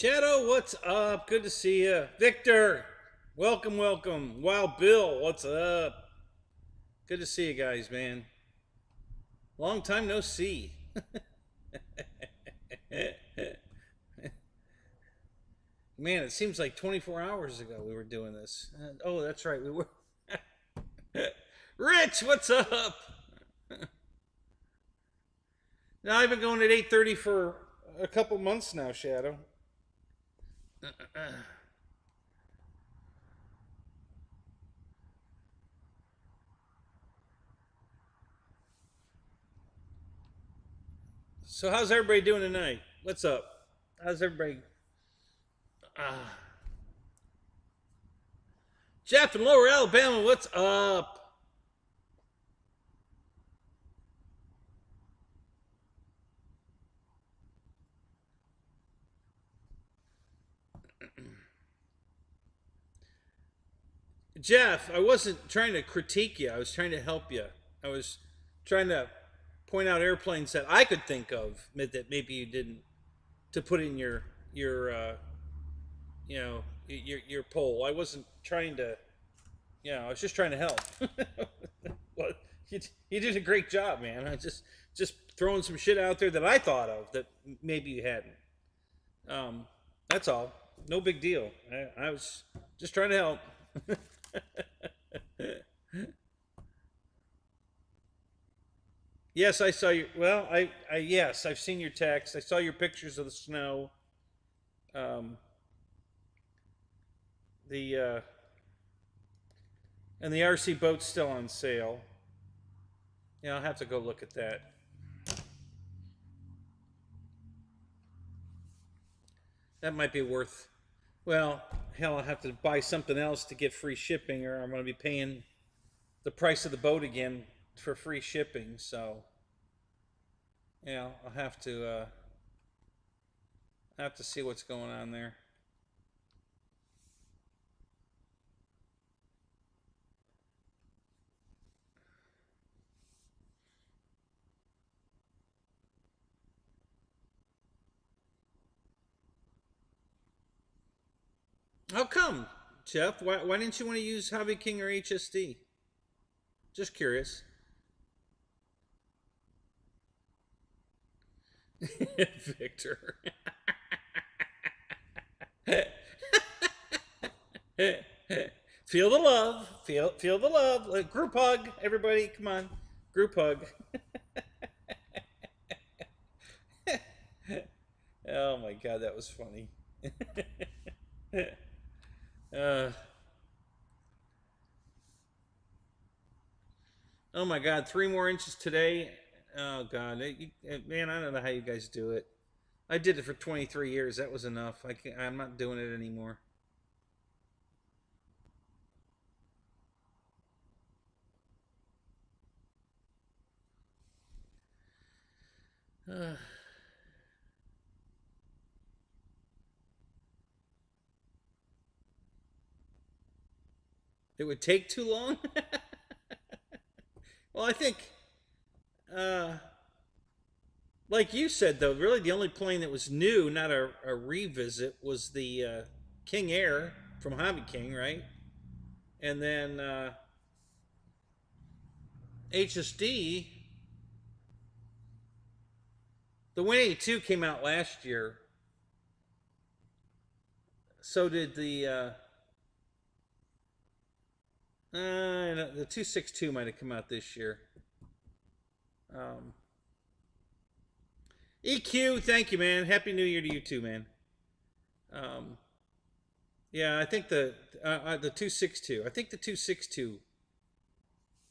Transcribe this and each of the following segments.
Shadow, what's up? Good to see you. Victor, welcome, welcome. Wild Bill, what's up? Good to see you guys, man. Long time no see. Man, it seems like 24 hours ago we were doing this. Oh, that's right, we were. Rich, what's up? Now I've been going at 8:30 for a couple months now, Shadow. So how's everybody doing tonight? What's up? How's everybody? Uh, Jeff in Lower Alabama, what's up? Jeff, I wasn't trying to critique you. I was trying to help you. I was trying to point out airplanes that I could think of that maybe you didn't to put in your your poll. I wasn't trying to, I was just trying to help. Well, you did a great job, man. I just throwing some shit out there that I thought of that maybe you hadn't. Um, that's all. No big deal. I was just trying to help. Yes, I saw your. Well, yes, I've seen your text. I saw your pictures of the snow. Um, the and the RC boat's still on sale. Yeah, I'll have to go look at that. That might be worth. Well, hell, I'll have to buy something else to get free shipping, or I'm going to be paying the price of the boat again for free shipping. So, I'll have to see what's going on there. How come, Jeff? Why didn't you want to use Hobby King or HSD? Just curious. Victor. Feel the love. Feel the love. Group hug, everybody. Come on, group hug. Oh my god, that was funny. uh, oh my god, 3 more inches today. Oh god, man, I don't know how you guys do it. I did it for 23 years. That was enough. I'm not doing it anymore. Uh, it would take too long. Well, I think, uh, like you said, though, really the only plane that was new, not a revisit, was the King Air from Hobby King, right? And then HSD, the 182 came out last year. So did the 262 might have come out this year. Um, EQ, thank you, man. Happy New Year to you too, man. Um, yeah, I think the 262. I think the 262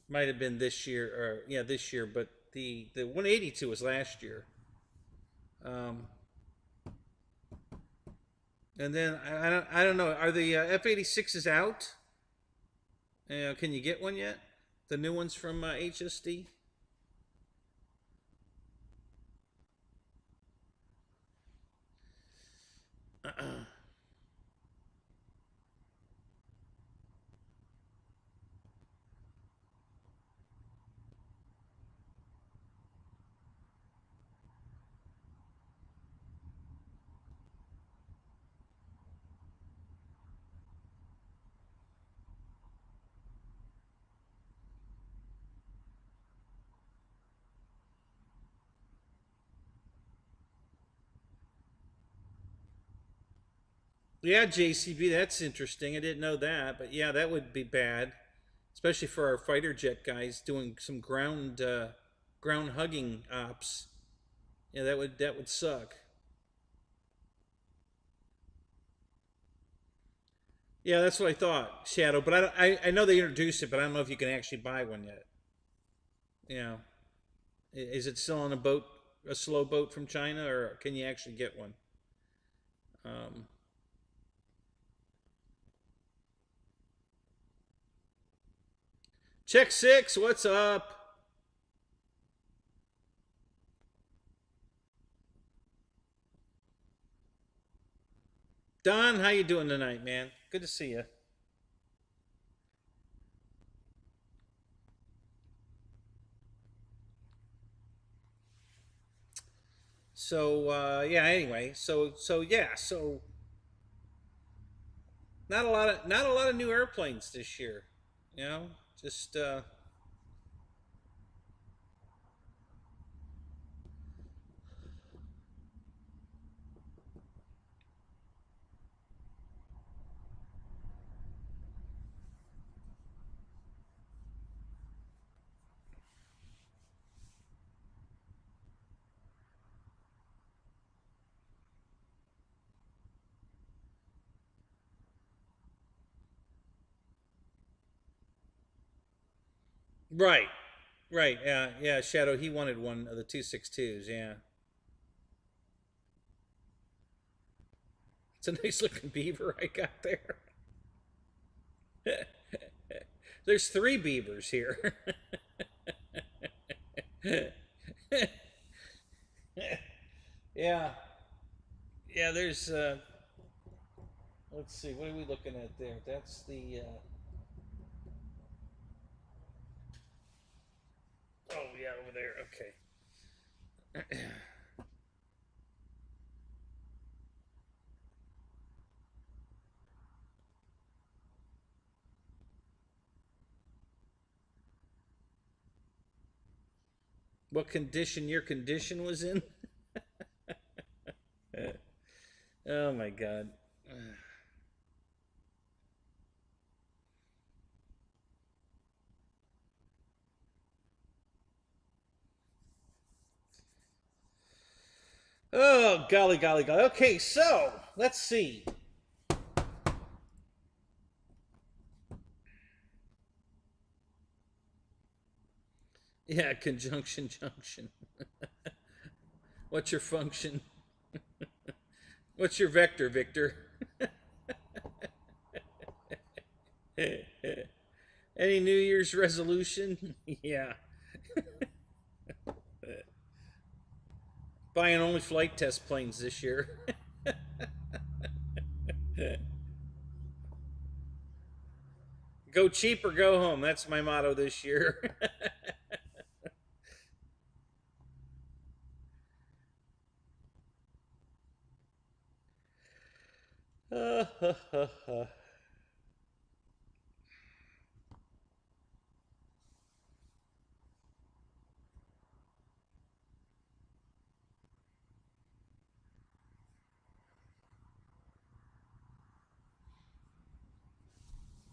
might have been this year, or yeah, this year. But the 182 was last year. Um, and then I don't know. Are the F-86s out? Can you get one yet? The new ones from HSD. Yeah, JCB, that's interesting. I didn't know that, but yeah, that would be bad, especially for our fighter jet guys doing some ground hugging ops. Yeah, that would suck. Yeah, that's what I thought, Shadow. But I know they introduced it, but I don't know if you can actually buy one yet. You know, is it still on a boat, a slow boat from China, or can you actually get one? Um, Check six, what's up? Don, how you doing tonight, man? Good to see you. So yeah. Anyway, so yeah. So not a lot of new airplanes this year. You know, just right, right. Yeah, yeah. Shadow. He wanted one of the 262s. Yeah, it's a nice looking beaver I got there. There's three beavers here. Yeah, yeah. There's let's see, what are we looking at there? That's the oh yeah, over there. Okay. What condition your condition was in? Oh my god. Oh golly, golly, golly. Okay, so let's see. Yeah, conjunction junction. What's your function? What's your vector, Victor? Any New Year's resolution? Yeah. Buying only flight test planes this year. Go cheap or go home. That's my motto this year.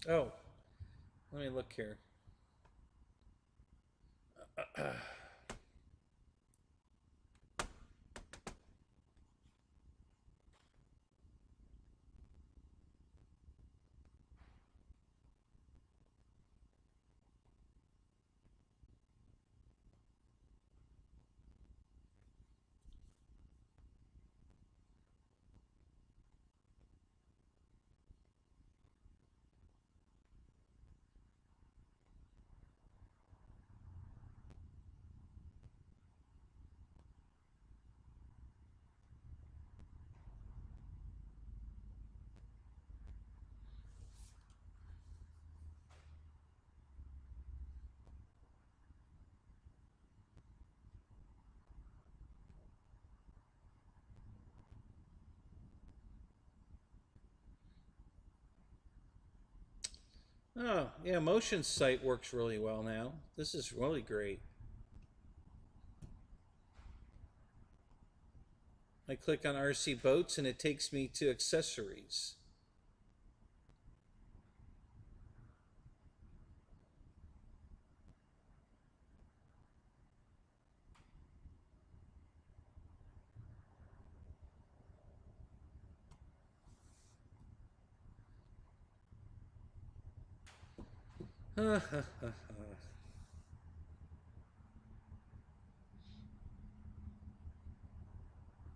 Oh, let me look here. Oh, yeah, motion sight works really well now. This is really great. I click on RC boats and it takes me to accessories.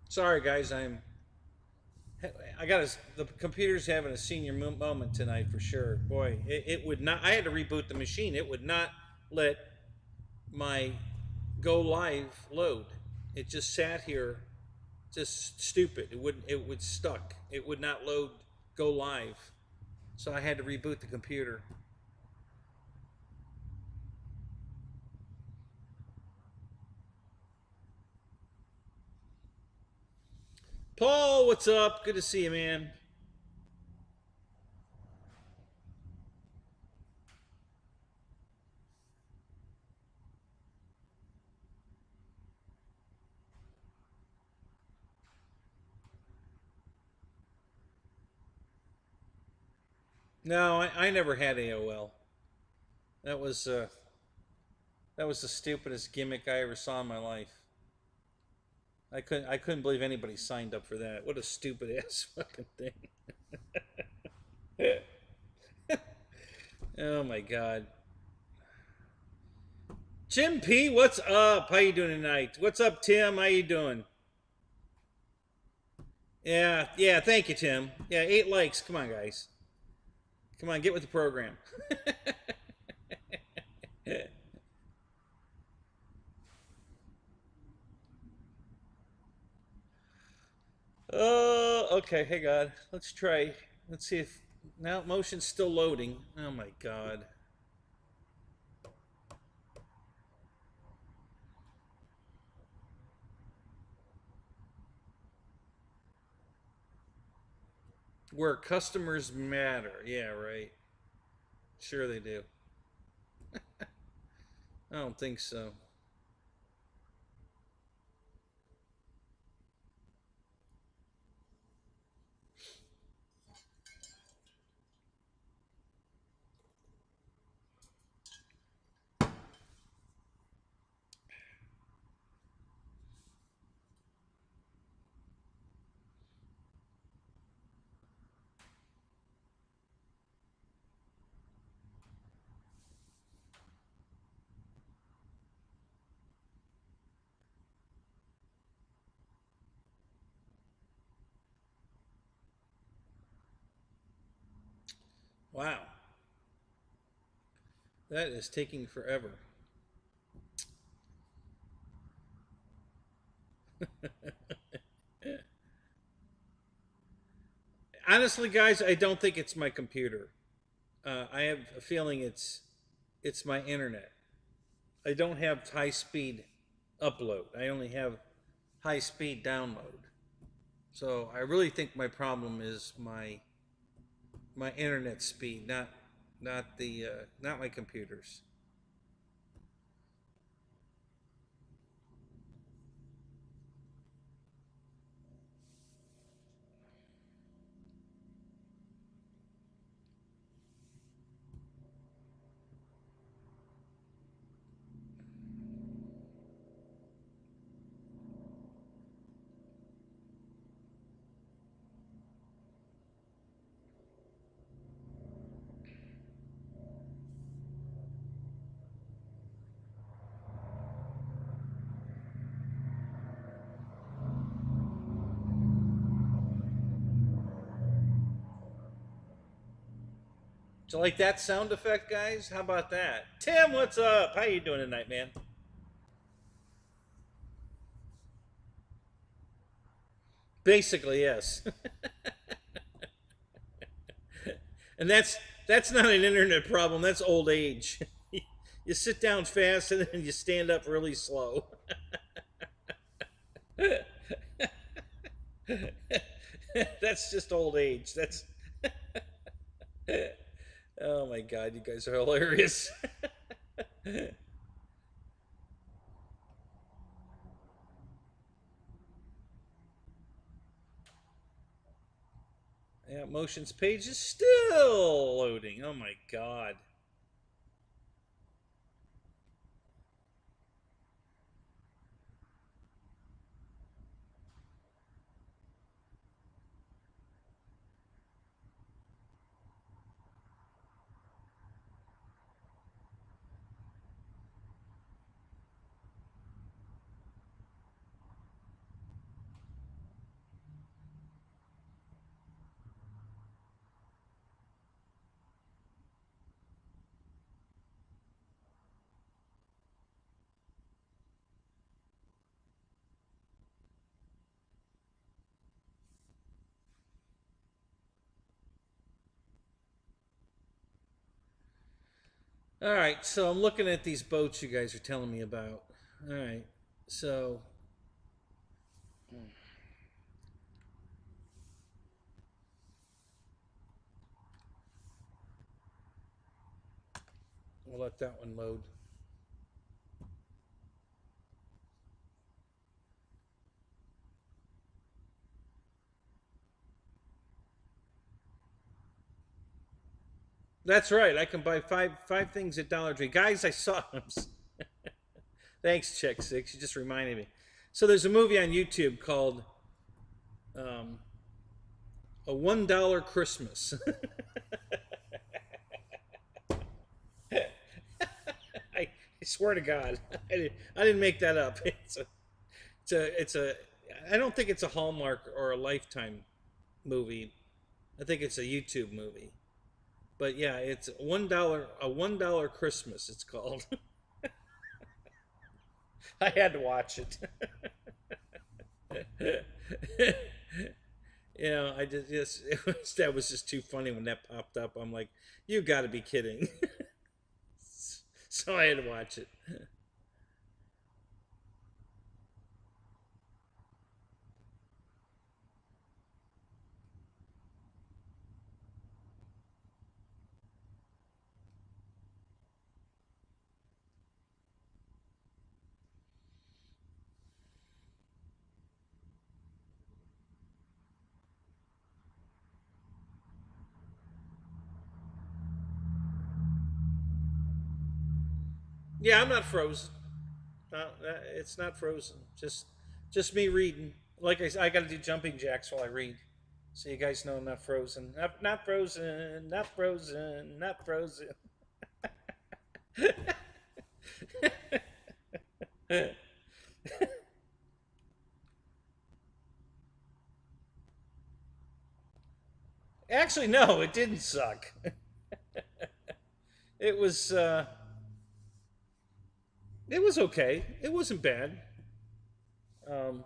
Sorry, guys. I got the computer's having a senior moment tonight for sure. Boy, it would not. I had to reboot the machine. It would not let my go live load. It just sat here, just stupid. It wouldn't. It would stuck. It would not load go live. So I had to reboot the computer. Paul, what's up? Good to see you, man. No, I never had AOL. That was uh, that was the stupidest gimmick I ever saw in my life. I couldn't believe anybody signed up for that. What a stupid ass fucking thing. Oh my god. Jim P, what's up? How you doing tonight? What's up, Tim? How you doing? Yeah, thank you, Tim. Yeah, 8 likes. Come on, guys. Come on, get with the program. Oh, okay. Hey, God. Let's try. Let's see if now motion's still loading. Oh my God. Where customers matter. Yeah, right. Sure they do. I don't think so. Wow. That is taking forever. Honestly, guys, I don't think it's my computer. I have a feeling it's my internet. I don't have high speed upload. I only have high speed download. So I really think my problem is my internet speed, not my computers. Do you like that sound effect, guys? How about that? Tim, what's up? How you doing tonight, man? Basically, yes. And that's not an internet problem. That's old age. You sit down fast and then you stand up really slow. That's just old age. That's oh my god, you guys are hilarious. Yeah, motions page is still loading. Oh my god. All right, so I'm looking at these boats you guys are telling me about. All right, so we'll let that one load. That's right. I can buy five things at Dollar Tree. Guys, I saw them. Thanks, Check Six. You just reminded me. So there's a movie on YouTube called um, A $1 Christmas. I swear to God, I didn't make that up. It's a. I don't think it's a Hallmark or a Lifetime movie. I think it's a YouTube movie. But yeah, it's $1. A $1 Christmas. It's called. I had to watch it. I just that was just too funny when that popped up. I'm like, you got to be kidding. So I had to watch it. Yeah, I'm not frozen. No, it's not frozen. Just me reading. Like I got to do jumping jacks while I read, so you guys know I'm not frozen. Not frozen. Not frozen. Not frozen. Actually, no, it didn't suck. It was it was okay. It wasn't bad. Um,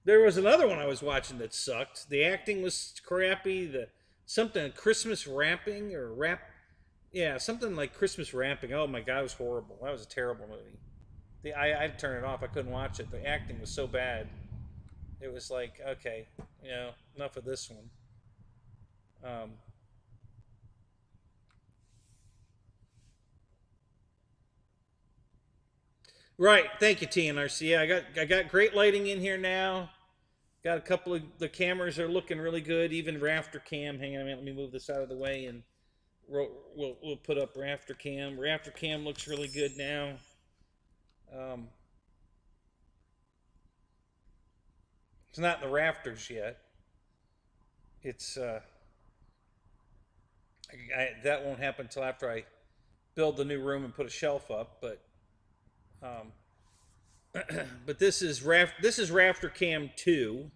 there was another one I was watching that sucked. The acting was crappy. The something Christmas rapping or rap, yeah, something like Christmas rapping. Oh my God, it was horrible. That was a terrible movie. I'd turn it off. I couldn't watch it. The acting was so bad. It was like, okay, enough of this one. Um, right. Thank you, TNRC. Yeah, I got great lighting in here now. Got a couple of the cameras are looking really good. Even Rafter Cam. Hang on a minute. Let me move this out of the way and we'll put up Rafter Cam. Rafter Cam looks really good now. Um, it's not in the rafters yet. It's that won't happen until after I build the new room and put a shelf up. Um, but this is Rafter Cam 2.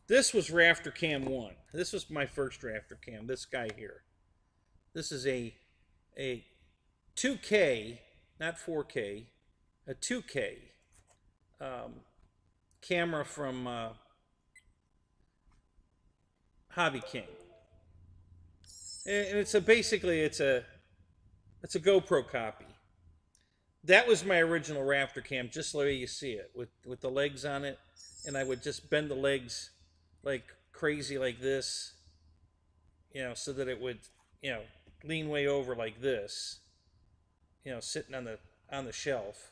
This was Rafter Cam 1. This was my first Rafter Cam. This guy here. This is a 2K, not 4K, a 2K um, camera from Hobby King, and it's a GoPro copy. That was my original Rafter Cam, just the way you see it, with the legs on it, and I would just bend the legs like crazy like this, so that it would, lean way over like this, sitting on the shelf,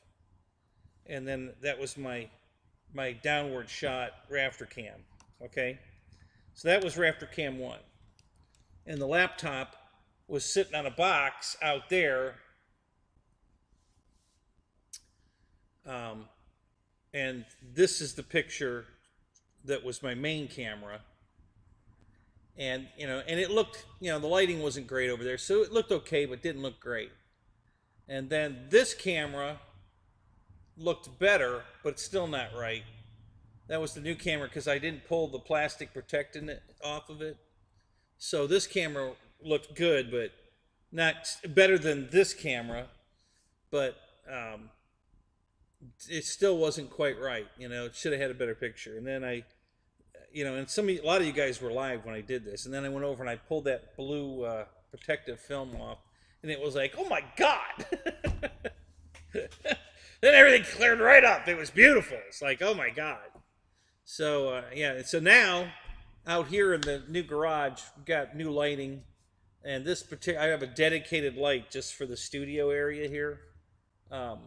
and then that was my downward shot Rafter Cam. Okay, so that was Rafter Cam 1, and the laptop was sitting on a box out there. And this is the picture that was my main camera. And, and it looked, the lighting wasn't great over there. So it looked okay, but didn't look great. And then this camera looked better, but still not right. That was the new camera because I didn't pull the plastic protecting it off of it. So this camera looked good, but not better than this camera. But it still wasn't quite right. It should have had a better picture. And then and a lot of you guys were live when I did this. And then I went over and I pulled that blue protective film off, and it was like, oh my god. Then everything cleared right up. It was beautiful. It's like, oh my god. So yeah, so now out here in the new garage, we've got new lighting, and this particular I have a dedicated light just for the studio area here. Um,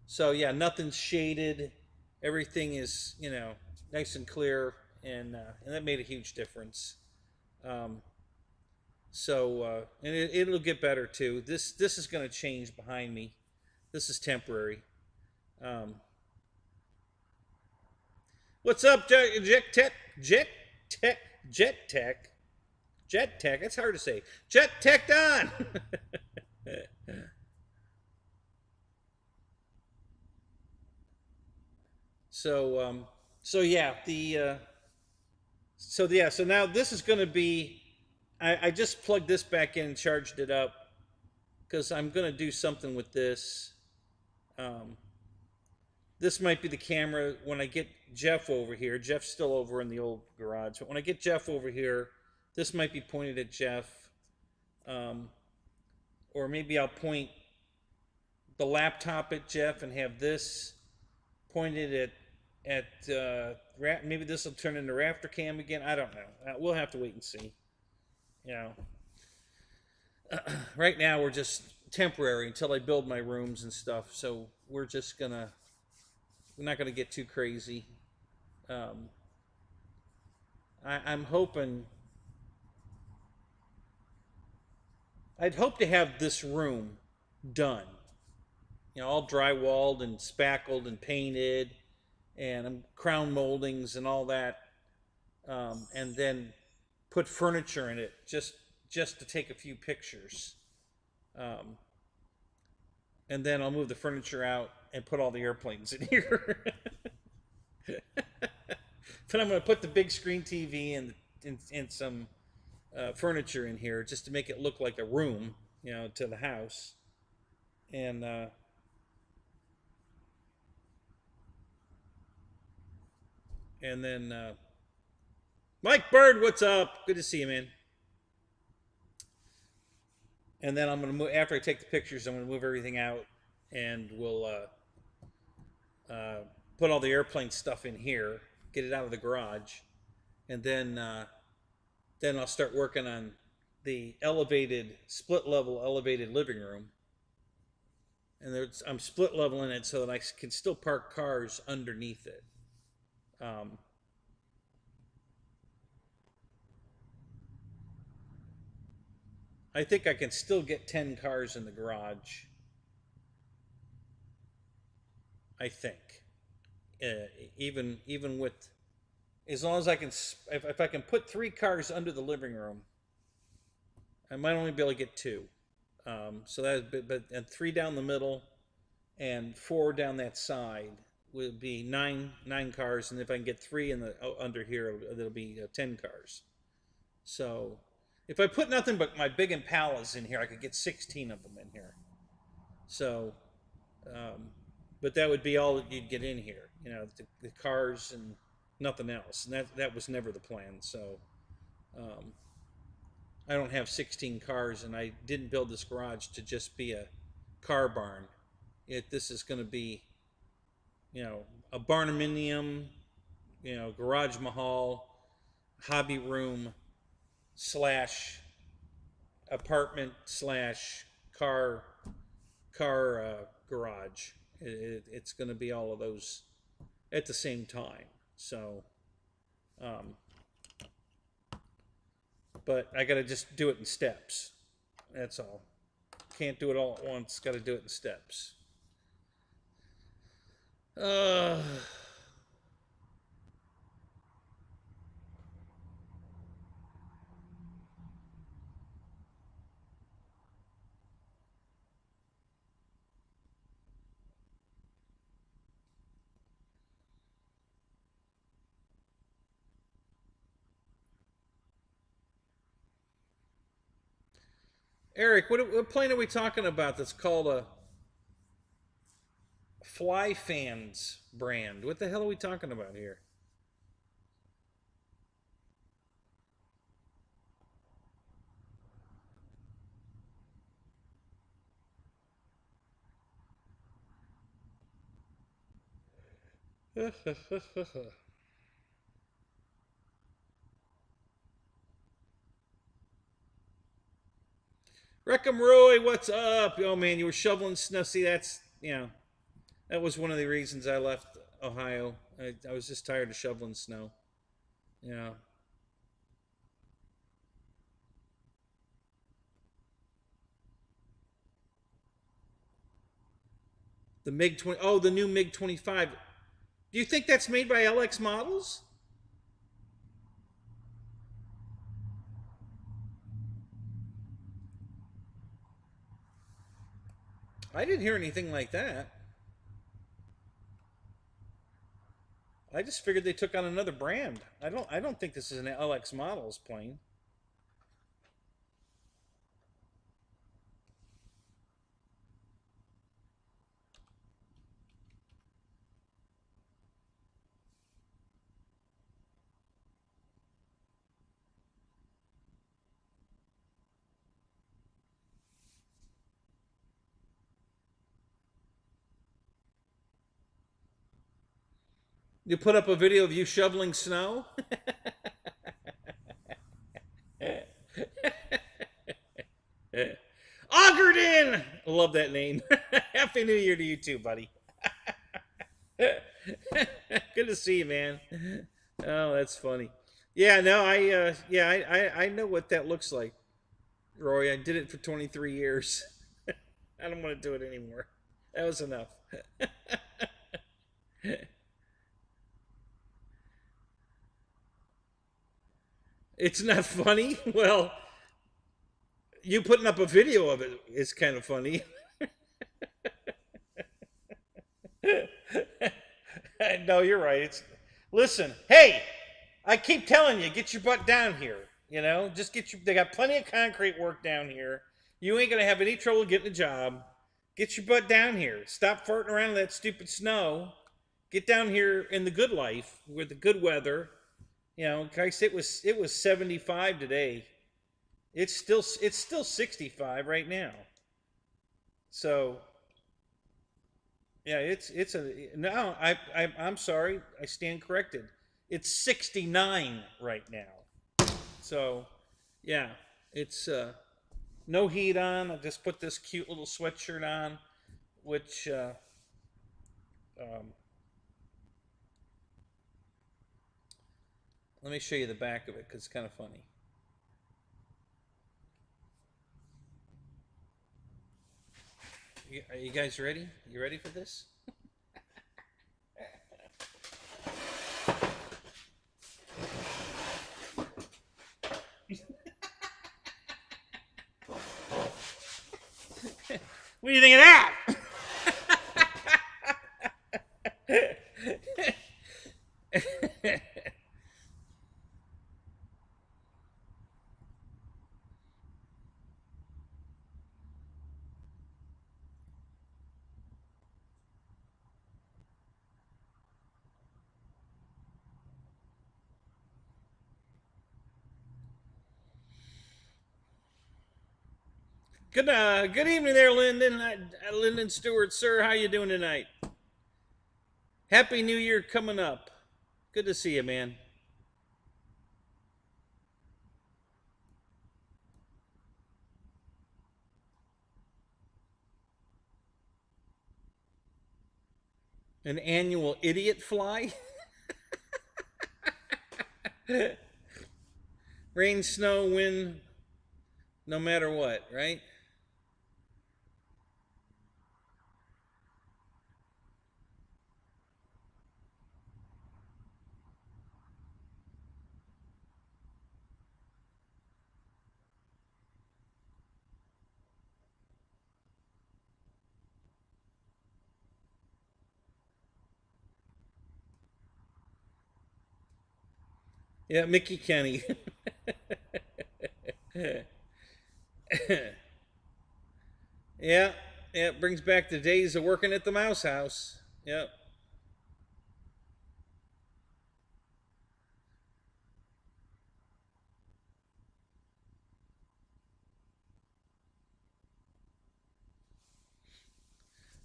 so yeah, nothing's shaded. Everything is nice and clear, and that made a huge difference. Um, and it'll get better too. This is going to change behind me. This is temporary. Um, what's up, Jet Tech? Jet Tech? Jet Tech? Jet Tech? That's hard to say. Jet Tech on. so so yeah, so now this is going to be. I just plugged this back in and charged it up because I'm going to do something with this. Um, this might be the camera when I get Jeff over here. Jeff's still over in the old garage. But when I get Jeff over here, this might be pointed at Jeff. Um, or maybe I'll point the laptop at Jeff and have this pointed maybe this will turn into Rafter Cam again. I don't know. We'll have to wait and see. You know, right now we're just temporary until I build my rooms and stuff. So we're not gonna get too crazy. Um, I'm hoping. I'd hope to have this room done, all drywalled and spackled and painted, and crown moldings and all that, and then put furniture in it just to take a few pictures, um, and then I'll move the furniture out and put all the airplanes in here. But I'm going to put the big screen TV and some furniture in here just to make it look like a room, to the house. And then Mike Bird, what's up? Good to see you, man. And then I'm gonna move after I take the pictures. I'm gonna move everything out, and we'll put all the airplane stuff in here, get it out of the garage, and then I'll start working on the split level elevated living room. And I'm split leveling it so that I can still park cars underneath it. Um, I think I can still get 10 cars in the garage. I think, even with, as long as I can, if I can put 3 cars under the living room, I might only be able to get 2. So and 3 down the middle, and 4 down that side would be nine cars, and if I can get 3 in the under here, it'll be 10 cars. So if I put nothing but my big Impalas in here, I could get 16 of them in here. So, but that would be all that you'd get in here, the cars and nothing else. And that was never the plan. So, I don't have 16 cars, and I didn't build this garage to just be a car barn. This is going to be, a barnuminium, garage mahal, hobby room slash apartment slash car garage. It's going to be all of those at the same time. So, but I got to just do it in steps. That's all. Can't do it all at once. Got to do it in steps. Eric, what plane are we talking about that's called a Fly Fans brand? What the hell are we talking about here? Wreckham Roy, what's up? Oh man, you were shoveling snow. See, that's that was one of the reasons I left Ohio. I was just tired of shoveling snow. Yeah. The MiG 20. Oh, the new MiG 25. Do you think that's made by LX Models? I didn't hear anything like that. I just figured they took on another brand. I don't think this is an LX Models plane. You put up a video of you shoveling snow? Oggerton! I love that name. Happy New Year to you too, buddy. Good to see you, man. Oh, that's funny. Yeah, no, I know what that looks like, Roy. I did it for 23 years. I don't want to do it anymore. That was enough. It's not funny. Well, you putting up a video of it is kind of funny. No, you're right. Listen. Hey, I keep telling you, get your butt down here. Just get your. They got plenty of concrete work down here. You ain't gonna have any trouble getting a job. Get your butt down here. Stop farting around in that stupid snow. Get down here in the good life with the good weather. Guys, it was 75 today. It's still 65 right now. So yeah, it's a no. I'm sorry. I stand corrected. It's 69 right now. So yeah, it's no heat on. I just put this cute little sweatshirt on, which um, let me show you the back of it because it's kind of funny. Are you guys ready? You ready for this? What do you think of that? Good evening there, Lyndon. Lyndon Stewart, sir. How you doing tonight? Happy New Year coming up. Good to see you, man. An annual idiot fly? Rain, snow, wind, no matter what, right? Yeah, Mickey Kenny. Yeah, yeah, it brings back the days of working at the Mouse House. Yep.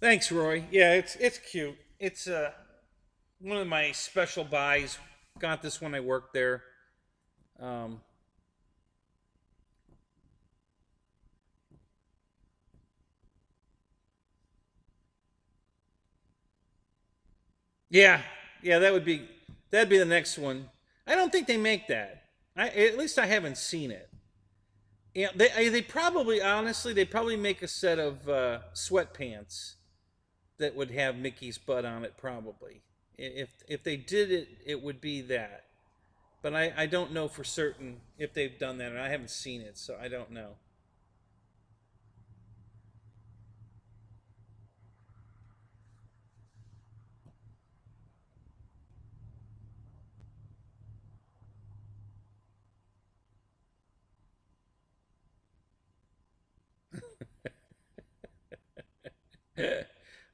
Thanks, Roy. Yeah, it's cute. It's one of my special buys. Got this when I worked there. Um, yeah, yeah, that'd be the next one. I don't think they make that. At least I haven't seen it. Yeah, they probably honestly they probably make a set of sweatpants that would have Mickey's butt on it. Probably, if they did it, it would be that. But I don't know for certain if they've done that, and I haven't seen it, so I don't know.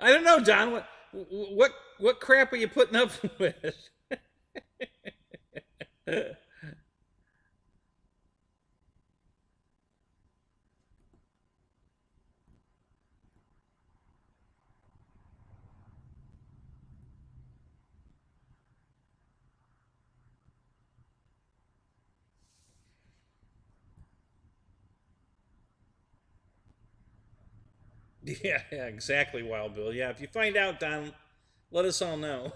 I don't know, John. What crap are you putting up with? Yeah, yeah, exactly, Wild Bill. Yeah, if you find out, Don, let us all know.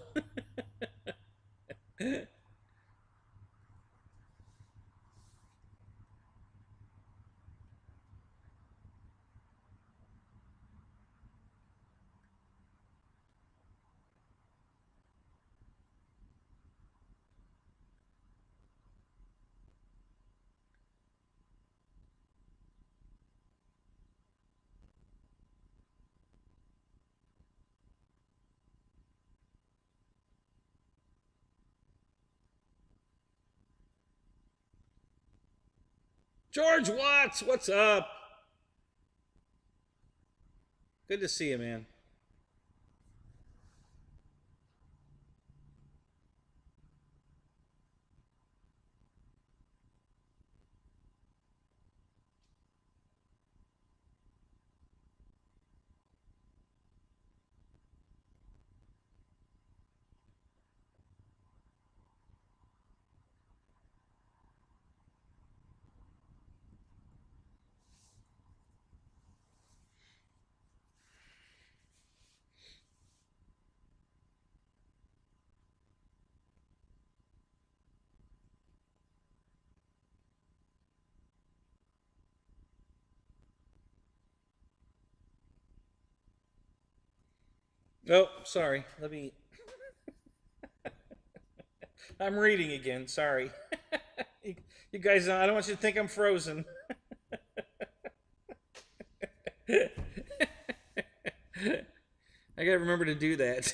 George Watts, what's up? Good to see you, man. Oh, sorry. Let me. I'm reading again. Sorry. You guys, I don't want you to think I'm frozen. I gotta remember to do that.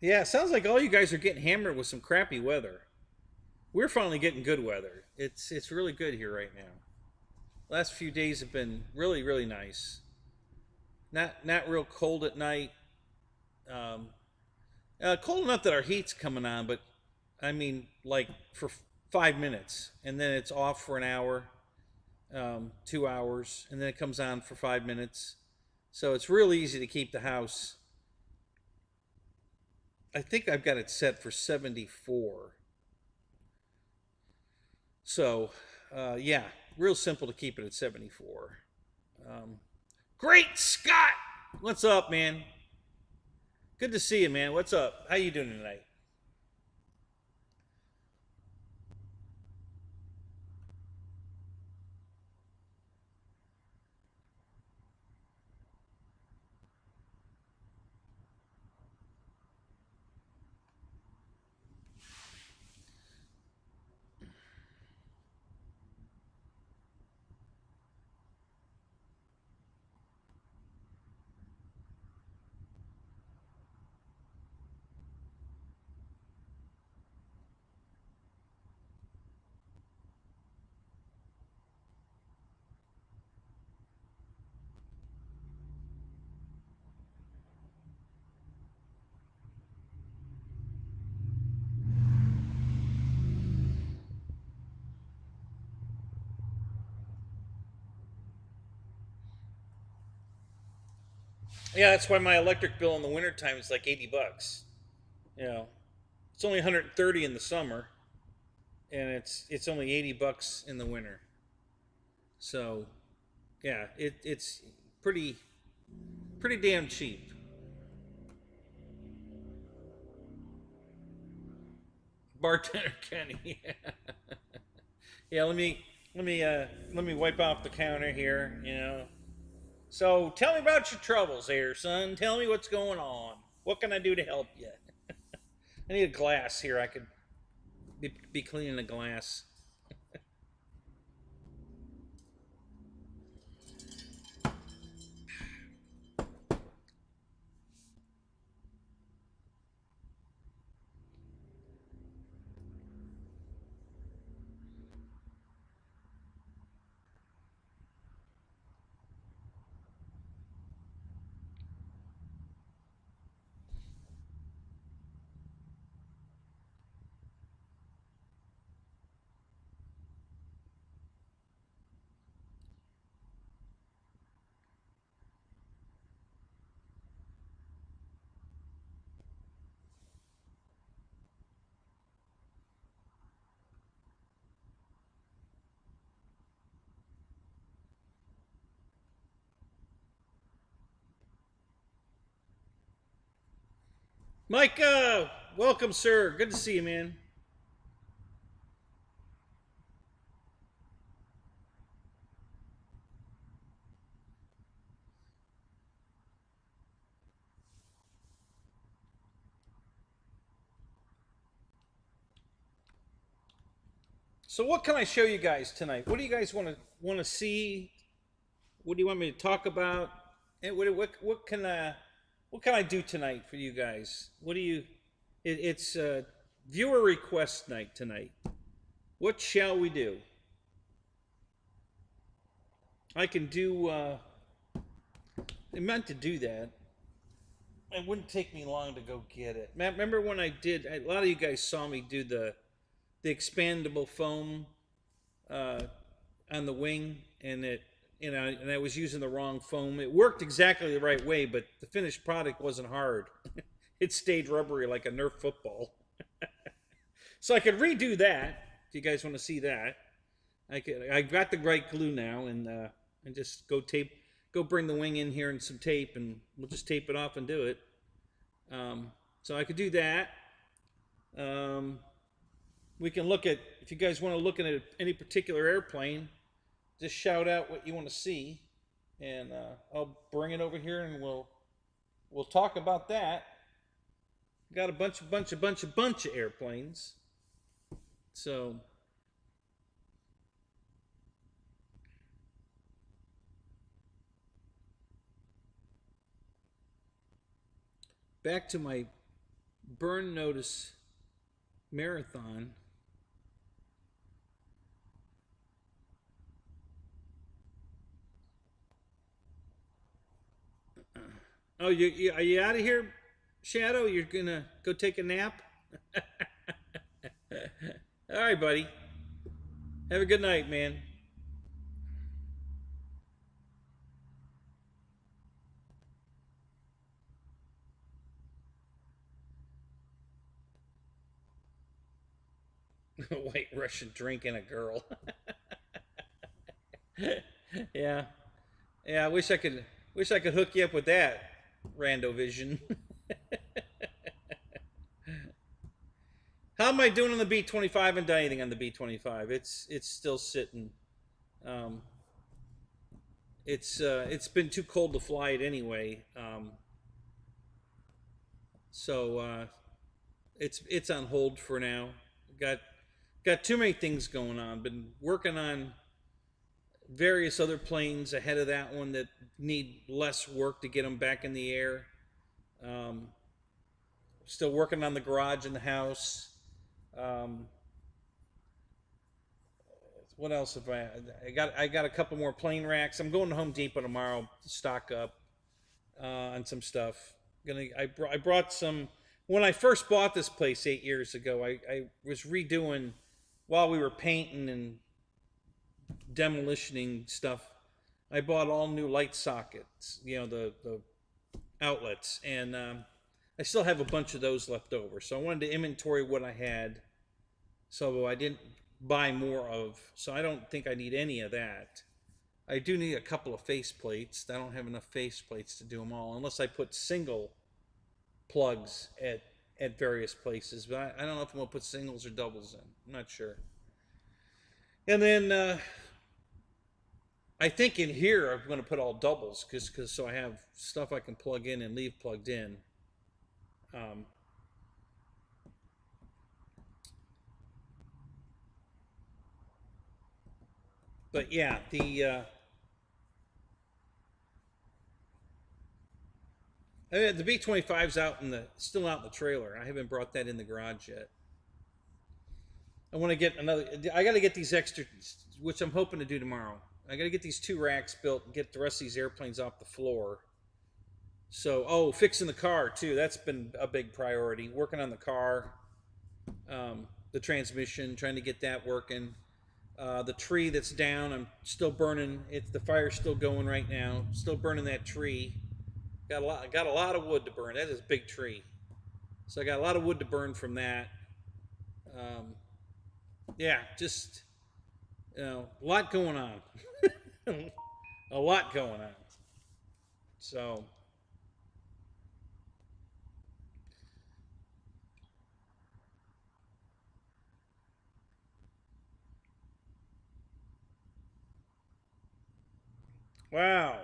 Yeah, it sounds like all you guys are getting hammered with some crappy weather. We're finally getting good weather. It's really good here right now. Last few days have been really nice. Not real cold at night. Um, Cold enough that our heat's coming on, but I mean like for 5 minutes, and then it's off for an hour, 2 hours, and then it comes on for 5 minutes. So it's real easy to keep the house. I think I've got it set for 74. So, yeah, real simple to keep it at 74. Um, Great Scott! What's up, man? Good to see you, man. What's up? How you doing tonight? Yeah, that's why my electric bill in the wintertime is like 80 bucks. You know, it's only 130 in the summer, and it's only 80 bucks in the winter. So, yeah, it's pretty damn cheap. Bartender Kenny. Yeah, let me wipe off the counter here, you know. So, tell me about your troubles here, son. Tell me what's going on. What can I do to help you? I need a glass here. I could be cleaning a glass. Mike, welcome, sir. Good to see you, man. So, what can I show you guys tonight? What do you guys want to see? What do you want me to talk about? And what can I do tonight for you guys? What do you? It's viewer request night tonight. What shall we do? I can do. I meant to do that. It wouldn't take me long to go get it. Remember when I did? A lot of you guys saw me do the expandable foam uh, on the wing, and and I was using the wrong foam. It worked exactly the right way, but the finished product wasn't hard. It stayed rubbery like a Nerf football. So I could redo that. If you guys want to see that, I got the right glue now, and just go bring the wing in here and some tape, and we'll just tape it off and do it. So I could do that. Um, we can look at, if you guys want to look at any particular airplane, just shout out what you want to see, and I'll bring it over here, and we'll talk about that. Got a bunch of airplanes. So back to my burn notice marathon. Oh, are you out of here, Shadow? You're gonna go take a nap? All right, buddy. Have a good night, man. White Russian drink and a girl. Yeah, yeah. I wish I could hook you up with that, Rando Vision. How am I doing on the B-25 and anything on the B-25? It's still sitting. Um, it's been too cold to fly it anyway. So it's on hold for now. Got got too many things going on. Been working on various other planes ahead of that one that need less work to get them back in the air. Um, Still working on the garage in the house. Um, what else have I got a couple more plane racks. I'm going to Home Depot tomorrow to stock up on some stuff. I brought some when I first bought this place 8 years ago. I was redoing while we were painting and demolitioning stuff. I bought all new light sockets. You know, the outlets, and I still have a bunch of those left over. So I wanted to inventory what I had, so I didn't buy more of. So I don't think I need any of that. I do need a couple of face plates. I don't have enough face plates to do them all, unless I put single plugs at various places. But I don't know if I'm gonna put singles or doubles in. I'm not sure. And then I think in here I'm going to put all doubles, because so I have stuff I can plug in and leave plugged in. Um, but yeah, the B-25's still out in the trailer. I haven't brought that in the garage yet. I want to get another. I got to get these extra, which I'm hoping to do tomorrow. I got to get these 2 racks built and get the rest of these airplanes off the floor. So, fixing the car too. That's been a big priority. Working on the car, the transmission, trying to get that working. The tree that's down, I'm still burning. The fire's still going right now. Still burning that tree. Got a lot of wood to burn. That is a big tree. So I got a lot of wood to burn from that. Yeah, just a lot going on. A lot going on. So wow.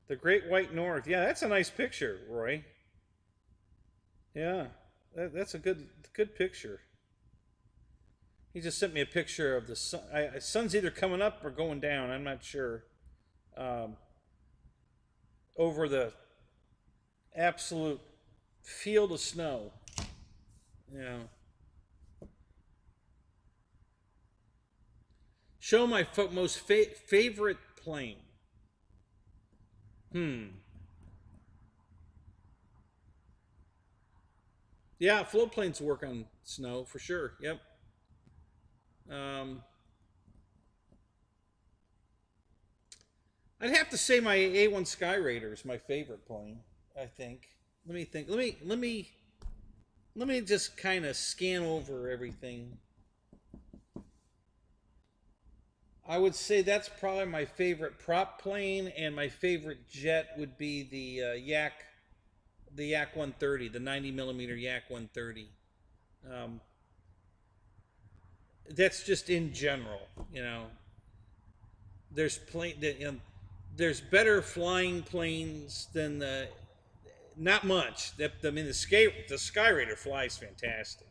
The Great White North. Yeah, that's a nice picture, Roy. Yeah, that's a good picture. He just sent me a picture of the sun. Sun's either coming up or going down. I'm not sure. Um, Over the absolute field of snow. Yeah. Show my most favorite plane. Yeah, float planes work on snow for sure. Yep. Um, I'd have to say my A1 Skyraider is my favorite plane. I think. Let me think. Let me just kind of scan over everything. I would say that's probably my favorite prop plane, and my favorite jet would be the Yak 130, the 90 millimeter Yak 130. Um, that's just in general, you know. There's there's better flying planes than the. Not much. I mean, the Skyraider flies fantastic.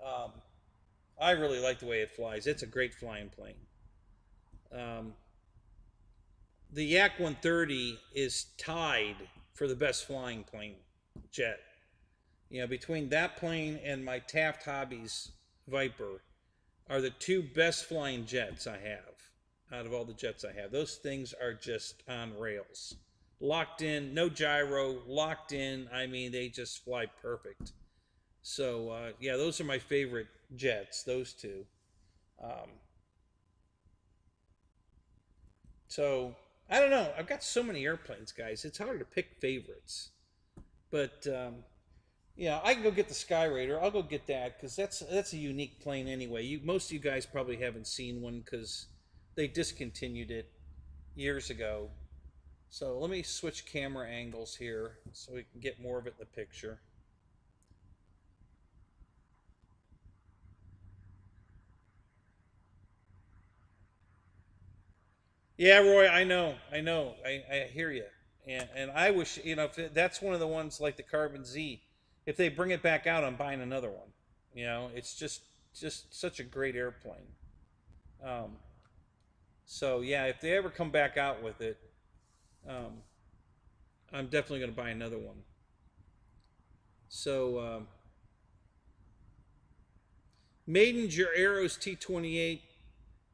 Um, I really like the way it flies. It's a great flying plane. Um, the Yak 130 is tied for the best flying plane jet. You know, between that plane and my Taft Hobbies Viper are the 2 best flying jets I have out of all the jets I have. Those things are just on rails. Locked in, no gyro, locked in. I mean, they just fly perfect. So, yeah, those are my favorite jets, those 2. Um, so, I don't know. I've got so many airplanes, guys. It's hard to pick favorites. But, yeah, I can go get the Skyraider. I'll go get that because that's a unique plane anyway. Most of you guys probably haven't seen one because they discontinued it years ago. So let me switch camera angles here so we can get more of it in the picture. Yeah, Roy, I hear you, and I wish, you know, if that's one of the ones like the Carbon Z, if they bring it back out, I'm buying another one. You know, it's just such a great airplane. Um, so yeah, if they ever come back out with it, um, I'm definitely going to buy another one. So Maidinger Arrows T28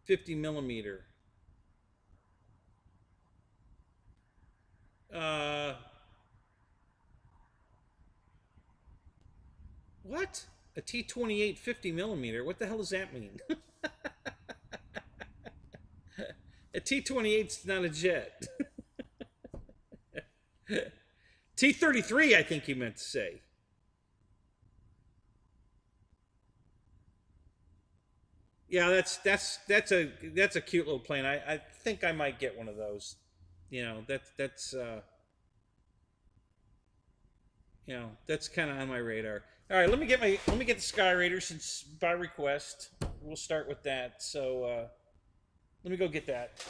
50 millimeter. Uh, what? A T28 50 millimeter? What the hell does that mean? A T-28's not a jet. T-33, I think he meant to say. Yeah, that's a cute little plane. I think I might get one of those. You know, that's kind of on my radar. All right, let me get the Sky Raider since by request. We'll start with that. So let me go get that.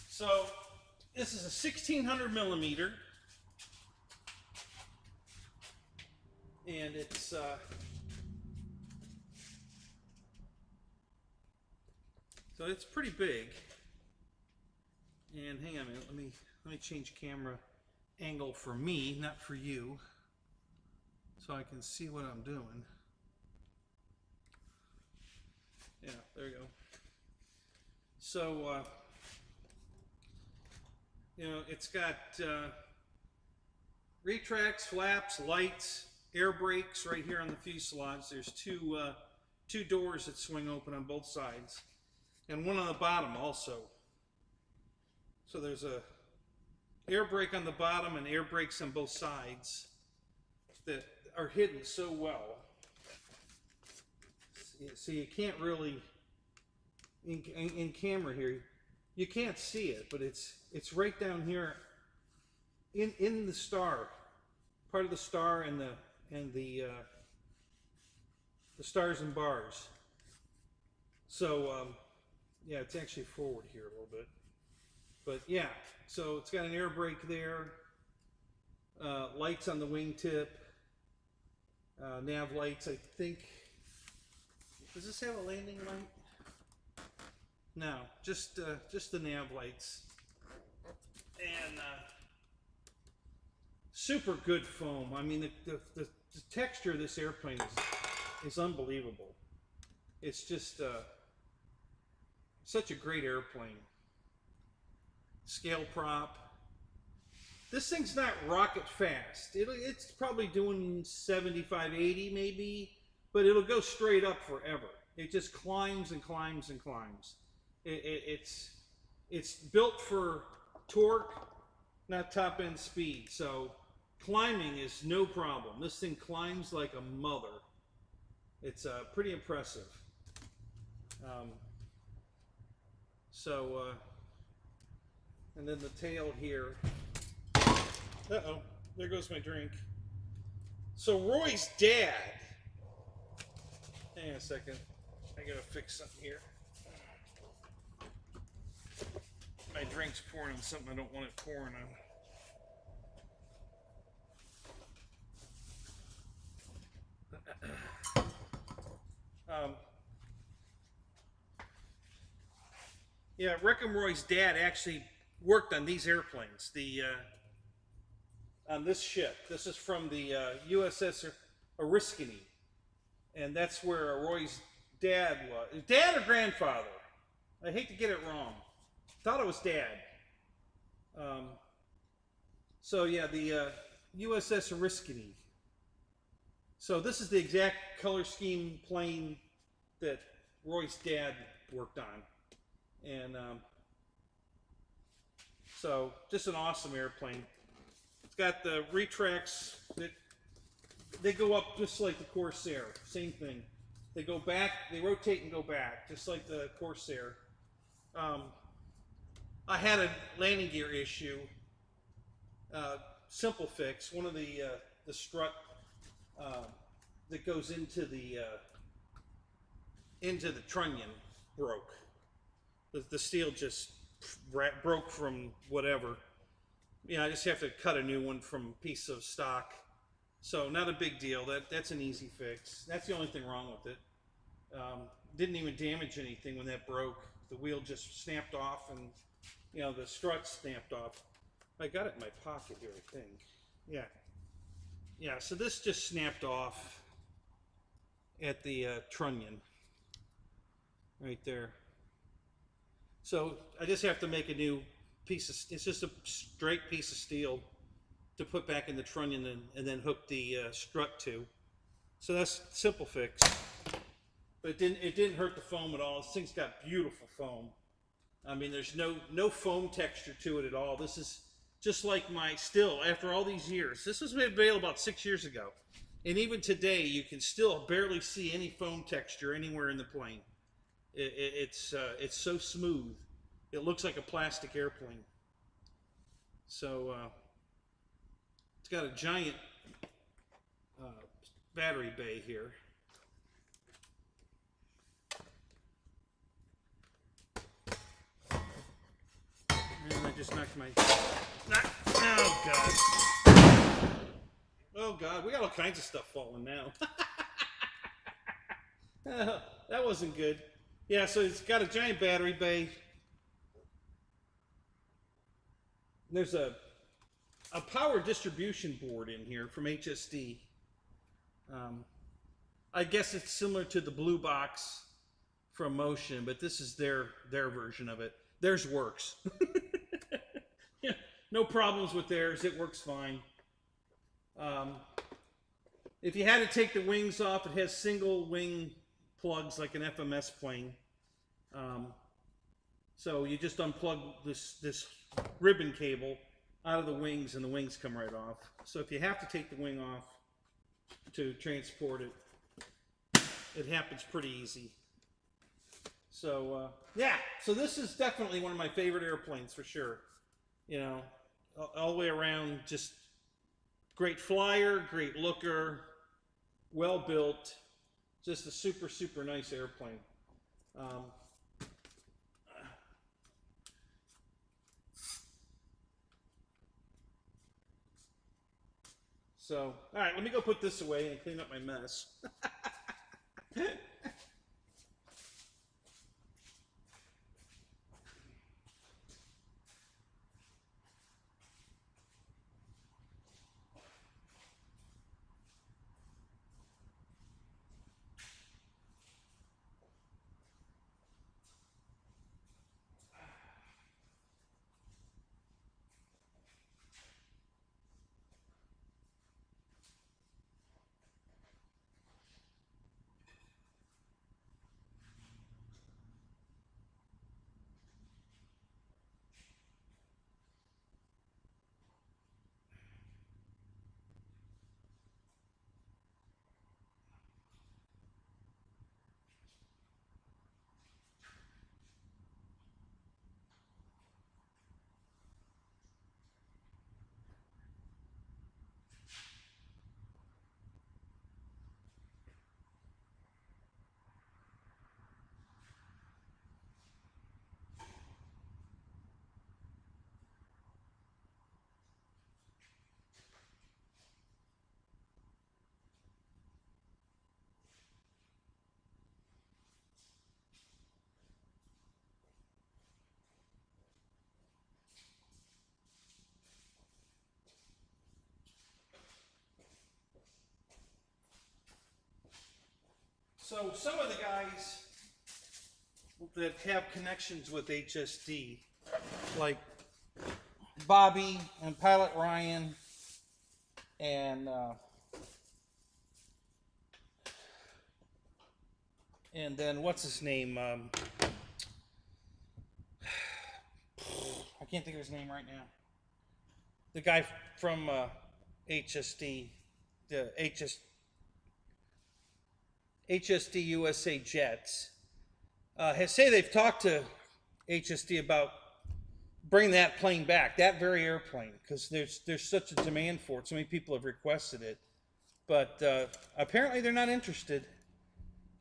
So this is a 1600 millimeter, and it's so it's pretty big. And hang on a minute, let me change camera angle for me, not for you, so I can see what I'm doing. Yeah, there we go. So it's got retracts, flaps, lights, air brakes right here on the fuselage. There's two doors that swing open on both sides, and one on the bottom also. So there's a air brake on the bottom and air brakes on both sides that are hidden so well. So you can't really, in camera here, you can't see it, but it's right down here in the star, part of the star and the stars and bars. So yeah, it's actually forward here a little bit. But yeah, so it's got an air brake there, lights on the wingtip, nav lights, I think. Does this have a landing light? No, just the nav lights. And super good foam. I mean, the texture of this airplane is unbelievable. It's just such a great airplane. Scale prop. This thing's not rocket fast. It's probably doing 75, 80 maybe, but it'll go straight up forever. It just climbs and climbs and climbs. It's built for torque, not top end speed. So climbing is no problem. This thing climbs like a mother. It's pretty impressive. And then the tail here. Uh-oh, there goes my drink. So Roy's dad, hang on a second, I gotta fix something here. My drink's pouring on something I don't want it pouring on. Yeah, Wreckham Roy's dad actually worked on these airplanes. On this ship. This is from the USS Oriskany, and that's where Roy's dad was. Dad or grandfather? I hate to get it wrong. Thought it was dad. So yeah, the USS Oriskany. So this is the exact color scheme plane that Roy's dad worked on. And so just an awesome airplane. It's got the retracts that they go up just like the Corsair. Same thing. They go back, they rotate and go back, just like the Corsair. I had a landing gear issue. Simple fix. One of the strut that goes into the trunnion broke. The steel just broke from whatever. I just have to cut a new one from a piece of stock. So not a big deal. That's an easy fix. That's the only thing wrong with it. Didn't even damage anything when that broke. The wheel just snapped off, and the strut snapped off. I got it in my pocket here, I think. Yeah. So this just snapped off at the trunnion right there. So I just have to make a new piece of, it's just a straight piece of steel to put back in the trunnion and then hook the strut to. So that's a simple fix. But it didn't hurt the foam at all. This thing's got beautiful foam. I mean, there's no foam texture to it at all. This is just like still, after all these years. This was made available about 6 years ago. And even today, you can still barely see any foam texture anywhere in the plane. It's so smooth. It looks like a plastic airplane. So it's got a giant battery bay here. And I just knocked my... Oh, God. Oh, God. We got all kinds of stuff falling now. That wasn't good. Yeah, so it's got a giant battery bay. There's a power distribution board in here from HSD. I guess it's similar to the blue box from Motion, but this is their version of it. Theirs works. Yeah, no problems with theirs. It works fine. If you had to take the wings off, it has single wing plugs like an FMS plane. So you just unplug this ribbon cable out of the wings, and the wings come right off. So if you have to take the wing off to transport it, it happens pretty easy. So yeah, so this is definitely one of my favorite airplanes for sure. All the way around, just great flyer, great looker, well built, just a super, super nice airplane. So, all right, let me go put this away and clean up my mess. So some of the guys that have connections with HSD, like Bobby and Pilot Ryan and then what's his name? I can't think of his name right now. the guy from HSD, the HSD USA Jets, say they've talked to HSD about bringing that plane back, that very airplane, because there's such a demand for it. So many people have requested it, but apparently they're not interested.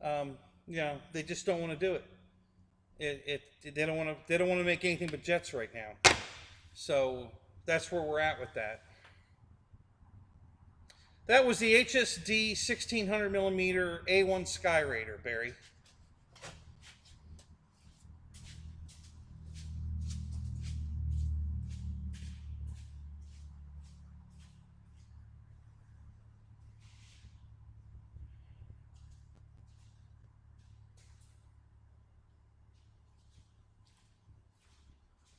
They just don't want to do it. They don't want to make anything but jets right now. So that's where we're at with that. That was the HSD 1600 millimeter A1 Skyraider, Barry.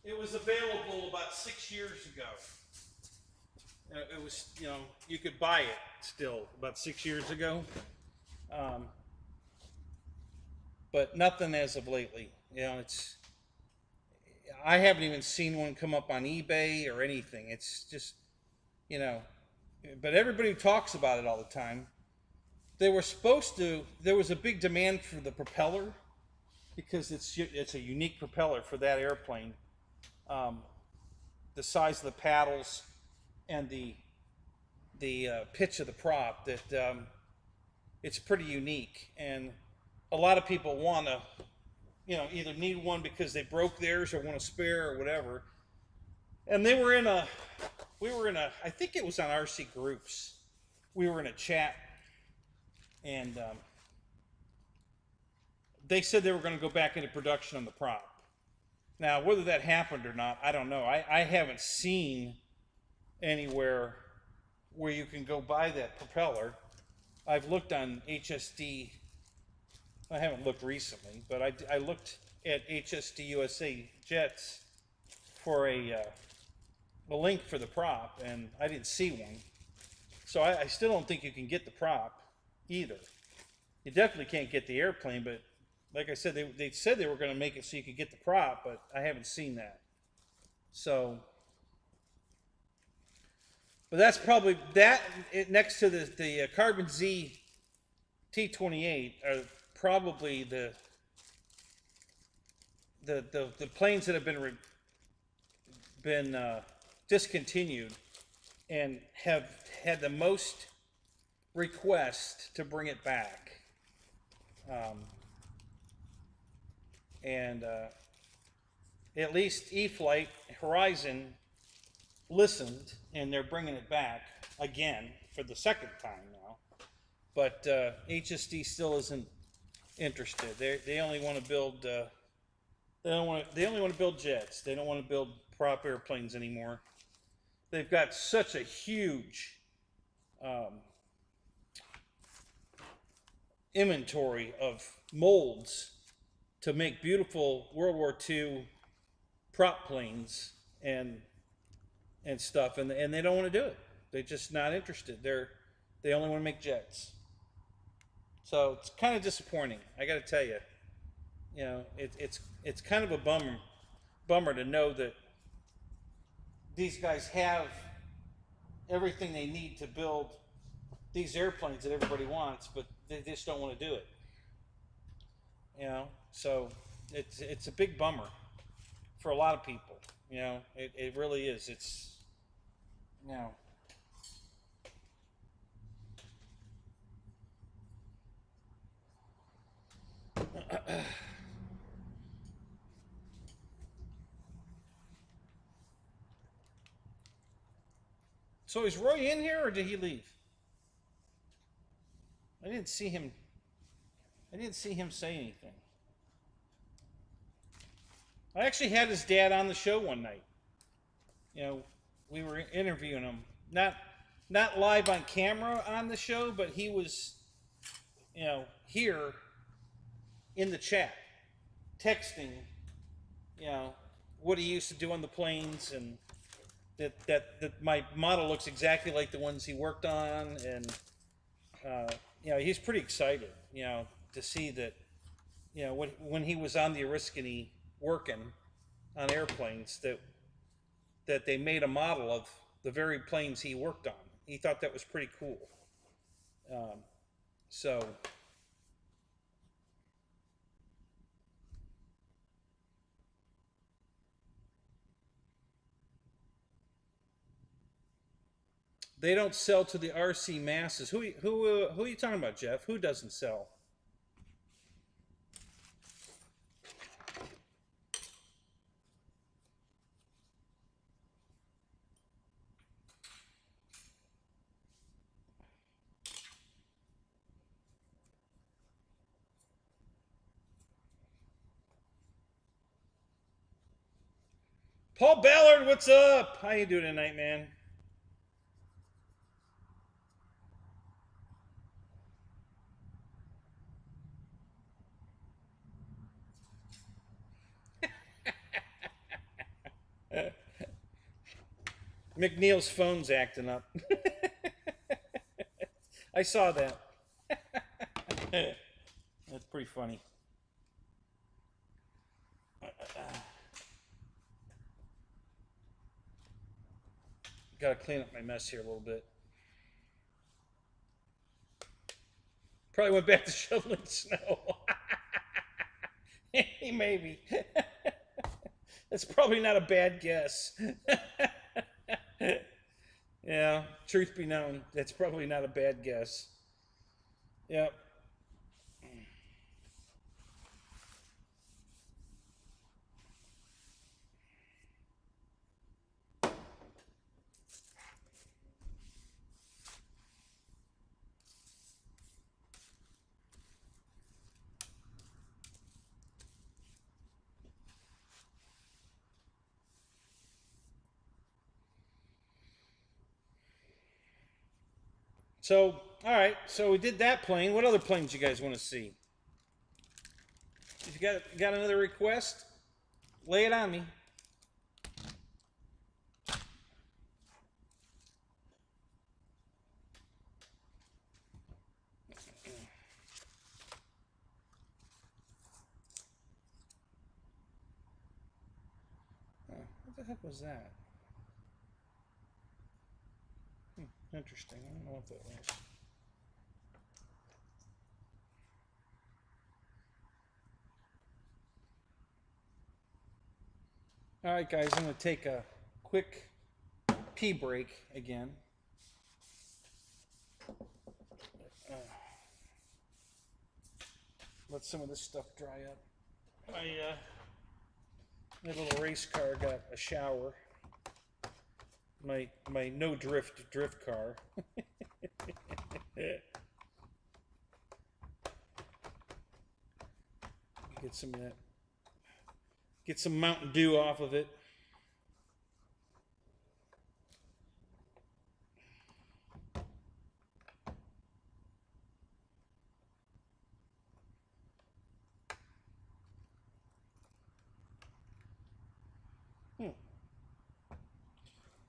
It was available about 6 years ago. It was, you could buy it still about 6 years ago. But nothing as of lately. I haven't even seen one come up on eBay or anything. It's just, but everybody talks about it all the time. There was a big demand for the propeller because it's a unique propeller for that airplane. The size of the paddles and the pitch of the prop, that it's pretty unique, and a lot of people want to either need one because they broke theirs or want a spare or whatever. And we were in a I think it was on RC Groups, we were in a chat, and they said they were going to go back into production on the prop. Now, whether that happened or not, I don't know. I haven't seen anywhere where you can go buy that propeller. I've looked on HSD. I haven't looked recently, but I looked at HSD USA Jets for a link for the prop, and I didn't see one. So I still don't think you can get the prop either. You definitely can't get the airplane, but like I said, they said they were going to make it so you could get the prop, but I haven't seen that. So, but that's probably next to the Carbon Z T28 are probably the planes that have been discontinued and have had the most requests to bring it back. And at least E-Flight Horizon listened, and they're bringing it back again for the second time now. But HSD still isn't interested. They only want to build. They only want to build jets. They don't want to build prop airplanes anymore. They've got such a huge inventory of molds to make beautiful World War II prop planes and stuff, and they don't want to do it. They're just not interested. They only want to make jets. So it's kind of disappointing. I got to tell you, it's kind of a bummer to know that these guys have everything they need to build these airplanes that everybody wants, but they just don't want to do it. So it's a big bummer for a lot of people. It really is. It's So is Roy in here, or did he leave? I didn't see him say anything. I actually had his dad on the show one night. We were interviewing him, not live on camera on the show, but he was, here in the chat, texting, what he used to do on the planes, and that my model looks exactly like the ones he worked on, and he's pretty excited, to see that, when he was on the Oriskany working on airplanes, that they made a model of the very planes he worked on. He thought that was pretty cool. So they don't sell to the RC masses. Who are you talking about, Jeff? Who doesn't sell? Paul Ballard, what's up? How you doing tonight, man? McNeil's phone's acting up. I saw that. That's pretty funny. Got to clean up my mess here a little bit. Probably went back to shoveling snow. Maybe. That's probably not a bad guess. Yeah, truth be known, that's probably not a bad guess. Yep. So, all right. So we did that plane. What other planes you guys want to see? If you got another request, lay it on me. What the heck was that? Interesting. I don't know what that was. All right, guys, I'm going to take a quick pee break again. Let some of this stuff dry up. My little race car got a shower. My no drift car. Get some of that. Get some Mountain Dew off of it.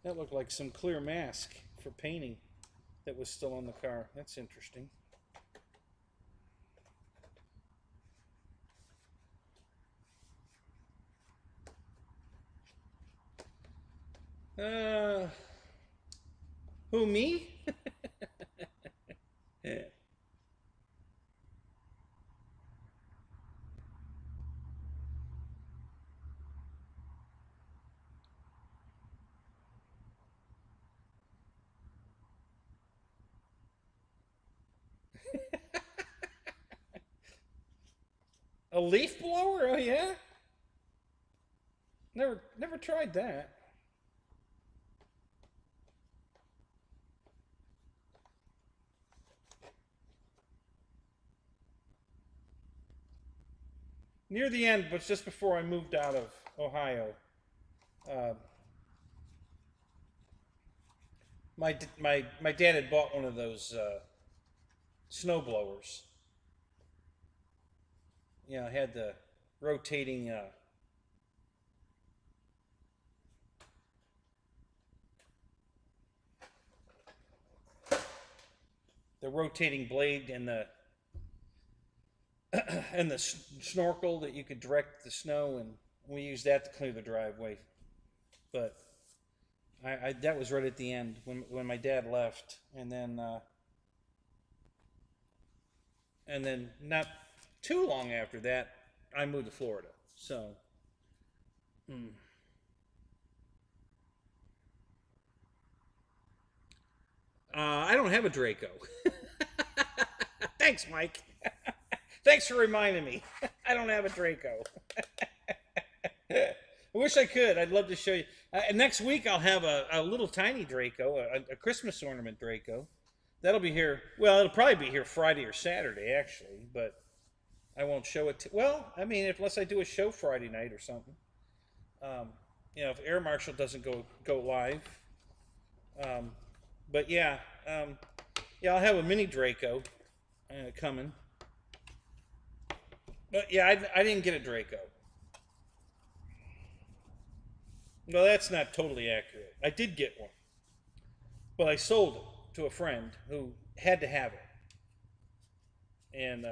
That looked like some clear mask for painting that was still on the car. That's interesting. Who, me? Yeah. A leaf blower? Oh yeah? Never tried that. Near the end, but just before I moved out of Ohio, my dad had bought one of those snow blowers. You know, it had the rotating blade and the and the snorkel that you could direct the snow, and we used that to clear the driveway. But that was right at the end when my dad left, and then not too long after that, I moved to Florida. So, mm, I don't have a Draco. Thanks, Mike. Thanks for reminding me. I don't have a Draco. I wish I could. I'd love to show you. Next week, I'll have a little tiny Draco, a Christmas ornament Draco. That'll be here. Well, it'll probably be here Friday or Saturday, actually, but I won't show it. Well, I mean, unless I do a show Friday night or something. Um, if Air Marshal doesn't go live. Um, but yeah, yeah, I'll have a mini Draco coming. But yeah, I didn't get a Draco. Well, that's not totally accurate. I did get one, but I sold it to a friend who had to have it, and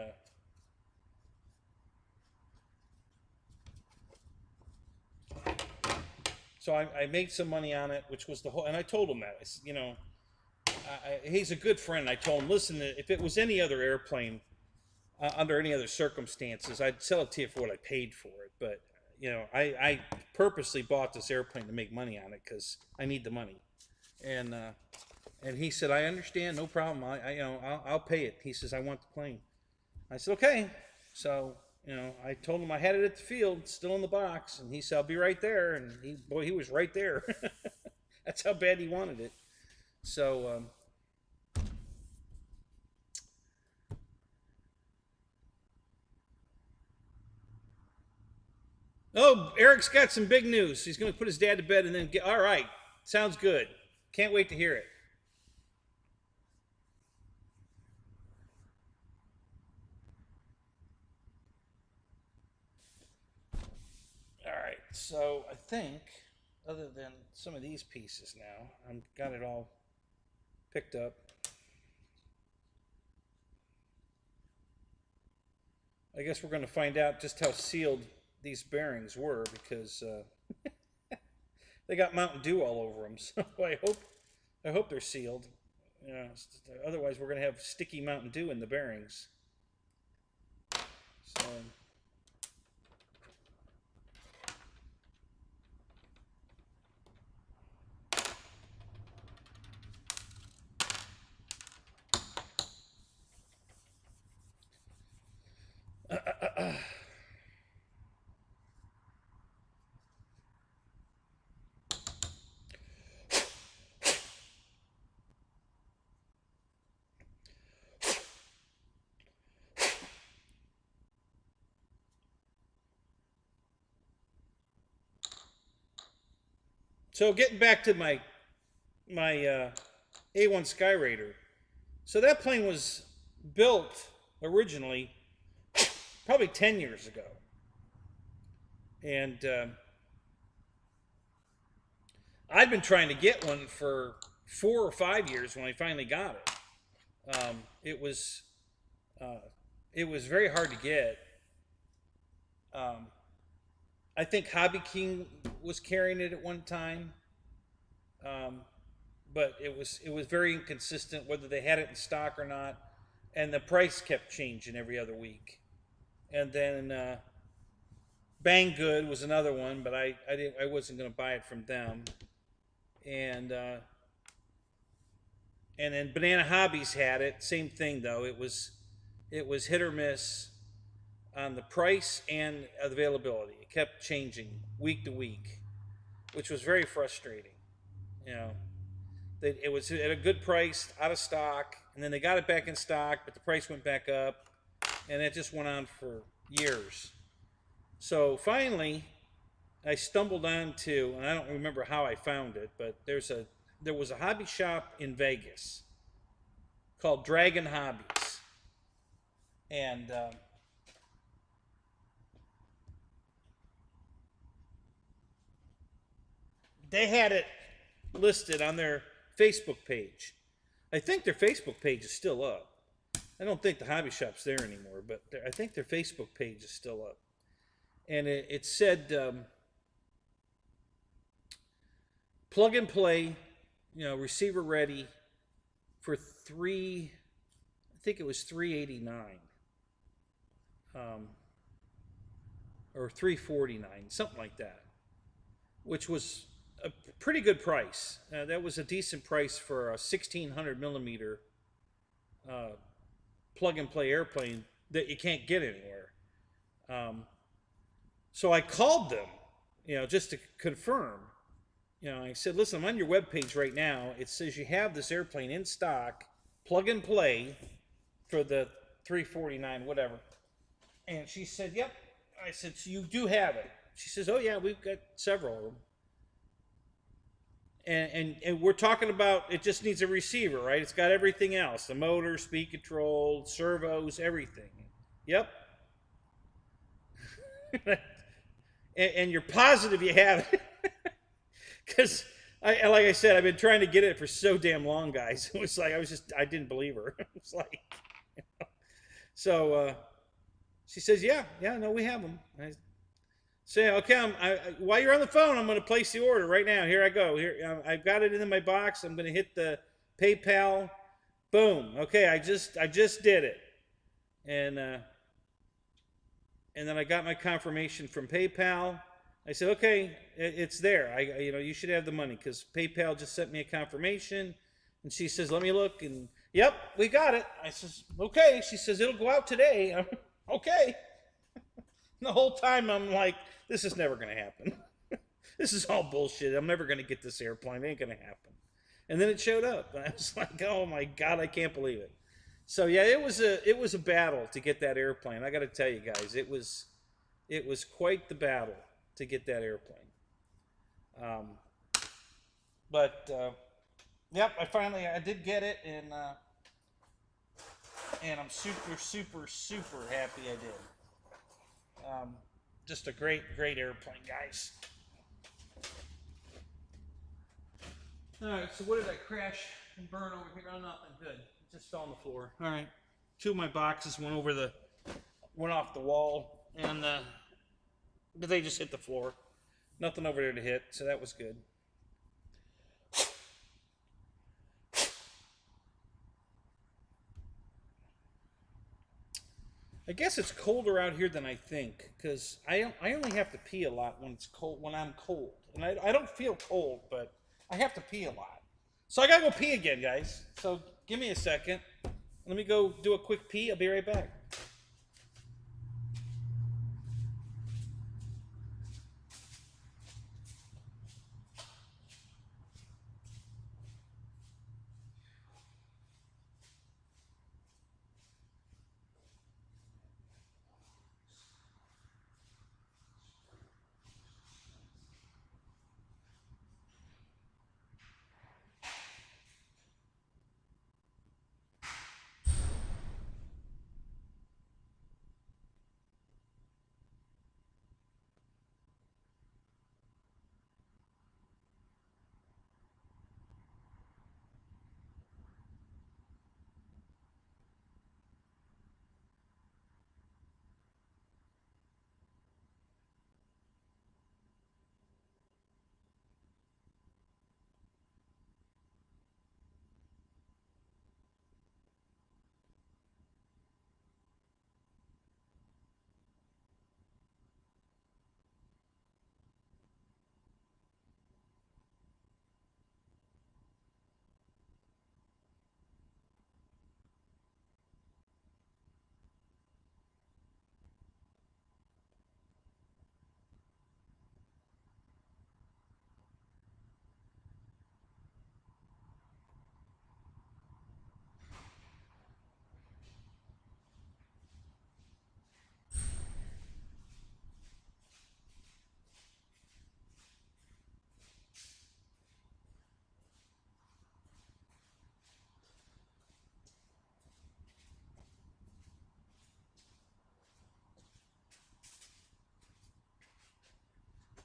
so I made some money on it, which was the whole. And I told him that he's a good friend. I told him, listen, if it was any other airplane, under any other circumstances, I'd sell it to you for what I paid for it. But I purposely bought this airplane to make money on it because I need the money. And and he said, I understand, no problem. I'll pay it. He says, I want the plane. I said, okay. So I told him I had it at the field, still in the box, and he said, I'll be right there. And he was right there. That's how bad he wanted it. So. Oh, Eric's got some big news. He's going to put his dad to bed and then get. All right, sounds good. Can't wait to hear it. All right, so I think, other than some of these pieces now, I've got it all picked up. I guess we're going to find out just how sealed these bearings were because they got Mountain Dew all over them. So I hope they're sealed. Otherwise we're going to have sticky Mountain Dew in the bearings. So. So getting back to my A1 Skyraider. So that plane was built originally probably 10 years ago. And I'd been trying to get one for 4 or 5 years when I finally got it. It was very hard to get. Um, I think Hobby King was carrying it at one time, um, but it was very inconsistent whether they had it in stock or not, and the price kept changing every other week. And then Bang Good was another one, but I wasn't going to buy it from them. And and then Banana Hobbies had it. Same thing though. It was hit or miss on the price and availability. It kept changing week to week, which was very frustrating. You know, it was at a good price, out of stock, and then they got it back in stock, but the price went back up, and it just went on for years. So finally, I stumbled onto, and I don't remember how I found it, but there was a hobby shop in Vegas called Dragon Hobbies, and they had it listed on their Facebook page. I think their Facebook page is still up. I don't think the hobby shop's there anymore, but I think their Facebook page is still up. And it said, plug and play, receiver ready for I think it was 389, or 349, something like that, which was a pretty good price. That was a decent price for a 1600 millimeter plug and play airplane that you can't get anywhere. So I called them, just to confirm. I said, listen, I'm on your webpage right now. It says you have this airplane in stock, plug and play, for the 349, whatever. And she said, yep. I said, so you do have it? She says, oh yeah, we've got several of them. And we're talking about, it just needs a receiver, right? It's got everything else, the motor, speed control, servos, everything. Yep. And you're positive you have it. Because, like I said, I've been trying to get it for so damn long, guys. It was like, I didn't believe her. It was like, So she says, yeah, no, we have them. I say, okay, while you're on the phone, I'm going to place the order right now. Here I go. Here, I've got it in my box. I'm going to hit the PayPal. Boom. Okay, I just did it. And then I got my confirmation from PayPal. I said, okay, it's there. You should have the money, because PayPal just sent me a confirmation. And she says, let me look. And yep, we got it. I says, okay. She says, it'll go out today. Okay. The whole time I'm like, this is never going to happen. This is all bullshit. I'm never going to get this airplane. It ain't going to happen. And then it showed up. And I was like, oh my God, I can't believe it. So yeah, it was a battle to get that airplane. I got to tell you guys, it was quite the battle to get that airplane. Yep, I did get it, and I'm super, super, super happy I did. Just a great airplane, guys. All right, so what did I crash and burn over here? Oh, nothing. Good. It just fell on the floor. All right, 2 of my boxes went off the wall, and but they just hit the floor. Nothing over there to hit, so that was good. I guess it's colder out here than I think, because I only have to pee a lot when it's cold, when I'm cold. And I don't feel cold, but I have to pee a lot. So I gotta go pee again, guys. So give me a second. Let me go do a quick pee. I'll be right back.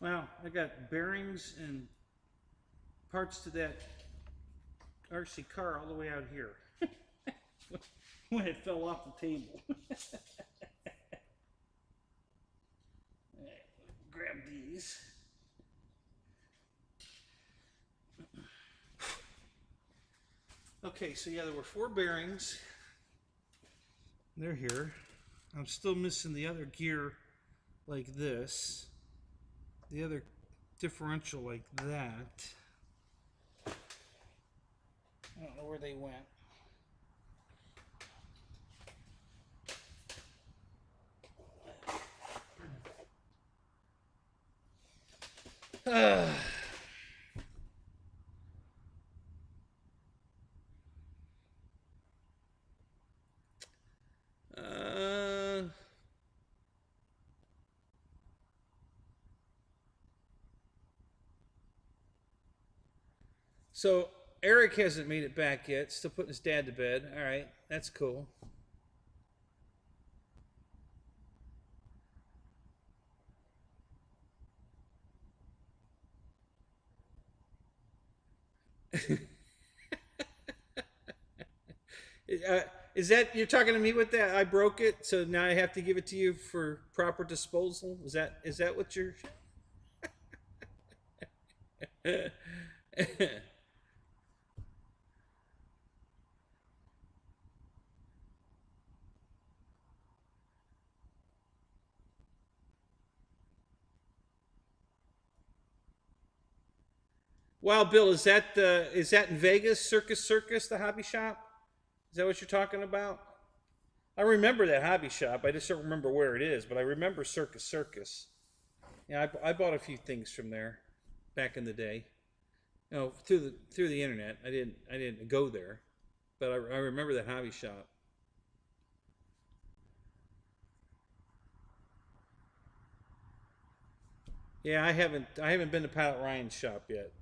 Wow, I got bearings and parts to that RC car all the way out here. When it fell off the table. Grab these. Okay, so yeah, there were 4 bearings. They're here. I'm still missing the other gear like this. The other differential like that. I don't know where they went. So Eric hasn't made it back yet. Still putting his dad to bed. All right, that's cool. Is that you're talking to me with that? I broke it, so now I have to give it to you for proper disposal. Is that what you're? Wow, Bill, is that in Vegas? Circus, the hobby shop? Is that what you're talking about? I remember that hobby shop. I just don't remember where it is, but I remember Circus. Yeah, I bought a few things from there back in the day. No, through the internet. I didn't go there, but I remember that hobby shop. Yeah, I haven't been to Pilot Ryan's shop yet.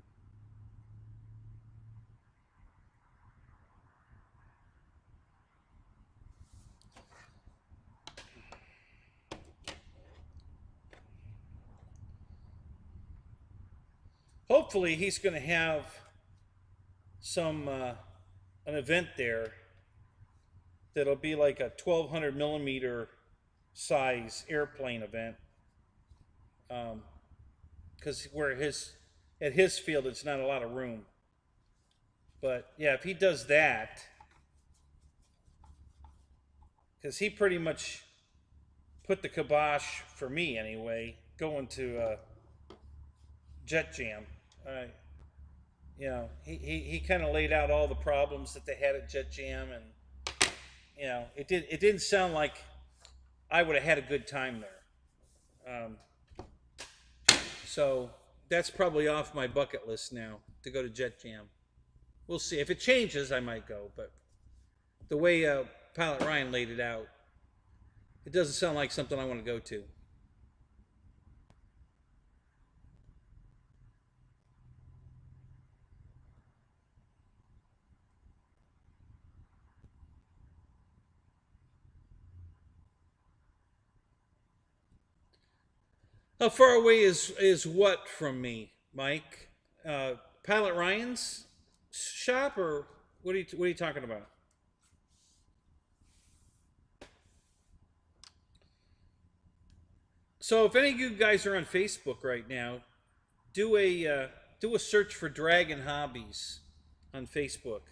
Hopefully, he's going to have some an event there that'll be like a 1200 millimeter size airplane event. Because where his at his field, it's not a lot of room. But yeah, if he does that, because he pretty much put the kibosh for me anyway, going to Jet Jam. He kind of laid out all the problems that they had at Jet Jam, and it didn't sound like I would have had a good time there. So that's probably off my bucket list now to go to Jet Jam. We'll see. If it changes, I might go. But the way Pilot Ryan laid it out, it doesn't sound like something I want to go to. How far away is what from me, Mike? Pilot Ryan's shop, or what are you talking about? So if any of you guys are on Facebook right now, do a search for Dragon Hobbies on Facebook,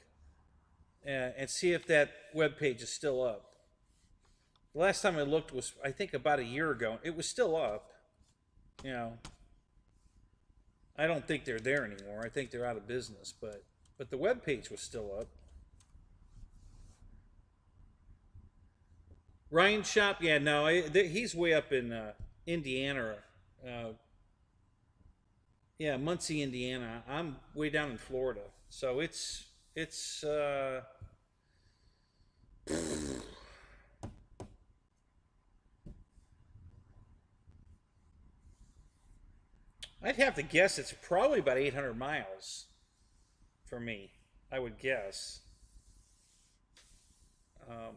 and see if that web page is still up. The last time I looked was, I think, about a year ago. It was still up. You know, I don't think they're there anymore. I think they're out of business, but the web page was still up. Ryan Shop, yeah, no, he's way up in Indiana. Uh, yeah, Muncie, Indiana. I'm way down in Florida, so it's. I'd have to guess it's probably about 800 miles for me. I would guess. Um,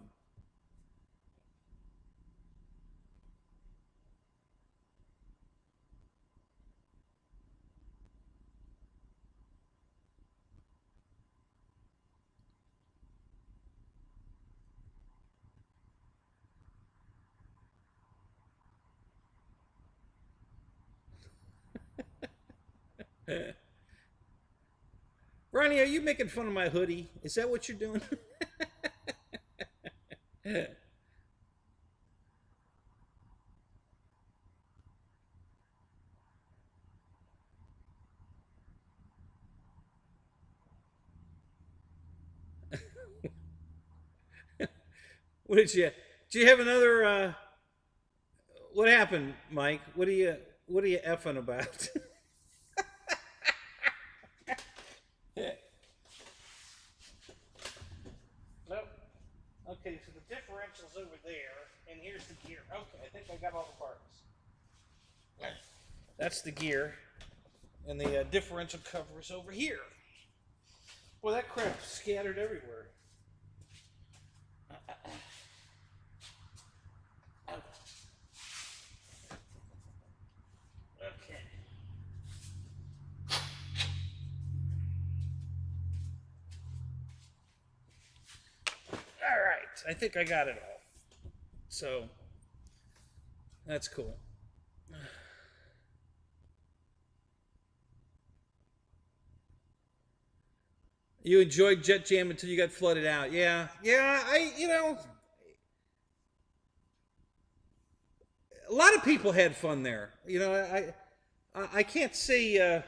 Ronnie, are you making fun of my hoodie? Is that what you're doing? What did you? Do you have another? What happened, Mike? What are you effing about? Nope. Okay, so the differential's over there, and here's the gear. Okay, I think I got all the parts. That's the gear, and the differential cover is over here. Well, that crap's scattered everywhere. Okay. All right, I think I got it all. So that's cool. You enjoyed Jet Jam until you got flooded out. Yeah, yeah. A lot of people had fun there. I can't say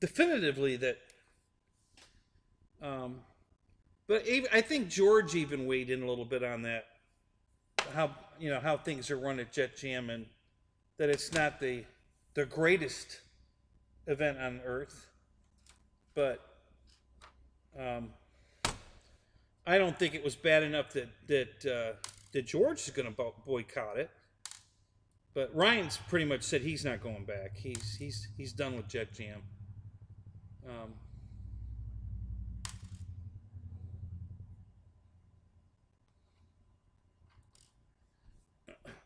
definitively that, um, but even, I think George even weighed in a little bit on that. How things are run at Jet Jam, and that it's not the greatest event on earth, but um, I don't think it was bad enough that George is going to boycott it. But Ryan's pretty much said he's not going back. He's done with Jet Jam. Um,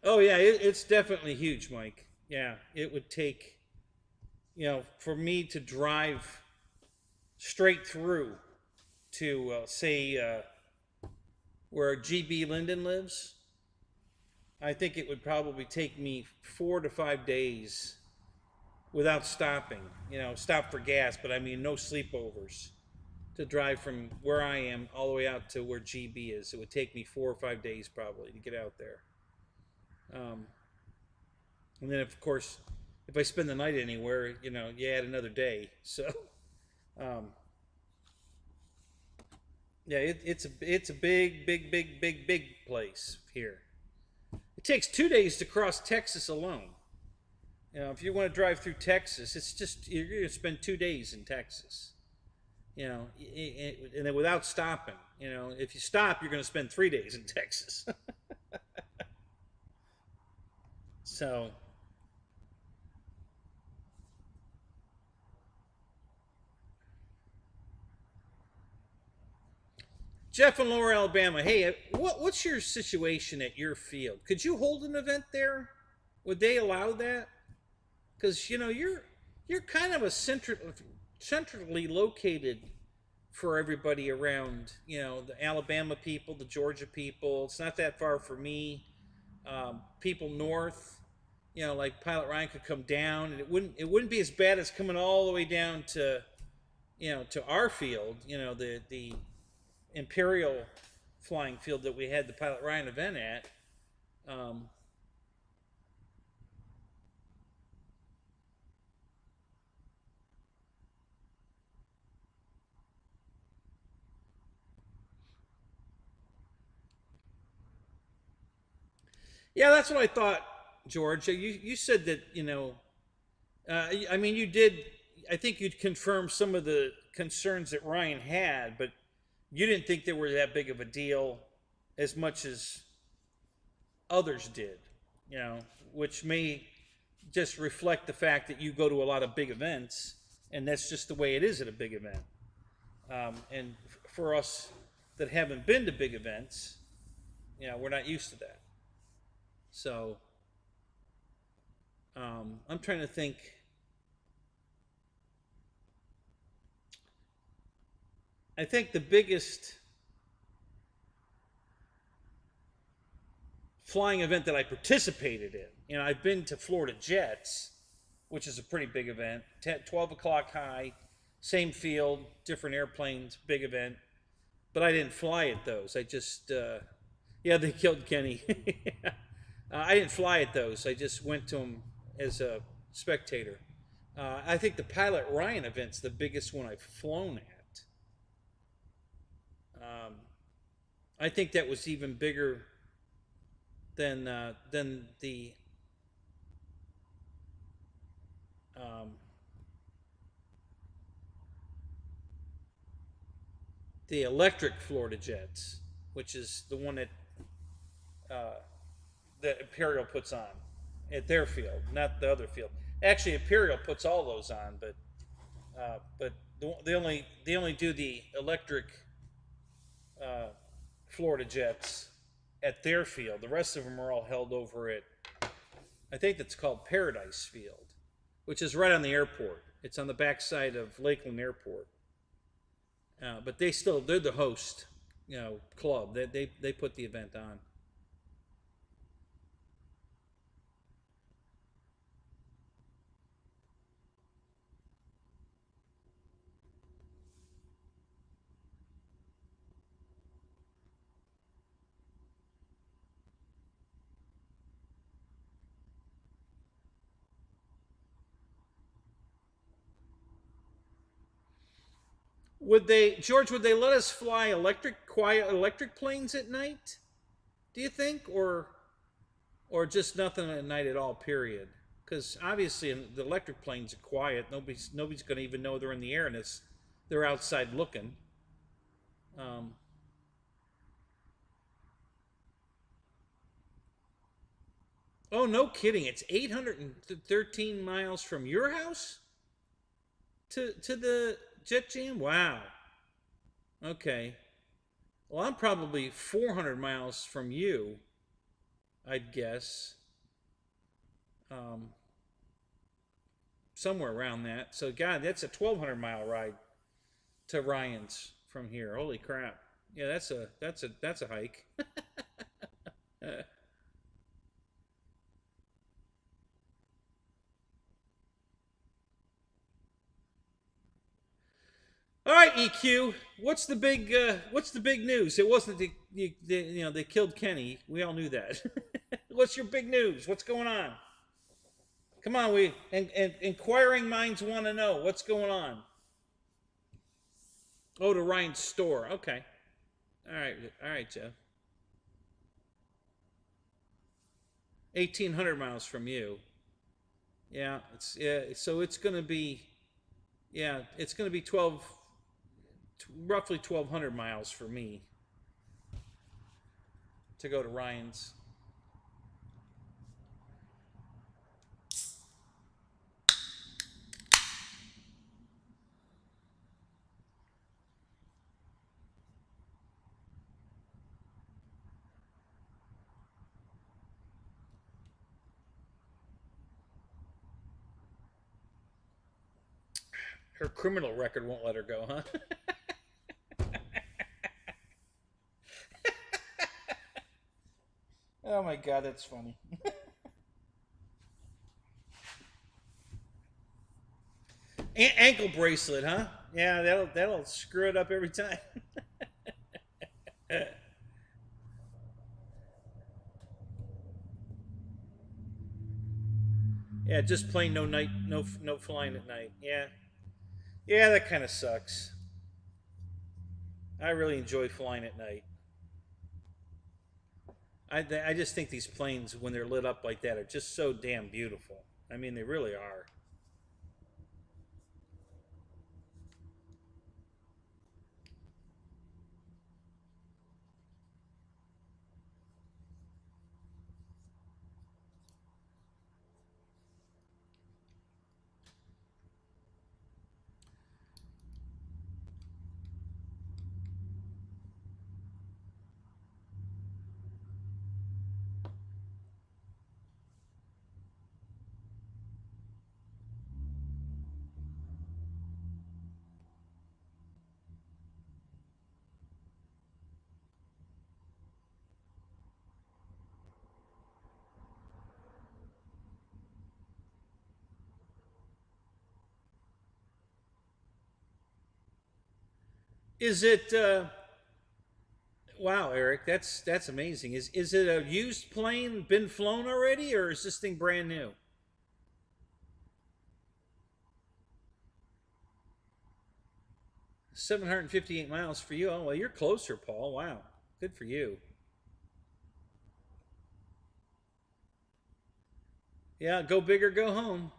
oh yeah, it's definitely huge, Mike. Yeah, it would take, for me to drive straight through to say where GBLynden lives. I think it would probably take me 4 to 5 days without stopping. Stop for gas, but I mean no sleepovers, to drive from where I am all the way out to where GB is. It would take me 4 or 5 days probably to get out there. And then of course, if I spend the night anywhere, you add another day. So, yeah, it's a big place here. It takes 2 days to cross Texas alone. If you want to drive through Texas, it's just you're going to spend 2 days in Texas. And then without stopping. If you stop, you're going to spend 3 days in Texas. So, Jeff in Lower Alabama, hey, what's your situation at your field? Could you hold an event there? Would they allow that? Because you're kind of a centrally located for everybody around. The Alabama people, the Georgia people. It's not that far for me. People north, like Pilot Ryan could come down, and it wouldn't be as bad as coming all the way down to, to our field. The Imperial flying field that we had the Pilot Ryan event at. Yeah, that's what I thought, George. You said that I mean you did. I think you'd confirm some of the concerns that Ryan had, but you didn't think they were that big of a deal as much as others did, which may just reflect the fact that you go to a lot of big events, and that's just the way it is at a big event. And for us that haven't been to big events, we're not used to that. So I'm trying to think. I think the biggest flying event that I participated in, I've been to Florida Jets, which is a pretty big event, 12 o'clock high, Same field, different airplanes, big event. But I didn't fly at those. I just, yeah, they killed Kenny. I didn't fly at those. I just went to them as a spectator. I think the Pilot Ryan event's the biggest one I've flown at. Um, I think that was even bigger than um, the electric Florida jets, which is the one uh, that Imperial puts on at their field, not the other field. Actually, Imperial puts all those on, but they only do the electric uh, Florida jets at their field. The rest of them are all held over at, I think that's called Paradise Field, which is right on the airport. It's on the backside of Lakeland Airport. But they're the host, club. They put the event on. Would they let us fly quiet electric planes at night? Do you think, or just nothing at night at all? Period. Because obviously the electric planes are quiet. Nobody's going to even know they're in the air unless they're outside looking. Um, oh, no kidding! It's 813 miles from your house to the Jet Jam. Wow. Okay. Well, I'm probably 400 miles from you, I'd guess. Um, Somewhere around that. So, God, that's a 1,200-mile ride to Ryan's from here. Holy crap! Yeah, that's a hike. All right, EQ. What's the big news? It wasn't they killed Kenny. We all knew that. What's your big news? What's going on? Come on, and inquiring minds want to know what's going on. Oh, to Ryan's store. Okay. All right, Jeff. 1,800 miles from you. So it's gonna be, it's gonna be roughly 1,200 miles for me to go to Ryan's. Her criminal record won't let her go, huh? Oh my God, that's funny. Ankle bracelet, huh? Yeah, that'll screw it up every time. Yeah, just plain no night, no flying at night. Yeah, yeah, that kind of sucks. I really enjoy flying at night. I just think these planes, when they're lit up like that, are just so damn beautiful. I mean, they really are. Is it? Wow, Eric, that's amazing. Is it a used plane, been flown already, or is this thing brand new? 758 miles for you. Oh well, you're closer, Paul. Wow, good for you. Yeah, go big or go home.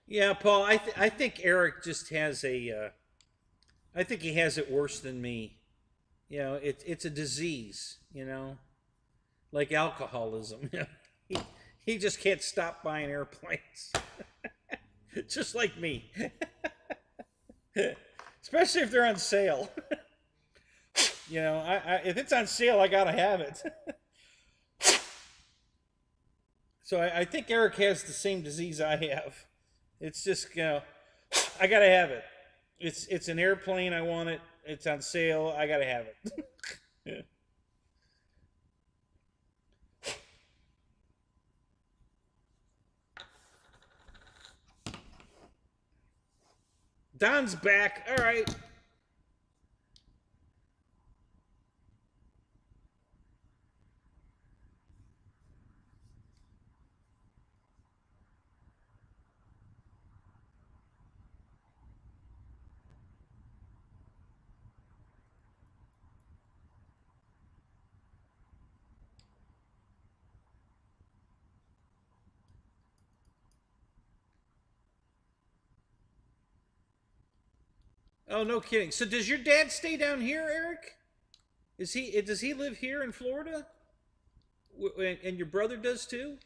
Yeah, Paul. I think Eric just has a. I think he has it worse than me. You know, it's a disease. You know, like alcoholism. he he just can't stop buying airplanes, just like me. Especially if they're on sale. You know, if it's on sale, I gotta have it. So I think Eric has the same disease I have. It's just, you know, I gotta have it. It's an airplane. I want it. It's on sale. I gotta have it. Don's back. All right. Oh, no kidding. So does your dad stay down here, Eric? Is he? Does he live here in Florida? And your brother does too?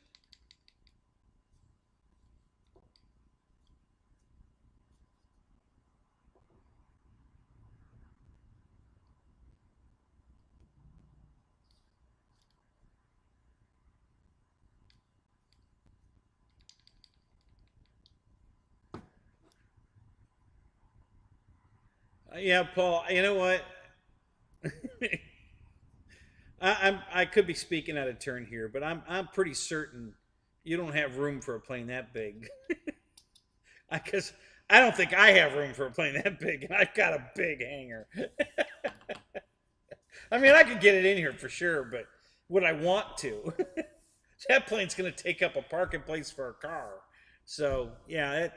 Yeah, Paul. You know what? I could be speaking out of turn here, but I'm pretty certain you don't have room for a plane that big. Because I don't think I have room for a plane that big, and I've got a big hangar. I mean, I could get it in here for sure, but would I want to? That plane's going to take up a parking place for a car. So yeah,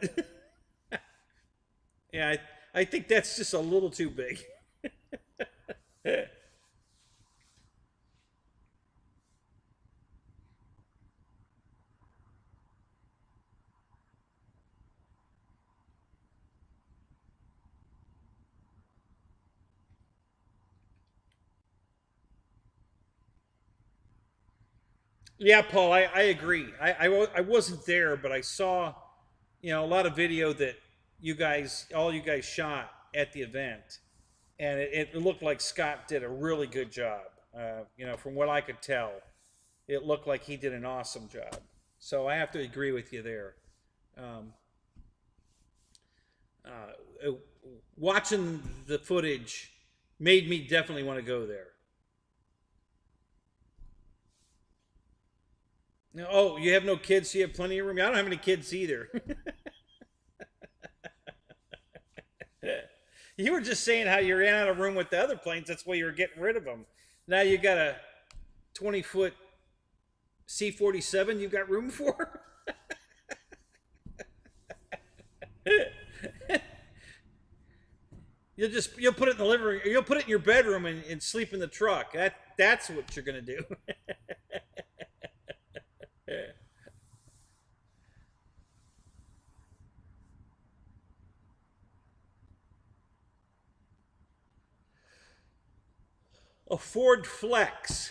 yeah, I think that's just a little too big. Yeah, Paul, I agree. I wasn't there, but I saw, you know, a lot of video that all you guys shot at the event, and it looked like Scott did a really good job. You know, from what I could tell, it looked like he did an awesome job. So I have to agree with you there. Um, uh, Watching the footage made me definitely want to go there. Now, oh, you have no kids, so you have plenty of room. I don't have any kids either. You were just saying how you ran out of room with the other planes. That's why you were getting rid of them. Now you got a 20-foot C-47 you got room for? You'll put it in the living room. You'll put it in your bedroom and sleep in the truck. That's what you're gonna do. A Ford Flex.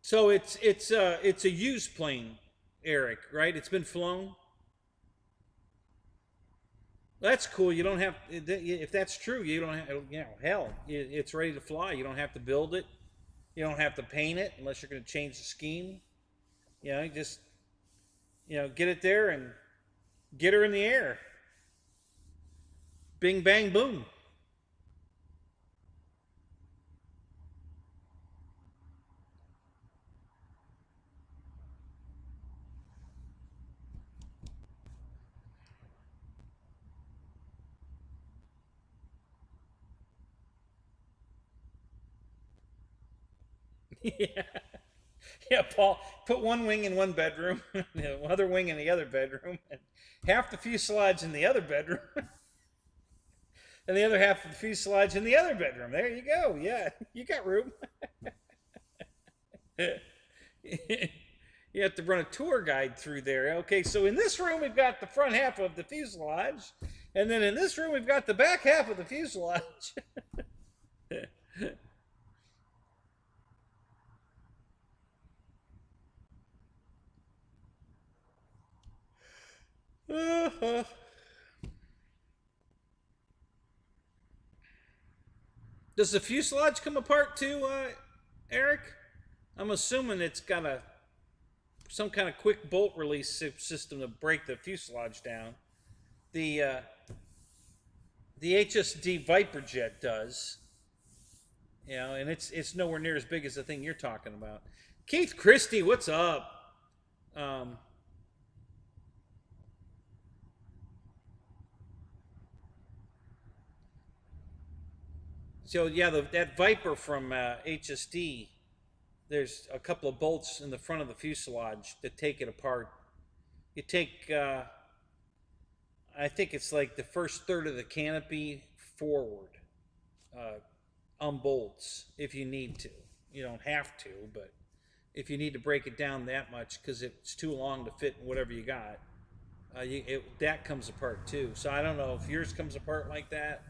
So it's a used plane, Eric, right? It's been flown. That's cool. You don't have, if that's true, you don't have, hell, it's ready to fly. You don't have to build it. You don't have to paint it unless you're going to change the scheme. You just, get it there and get her in the air. Bing, bang, boom. Yeah. Yeah, Paul, put one wing in one bedroom, the other wing in the other bedroom, and half the fuselage in the other bedroom, and the other half of the fuselage in the other bedroom. There you go. Yeah, you got room. You have to run a tour guide through there. Okay, so in this room we've got the front half of the fuselage, and then in this room we've got the back half of the fuselage. Does the fuselage come apart too, Eric? I'm assuming it's got some kind of quick bolt release system to break the fuselage down. The the HSD Viper jet does, and it's nowhere near as big as the thing you're talking about. Keith Christie, what's up? So yeah, that Viper from HSD, there's a couple of bolts in the front of the fuselage that take it apart. You take, I think it's like the first third of the canopy forward, unbolts if you need to. You don't have to, but if you need to break it down that much because it's too long to fit in whatever you got, that comes apart too. So I don't know if yours comes apart like that.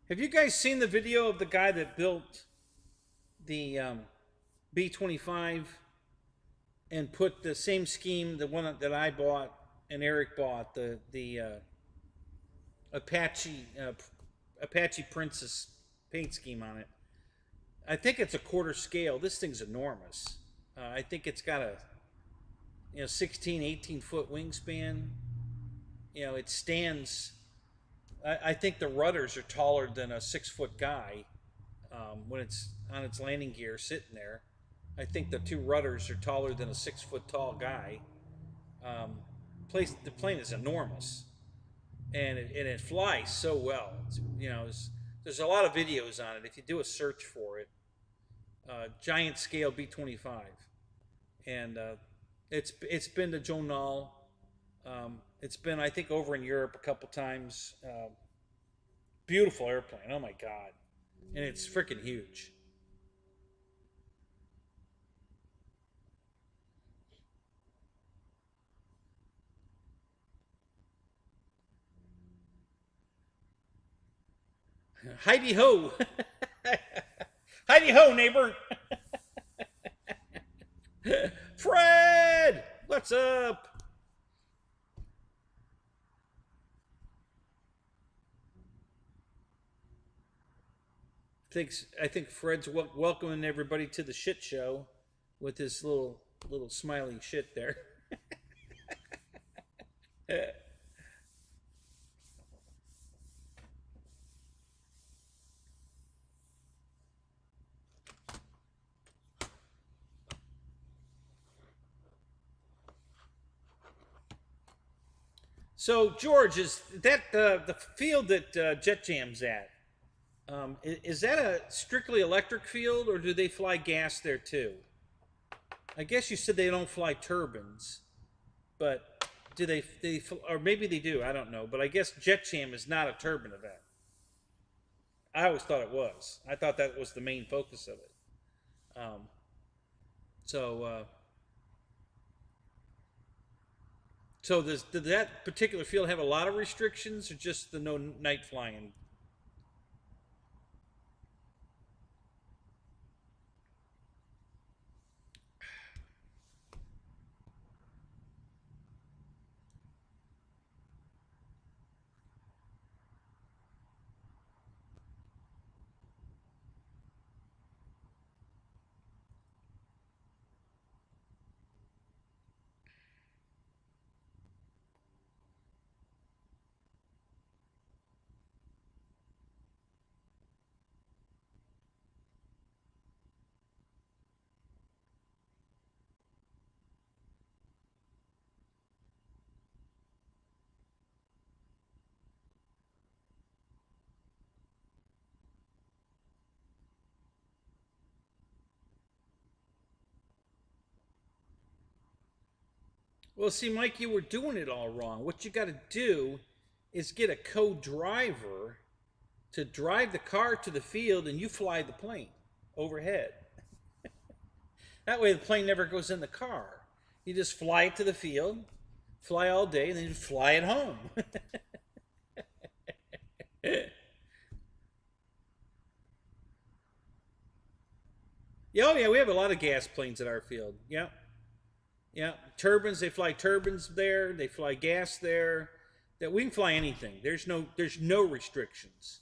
Have you guys seen the video of the guy that built the B-25 and put the same scheme, the one that I bought and Eric bought, the Apache Princess paint scheme on it? I think it's a quarter scale. This thing's enormous. I think it's got a 16, 18-foot wingspan. It stands. I think the rudders are taller than a 6-foot guy when it's on its landing gear sitting there. I think the two rudders are taller than a 6-foot tall guy. The plane is enormous, and it flies so well. There's a lot of videos on it. If you do a search for it, giant scale B-25, and it's been to Jonal. It's been, I think, over in Europe a couple times. Beautiful airplane. Oh my God. And it's freaking huge. Heidi ho. Heidi ho, neighbor. Fred, what's up? I think Fred's welcoming everybody to the shit show with this little smiling shit there. So George, is that the field that Jet Jam's at? Is that a strictly electric field, or do they fly gas there too? I guess you said they don't fly turbines, but do or maybe they do, I don't know. But I guess Jet Jam is not a turbine event. I always thought it was. I thought that was the main focus of it. Um, so, so did that particular field have a lot of restrictions, or just the no night flying? Well, see, Mike, you were doing it all wrong. What you got to do is get a co-driver to drive the car to the field, and you fly the plane overhead. That way, the plane never goes in the car. You just fly it to the field, fly all day, and then you fly it home. Yeah, oh yeah, we have a lot of gas planes at our field. Yeah, yeah. Turbines, they fly turbines there. They fly gas there. That we can fly anything. There's no restrictions,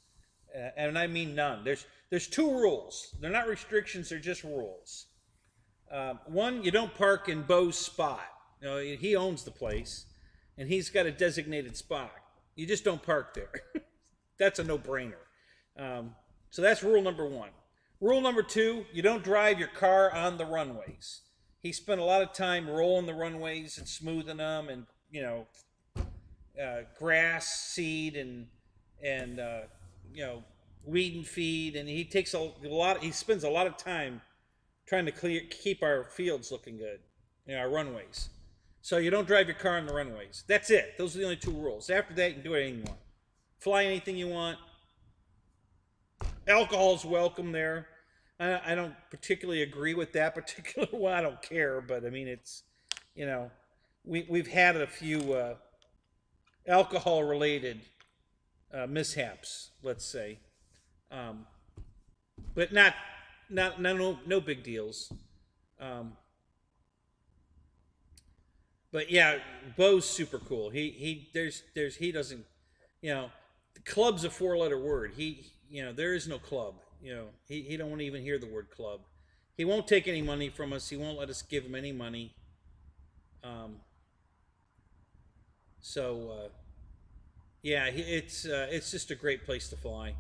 and I mean none. There's two rules. They're not restrictions. They're just rules. One, you don't park in Bo's spot. You know, he owns the place, and he's got a designated spot. You just don't park there. That's a no-brainer. So that's rule number one. Rule number two, you don't drive your car on the runways. He spent a lot of time rolling the runways and smoothing them, and grass seed and weed and feed, and he takes a lot. He spends a lot of time trying to keep our fields looking good, our runways. So you don't drive your car on the runways. That's it. Those are the only two rules. After that, you can do anything you want. Fly anything you want. Alcohol's welcome there. I don't particularly agree with that particular one. I don't care, but I mean, it's, we've had a few alcohol-related mishaps, let's say, but no big deals. But yeah, Bo's super cool. He doesn't, the club's a four-letter word. There is no club. He don't want to even hear the word club. He won't take any money from us. He won't let us give him any money. So yeah, it's just a great place to fly.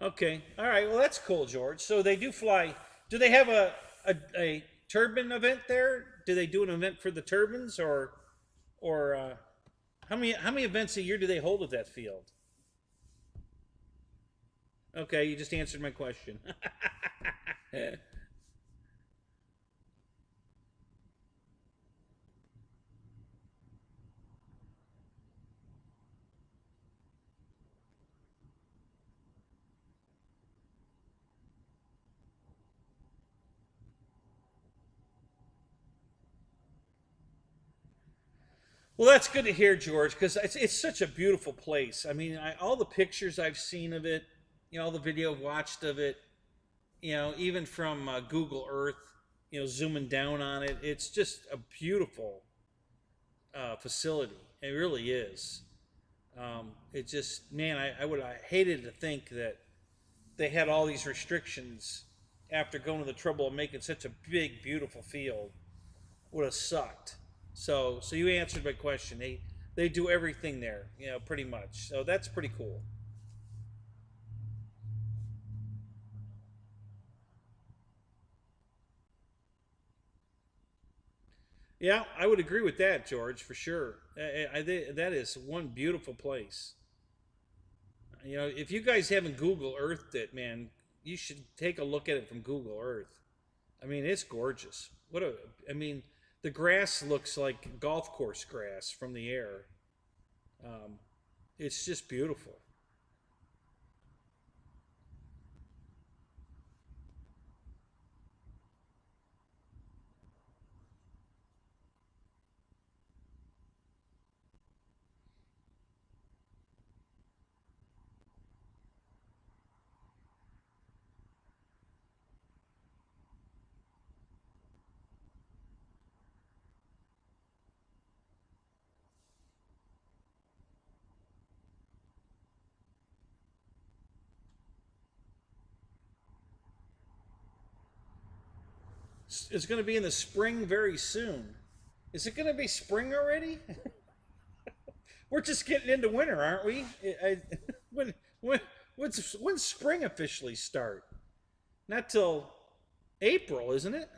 Okay, all right. Well, that's cool, George. So they do fly. Do they have a turbine event there? Do they do an event for the turbines, or how many events a year do they hold at that field? Okay, you just answered my question. Well, that's good to hear, George, because it's such a beautiful place. I mean, all the pictures I've seen of it, all the video I've watched of it, even from Google Earth, zooming down on it, it's just a beautiful facility. It really is. It just, man, I hated to think that they had all these restrictions after going to the trouble of making such a big, beautiful field. Would have sucked. So you answered my question. They do everything there, pretty much. So that's pretty cool. Yeah, I would agree with that, George, for sure. That is one beautiful place. If you guys haven't Google Earthed it, man, you should take a look at it from Google Earth. I mean, it's gorgeous. I mean, the grass looks like golf course grass from the air. Um, it's just beautiful. It's going to be in the spring very soon. Is it going to be spring already? We're just getting into winter, aren't we? When when when's spring officially start? Not till April, isn't it?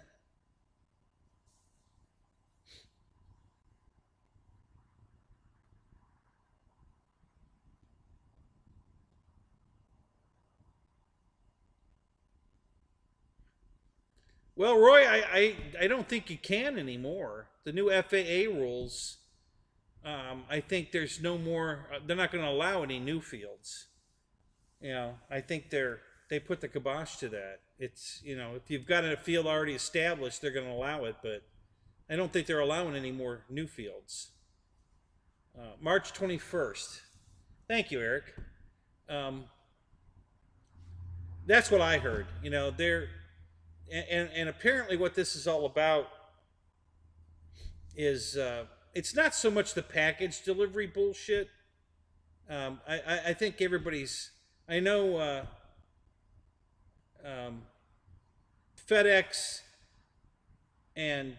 Well, Roy, I don't think you can anymore. The new FAA rules. I think there's no more. They're not going to allow any new fields. I think they put the kibosh to that. It's if you've got a field already established, they're going to allow it, but I don't think they're allowing any more new fields. March 21st. Thank you, Eric. Um, that's what I heard. They're and apparently what this is all about is it's not so much the package delivery bullshit. I think everybody's. I know um, FedEx and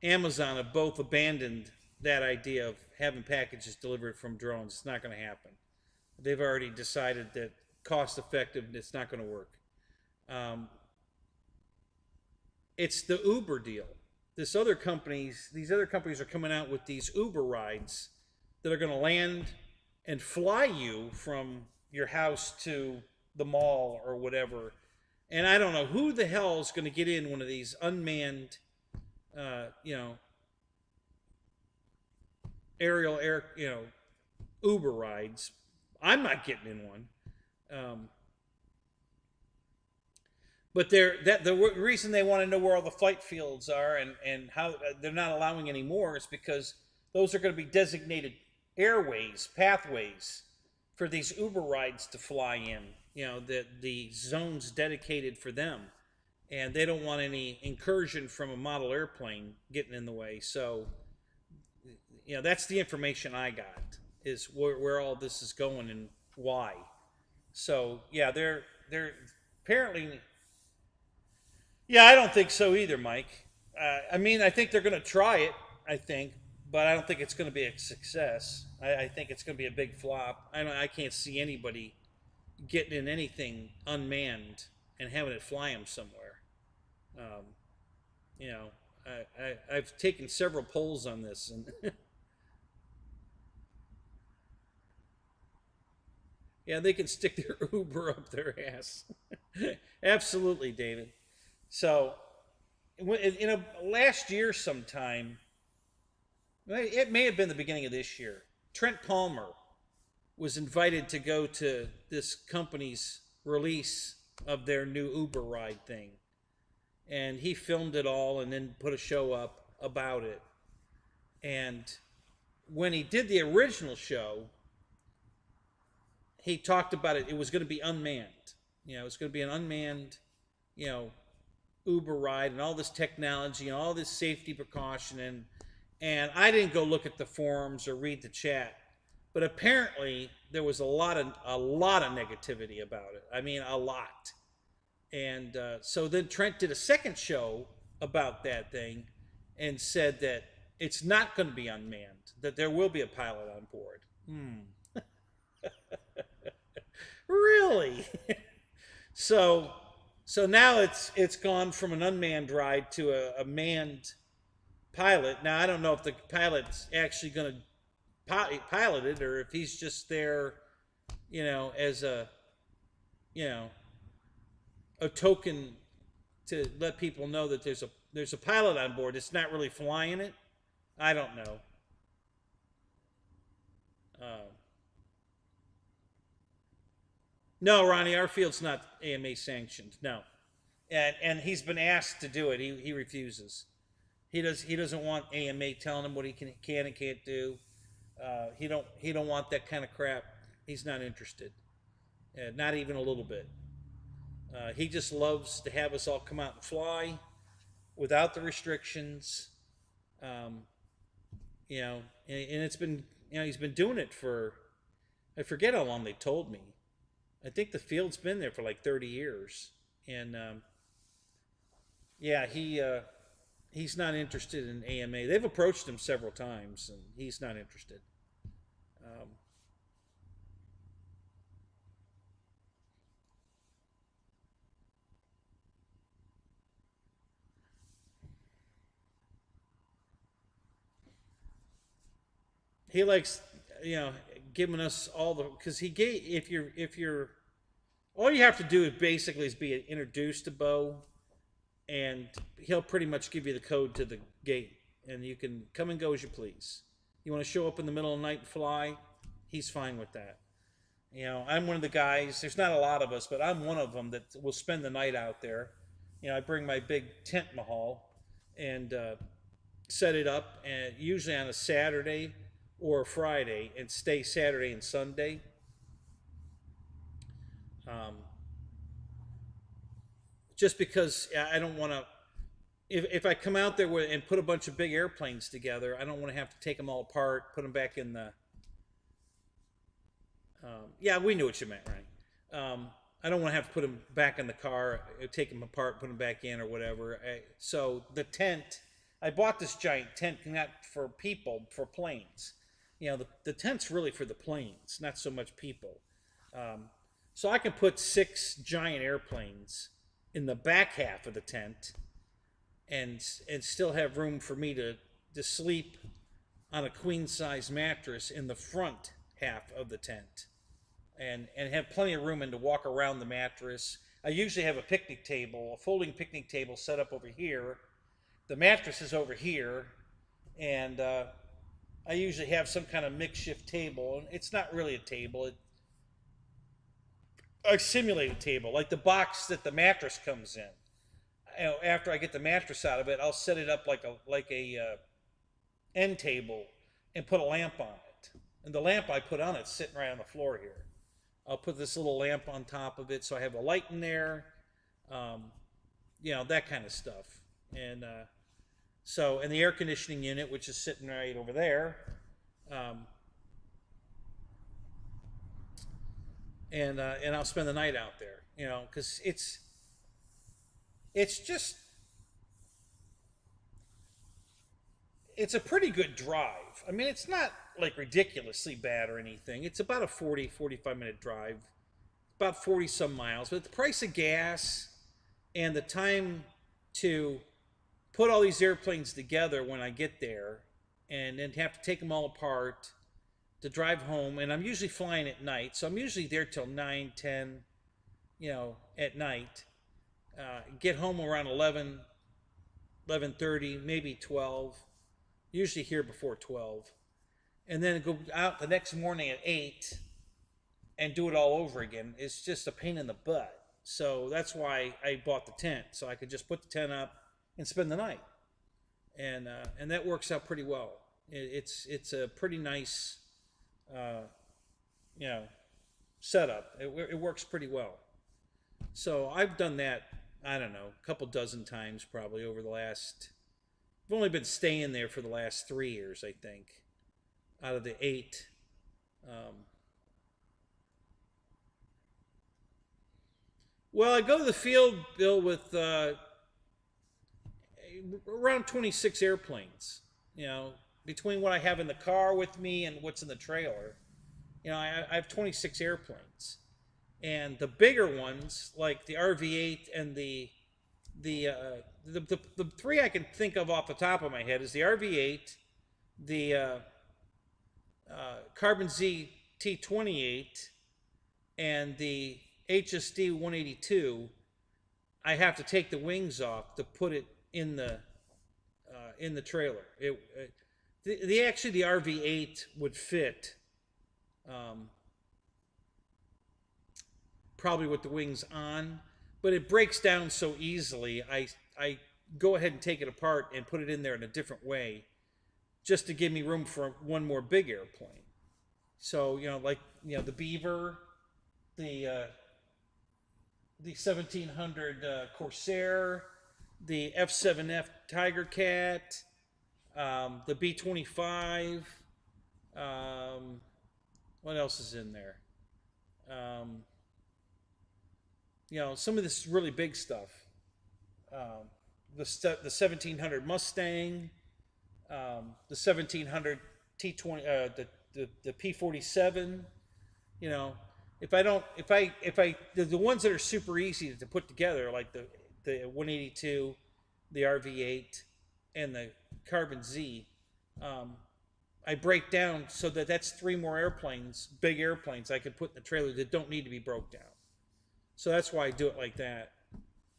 Amazon have both abandoned that idea of having packages delivered from drones. It's not going to happen. They've already decided that cost effective, it's not going to work. Um, it's the Uber deal. These other companies are coming out with these Uber rides that are going to land and fly you from your house to the mall or whatever. And I don't know who the hell is going to get in one of these unmanned, uh, you know, aerial air, Uber rides. I'm not getting in one. Um, but the reason they want to know where all the flight fields are and how they're not allowing any more is because those are going to be designated airways, pathways for these Uber rides to fly in. The zones dedicated for them, and they don't want any incursion from a model airplane getting in the way. So, that's the information I got is where all this is going and why. So yeah, they're apparently. Yeah, I don't think so either, Mike. I mean, I think they're going to try it. I think, but I don't think it's going to be a success. I think it's going to be a big flop. I can't see anybody getting in anything unmanned and having it fly them somewhere. Um, you know, I've taken several polls on this, and yeah, they can stick their Uber up their ass. Absolutely, David. So, last year sometime, it may have been the beginning of this year, Trent Palmer was invited to go to this company's release of their new Uber ride thing. And he filmed it all and then put a show up about it. And when he did the original show, he talked about it. It was going to be unmanned. It's going to be an unmanned, you know, Uber ride and all this technology and all this safety precaution. And I didn't go look at the forums or read the chat, but apparently there was a lot of negativity about it. I mean, a lot. And so then Trent did a second show about that thing and said that it's not going to be unmanned, that there will be a pilot on board. Really? so so now it's gone from an unmanned ride to a manned pilot. Now I don't know if the pilot's actually going to pilot it, or if he's just there, as you know a token to let people know that there's a pilot on board. It's not really flying it. I don't know. Uh, no, Ronnie, our field's not AMA sanctioned. No, and he's been asked to do it. He refuses. He doesn't want AMA telling him what he can and can't do. He don't want that kind of crap. He's not interested, not even a little bit. He just loves to have us all come out and fly without the restrictions. Um, and it's been, he's been doing it for, I forget how long they told me. I think the field's been there for like 30 years. And yeah, he's not interested in AMA. They've approached him several times, and he's not interested. Um, he likes, you know, giving us all the, because he gave, if you're all you have to do is basically is be introduced to Bo, and he'll pretty much give you the code to the gate, and you can come and go as you please. You want to show up in the middle of the night and fly, he's fine with that. I'm one of the guys, there's not a lot of us, but I'm one of them that will spend the night out there. I bring my big tent mahal and set it up, and usually on a Saturday or a Friday, and stay Saturday and Sunday. Um, just because I don't want to, if I come out there and put a bunch of big airplanes together, I don't want to have to take them all apart, put them back in the, yeah, we knew what you meant, right? I don't want to have to put them back in the car, take them apart, put them back in or whatever. So the tent, I bought this giant tent not for people, for planes. The tent's really for the planes, not so much people. So I can put 6 giant airplanes in the back half of the tent, and still have room for me to sleep on a queen size mattress in the front half of the tent, and have plenty of room and to walk around the mattress. I usually have a picnic table, a folding picnic table set up over here. The mattress is over here, and I usually have some kind of makeshift table, and it's not really a table. I simulate a table, like the box that the mattress comes in. After I get the mattress out of it, I'll set it up like a end table and put a lamp on it. And the lamp I put on it sitting right on the floor here. I'll put this little lamp on top of it, so I have a light in there, that kind of stuff. And and the air conditioning unit, which is sitting right over there, and I'll spend the night out there, because it's a pretty good drive. I mean, it's not like ridiculously bad or anything. It's about a 45-minute drive, about 40 some miles. But the price of gas and the time to put all these airplanes together when I get there, and then have to take them all apart to drive home. And I'm usually flying at night, so I'm usually there till 9, 10, at night. Get home around 11, 11:30, maybe 12. Usually here before 12. And then go out the next morning at 8 and do it all over again. It's just a pain in the butt. So that's why I bought the tent, so I could just put the tent up and spend the night. And that works out pretty well. It's a pretty nice setup. It works pretty well. So I've done that, I don't know, a couple dozen times probably over the last, I've only been staying there for the last 3 years, I think, out of the 8. Well, I go to the field, Bill, with around 26 airplanes. You know, between what I have in the car with me and what's in the trailer, you know, I have 26 airplanes, and the bigger ones like the RV8 and the three I can think of off the top of my head is the RV8, the Carbon Z T28, and the HSD 182. I have to take the wings off to put it in the trailer. Actually the RV8 would fit probably with the wings on, but it breaks down so easily. I go ahead and take it apart and put it in there in a different way, just to give me room for one more big airplane. So like the Beaver, the 1700 Corsair, the F7F Tiger Cat, the B-25. What else is in there? Some of this really big stuff. The 1700 Mustang, the 1700 T20, the P-47. The ones that are super easy to put together, like the 182, the RV8, and the Carbon Z, I break down so that's three more airplanes, big airplanes I could put in the trailer that don't need to be broke down. So that's why I do it like that.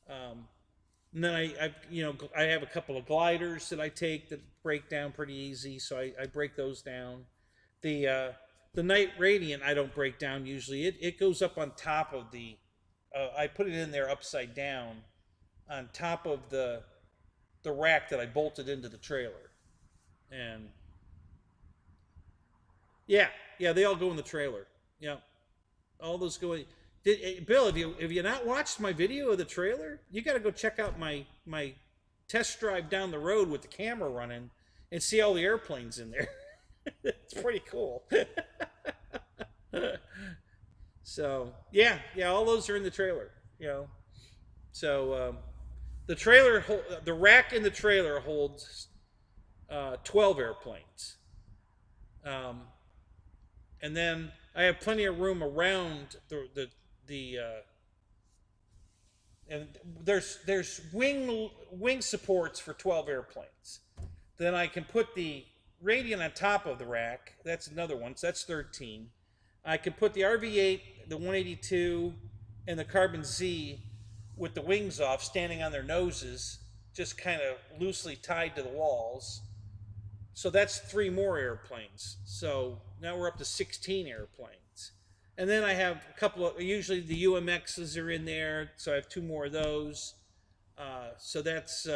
And then I have a couple of gliders that I take that break down pretty easy, so I break those down. The Night Radiant I don't break down usually. It goes up on top of the. I put it in there upside down, on top of the rack that I bolted into the trailer, and yeah, they all go in the trailer. Yeah, all those go in. Bill, have you not watched my video of the trailer? You got to go check out my test drive down the road with the camera running and see all the airplanes in there. It's pretty cool. So yeah, all those are in the trailer. So the rack in the trailer holds 12 airplanes, and then I have plenty of room around and there's wing supports for 12 airplanes. Then I can put the Radiant on top of the rack. That's another one. So that's 13. I can put the RV8, the 182, and the Carbon Z with the wings off, standing on their noses, just kind of loosely tied to the walls. So that's three more airplanes. So now we're up to 16 airplanes. And then I have a couple of, usually the UMXs are in there, so I have two more of those. So that's,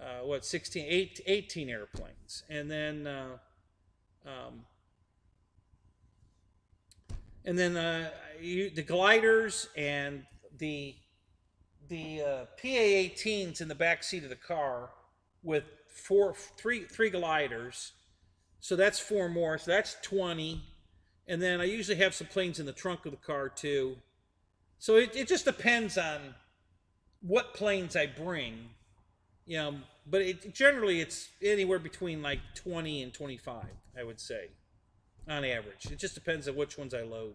18 airplanes. And then the gliders and the PA-18s in the back seat of the car with three gliders. So that's four more, so that's 20. And then I usually have some planes in the trunk of the car too. So it just depends on what planes I bring, but generally it's anywhere between like 20 and 25, I would say, on average. It just depends on which ones I load.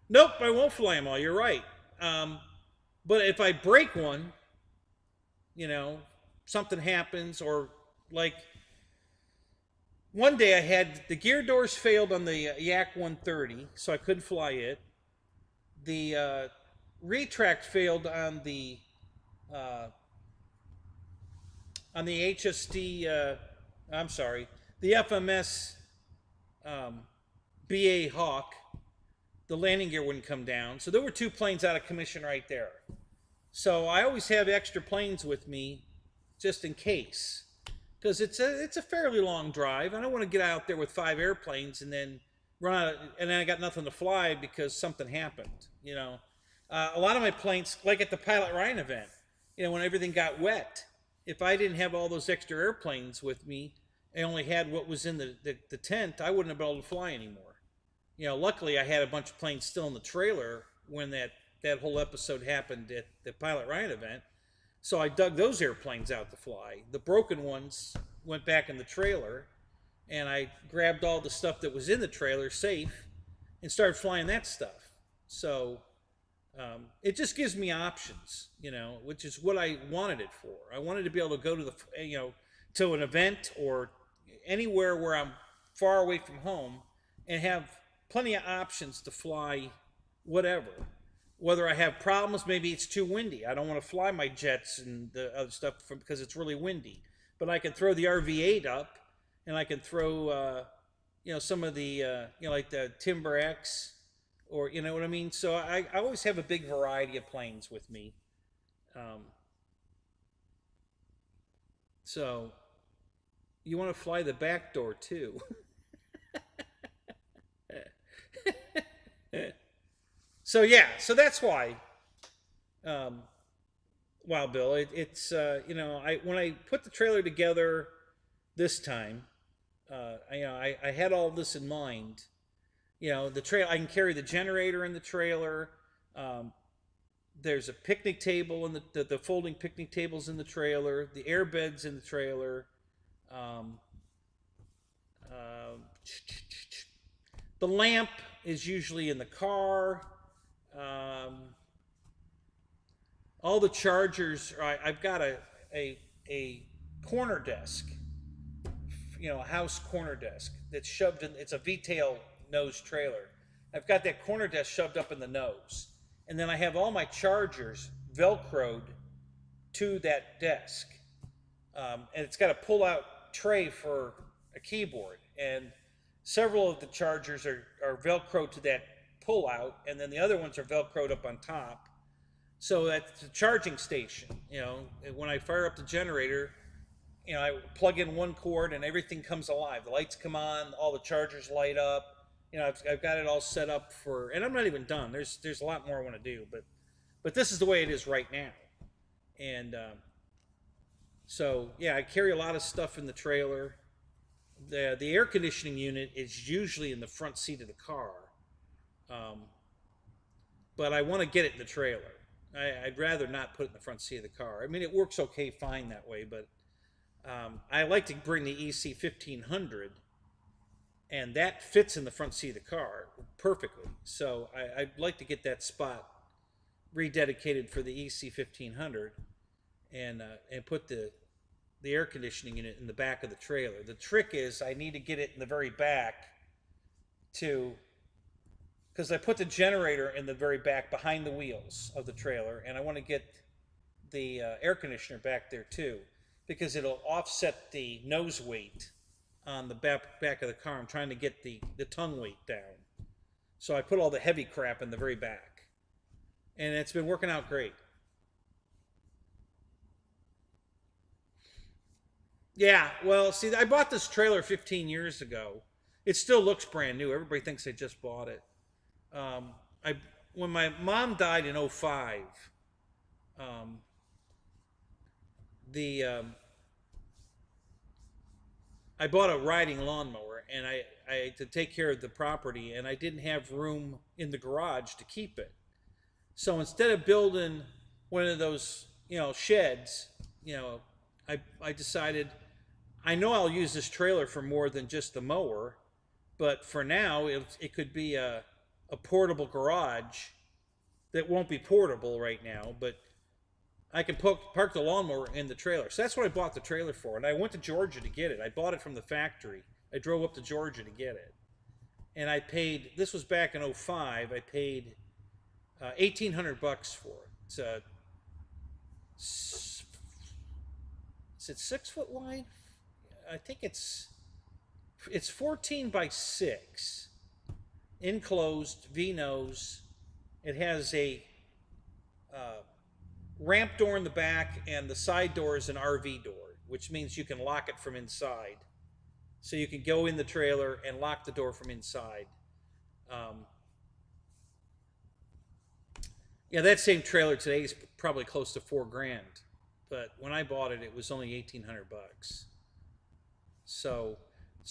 Nope, I won't fly them all, you're right. But if I break one, something happens, or like one day I had the gear doors failed on the Yak 130, so I couldn't fly it. The retract failed on the HSD, the FMS BA Hawk. The landing gear wouldn't come down. So there were two planes out of commission right there. So I always have extra planes with me just in case. Because it's a fairly long drive. I don't want to get out there with 5 airplanes and then run out, and then I got nothing to fly because something happened. A lot of my planes, like at the Pilot Ryan event, when everything got wet, if I didn't have all those extra airplanes with me, I only had what was in the tent, I wouldn't have been able to fly anymore. Luckily I had a bunch of planes still in the trailer when that whole episode happened at the Pilot Ryan event. So I dug those airplanes out to fly. The broken ones went back in the trailer, and I grabbed all the stuff that was in the trailer safe and started flying that stuff. So it just gives me options, which is what I wanted it for. I wanted to be able to go to to an event or anywhere where I'm far away from home and have plenty of options to fly whatever. Whether I have problems, maybe it's too windy. I don't want to fly my jets and the other stuff because it's really windy. But I can throw the RV-8 up, and I can throw, some of the, like the Timber X, or you know what I mean. So I always have a big variety of planes with me. So you want to fly the back door too. So yeah, so that's why. Wow, Bill, when I put the trailer together this time, I had all this in mind. The trail, I can carry the generator in the trailer. There's a picnic table in the folding picnic tables in the trailer. The air beds in the trailer. The lamp is usually in the car. All the chargers. I've got a corner desk. A house corner desk that's shoved in. It's a V-tail nose trailer. I've got that corner desk shoved up in the nose, and then I have all my chargers velcroed to that desk, and it's got a pull-out tray for a keyboard, and several of the chargers are velcroed to that pull-out, and then the other ones are velcroed up on top. So that's the charging station. When I fire up the generator, I plug in one cord and everything comes alive. The lights come on, all the chargers light up. I've got it all set up for, and I'm not even done. There's a lot more I want to do, but this is the way it is right now. And so yeah, I carry a lot of stuff in the trailer. The air conditioning unit is usually in the front seat of the car, but I want to get it in the trailer. I'd rather not put it in the front seat of the car. I mean, it works okay, fine that way, but I like to bring the EC 1500, and that fits in the front seat of the car perfectly. So I'd like to get that spot rededicated for the EC 1500, and put the air conditioning unit in the back of the trailer. The trick is I need to get it in the very back because I put the generator in the very back behind the wheels of the trailer, and I want to get the air conditioner back there too, because it'll offset the nose weight on the back of the car. I'm trying to get the tongue weight down. So I put all the heavy crap in the very back. And it's been working out great. Yeah, well, see, I bought this trailer 15 years ago. It still looks brand new. Everybody thinks I just bought it. When my mom died in 2005, I bought a riding lawnmower, and I to take care of the property, and I didn't have room in the garage to keep it. So instead of building one of those, sheds, I decided, I know I'll use this trailer for more than just the mower, but for now, it could be a portable garage that won't be portable right now, but I can park the lawnmower in the trailer. So that's what I bought the trailer for. And I went to Georgia to get it. I bought it from the factory. I drove up to Georgia to get it. And I paid, this was back in 2005, I paid $1,800 for it. Is it 6 foot wide? I think it's 14 by 6. Enclosed, V-nose. It has a ramp door in the back, and the side door is an RV door, which means you can lock it from inside. So you can go in the trailer and lock the door from inside. Yeah, that same trailer today is probably close to $4,000, but when I bought it, it was only $1,800. So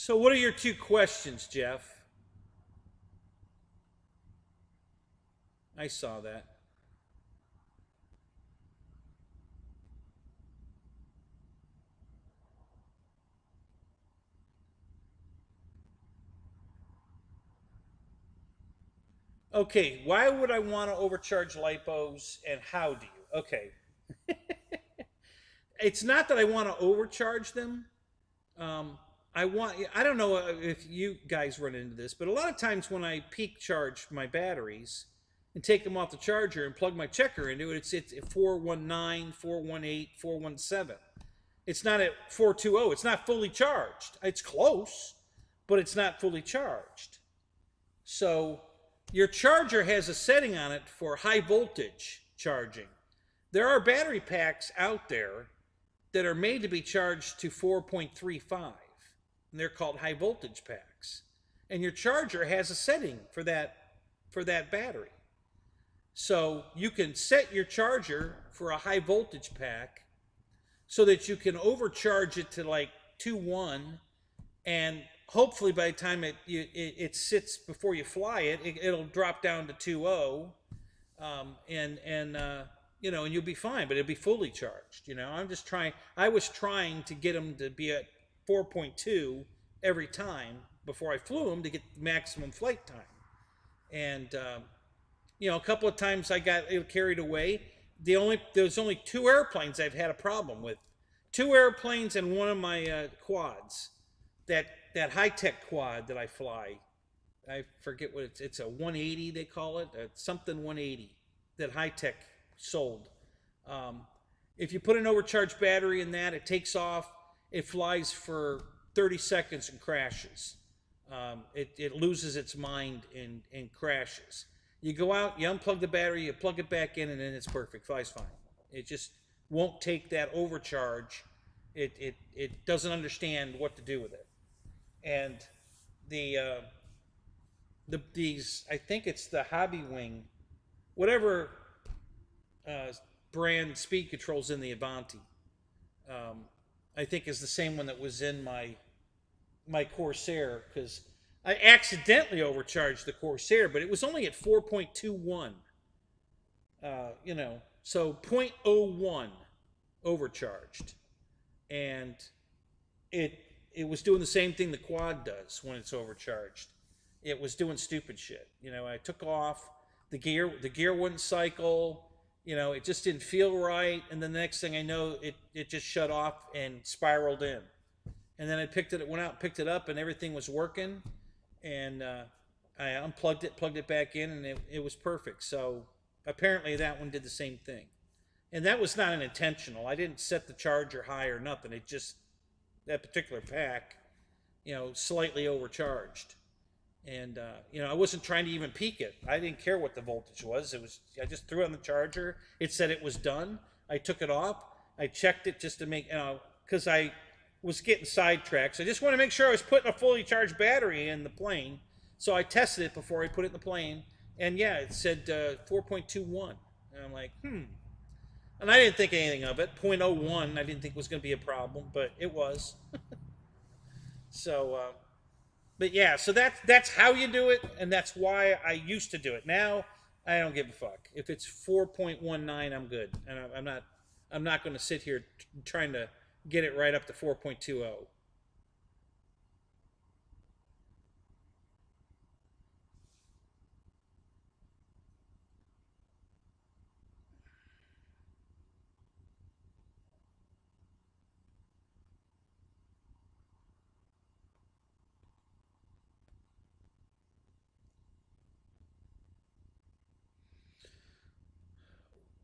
what are your two questions, Jeff? I saw that. Okay, why would I want to overcharge lipos, and how do you? Okay, it's not that I want to overcharge them. Um, I don't know if you guys run into this, but a lot of times when I peak charge my batteries and take them off the charger and plug my checker into it, it's 419, 418, 417. It's not at 420. It's not fully charged. It's close, but it's not fully charged. So your charger has a setting on it for high voltage charging. There are battery packs out there that are made to be charged to 4.35, and they're called high voltage packs. And your charger has a setting for that battery. So you can set your charger for a high voltage pack so that you can overcharge it to like 2.1, and hopefully by the time it sits before you fly it, it'll drop down to 2.0, and you'll be fine, but it'll be fully charged. I was trying to get them to be at 4.2 every time before I flew them to get maximum flight time. And a couple of times I got carried away. There's only 2 airplanes I've had a problem with. 2 airplanes and one of my quads. That high-tech quad that I fly. I forget what it's a 180 they call it, something 180 that high-tech sold. If you put an overcharged battery in that, it takes off, it flies for 30 seconds and crashes. It loses its mind and crashes. You go out, you unplug the battery, you plug it back in, and then it's perfect, flies fine. It just won't take that overcharge. It doesn't understand what to do with it. And these, I think it's the Hobby Wing, whatever brand speed controls in the Avanti, I think is the same one that was in my Corsair, because I accidentally overcharged the Corsair, but it was only at 4.21. So 0.01 overcharged, and it was doing the same thing the quad does when it's overcharged. It was doing stupid shit. I took off, the gear wouldn't cycle. It just didn't feel right, and then the next thing I know, it just shut off and spiraled in. And then I went out and picked it up, and everything was working, and I unplugged it, plugged it back in, and it was perfect. So apparently that one did the same thing. And that was not an intentional. I didn't set the charger high or nothing. It just, that particular pack, slightly overcharged. And, I wasn't trying to even peak it. I didn't care what the voltage was. I just threw it on the charger. It said it was done. I took it off. I checked it just to make, because I was getting sidetracked. So I just want to make sure I was putting a fully charged battery in the plane. So I tested it before I put it in the plane. And yeah, it said 4.21. And I'm like, And I didn't think anything of it. 0.01 I didn't think was going to be a problem, but it was. So, but yeah, so that's how you do it, and that's why I used to do it. Now I don't give a fuck. If it's 4.19, I'm good, and I'm not going to sit here trying to get it right up to 4.20.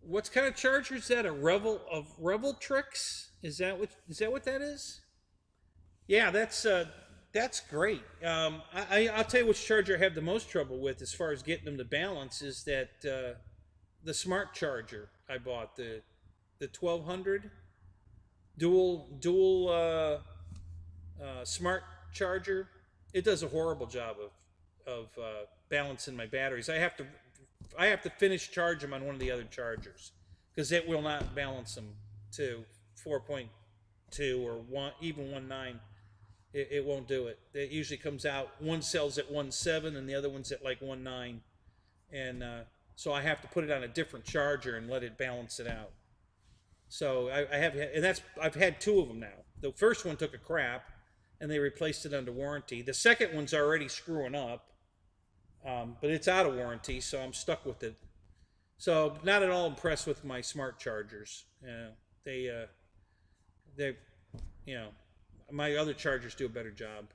What kind of charger is that? A Revel Tricks? Is that what that is? Yeah, that's great. I'll tell you which charger I have the most trouble with as far as getting them to balance is that the smart charger I bought, the 1200 dual smart charger. It does a horrible job of balancing my batteries. I have to finish charge them on one of the other chargers because it will not balance them to 4.2 or even 1.9. It won't do it. It usually comes out, one cell's at 1.7 and the other one's at like 1.9, and so I have to put it on a different charger and let it balance it out. So I've had 2 of them now. The first one took a crap, and they replaced it under warranty. The second one's already screwing up. But it's out of warranty, so I'm stuck with it. So not at all impressed with my smart chargers. They, they, you know, my other chargers do a better job.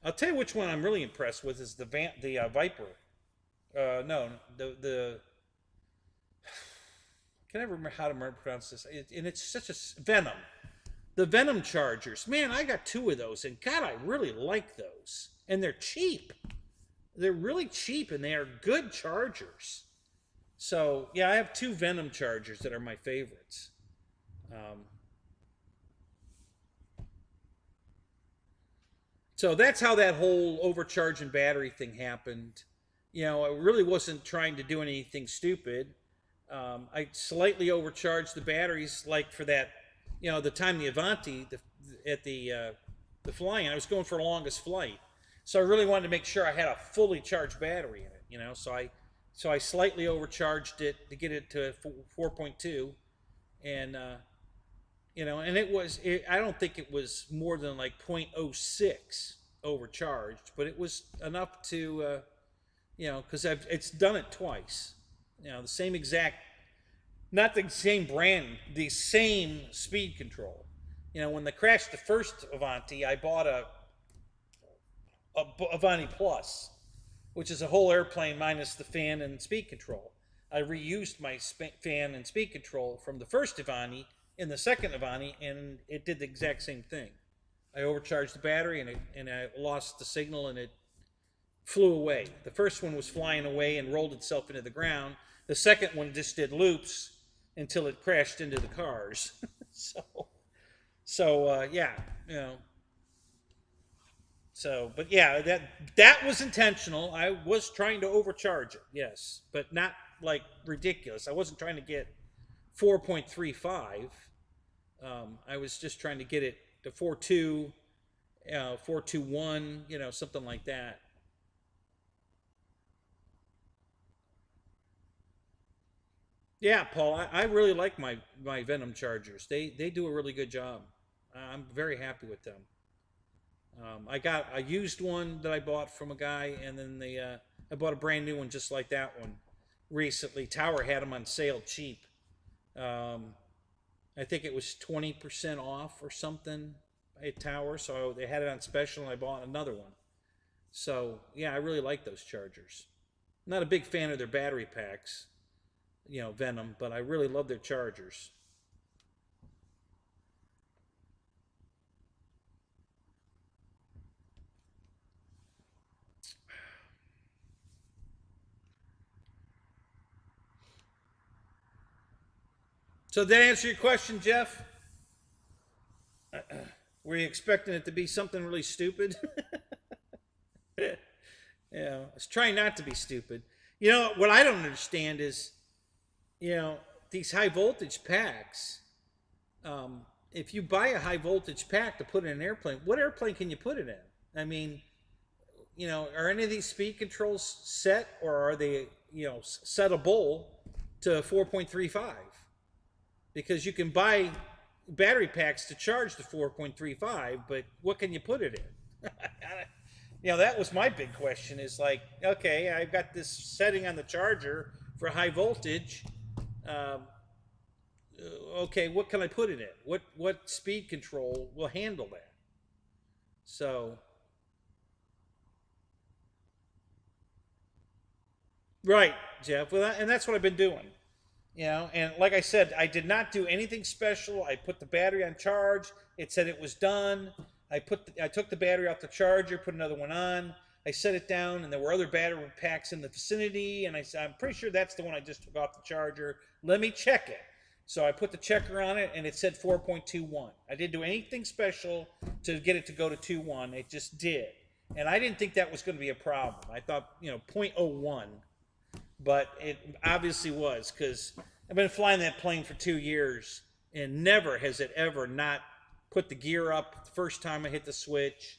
I'll tell you which one I'm really impressed with is the Viper. No, the can I remember how to pronounce this? And it's such a Venom. The Venom chargers, man, I got 2 of those, and God, I really like those. And they're cheap. They're really cheap, and they are good chargers. So yeah, I have 2 Venom chargers that are my favorites. So that's how that whole overcharging battery thing happened. You know, I really wasn't trying to do anything stupid. I slightly overcharged the batteries, like for that, you know, the time the Avanti, at the flying, I was going for the longest flight. So I really wanted to make sure I had a fully charged battery in it, you know. So I slightly overcharged it to get it to 4.2, and you know, and I don't think it was more than like 0.06 overcharged, but it was enough to, you know, because it's done it twice. You know, the same exact, not the same brand, the same speed control. You know, when they crashed the first Avanti, I bought a Avanti Plus, which is a whole airplane minus the fan and speed control. I reused my fan and speed control from the first Avanti in the second Avanti, and it did the exact same thing. I overcharged the battery, and I lost the signal, and it flew away. The first one was flying away and rolled itself into the ground. The second one just did loops until it crashed into the cars. Yeah, you know. So, but yeah, that was intentional. I was trying to overcharge it, yes, but not like ridiculous. I wasn't trying to get 4.35. I was just trying to get it to 4.2, 4.21, you know, something like that. Yeah, Paul, I really like my Venom chargers. They do a really good job. I'm very happy with them. I got a used one that I bought from a guy, and then I bought a brand new one just like that one recently. Tower had them on sale cheap. Um, I think it was 20% off or something at Tower, so they had it on special, and I bought another one. So yeah, I really like those chargers. I'm not a big fan of their battery packs, you know, Venom, but I really love their chargers. So did that answer your question, Jeff? Were you expecting it to be something really stupid? Yeah, I was trying not to be stupid. You know, what I don't understand is, you know, these high voltage packs. If you buy a high voltage pack to put in an airplane, what airplane can you put it in? I mean, you know, are any of these speed controls set, or are they, you know, settable to 4.35? Because you can buy battery packs to charge the 4.35, but what can you put it in? You know, that was my big question, is like, okay, I've got this setting on the charger for high voltage. Um, okay, what can I put it in? What speed control will handle that? So, right, Jeff. Well, and that's what I've been doing. You know, and like I said, I did not do anything special. I put the battery on charge. It said it was done. I took the battery off the charger, put another one on. I set it down, and there were other battery packs in the vicinity, and I said, I'm pretty sure that's the one I just took off the charger. Let me check it. So I put the checker on it, and it said 4.21. I didn't do anything special to get it to go to 2.1. It just did. And I didn't think that was going to be a problem. I thought, you know, 0.01, but it obviously was, because I've been flying that plane for 2 years, and never has it ever not put the gear up the first time I hit the switch,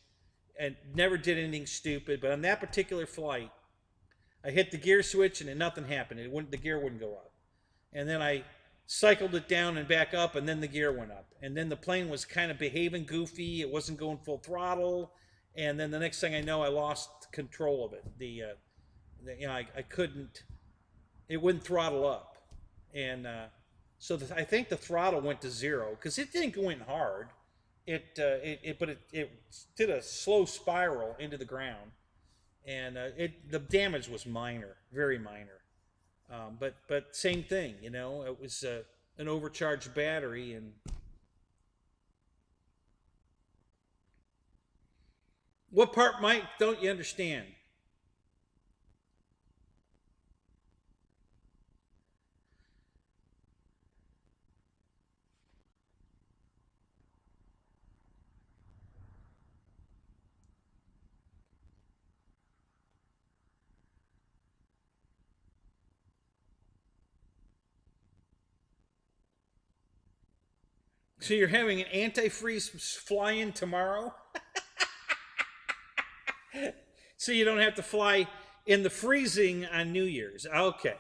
and never did anything stupid. But on that particular flight, I hit the gear switch and then nothing happened. The gear wouldn't go up. And then I cycled it down and back up, and then the gear went up. And then the plane was kind of behaving goofy. It wasn't going full throttle. And then the next thing I know, I lost control of it. You know, I couldn't. It wouldn't throttle up, and so I think the throttle went to zero because it didn't go in hard. It did a slow spiral into the ground, and the damage was minor, very minor. But same thing, you know, it was an overcharged battery, and what part, Mike, don't you understand? So you're having an antifreeze fly in tomorrow, so you don't have to fly in the freezing on New Year's. Okay,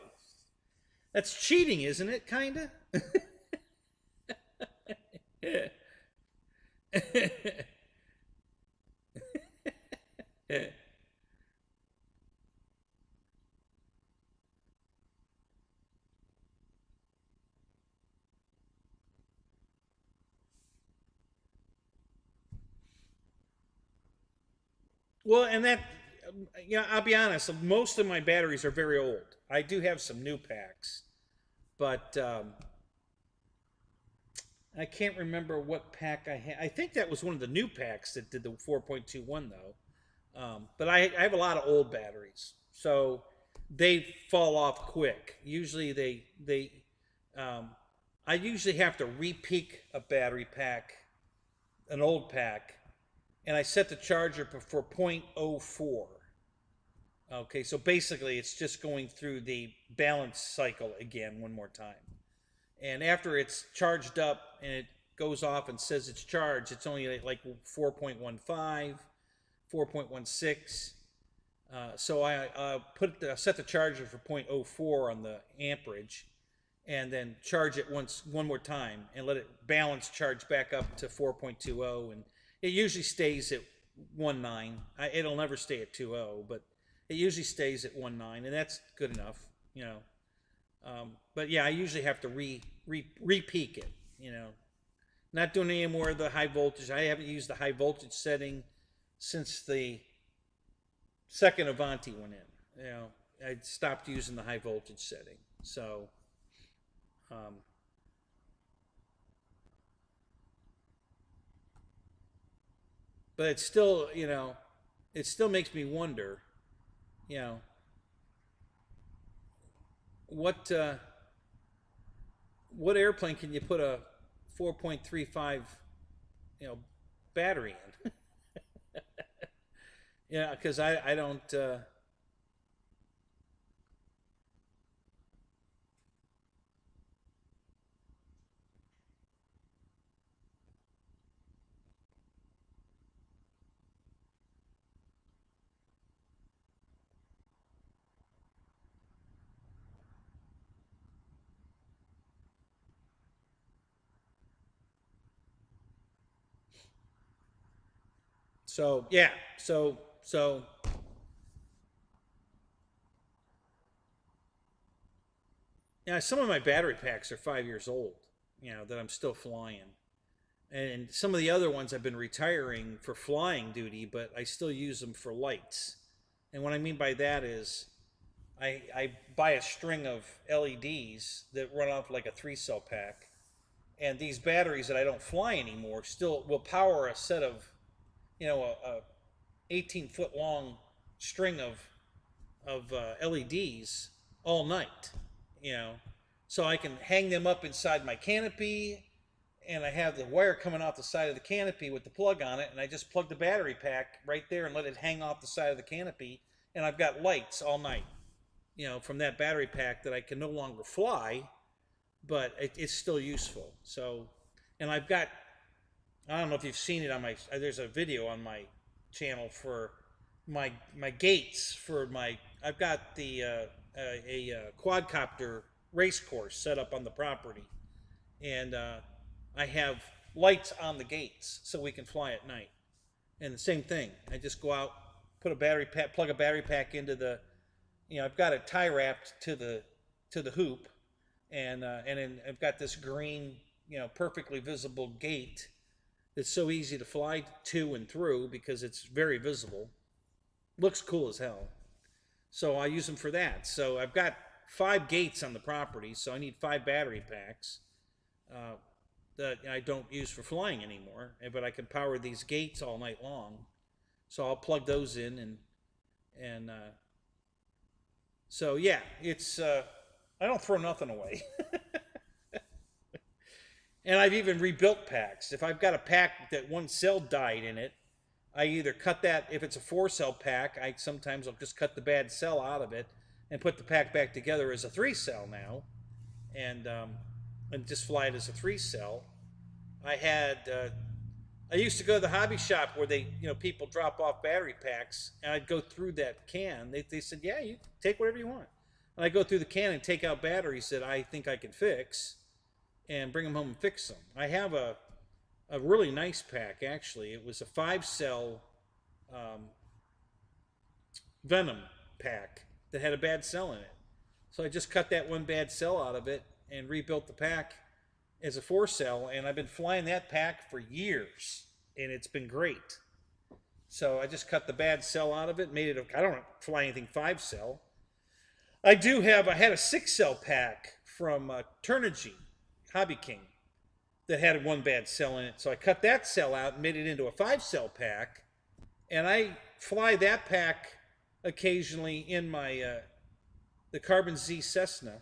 that's cheating, isn't it? Kinda. Well, and that, you know, I'll be honest. Most of my batteries are very old. I do have some new packs, but I can't remember what pack I had. I think that was one of the new packs that did the 4.21 though. But I have a lot of old batteries, so they fall off quick. Usually um, I usually have to repeak a battery pack, an old pack, and I set the charger for 0.04. Okay, so basically it's just going through the balance cycle again one more time. And after it's charged up and it goes off and says it's charged, it's only like 4.15, 4.16. So I set the charger for 0.04 on the amperage, and then charge it one more time and let it balance charge back up to 4.20, and it usually stays at 1.9. It'll never stay at 2.0, but it usually stays at 1.9, and that's good enough, you know. But yeah, I usually have to repeak it, you know. Not doing any more of the high voltage. I haven't used the high voltage setting since the second Avanti went in. You know, I stopped using the high voltage setting. So, um, but it's still, you know, it still makes me wonder, you know, what what airplane can you put a 4.35, you know, battery in? Yeah, because I don't. So yeah, so yeah, some of my battery packs are 5 years old. You know that I'm still flying, and some of the other ones I've been retiring for flying duty, but I still use them for lights. And what I mean by that is I buy a string of LEDs that run off like a 3 cell pack, and these batteries that I don't fly anymore still will power a set of, you know, a 18-foot long string of LEDs all night, you know, so I can hang them up inside my canopy, and I have the wire coming off the side of the canopy with the plug on it, and I just plug the battery pack right there and let it hang off the side of the canopy, and I've got lights all night, you know, from that battery pack that I can no longer fly, but it's still useful. So, and I've got, I don't know if you've seen it on my, there's a video on my channel for my gates for my, I've got the a quadcopter race course set up on the property, and I have lights on the gates so we can fly at night. And the same thing, I just go out, put a battery pack, plug a battery pack into the I've got it tie wrapped to the hoop, and then I've got this green, perfectly visible gate that's so easy to fly to and through because it's very visible. Looks cool as hell. So I use them for that. So I've got 5 gates on the property, so I need 5 battery packs uh, that I don't use for flying anymore. But I can power these gates all night long. So I'll plug those in and so yeah, it's I don't throw nothing away. And I've even rebuilt packs. If I've got a pack that one cell died in it, I either cut that, if it's a 4-cell pack, sometimes I'll just cut the bad cell out of it and put the pack back together as a 3-cell now, and just fly it as a 3-cell. I had I used to go to the hobby shop where people drop off battery packs, and I'd go through that can. They said, yeah, you take whatever you want. And I go through the can and take out batteries that I think I can fix, and bring them home and fix them. I have a really nice pack, actually. It was a 5-cell Venom pack that had a bad cell in it. So I just cut that one bad cell out of it and rebuilt the pack as a 4-cell, and I've been flying that pack for years, and it's been great. So I just cut the bad cell out of it, made it, I don't fly anything 5-cell. I had a 6-cell pack from Turnigy, Hobby King, that had one bad cell in it. So I cut that cell out and made it into a 5-cell pack, and I fly that pack occasionally in my the Carbon Z Cessna,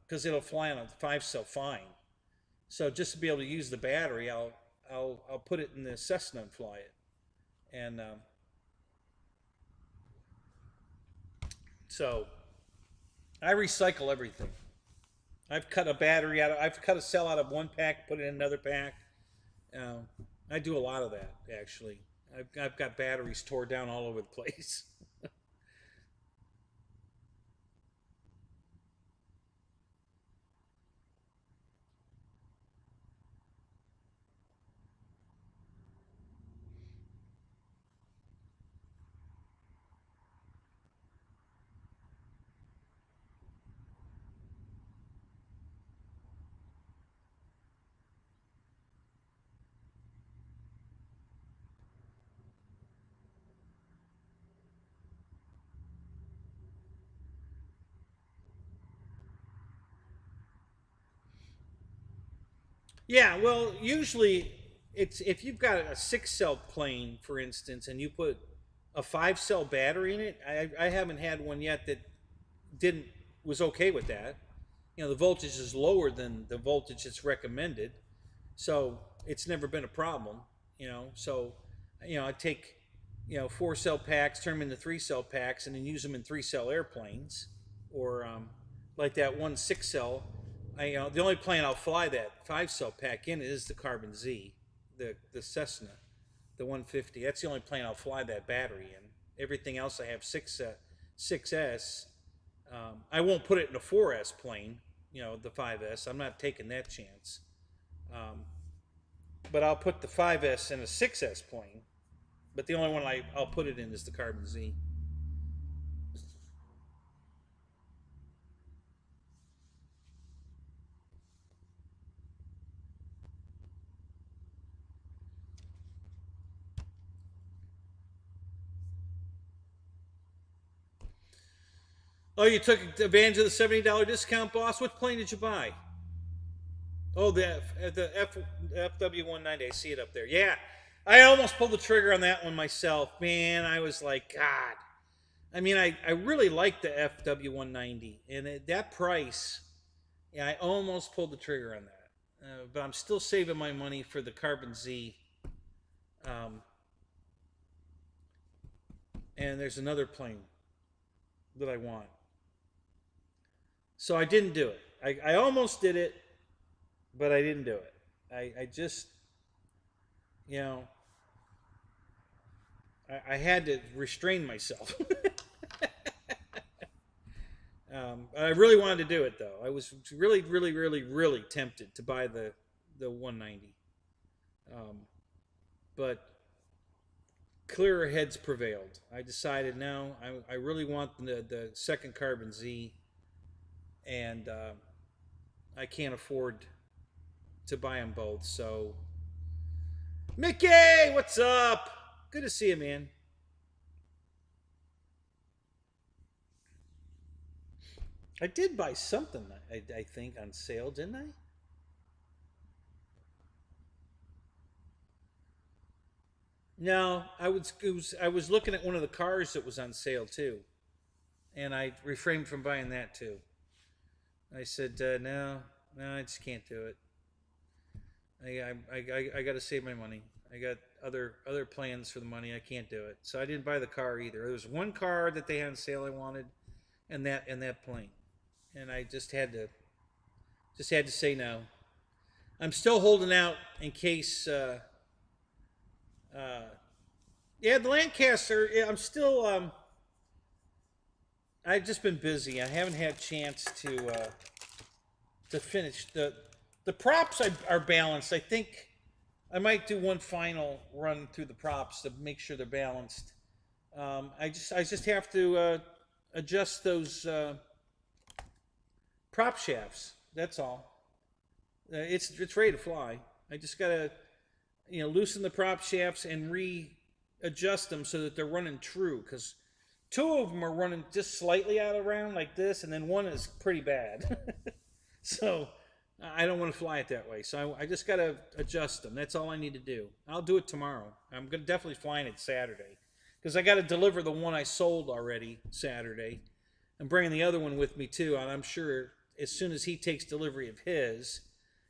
because it'll fly on a 5-cell fine. So just to be able to use the battery, I'll put it in the Cessna and fly it. And so I recycle everything. I've cut a cell out of one pack, put it in another pack. I do a lot of that, actually. I've got batteries tore down all over the place. Yeah, well, usually it's if you've got a 6-cell plane, for instance, and you put a 5-cell battery in it. I haven't had one yet that didn't was okay with that. The voltage is lower than the voltage that's recommended, so it's never been a problem. So I take 4-cell packs, turn them into 3-cell packs, and then use them in 3-cell airplanes, or like that one 6-cell. The only plane I'll fly that 5-cell pack in is the Carbon Z, the Cessna, the 150. That's the only plane I'll fly that battery in. Everything else I have 6S. I won't put it in a 4S plane, the 5S. I'm not taking that chance. But I'll put the 5S in a 6S plane. But the only one I'll put it in is the Carbon Z. Oh, you took advantage of the $70 discount, boss? What plane did you buy? Oh, the FW190. I see it up there. Yeah, I almost pulled the trigger on that one myself. Man, I was like, God. I mean, I really like the FW190, and at that price, yeah, I almost pulled the trigger on that. But I'm still saving my money for the Carbon Z. Um, and there's another plane that I want. So I didn't do it. I almost did it, but I didn't do it. I just, you know, I had to restrain myself. I really wanted to do it, though. I was really, really, really, really tempted to buy the 190. But clearer heads prevailed. I decided no, I really want the second Carbon Z, and I can't afford to buy them both. So, Mickey, what's up? Good to see you, man. I did buy something, I think, on sale, didn't I? No, I was looking at one of the cars that was on sale too, and I refrained from buying that too. I said no, no, I just can't do it. I got to save my money. I got other plans for the money. I can't do it. So I didn't buy the car either. There was one car that they had on sale I wanted, and that plane, and I just had to say no. I'm still holding out in case. Uh, yeah, the Lancaster. Yeah, I'm still. I've just been busy. I haven't had a chance to finish the props. Are balanced. I think I might do one final run through the props to make sure they're balanced. I just have to adjust those prop shafts. That's all. It's ready to fly. I just gotta loosen the prop shafts and readjust them so that they're running true. Because two of them are running just slightly out of round like this, and then one is pretty bad. So I don't want to fly it that way. So I just gotta adjust them. That's all I need to do. I'll do it tomorrow. I'm gonna definitely flying it Saturday because I got to deliver the one I sold already Saturday. I'm bringing the other one with me too, and I'm sure as soon as he takes delivery of his,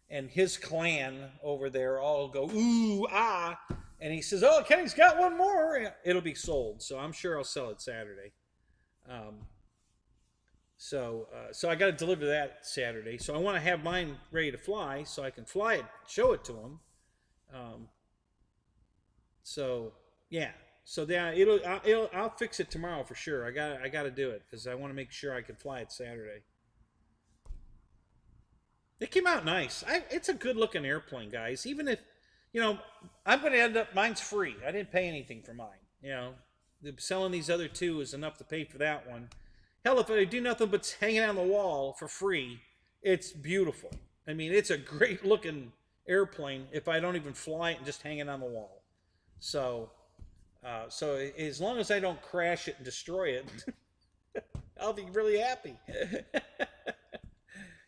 and his clan over there all go ooh ah, and he says, "Oh, Kenny's got one more." It'll be sold, so I'm sure I'll sell it Saturday. Um, so I got to deliver that Saturday. So I want to have mine ready to fly, so I can fly it, show it to him. Um, so yeah, so yeah, I'll fix it tomorrow for sure. I got to do it because I want to make sure I can fly it Saturday. It came out nice. It's a good looking airplane, guys. Even if, I'm going to end up, mine's free. I didn't pay anything for mine. Selling these other two is enough to pay for that one. Hell, if I do nothing but hang it on the wall for free, it's beautiful. I mean, it's a great looking airplane if I don't even fly it and just hang it on the wall. So, so as long as I don't crash it and destroy it, I'll be really happy.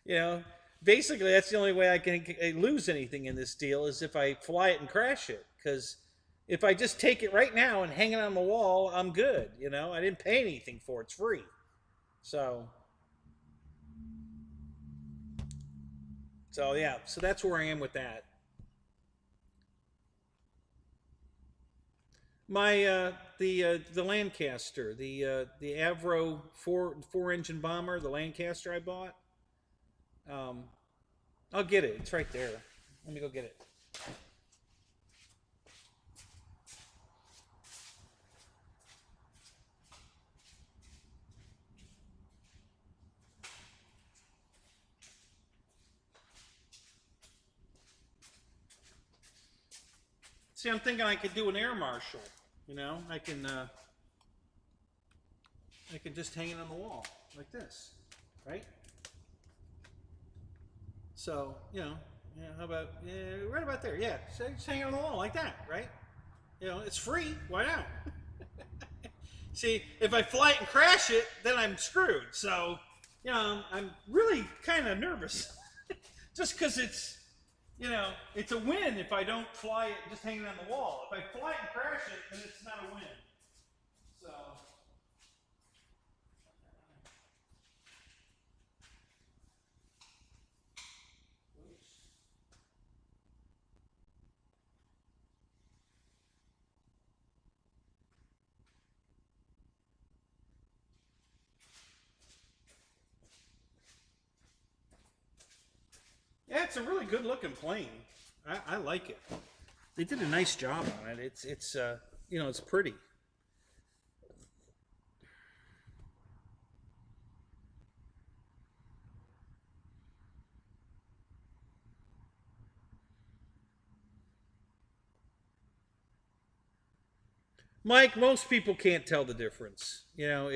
you know, Basically that's the only way I can lose anything in this deal is if I fly it and crash it. Because if I just take it right now and hang it on the wall, I'm good. I didn't pay anything for it. It's free. So, yeah. So that's where I am with that. My the Lancaster, the Avro four engine bomber, the Lancaster I bought. Um, I'll get it. It's right there. Let me go get it. See, I'm thinking I could do an air marshal. I can just hang it on the wall like this, right? So, how about right about there? Yeah, so just hang it on the wall like that, right? It's free. Why not? See, if I fly it and crash it, then I'm screwed. So, I'm really kind of nervous, just because it's a win if I don't fly it just hanging on the wall. If I fly it and crash it, then it's not a win. So. Yeah, it's a really good looking plane. I like it. They did a nice job on it. It's pretty. Mike, most people can't tell the difference. You know,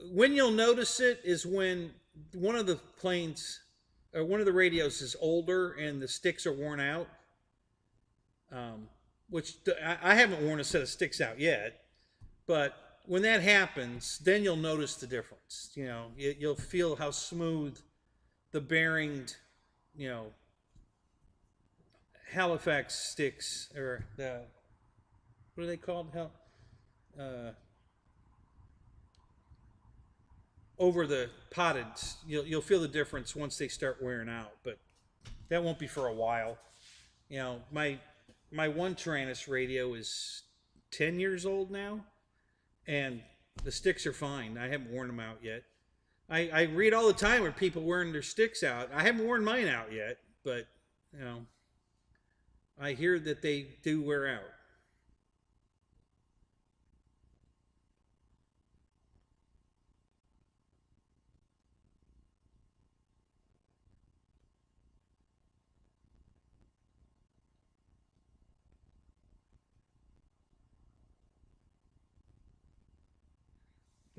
when you'll notice it is when one of the planes or one of the radios is older and the sticks are worn out. Um, which I haven't worn a set of sticks out yet, but when that happens, then you'll notice the difference. You know, you'll feel how smooth the bearing, you know, Halifax sticks or the what are they called? Uh, over the potted, you'll feel the difference once they start wearing out, but that won't be for a while. You know, my one Tyrannus radio is 10 years old now, and the sticks are fine. I haven't worn them out yet. I read all the time where people wearing their sticks out. I haven't worn mine out yet, but you know, I hear that they do wear out.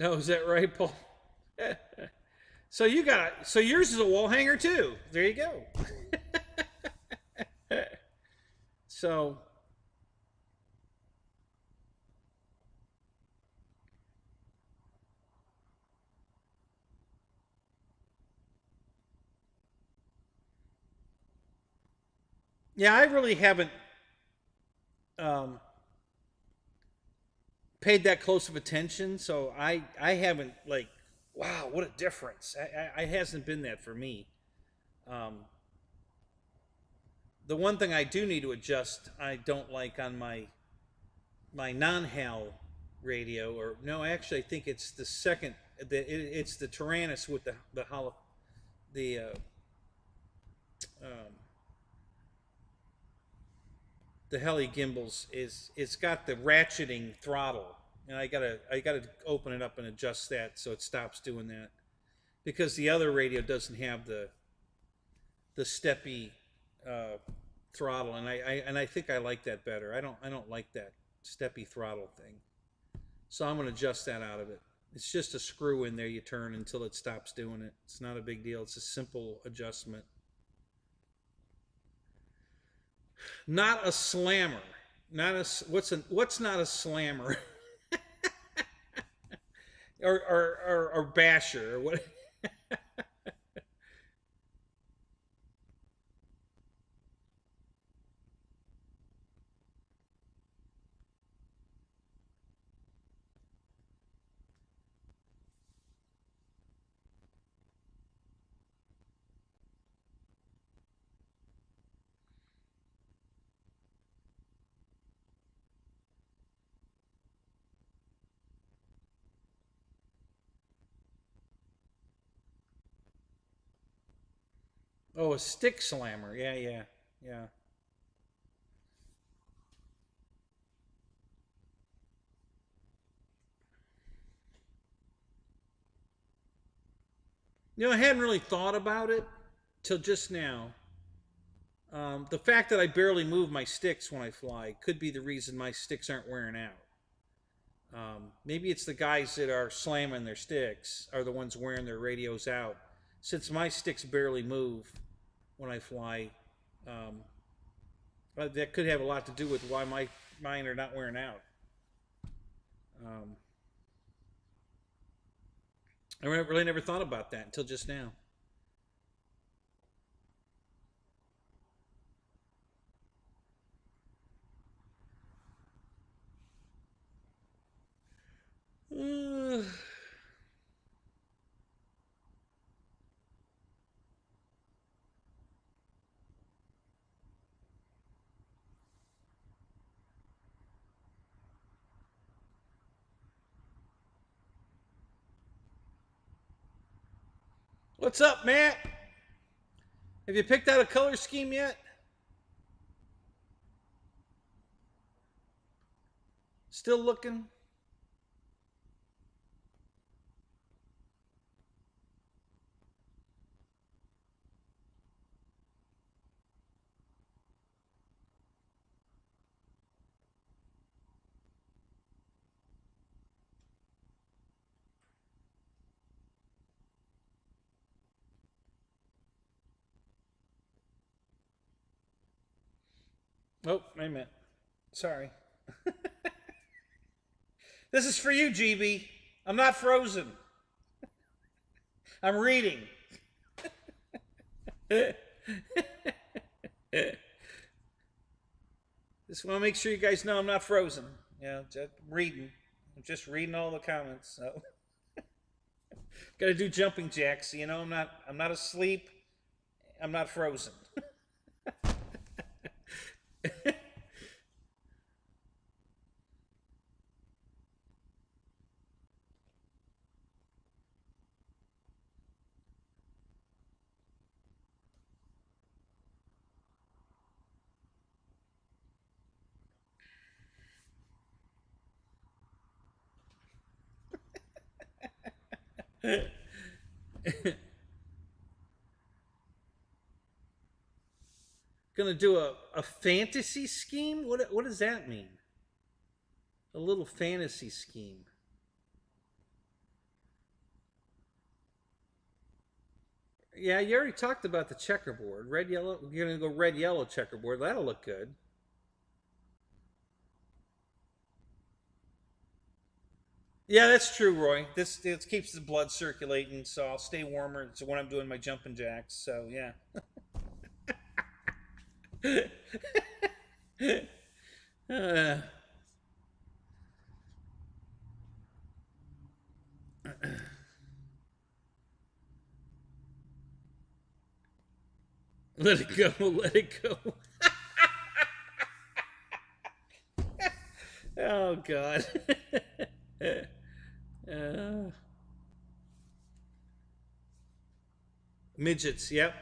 No, is that right, Paul? So yours is a wall hanger too. There you go. So yeah, I really haven't um, paid that close of attention, so I haven't like, wow, what a difference. I hasn't been that for me. Um, the one thing I do need to adjust, I don't like on my non-HAL radio, or no, actually, I think it's the second. It's the Tyrannus with the um, the heli gimbals is it's got the ratcheting throttle, and I gotta open it up and adjust that so it stops doing that, because the other radio doesn't have the steppy uh, throttle, and I think I like that better. I don't like that steppy throttle thing, so I'm gonna adjust that out of it. It's just a screw in there you turn until it stops doing it. It's not a big deal. It's a simple adjustment. Not a slammer. Not a what's not a slammer, or basher or what? Oh, a stick slammer. Yeah, yeah, yeah. You know, I hadn't really thought about it till just now. The fact that I barely move my sticks when I fly could be the reason my sticks aren't wearing out. Maybe it's the guys that are slamming their sticks are the ones wearing their radios out. Since my sticks barely move when I fly, um, that could have a lot to do with why mine are not wearing out. Um, I really never thought about that until just now. Uh, what's up, Matt? Have you picked out a color scheme yet? Still looking? Oh, wait a minute. Sorry. This is for you, GB. I'm not frozen. I'm reading. Just want to make sure you guys know I'm not frozen. Just reading. I'm just reading all the comments. So, got to do jumping jacks. You know, I'm not asleep. I'm not frozen. Gonna do a fantasy scheme. What does that mean? A little fantasy scheme. Yeah, you already talked about the checkerboard. Red, yellow. You're gonna go red, yellow checkerboard. That'll look good. Yeah, that's true, Roy. This keeps the blood circulating, so I'll stay warmer. So when I'm doing my jumping jacks, so yeah. uh, let it go. Let it go. Oh God. uh, Midgets. Yep.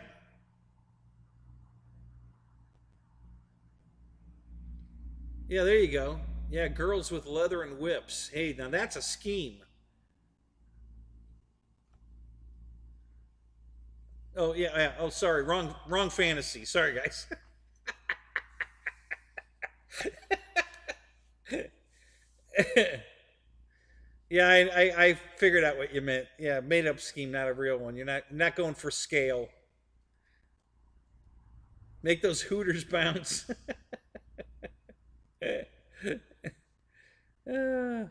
Yeah, there you go. Yeah, girls with leather and whips. Hey, now that's a scheme. Oh yeah, yeah. Oh, sorry, wrong fantasy. Sorry, guys. Yeah, I figured out what you meant. Yeah, made up scheme, not a real one. You're not going for scale. Make those hooters bounce. Uh,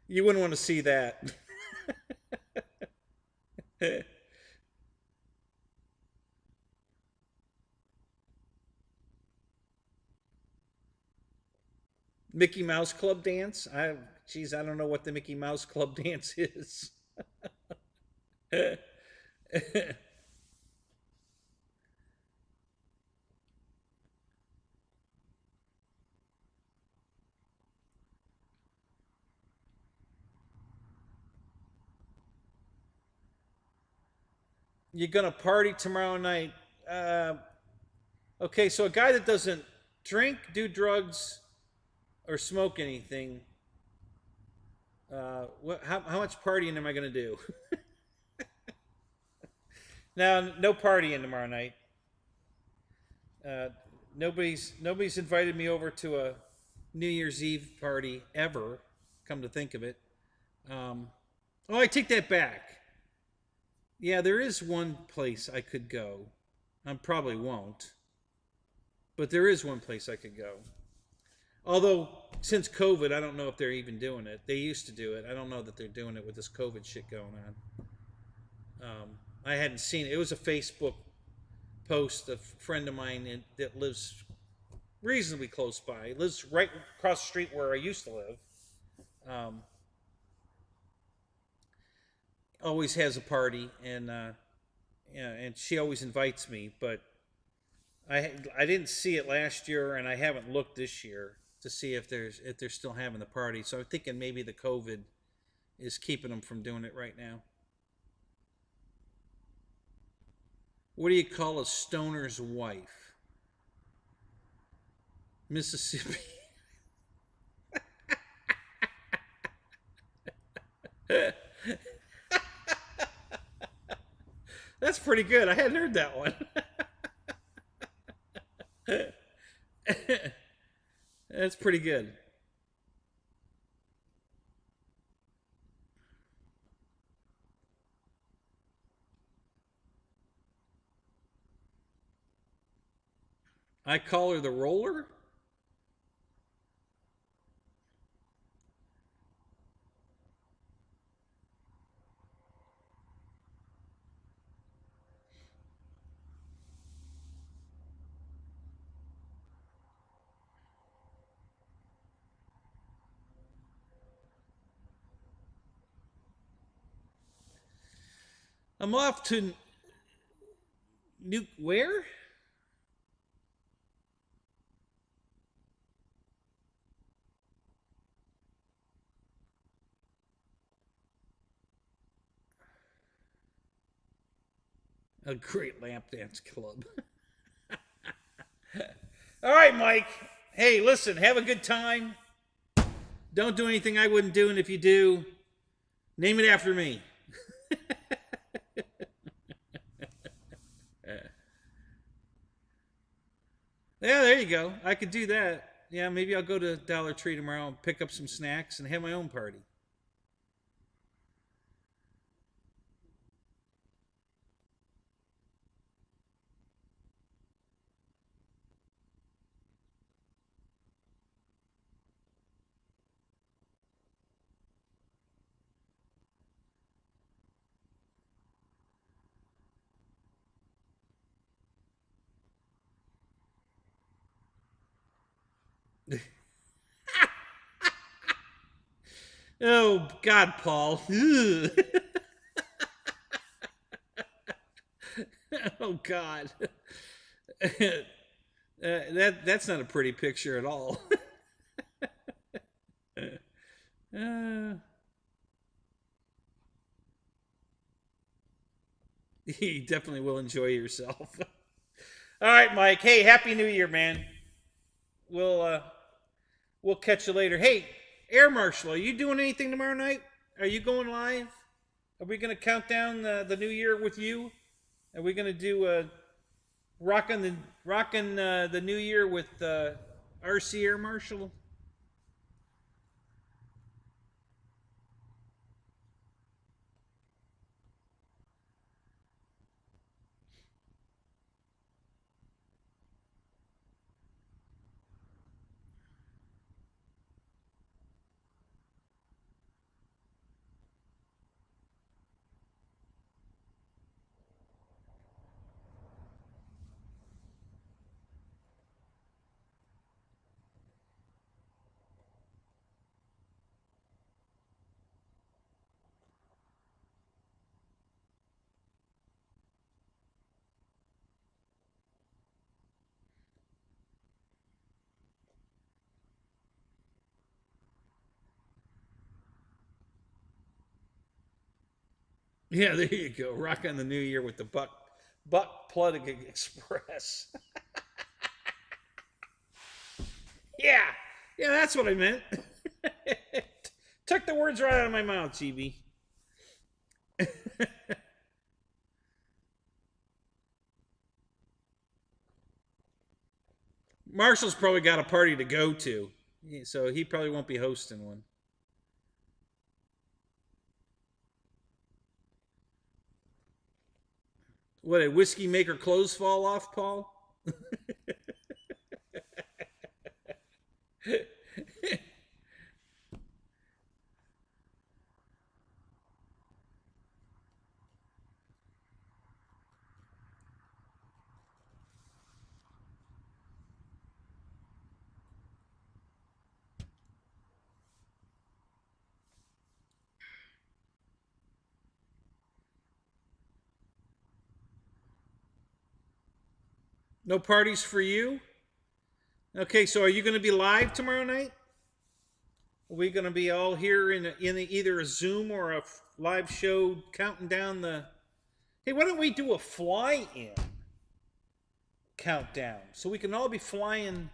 you wouldn't want to see that. Mickey Mouse Club dance. Geez, I don't know what the Mickey Mouse Club dance is. You're gonna party tomorrow night. Uh, okay, so a guy that doesn't drink, do drugs, or smoke anything. How much partying am I gonna do? Now, no partying tomorrow night. Uh, nobody's invited me over to a New Year's Eve party ever. Come to think of it. Um, oh, I take that back. Yeah, there is one place I could go. I probably won't, but there is one place I could go. Although since COVID, I don't know if they're even doing it. They used to do it. I don't know that they're doing it with this COVID shit going on. I hadn't seen it. It was a Facebook post. A friend of mine that lives reasonably close by. He lives right across the street where I used to live. Um, always has a party, and yeah, and she always invites me. But I didn't see it last year, and I haven't looked this year to see if they're still having the party. So I'm thinking maybe the COVID is keeping them from doing it right now. What do you call a stoner's wife? Mississippi. That's pretty good. I hadn't heard that one. That's pretty good. I call her the roller. I'm off to New where? A great lap dance club. All right, Mike. Hey, listen, have a good time. Don't do anything I wouldn't do, and if you do, name it after me. Yeah, there you go. I could do that. Yeah, maybe I'll go to Dollar Tree tomorrow and pick up some snacks and have my own party. Oh God, Paul. Oh God. That's not a pretty picture at all. uh, you definitely will enjoy yourself. All right, Mike. Hey, happy New Year, man. We'll uh, we'll catch you later. Hey, Air Marshal, are you doing anything tomorrow night? Are you going live? Are we gonna count down the New Year with you? Are we gonna do rocking the New Year with RC Air Marshal? Yeah, there you go. Rock on the New Year with the Buck Plug Express. Yeah, yeah, that's what I meant. Took the words right out of my mouth, GB. Marshall's probably got a party to go to, so he probably won't be hosting one. What did whiskey make her clothes fall off, Paul? No parties for you? Okay, so are you going to be live tomorrow night? Are we going to be all here in either a Zoom or a live show counting down the? Hey, why don't we do a fly-in countdown so we can all be flying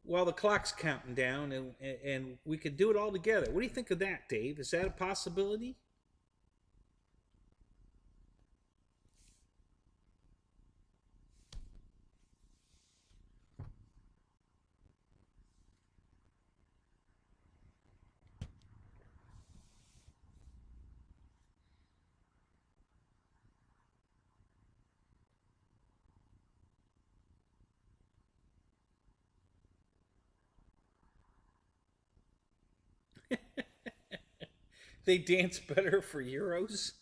while the clock's counting down, and we could do it all together. What do you think of that, Dave? Is that a possibility? They dance better for Euros.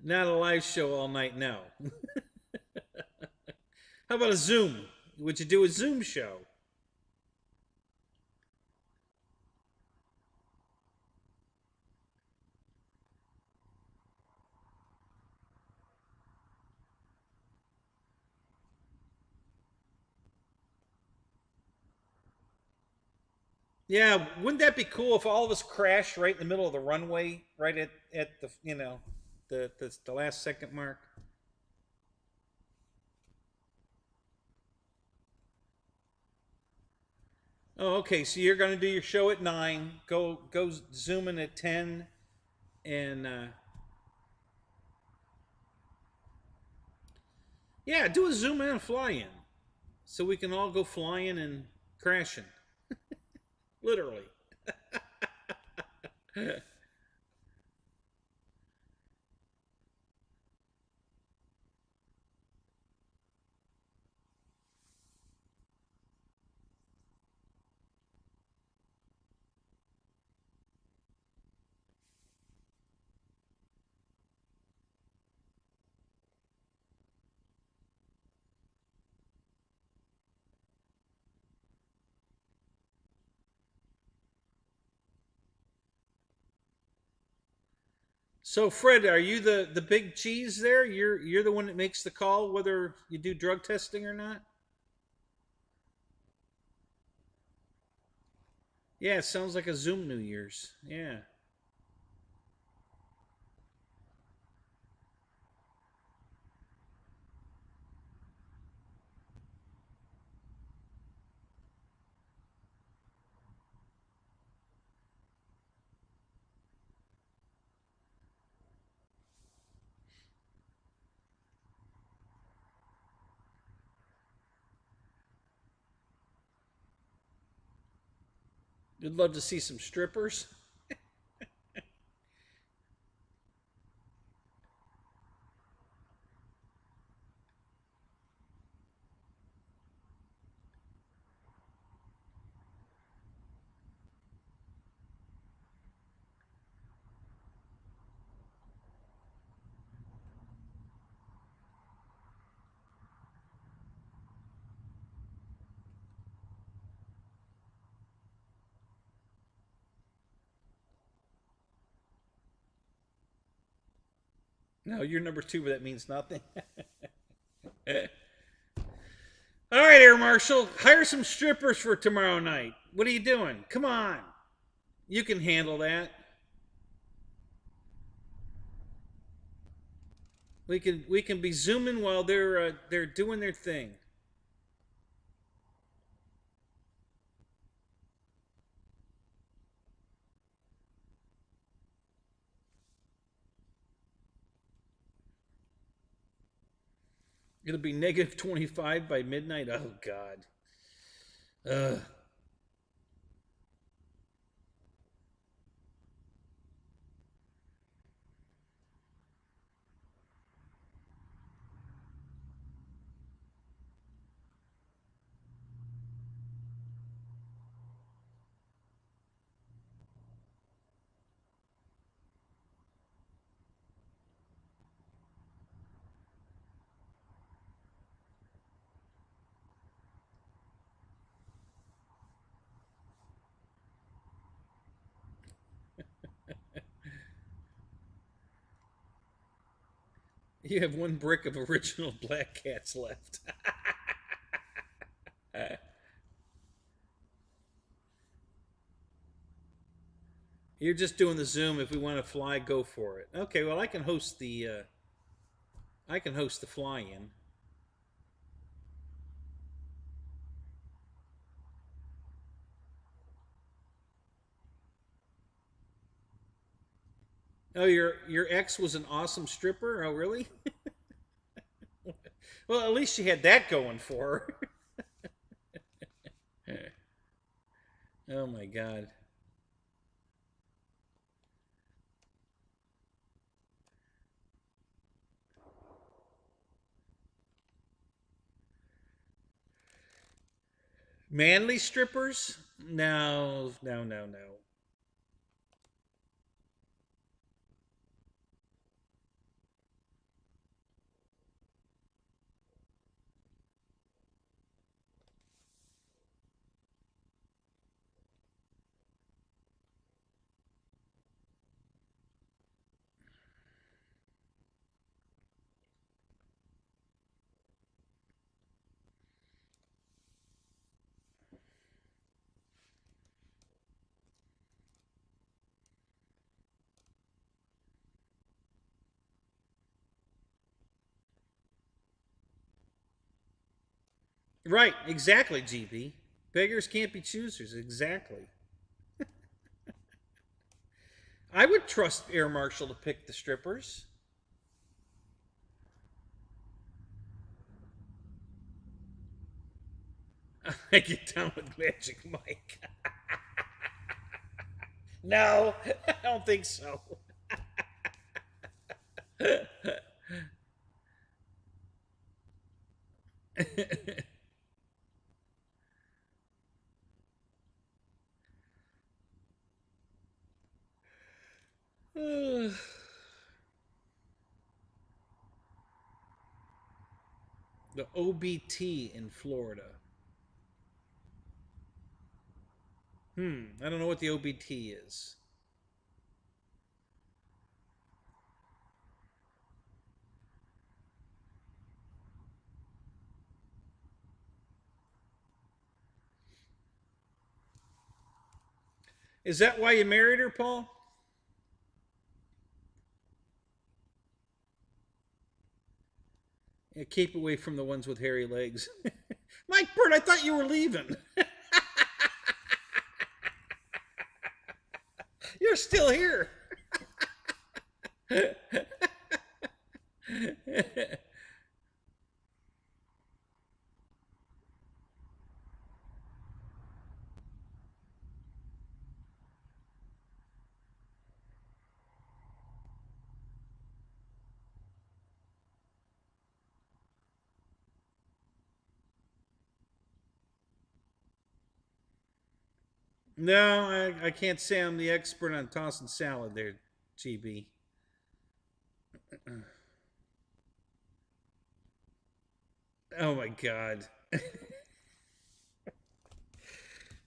Not a live show all night, no. How about a Zoom? Would you do a Zoom show? Yeah, wouldn't that be cool if all of us crashed right in the middle of the runway, right at the the last second mark? Oh, okay. So you're gonna do your show at 9. Go zooming at 10, and yeah, do a zoom in and fly in, so we can all go flying and crashing, literally. So Fred, are you the big cheese there? You're the one that makes the call whether you do drug testing or not? Yeah, it sounds like a Zoom New Year's. Yeah. You'd love to see some strippers. No, you're number two, but that means nothing. All right, Air Marshal, hire some strippers for tomorrow night. What are you doing? Come on, you can handle that. We can be zooming while they're doing their thing. It'll be negative 25 by midnight. Oh God. Ugh. You have one brick of original black cats left. You're just doing the Zoom. If we want to fly, go for it. Okay. Well, I can host the fly-in. Oh, your ex was an awesome stripper. Oh, really? Well, at least she had that going for her. Oh my God. Manly strippers? No, no, no, no. Right, exactly, GB. Beggars can't be choosers, exactly. I would trust Air Marshal to pick the strippers. I get down with Magic Mike. No, I don't think so. The OBT in Florida. I don't know what the OBT is. Is that why you married her, Paul? Yeah, keep away from the ones with hairy legs. Mike Bird, I thought you were leaving. You're still here. No, I can't say I'm the expert on tossing salad there, GB. Oh my God.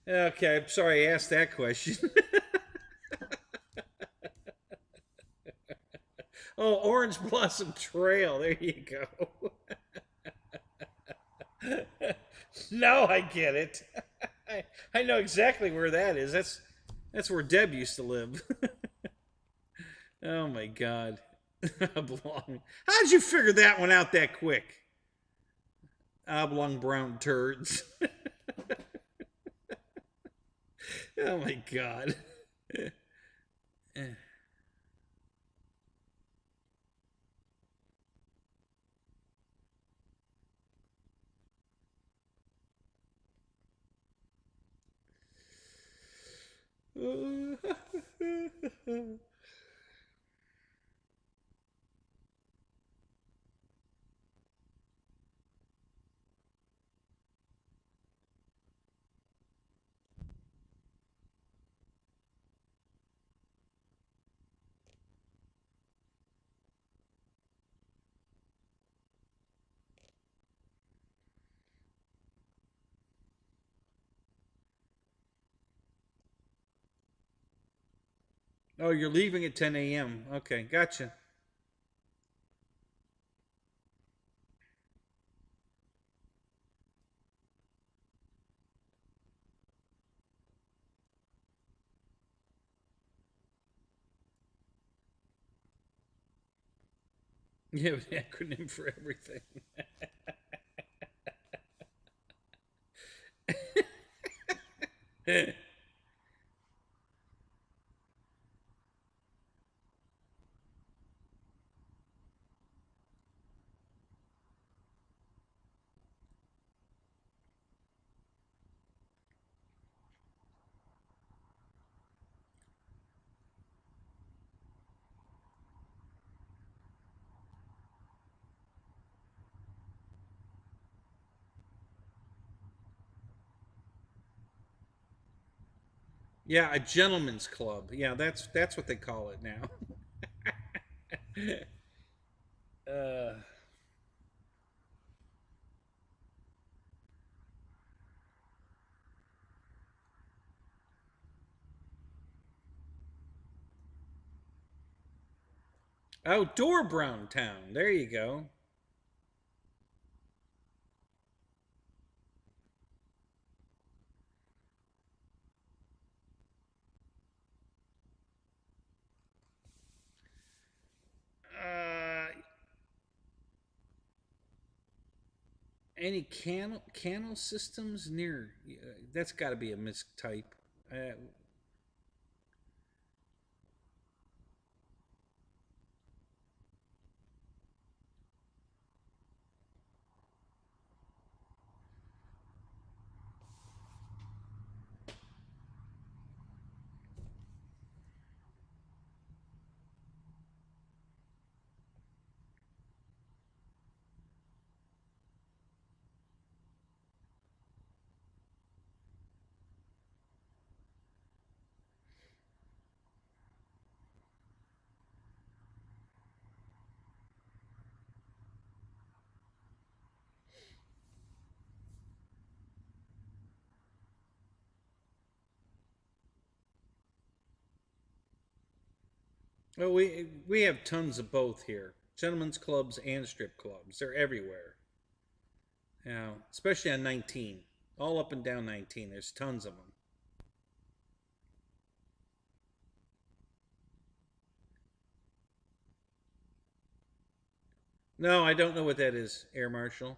Okay, I'm sorry I asked that question. Oh, Orange Blossom Trail. There you go. No, I get it. I know exactly where that is. That's where Deb used to live. Oh my God. Oblong. How'd you figure that one out that quick? Oblong brown turds. Oh my God. Oh, you're leaving at 10 a.m. Okay, gotcha. You have an acronym for everything. Yeah, a gentleman's club. Yeah, that's what they call it now. uh, Outdoor Brown Town. There you go. Uh, any canal systems near? That's got to be a mistype. Uh, well, we have tons of both here. Gentlemen's clubs and strip clubs. They're everywhere. Now, especially on 19, all up and down 19. There's tons of them. No, I don't know what that is, Air Marshal.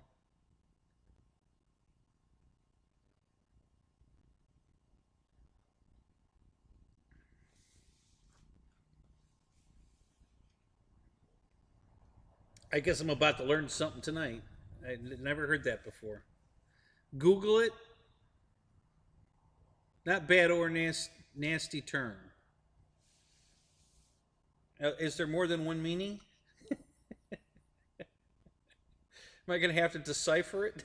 I guess I'm about to learn something tonight. I never heard that before. Google it. Not bad or nasty term. Is there more than one meaning? Am I going to have to decipher it?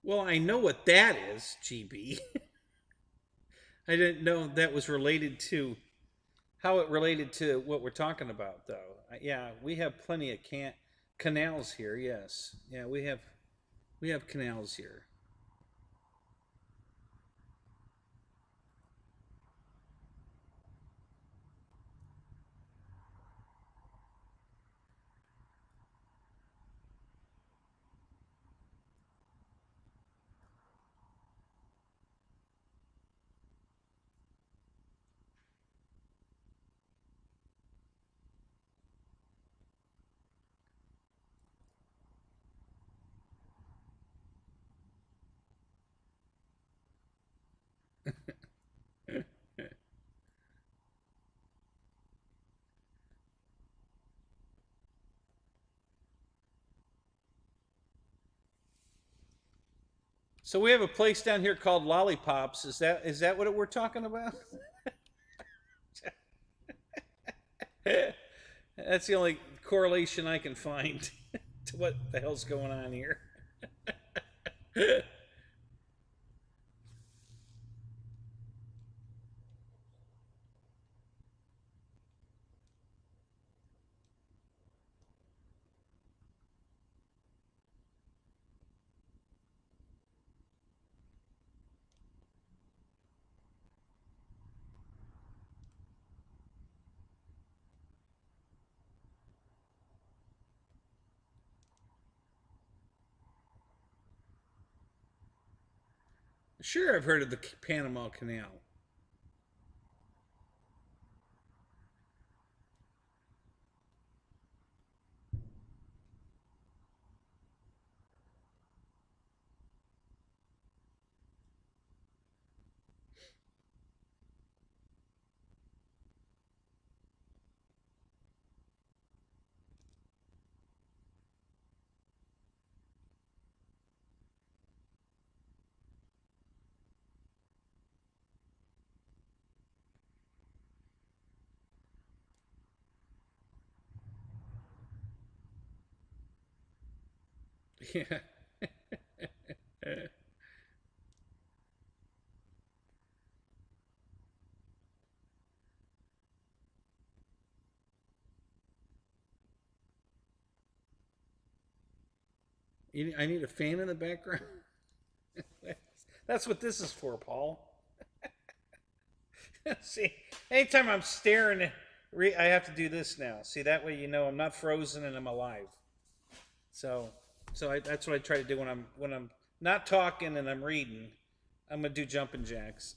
Well, I know what that is, GB. I didn't know that was related to how it related to what we're talking about, though. Yeah, we have plenty of canals here. Yes, yeah, we have canals here. So we have a place down here called Lollipops. Is that what we're talking about? That's the only correlation I can find to what the hell's going on here. Sure, I've heard of the Panama Canal. Yeah. I need a fan in the background. That's what this is for, Paul. See, anytime I'm staring, I have to do this now. See, that way you know I'm not frozen and I'm alive. So, that's what I try to do when I'm not talking and I'm reading. I'm gonna do jumping jacks.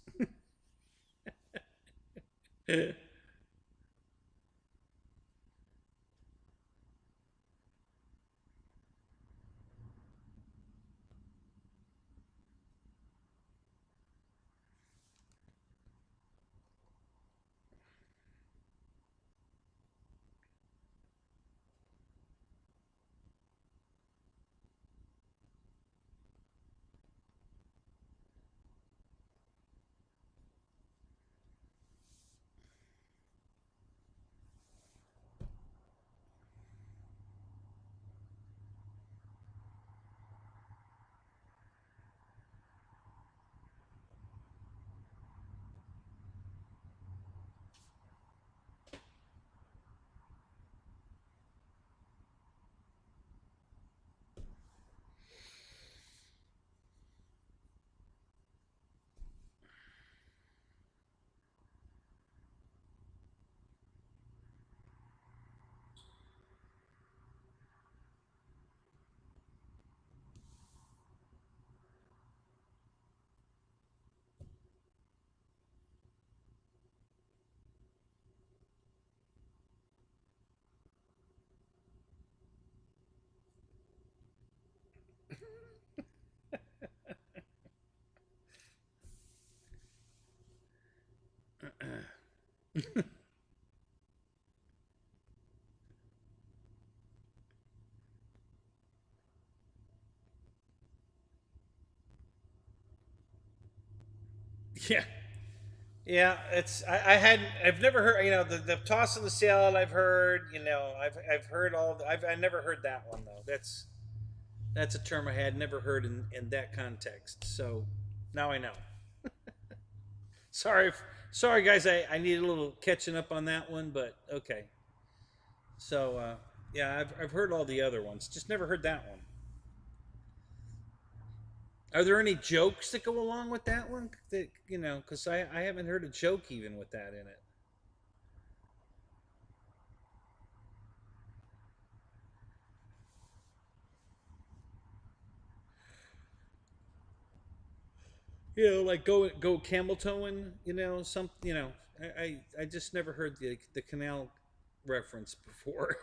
Yeah. Yeah, I've never heard, the toss of the salad I've heard, I've heard I never heard that one though. That's a term I had never heard in that context. So now I know. Sorry, sorry guys, I need a little catching up on that one, but okay. So yeah, I've heard all the other ones, just never heard that one. Are there any jokes that go along with that one? That because I haven't heard a joke even with that in it. Like go camel toeing. Some. I just never heard the canal reference before.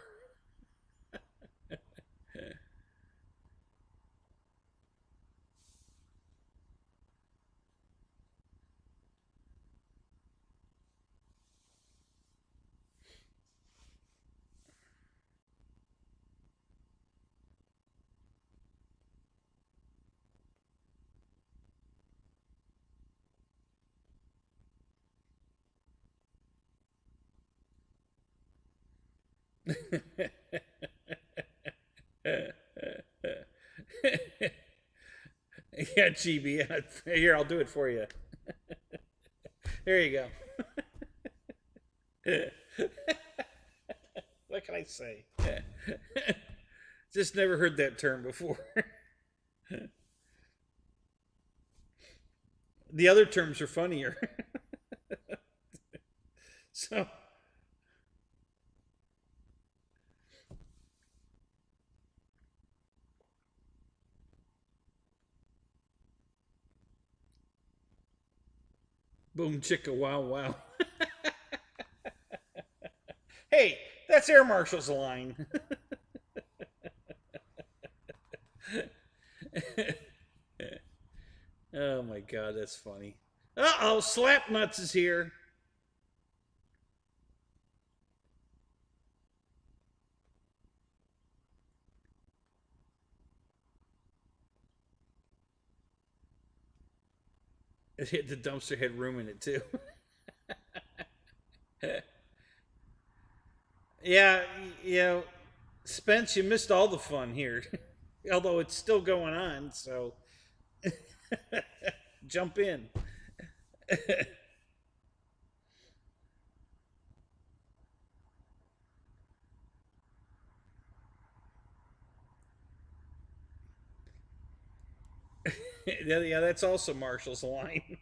Yeah, GB. Here, I'll do it for you. There you go. What can I say? Just never heard that term before. The other terms are funnier. So, boom chicka wow wow. Hey, that's Air Marshal's line. Oh my god, that's funny. Uh oh, Slapnuts is here. It hit the dumpster, had room in it too. Yeah, Spence, you missed all the fun here. Although it's still going on, so jump in. Yeah, that's also Marshall's line.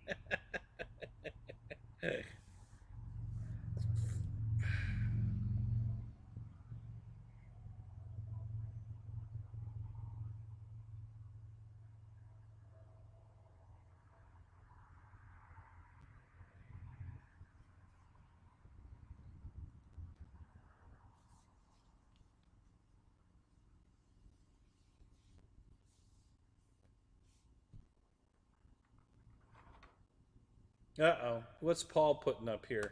Uh-oh. What's Paul putting up here?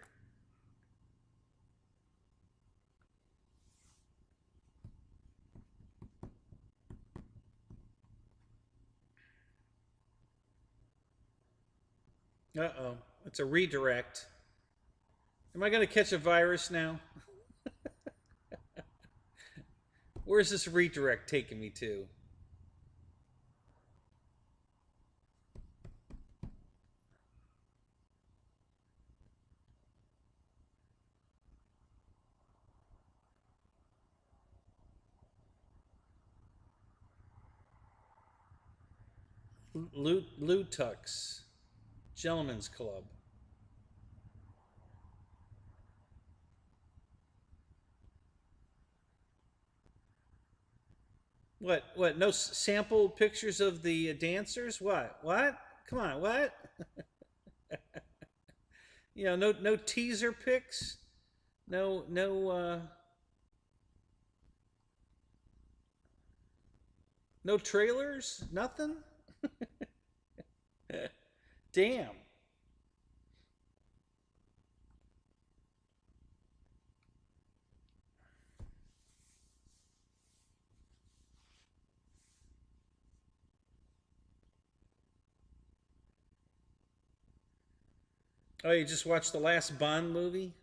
Uh-oh. It's a redirect. Am I going to catch a virus now? Where's this redirect taking me to? Lutux. Gentlemen's Club. What? No sample pictures of the dancers? What? Come on, what? No teaser pics? No trailers? Nothing? Damn. Oh, you just watched the last Bond movie?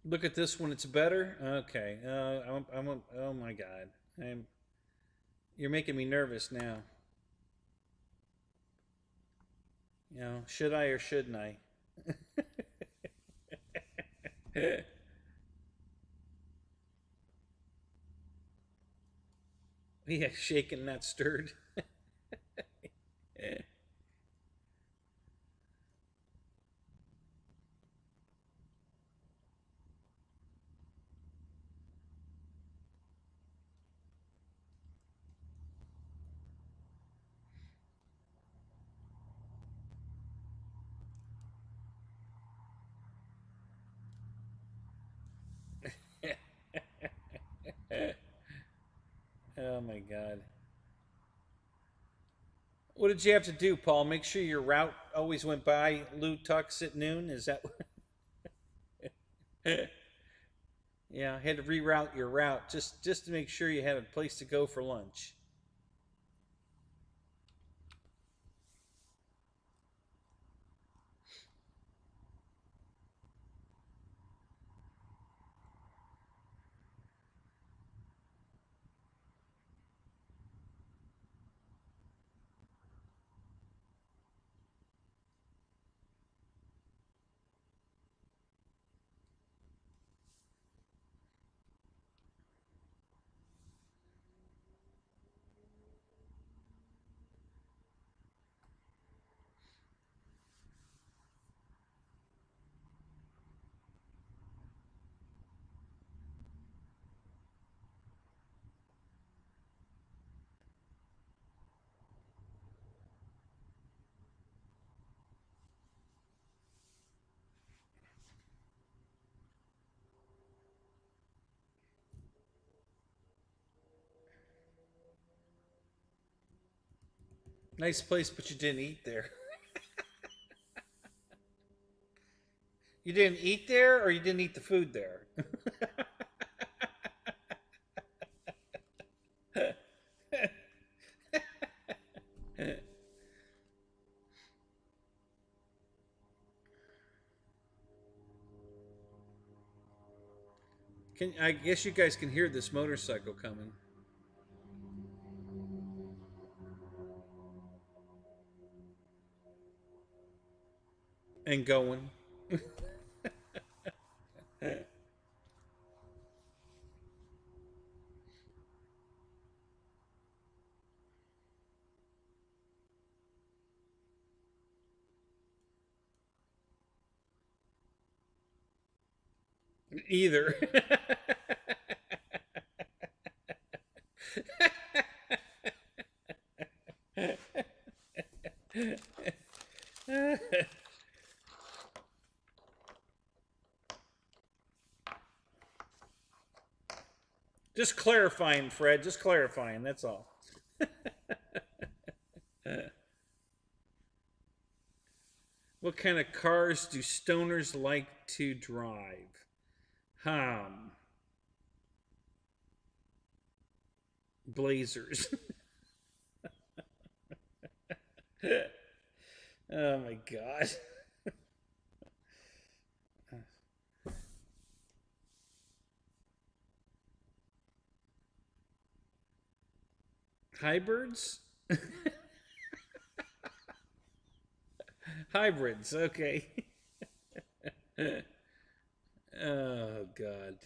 Look at this one. It's better. Okay. Oh my God. I'm. You're making me nervous now. Should I or shouldn't I? Yeah, shaken, not stirred. Oh my God. What did you have to do, Paul? Make sure your route always went by Lou Tux at noon? Is that Yeah, I had to reroute your route just to make sure you had a place to go for lunch. Nice place, but you didn't eat there. You didn't eat there, or you didn't eat the food there? I guess you guys can hear this motorcycle coming and going. Either. Just clarifying, Fred. Just clarifying. That's all. What kind of cars do stoners like to drive? Blazers. Oh my god. Hybrids? Hybrids, okay. Oh god.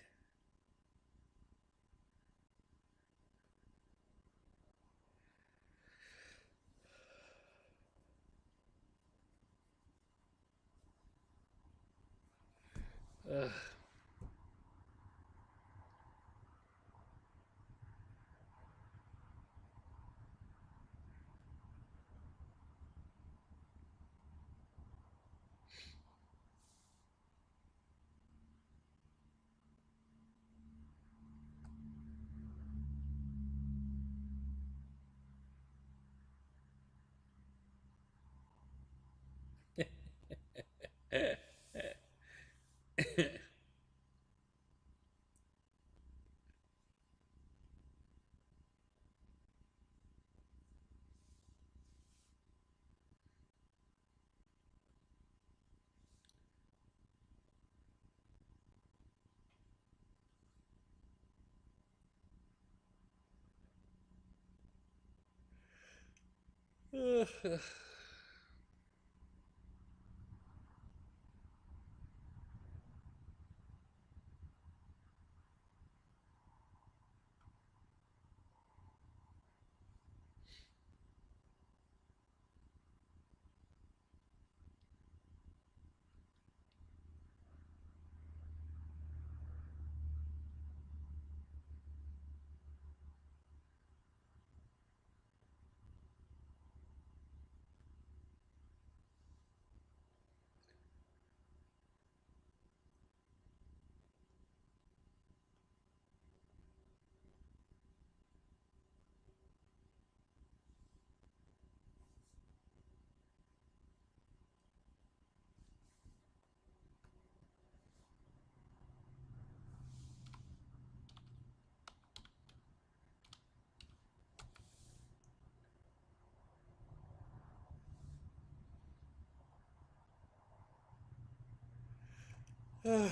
Ugh.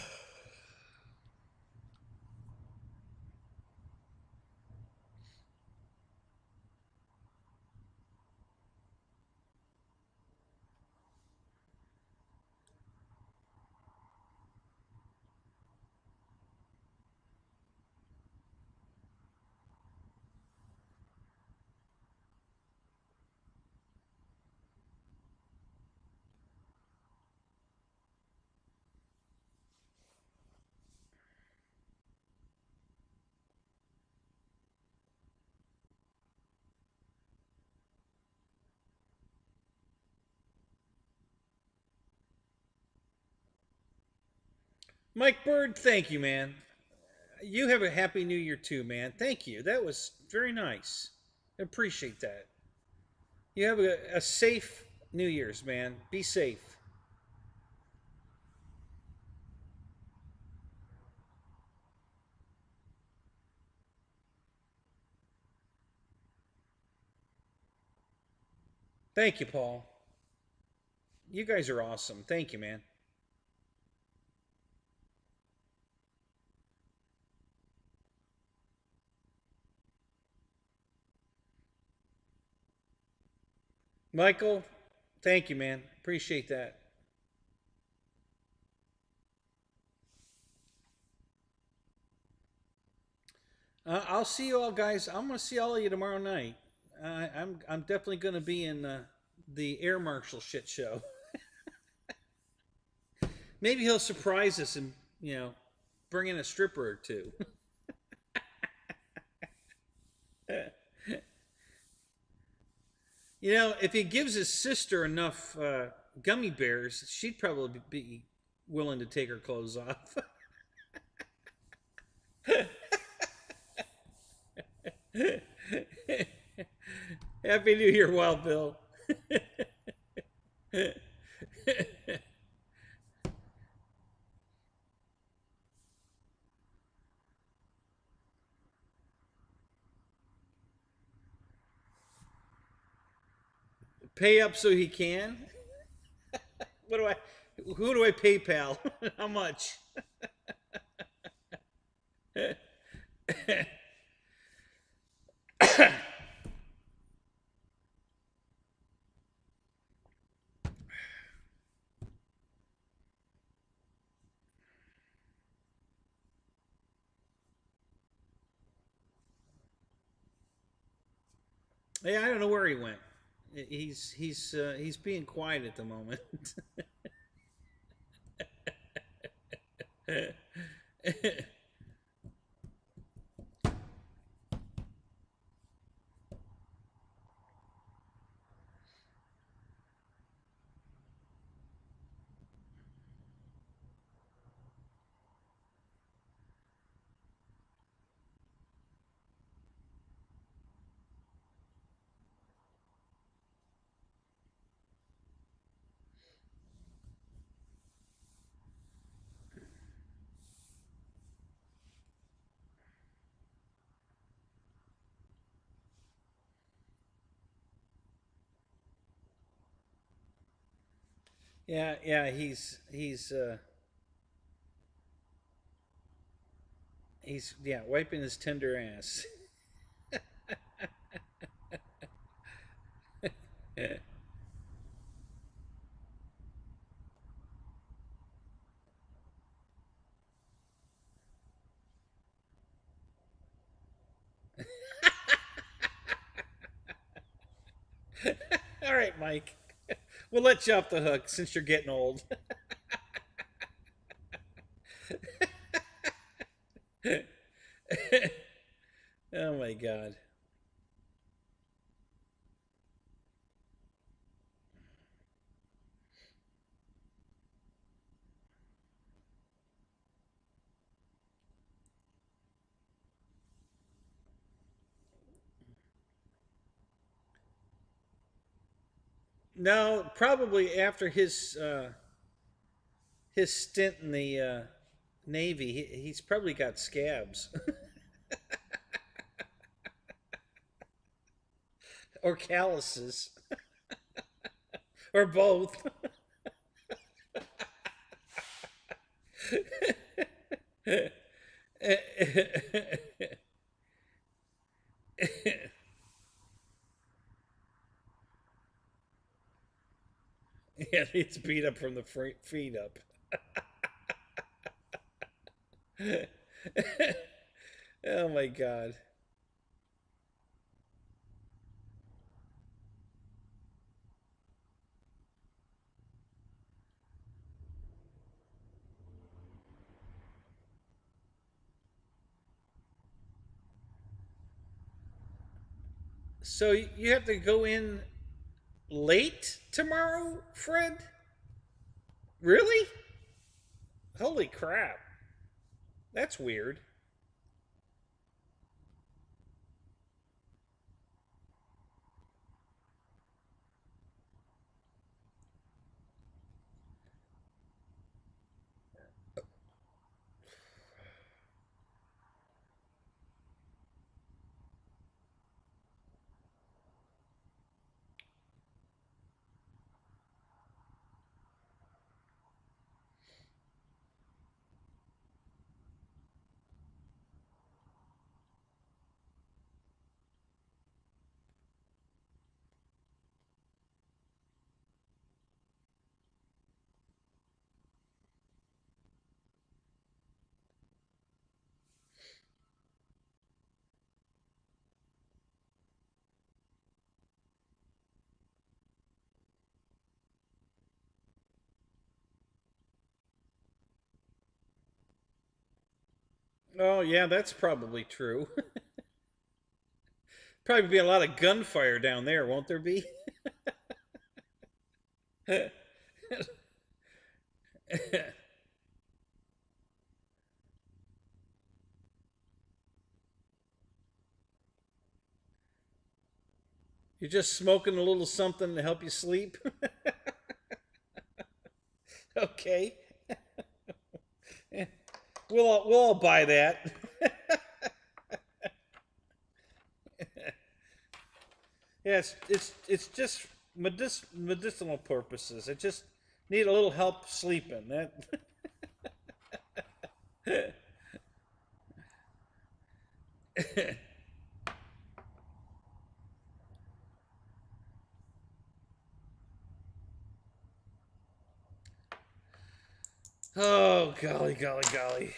Mike Bird, thank you, man. You have a happy new year too, man. Thank you. That was very nice. I appreciate that. You have a safe New Year's, man. Be safe. Thank you, Paul. You guys are awesome. Thank you, man. Michael, thank you, man. Appreciate that. I'll see you all, guys. I'm gonna see all of you tomorrow night. I'm definitely gonna be in the air marshal shit show. Maybe he'll surprise us and bring in a stripper or two. If he gives his sister enough gummy bears, she'd probably be willing to take her clothes off. Happy New Year, Wild Bill. Pay up so he can. What do I? Who do I PayPal? How much? Yeah, I don't know where he went. He's being quiet at the moment. Yeah. He's wiping his tender ass. All right, Mike. We'll let you off the hook since you're getting old. Oh my God. No, probably after his stint in the Navy, he's probably got scabs or calluses or both. Yeah, it's beat up from the feet up. Oh my God. So you have to go in late tomorrow, Fred? Really? Holy crap. That's weird. Oh, yeah, that's probably true. Probably be a lot of gunfire down there, won't there be? You're just smoking a little something to help you sleep? Okay. We'll all buy that. Yeah, it's just medicinal purposes. I just need a little help sleeping. That. Oh, golly, golly, golly.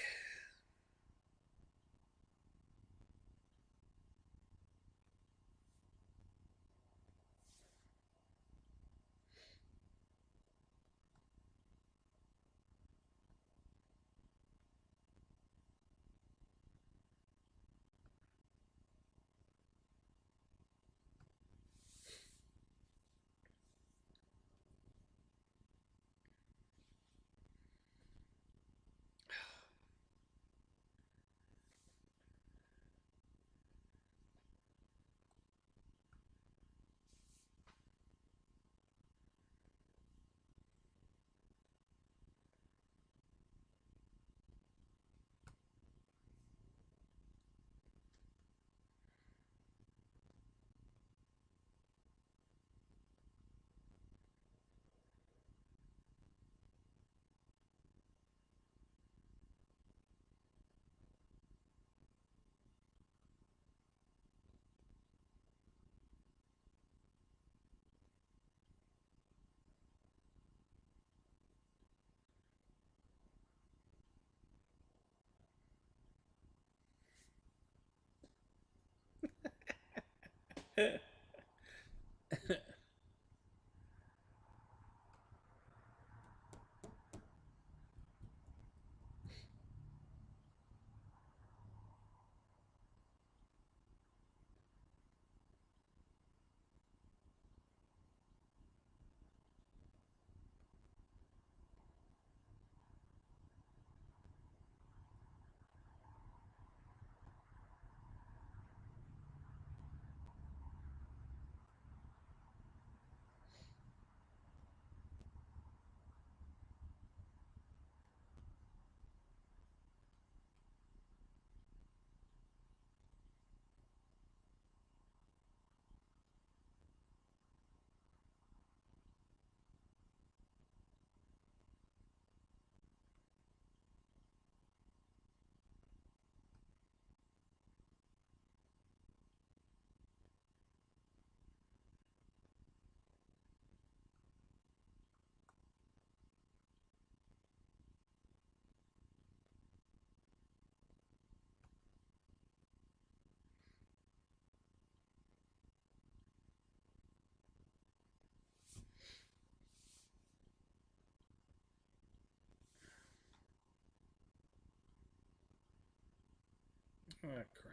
Oh, crap.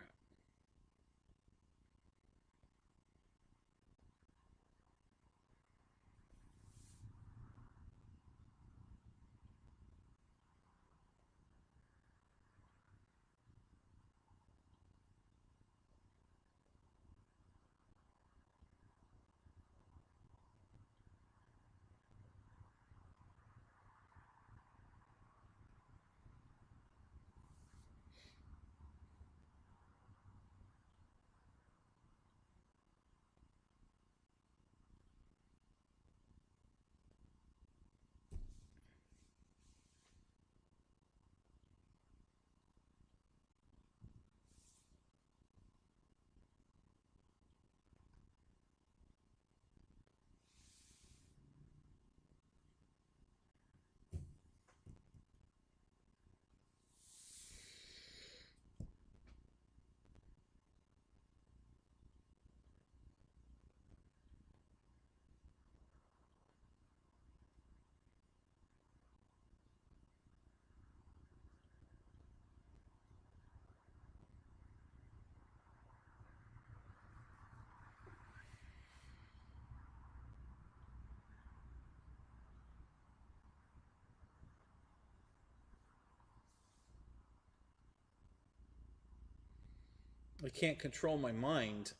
I can't control my mind.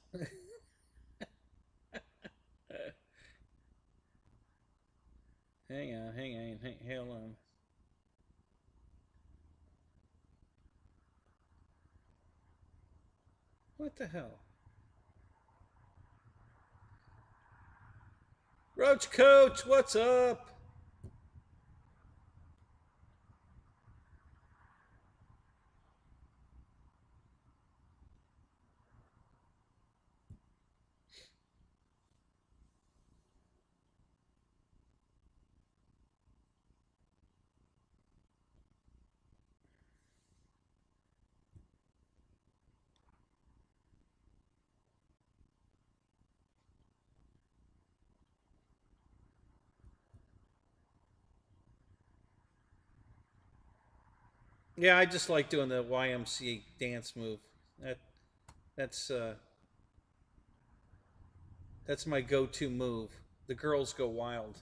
Hang on, hold on. What the hell? Roach Coach, what's up? Yeah, I just like doing the YMCA dance move. That that's uh that's my go-to move. The girls go wild.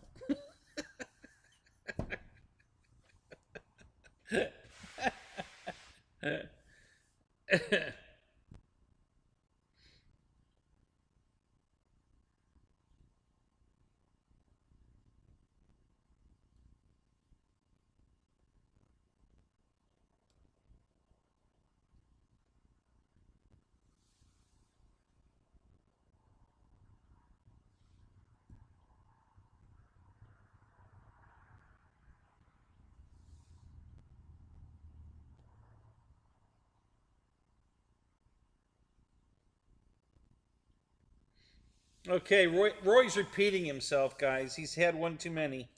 Okay, Roy's repeating himself, guys. He's had one too many.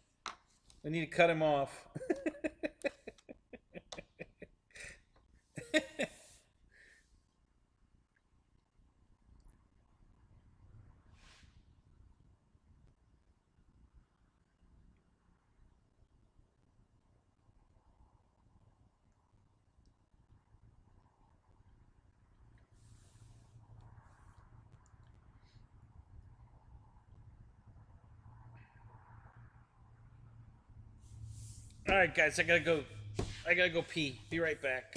We need to cut him off. All right, guys, I gotta go. I gotta go pee. Be right back.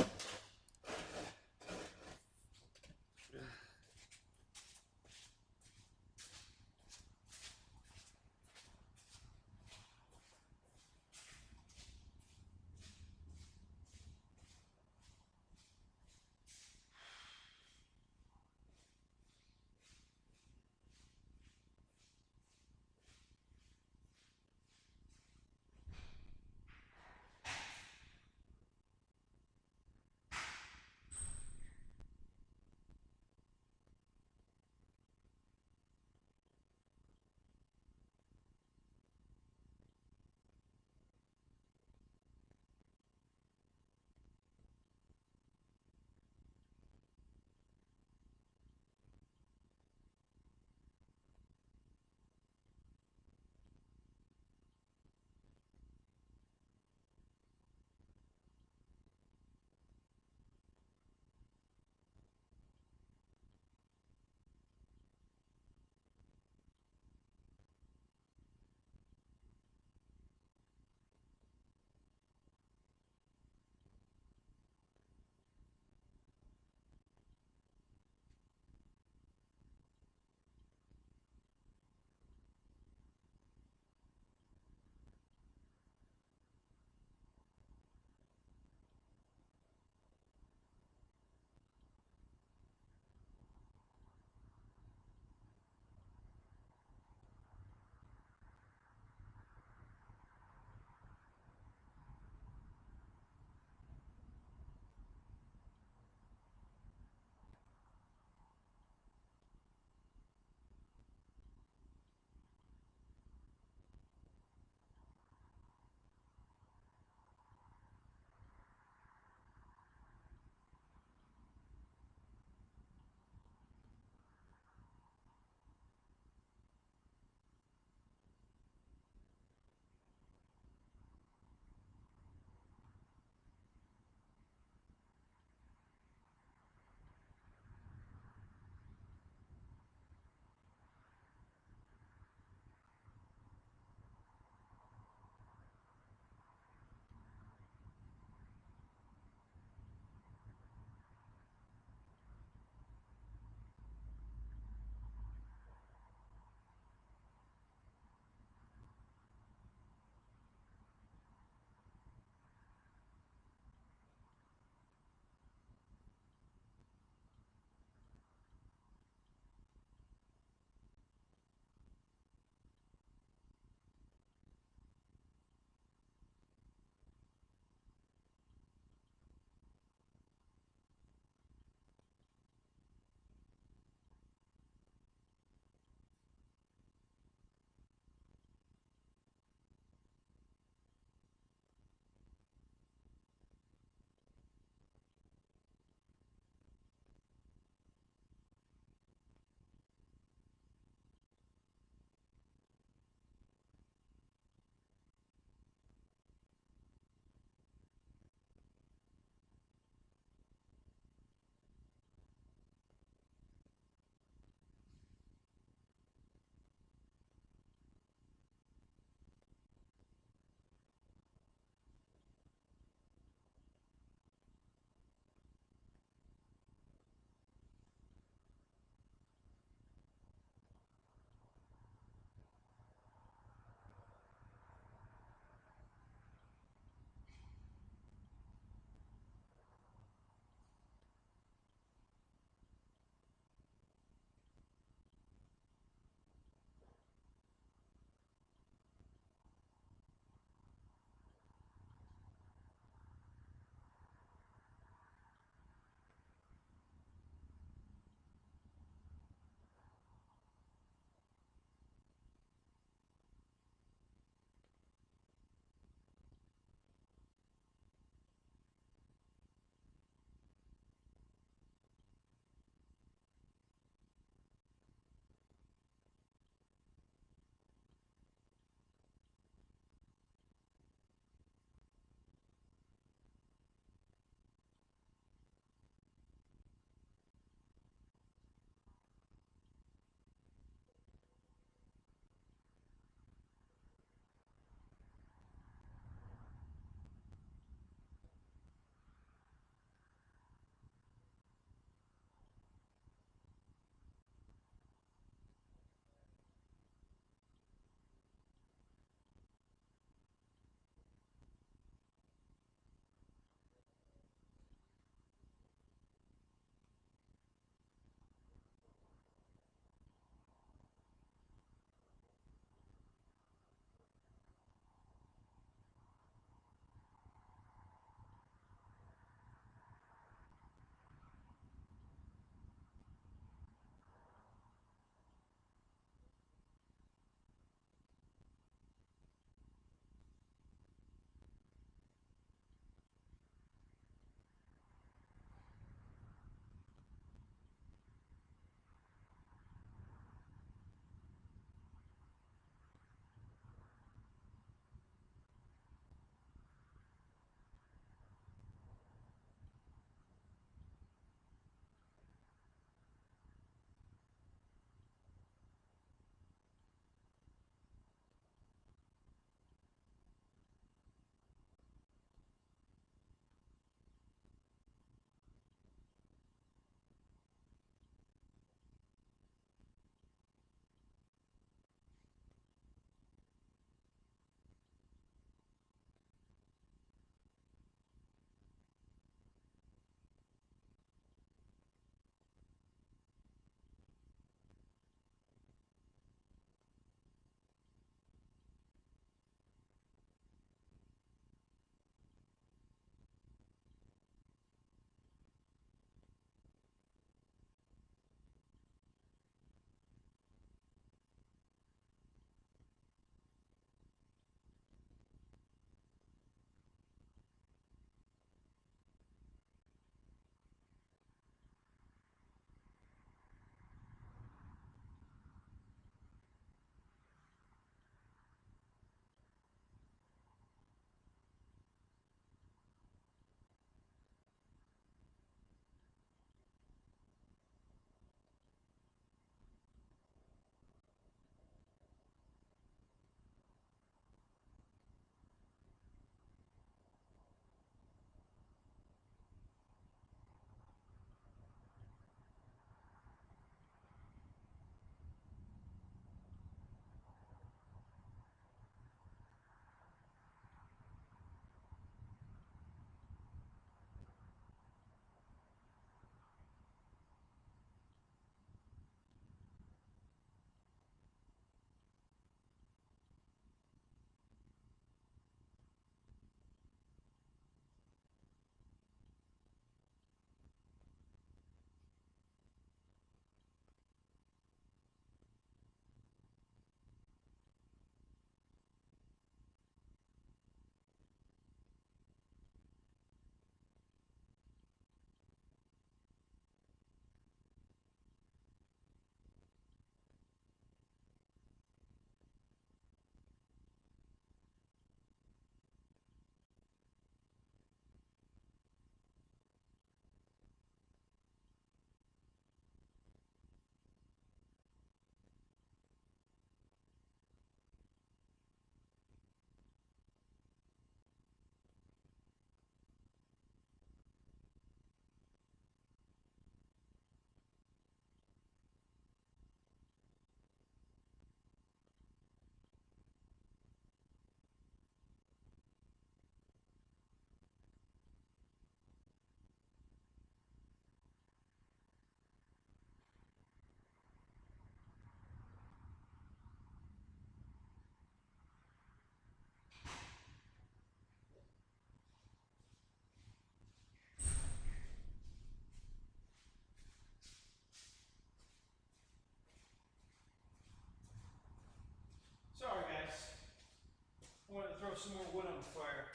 some more wood on the fire.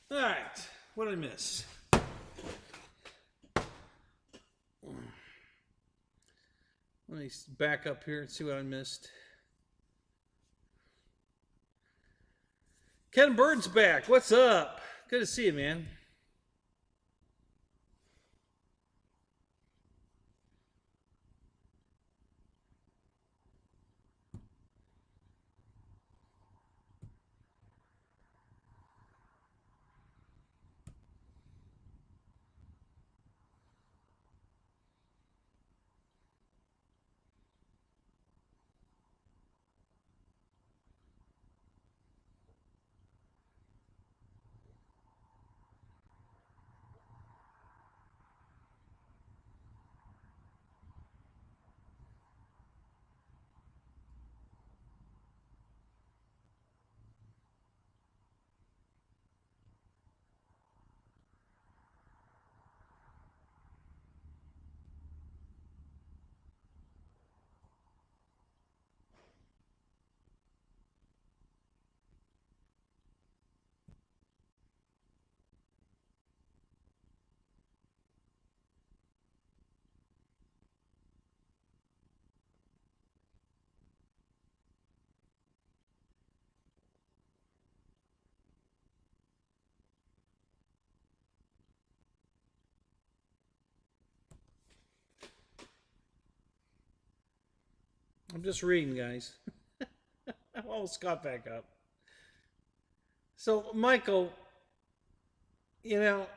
All right, what did I miss? Let me back up here and see what I missed. Ken Bird's back. What's up? Good to see you, man. I'm just reading, guys. I almost got back up. So, Michael, you know,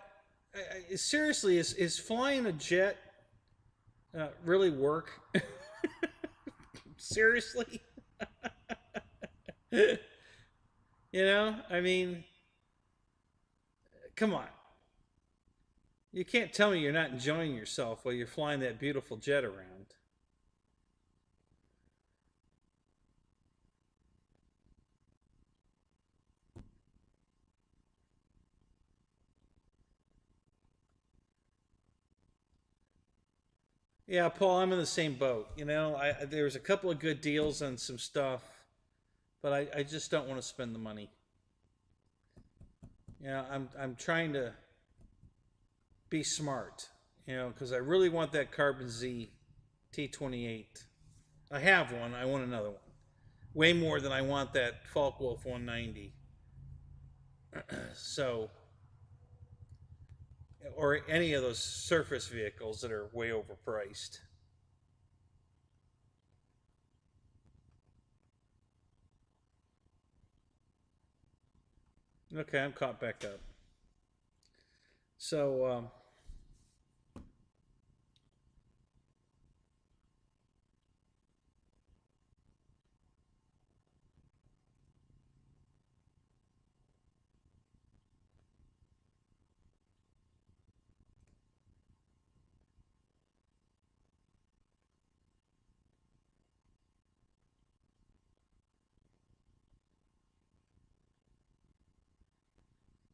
seriously, is flying a jet really work? Seriously? You know, I mean, come on. You can't tell me you're not enjoying yourself while you're flying that beautiful jet around. Yeah, Paul, I'm in the same boat. You know, there was a couple of good deals on some stuff, but I just don't want to spend the money. You know, I'm trying to be smart, you know, because I really want that Carbon Z T28. I have one. I want another one. Way more than I want that Falkwolf 190. So, or any of those surface vehicles that are way overpriced. Okay, I'm caught back up. So,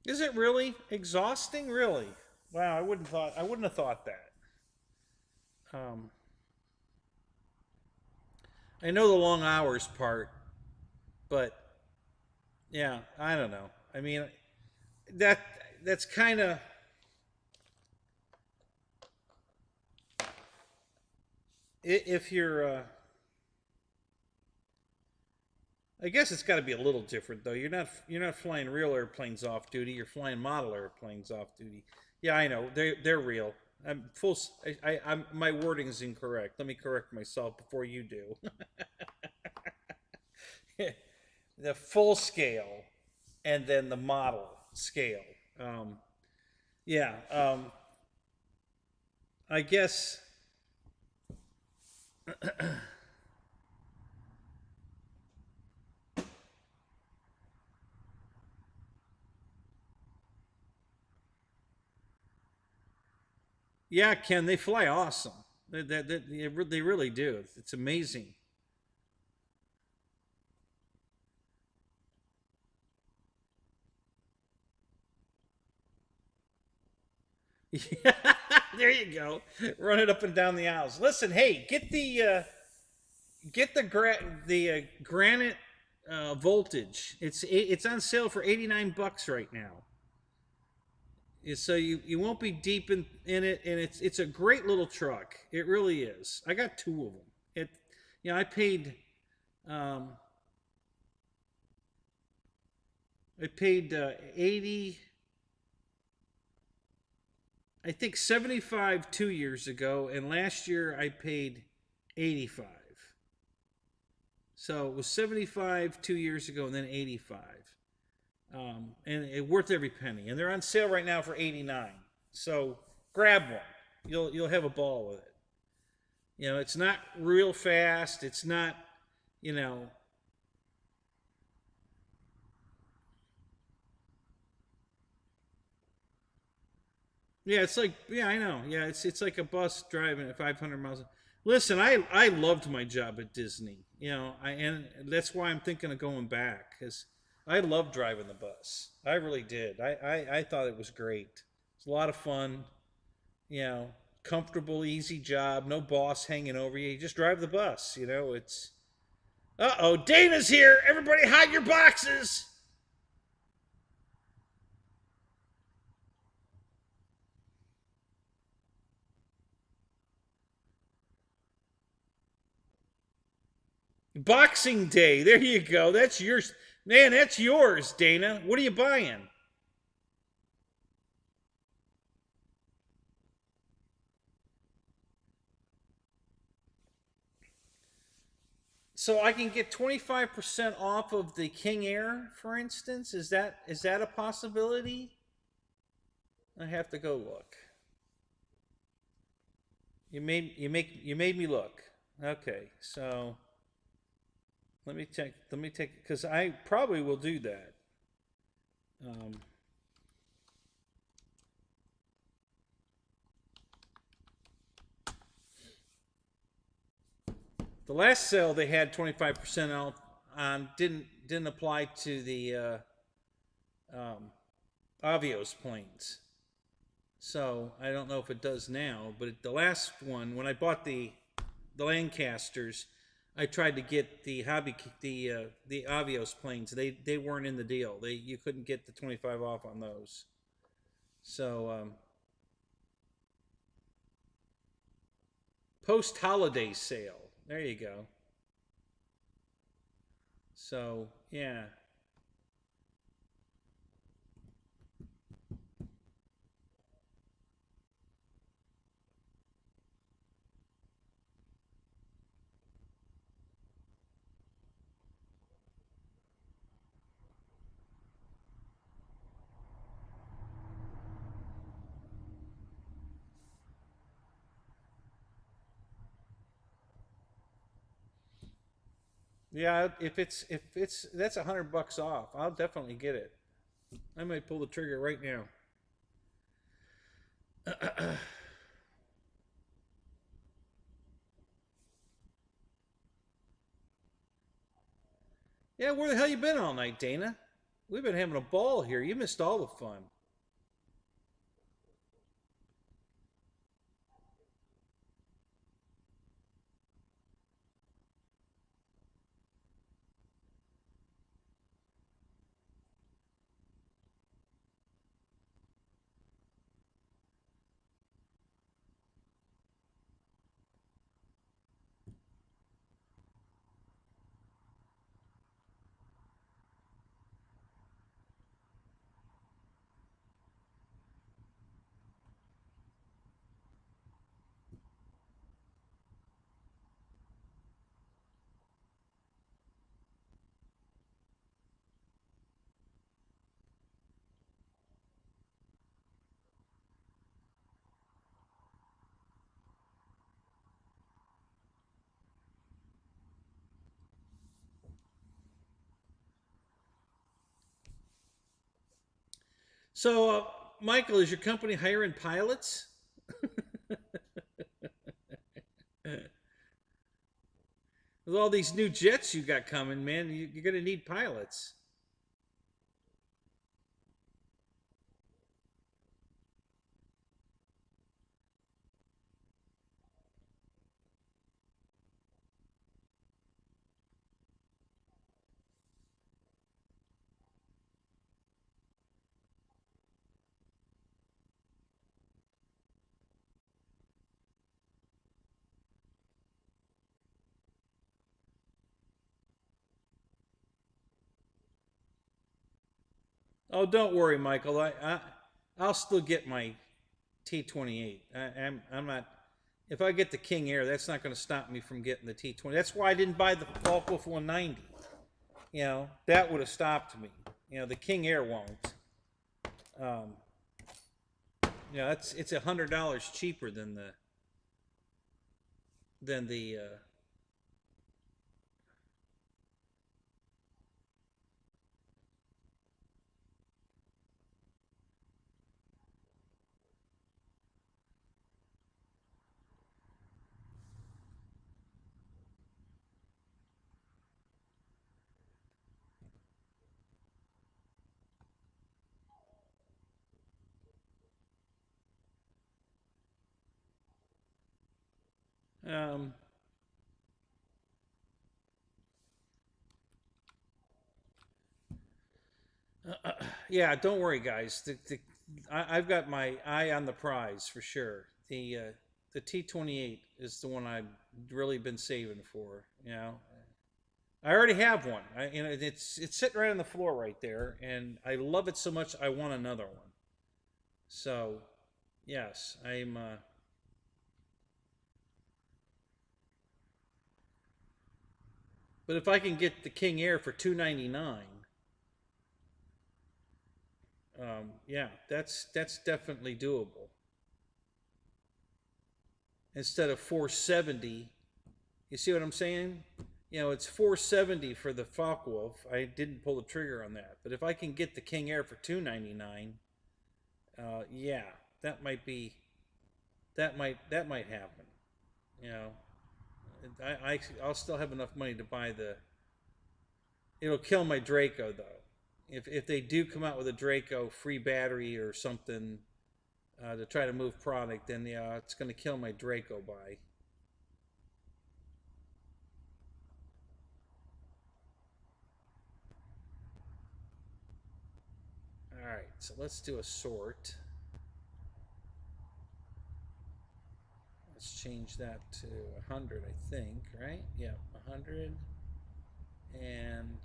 is it really exhausting? Really? Wow, I wouldn't have thought that. Um, I know the long hours part, but yeah, I don't know. I mean, that that's kind of, if you're I guess it's got to be a little different though. You're not flying real airplanes off duty. You're flying model airplanes off duty. Yeah, I know they're real. I'm full. I'm my wording is incorrect. Let me correct myself before you do. The full scale, and then the model scale. Um, yeah. I guess. Yeah, Ken, they fly awesome. They really do. It's amazing. There you go. Run it up and down the aisles. Listen, hey, get the granite voltage. It's on sale for $89 right now. So you won't be deep in it, and it's a great little truck. It really is. I got two of them. I paid um, 80, I think 75 2 years ago, and last year I paid 85. So it was 75 2 years ago, and then 85. And it's worth every penny. And they're on sale right now for 89. So grab one. You'll have a ball with it. It's not real fast. It's not, you know. Yeah, it's like, yeah, I know. Yeah, it's like a bus driving at 500 miles. Listen, I loved my job at Disney. And that's why I'm thinking of going back, because I loved driving the bus. I really did. I thought it was great. It's a lot of fun. You know, Comfortable, easy job. No boss hanging over you. You just drive the bus. It's. Uh-oh, Dana's here. Everybody hide your boxes. Boxing Day. There you go. That's yours. Man, that's yours, Dana. What are you buying? So I can get 25% off of the King Air, for instance. Is that a possibility? I have to go look. You made me look. Okay, so let me take because I probably will do that. Um, the last sale they had 25% off on didn't apply to the um, Avios planes. So I don't know if it does now, but the last one, when I bought the Lancasters, I tried to get the Avios planes. They weren't in the deal. You couldn't get the 25 off on those. So post holiday sale. There you go. So yeah. Yeah, if it's that's $100 off, I'll definitely get it. I might pull the trigger right now. Yeah, where the hell you been all night, Dana? We've been having a ball here. You missed all the fun. So, Michael, is your company hiring pilots? With all these new jets you got coming, man, you're going to need pilots. Oh, don't worry, Michael. I'll still get my T28. I'm not. If I get the King Air, that's not going to stop me from getting the T20. That's why I didn't buy the Falkwolf 190. You know, that would have stopped me. You know, the King Air won't. Um, you know, it's $100 cheaper than the. Um, yeah, don't worry, guys. I've got my eye on the prize for sure. The T28 is the one I've really been saving for. You know, I already have one. You know, it's sitting right on the floor right there, and I love it so much. I want another one. So, yes, I'm. But if I can get the King Air for $299, yeah, that's definitely doable. Instead of 470, you see what I'm saying? You know, it's 470 for the Falkwolf. I didn't pull the trigger on that, but if I can get the King Air for 299, yeah, that might be that might happen. You know, I'll still have enough money to buy the. It'll kill my Draco though. If they do come out with a Draco free battery or something to try to move product, then yeah, it's going to kill my Draco buy. All right, so let's do a sort. Let's change that to 100, I think, right? Yeah, 100. And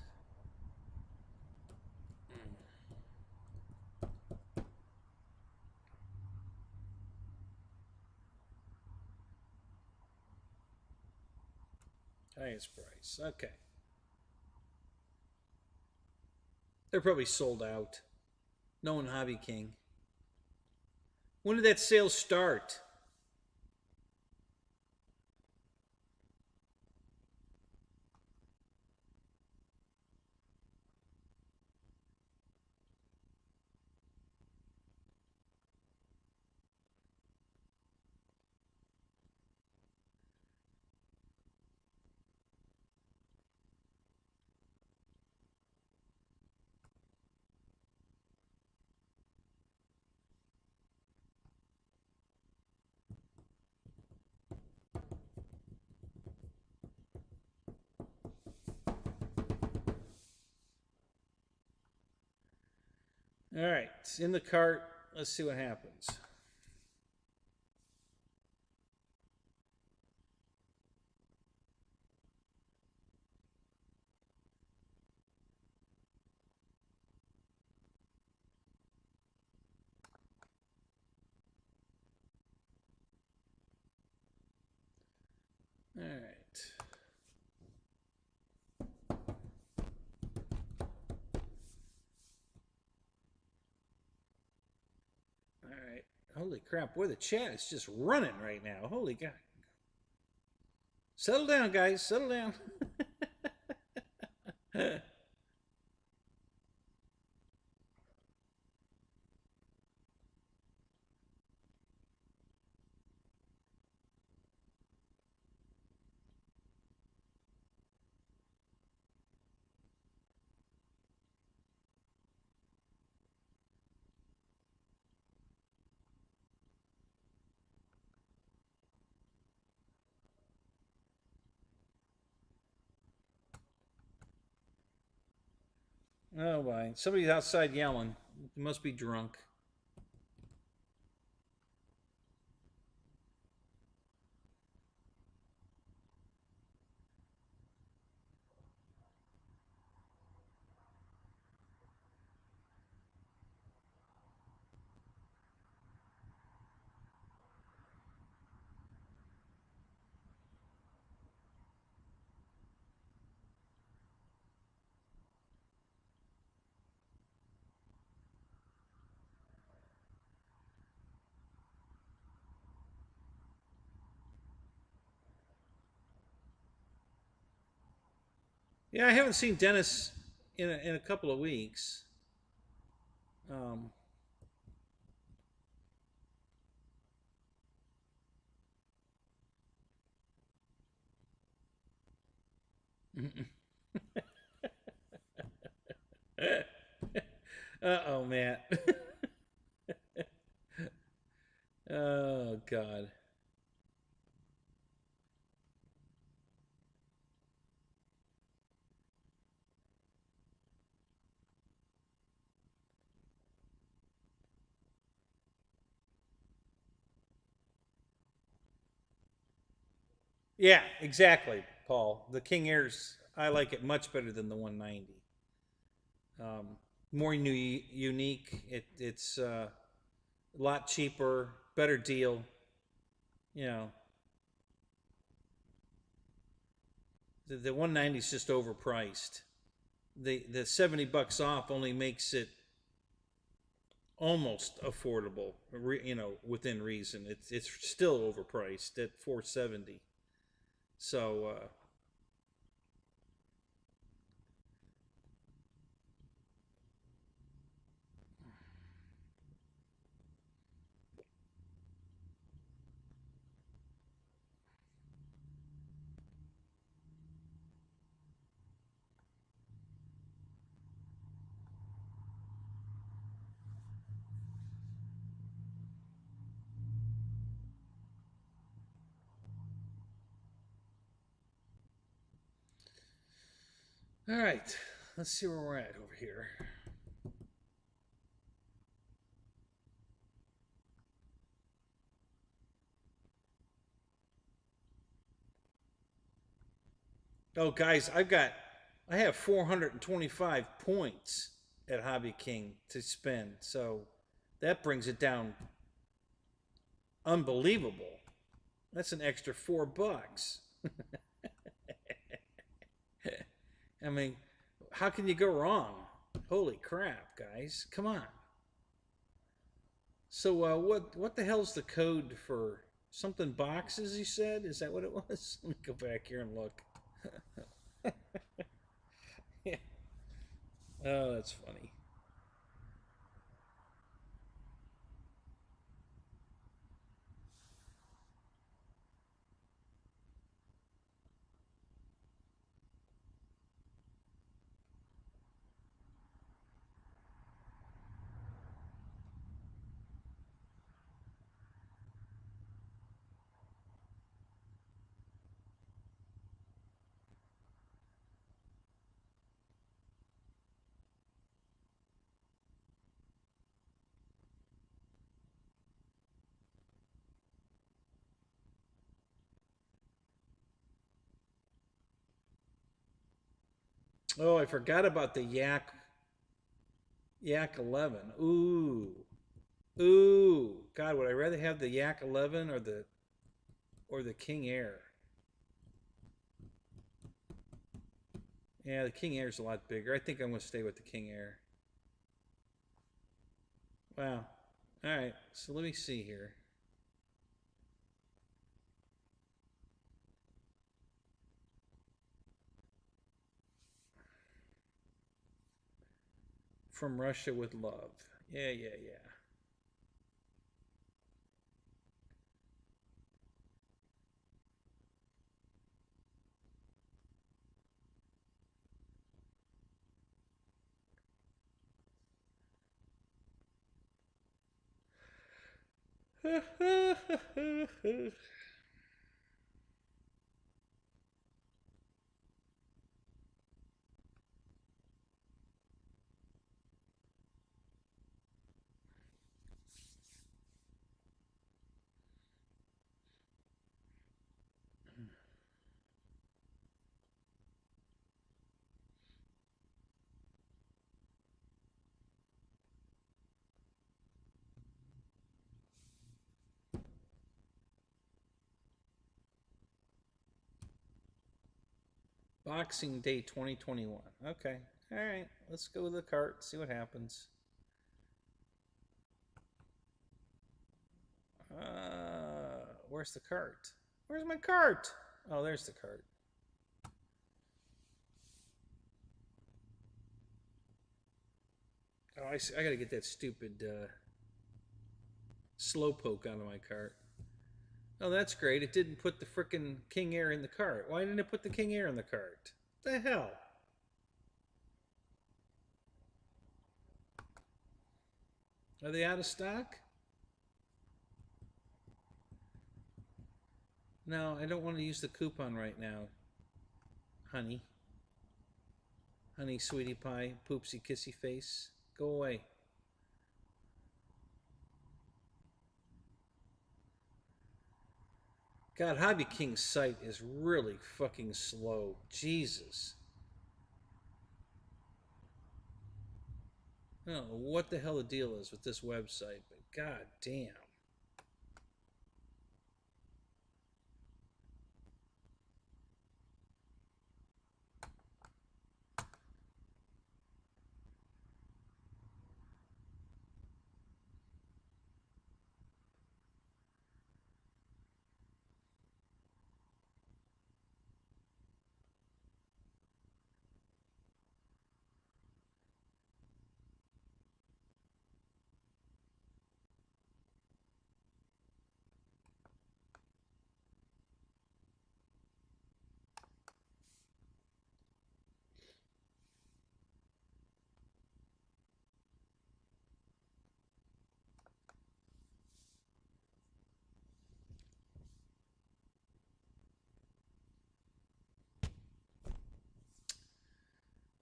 highest price. Okay. They're probably sold out. No one Hobby King. When did that sale start? All right, it's in the cart. Let's see what happens. All right. All right. Holy crap, boy, the chat is just running right now. Holy God. Settle down, guys. Settle down. Oh, boy. Somebody's outside yelling. He must be drunk. Yeah, I haven't seen Dennis in a couple of weeks. Um, uh-oh, Matt. Oh, God. Yeah, exactly, Paul. The King Air's, I like it much better than the 190. Um, More unique. It's a lot cheaper, better deal. You know, the 190 is just overpriced. The 70 bucks off only makes it almost affordable. You know, within reason. It's still overpriced at 470. So all right, let's see where we're at over here. Oh, guys, I have 425 points at Hobby King to spend, so that brings it down unbelievable. That's an extra $4. I mean, how can you go wrong? Holy crap, guys! Come on. So, what the hell's the code for something boxes? You said, is that what it was? Let me go back here and look. Yeah. Oh, that's funny. Oh, I forgot about the Yak 11. Ooh. God, would I rather have the Yak 11 or the King Air? Yeah, the King Air is a lot bigger. I think I'm going to stay with the King Air. Wow. All right. So let me see here. From Russia with love. Yeah. Boxing Day 2021. Okay. All right. Let's go with the cart. See what happens. Where's the cart? Where's my cart? Oh, there's the cart. Oh, I gotta get that stupid slowpoke out of my cart. Oh, that's great. It didn't put the frickin' King Air in the cart. Why didn't it put the King Air in the cart? What the hell? Are they out of stock? No, I don't want to use the coupon right now, honey. Honey, sweetie pie, poopsy kissy face. Go away. God, Hobby King's site is really fucking slow. Jesus. I don't know what the hell the deal is with this website, but god damn.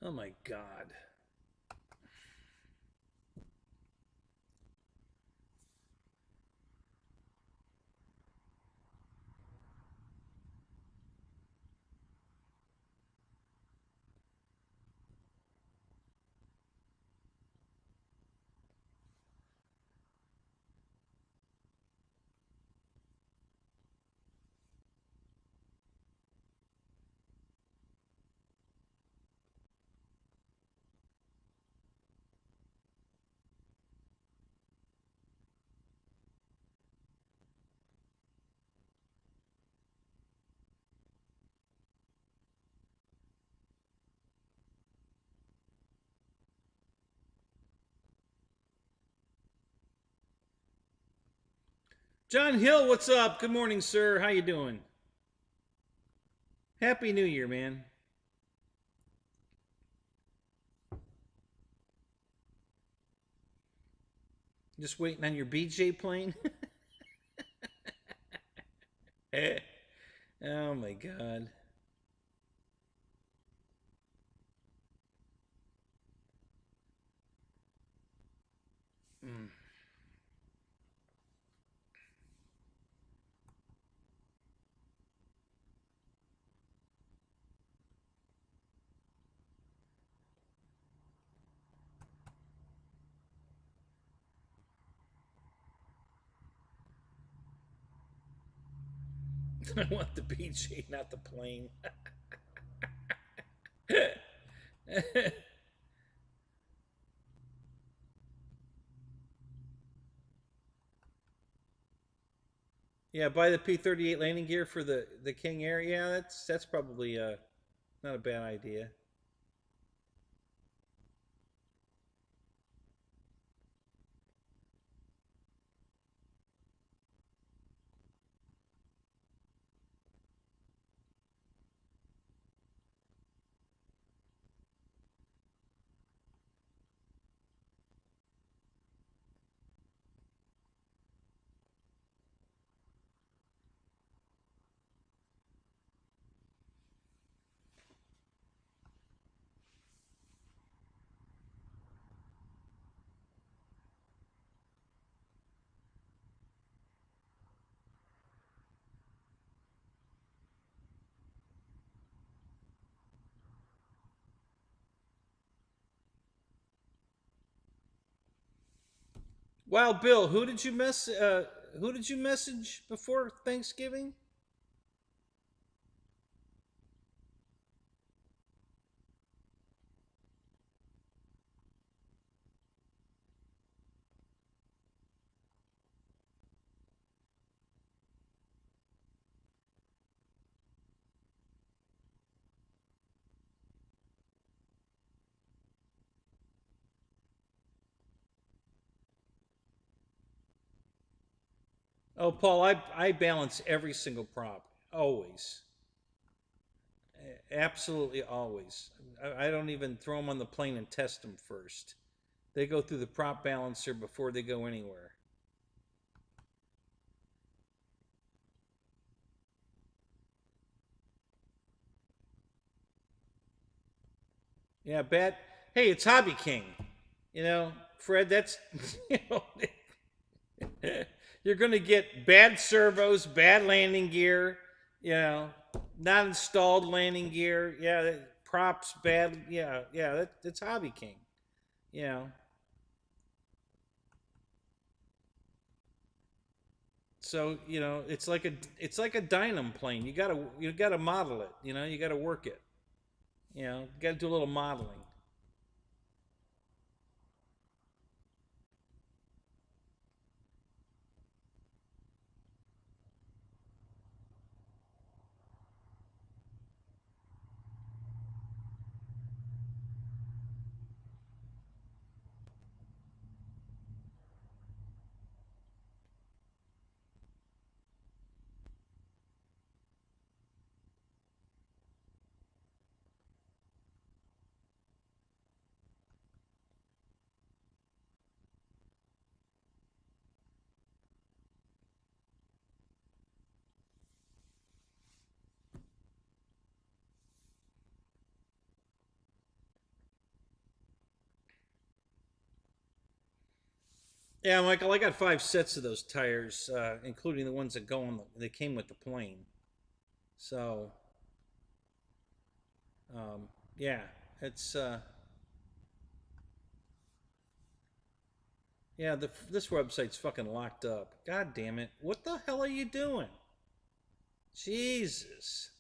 Oh my god. John Hill, what's up? Good morning, sir. How you doing? Happy New Year, man. Just waiting on your BJ plane? Oh my god. Mm. I want the BJ, not the plane. Yeah, buy the P-38 landing gear for the King Air. Yeah, that's probably not a bad idea. Wow, Bill, who did you message before Thanksgiving? Oh, Paul, I balance every single prop always. Absolutely always. I don't even throw them on the plane and test them first. They go through the prop balancer before they go anywhere. Yeah, bad. Hey, it's Hobby King. You know, Fred, that's, you know, you're going to get bad servos, bad landing gear, you know, not installed landing gear. Yeah, props, bad. Yeah, yeah, that's Hobby King. You know, so you know, it's like a Dynam plane. You gotta model it. You know, you gotta work it. You know, you gotta do a little modeling. Yeah, Michael, I got 5 sets of those tires, including the ones that go on. They came with the plane. So, yeah, it's yeah. This website's fucking locked up. God damn it! What the hell are you doing? Jesus.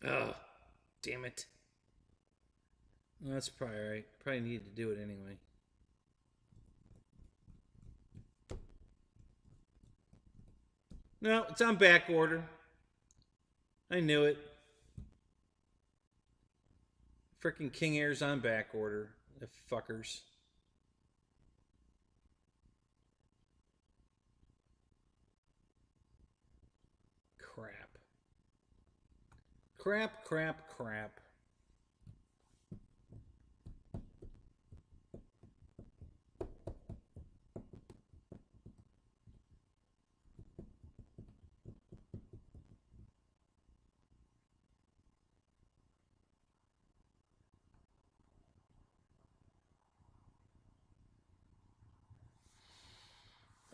Oh, damn it. Well, that's probably right. Probably needed to do it anyway. No, it's on back order. I knew it. Freaking King Air's on back order. The fuckers. Crap. Crap, crap, crap.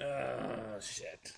Oh, shit.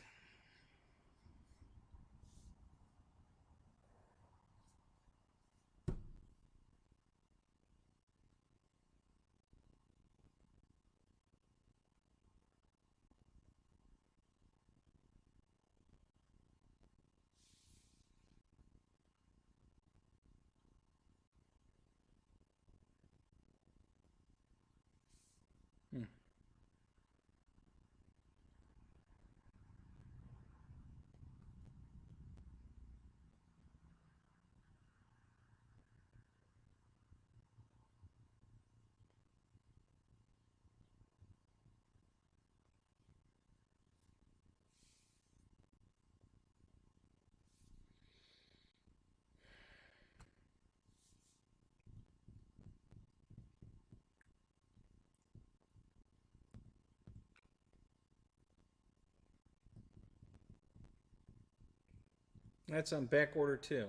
That's on back order too.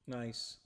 Nice.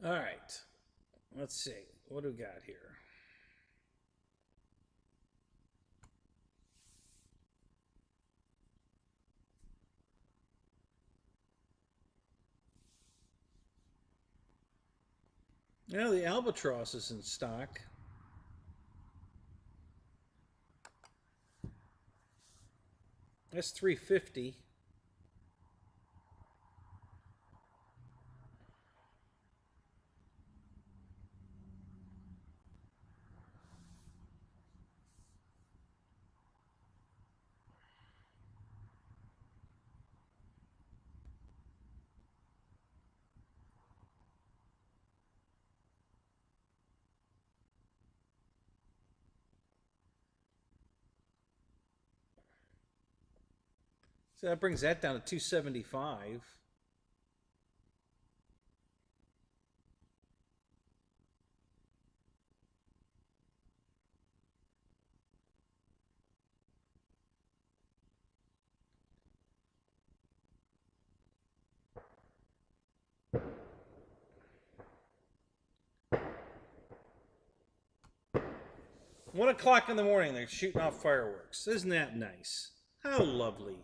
All right. Let's see. What do we got here? Yeah, the Albatross is in stock. That's 350. So that brings that down to 275. One o'clock in the morning, they're shooting off fireworks. Isn't that nice? How lovely.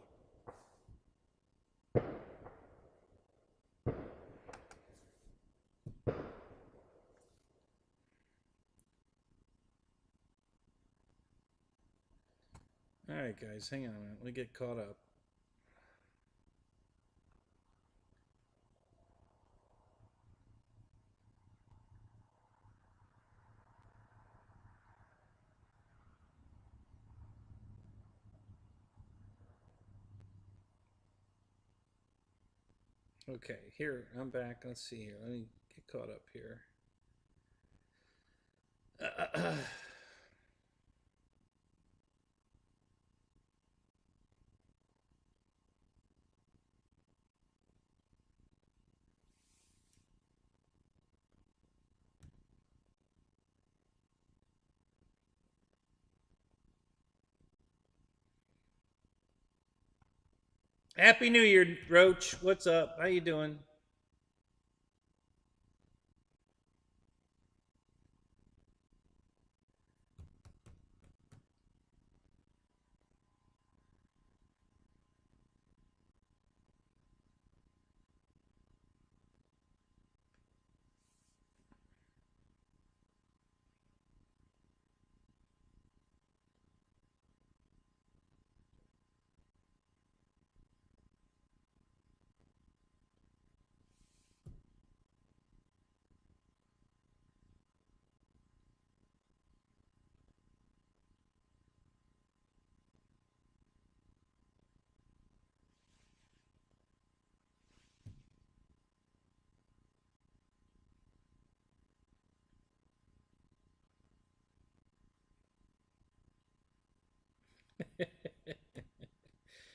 All right, guys, hang on a minute. Let me get caught up. Okay, here, I'm back. Let's see here. Let me get caught up here. Happy New Year, Roach. What's up? How you doing?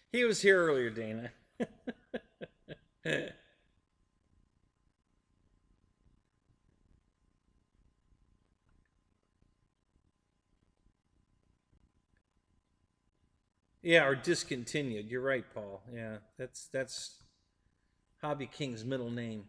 He was here earlier, Dana. Yeah, or discontinued. You're right, Paul. Yeah, that's Hobby King's middle name.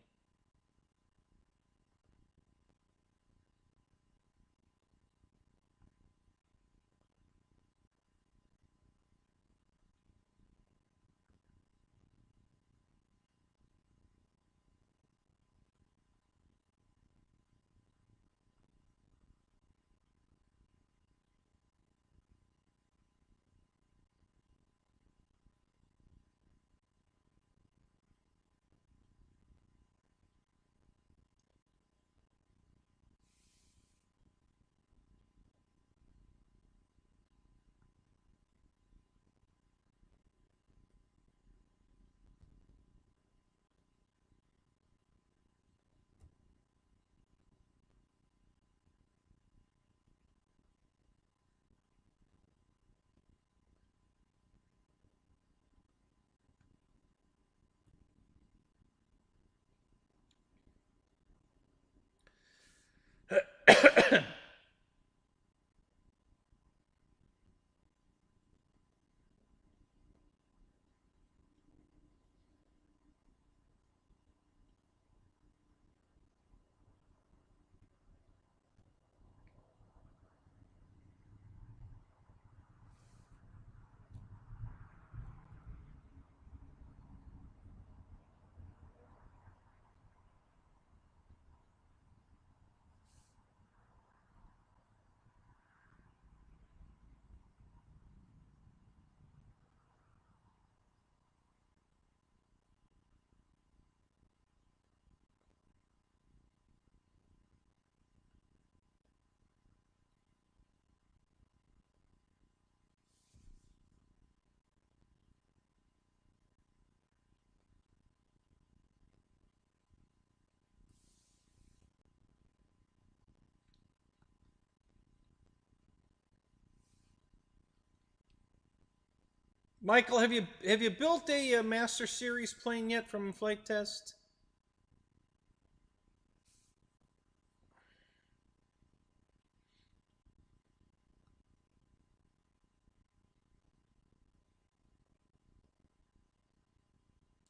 Michael, have you built a Master Series plane yet from flight test?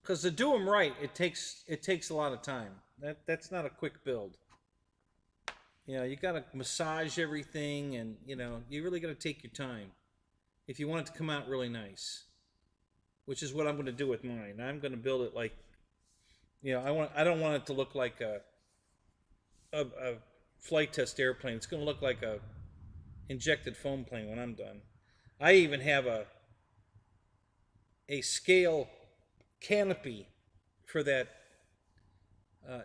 Because to do them right, it takes a lot of time. That's not a quick build. You got to massage everything, and you really got to take your time if you want it to come out really nice. Which is what I'm going to do with mine. I'm going to build it like, I don't want it to look like a flight test airplane. It's going to look like a injected foam plane when I'm done. I even have a scale canopy for that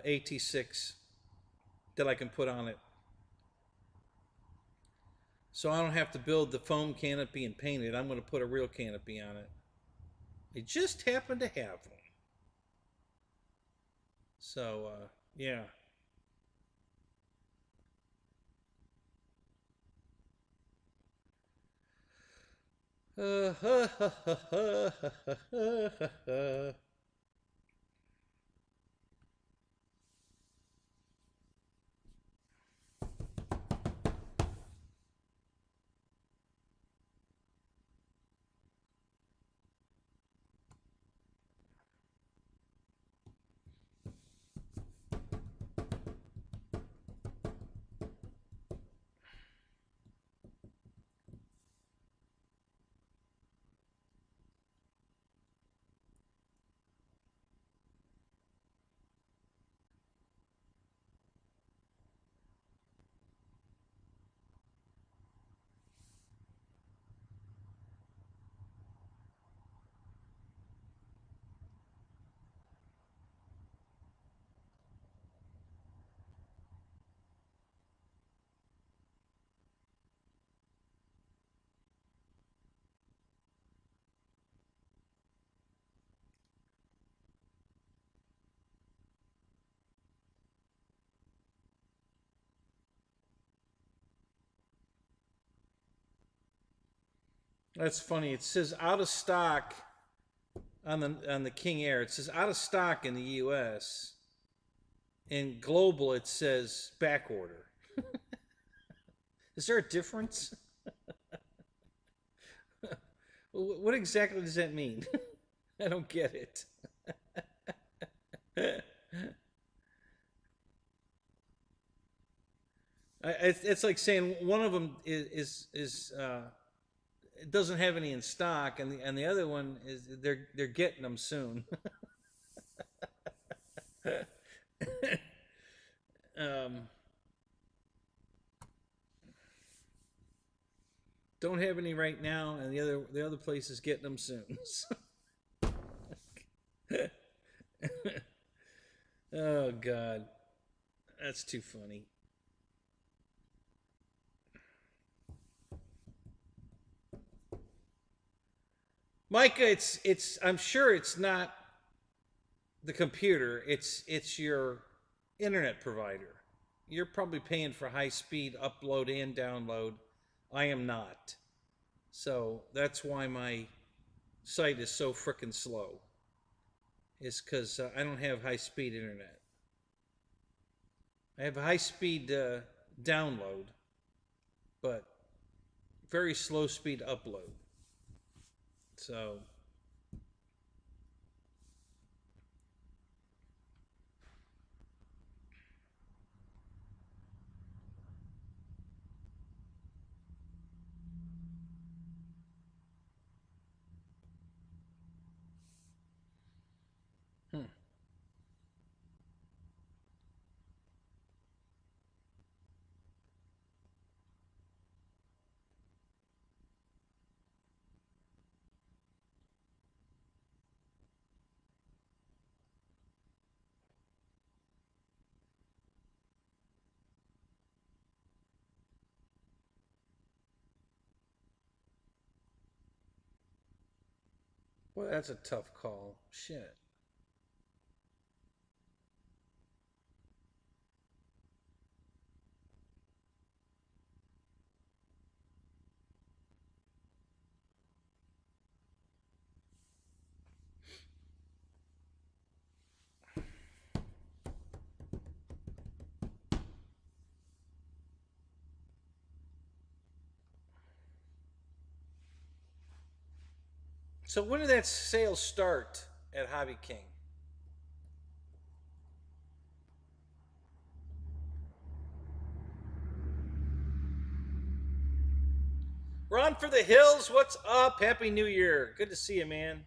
AT6 that I can put on it. So I don't have to build the foam canopy and paint it. I'm going to put a real canopy on it. I just happen to have one. So, yeah. That's funny. It says out of stock on the King Air. It says out of stock in the U.S. In global, it says back order. Is there a difference? What exactly does that mean? I don't get it. It's like saying one of them is it doesn't have any in stock, and the other one is they're getting them soon. um, don't have any right now, and the other place is getting them soon. Oh God, that's too funny. Micah, it's I'm sure it's not the computer. It's your internet provider. You're probably paying for high speed upload and download. I am not. So that's why my site is so frickin' slow. Is because I don't have high speed internet. I have a high speed download, but very slow speed upload. So, hmm. Well, that's a tough call. Shit. So when did that sale start at Hobby King? Ron for the Hills, what's up? Happy New Year. Good to see you, man.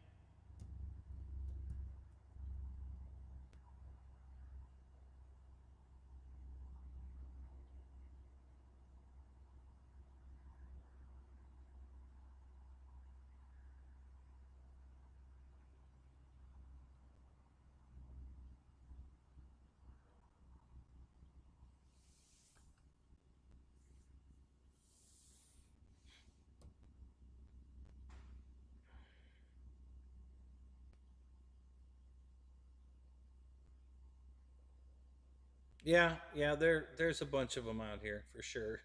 Yeah, yeah, there's a bunch of them out here for sure.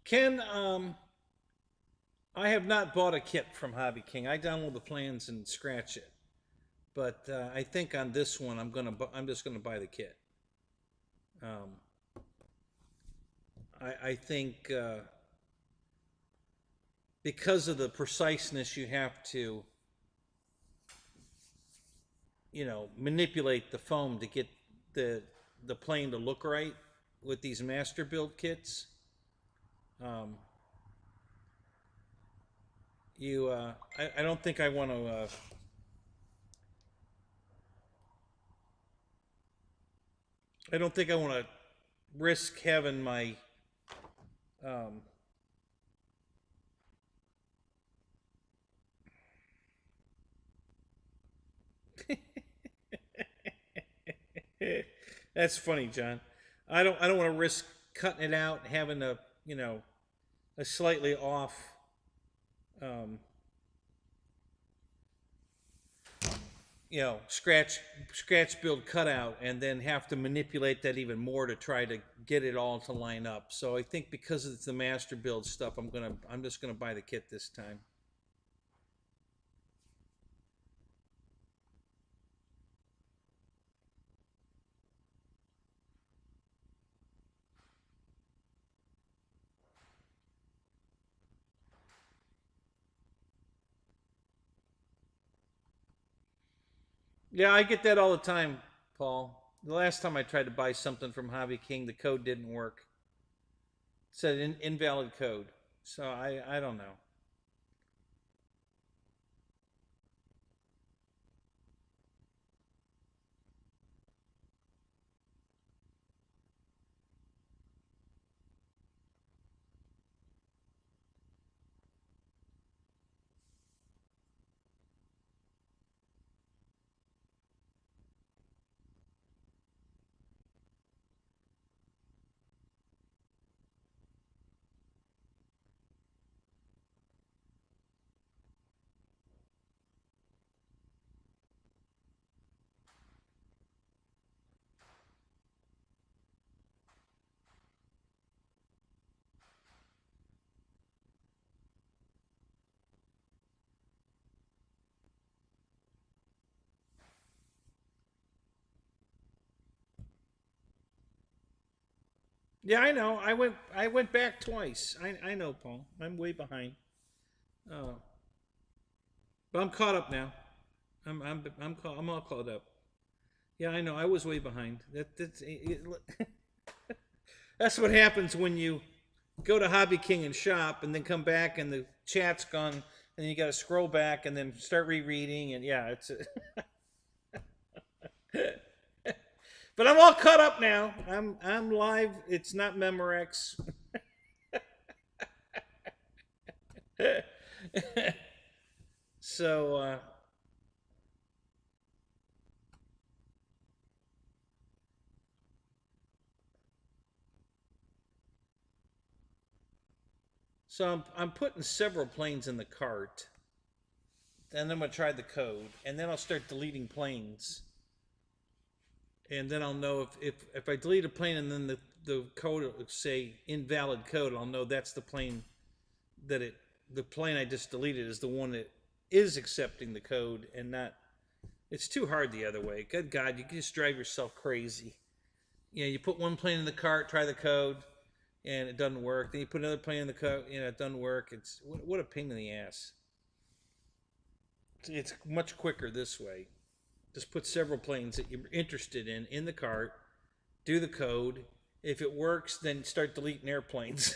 Ken, I have not bought a kit from Hobby King. I download the plans and scratch it, but I think on this one I'm just gonna buy the kit. Um, I think because of the preciseness you have to, manipulate the foam to get the the plane to look right with these master build kits. Um, I don't think I want to. I don't think I want to risk having my. Um, that's funny, John. I don't want to risk cutting it out, having a slightly off um, scratch build cutout, and then have to manipulate that even more to try to get it all to line up. So I think because it's the master build stuff, I'm just gonna buy the kit this time. Yeah, I get that all the time, Paul. The last time I tried to buy something from Hobby King, the code didn't work. It said invalid code. So I don't know. Yeah, I know. I went back twice. I know, Paul. I'm way behind. Oh, but I'm caught up now. I'm all caught up. Yeah, I know. I was way behind. That's what happens when you go to Hobby King and shop and then come back and the chat's gone and then you got to scroll back and then start rereading and yeah, it's. But I'm all caught up now. I'm live. It's not Memorex. So I'm putting several planes in the cart. Then I'm gonna try the code, and then I'll start deleting planes. And then I'll know if I delete a plane and then the code will say invalid code, I'll know that's the plane that the plane I just deleted is the one that is accepting the code and not. It's too hard the other way. Good God, you can just drive yourself crazy. You know, you put one plane in the cart, try the code, and it doesn't work. Then you put another plane in the code, you know, it doesn't work. It's what a pain in the ass. It's much quicker this way. Just put several planes that you're interested in the cart, do the code. If it works, then start deleting airplanes.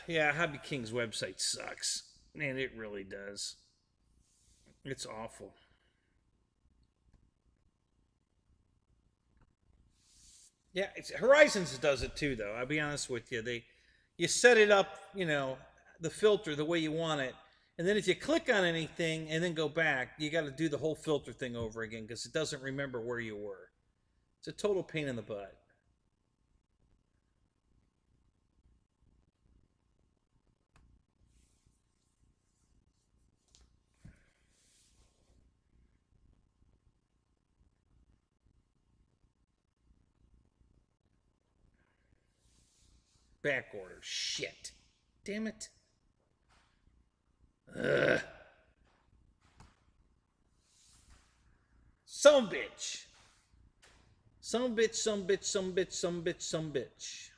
Yeah, Hobby King's website sucks. Man, it really does. It's awful. Yeah, Horizons does it too, though. I'll be honest with you. You set it up, you know, the filter the way you want it, and then if you click on anything and then go back, you got to do the whole filter thing over again because it doesn't remember where you were. It's a total pain in the butt. Back order. Shit. Damn it. Ugh. Some bitch. Some bitch, some bitch, some bitch, some bitch, some bitch.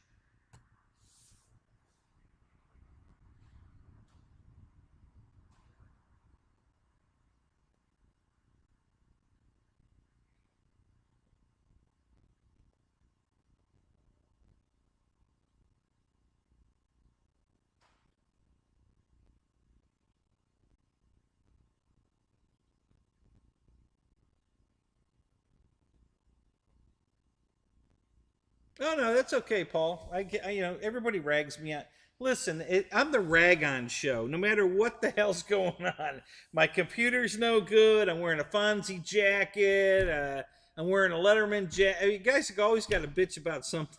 Oh no, that's okay, Paul. You know, everybody rags me on. Listen, I'm the rag on show. No matter what the hell's going on, my computer's no good. I'm wearing a Fonzie jacket. I'm wearing a Letterman jacket. I mean, you guys have always got to bitch about something.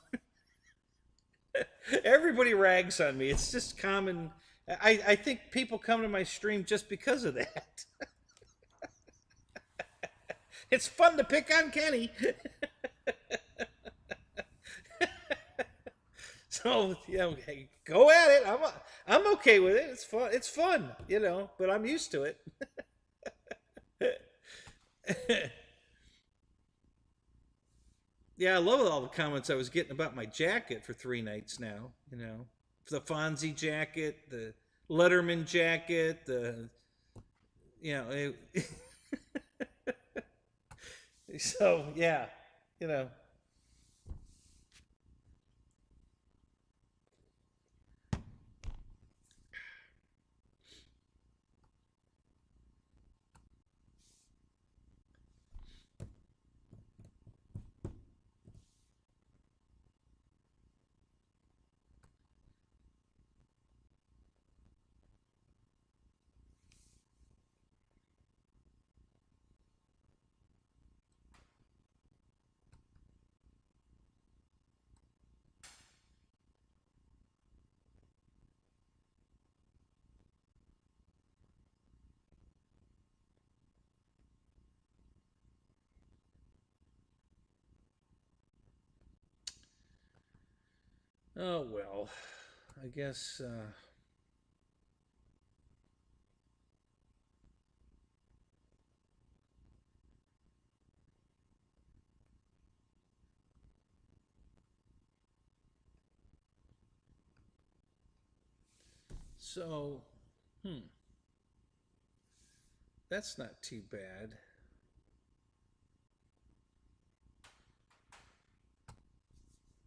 Everybody rags on me. It's just common. I think people come to my stream just because of that. It's fun to pick on Kenny. So yeah, okay, go at it. I'm okay with it. It's fun. It's fun, you know. But I'm used to it. Yeah, I love all the comments I was getting about my jacket for 3 nights now. You know, the Fonzie jacket, the Letterman jacket, the you know. So yeah, you know. Oh well, I guess. So, hmm, that's not too bad.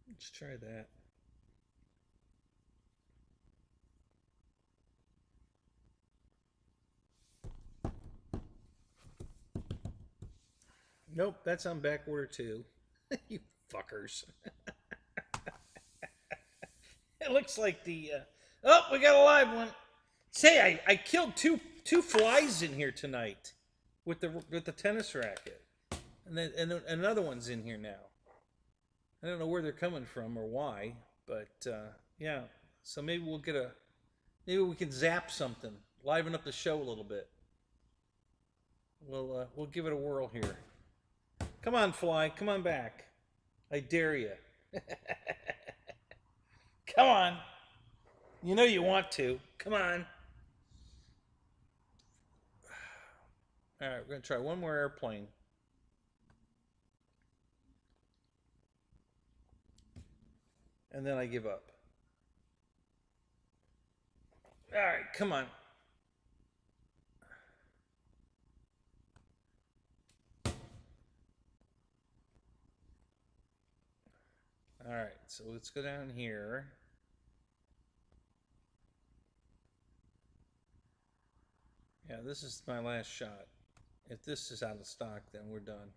Let's try that. Nope, that's on back order too. You fuckers. It looks like the. Oh, we got a live one. Say, I killed two flies in here tonight with the tennis racket, and then and another one's in here now. I don't know where they're coming from or why, but yeah. So maybe we'll get a maybe we can zap something, liven up the show a little bit. We'll give it a whirl here. Come on, fly, come on back. I dare you. Come on. You know you want to. Come on. All right, we're gonna try one more airplane, and then I give up. All right, come on. All right, so let's go down here. Yeah, this is my last shot. If this is out of stock, then we're done.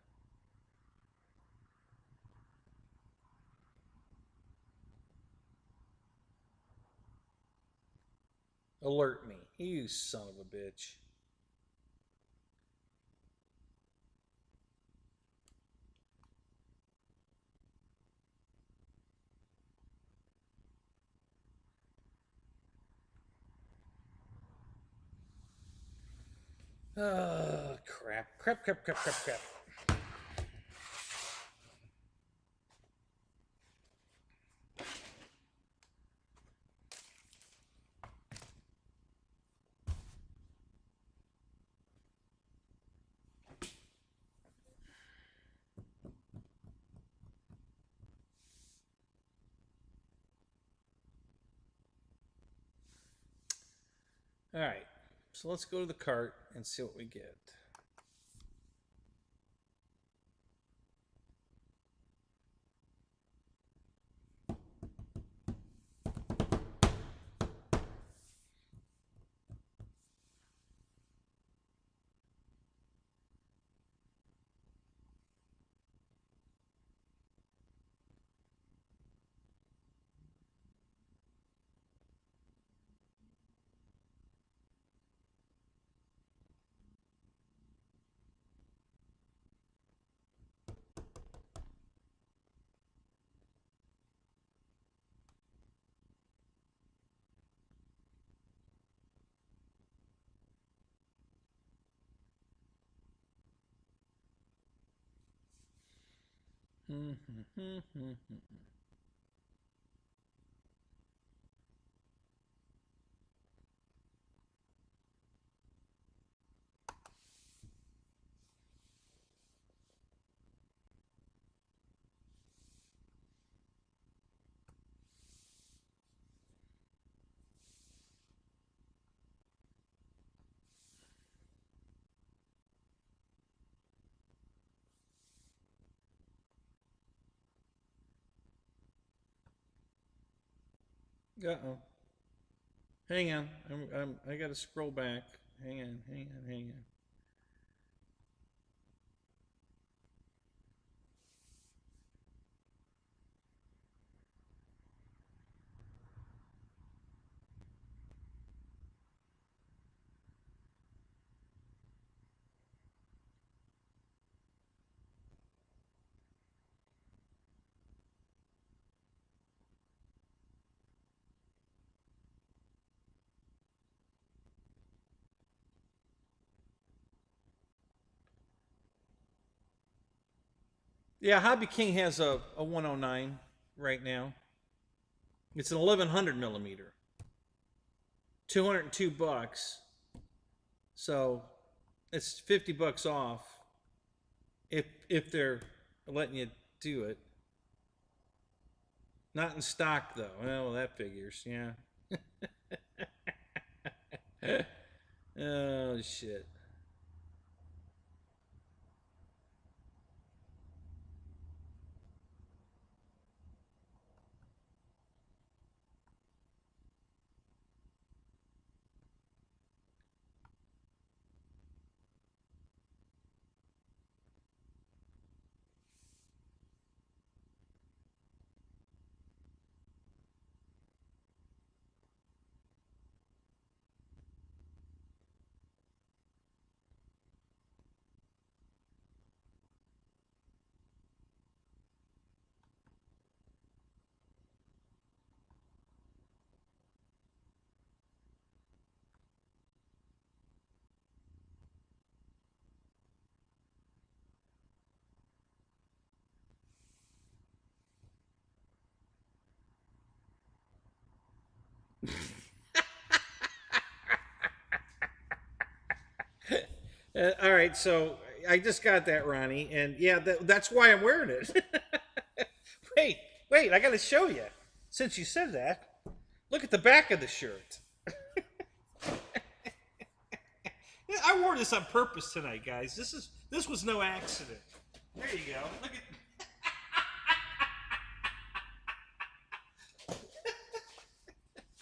Alert me, you son of a bitch. Oh, crap. Crap, crap, crap, crap, crap. All right, so let's go to the cart and see what we get. Uh-oh. Hang on. I got to scroll back. Hang on, hang on, hang on. Yeah, Hobby King has a 109 right now. It's an 1100 millimeter. $202. So it's $50 off if they're letting you do it. Not in stock though. Well, that figures. Yeah. Oh shit. All right, so I just got that, Ronnie, and yeah, that's why I'm wearing it. wait, wait, I got to show you. Since you said that, look at the back of the shirt. I wore this on purpose tonight, guys. This was no accident. There you go. Look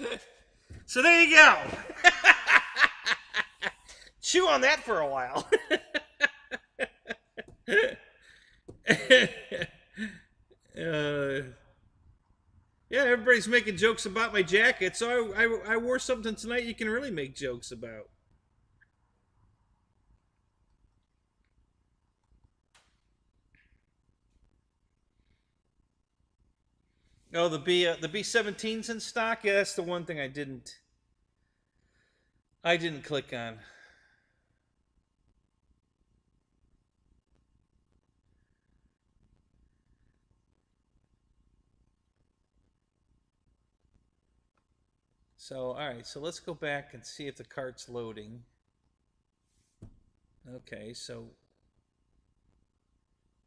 at. So there you go. Chew on that for a while. Yeah, everybody's making jokes about my jacket, so I wore something tonight you can really make jokes about. Oh, the B-17's in stock. Yeah, that's the one thing I didn't click on. So, all right, so let's go back and see if the cart's loading. Okay, so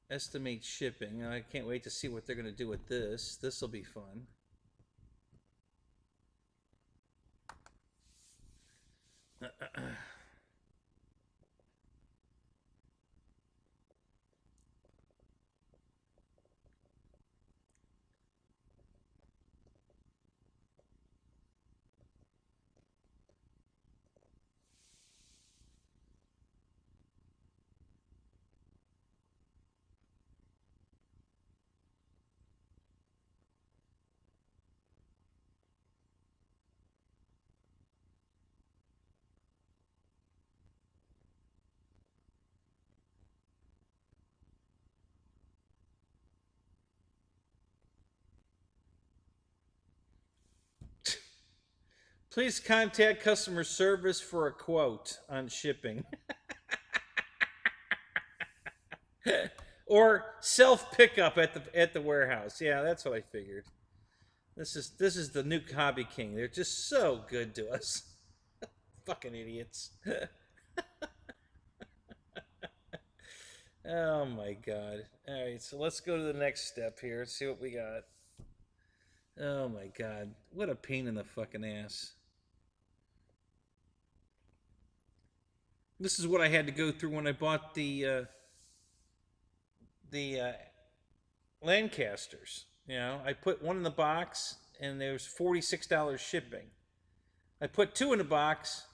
estimate shipping. I can't wait to see what they're going to do with this. This will be fun. Please contact customer service for a quote on shipping. Or self pickup at the warehouse. Yeah, that's what I figured. This is the new Hobby King. They're just so good to us. Fucking idiots. Oh my god. Alright, so let's go to the next step here. See what we got. Oh my god. What a pain in the fucking ass. This is what I had to go through when I bought the Lancasters. You know, I put one in the box and there was $46 shipping. I put two in the box,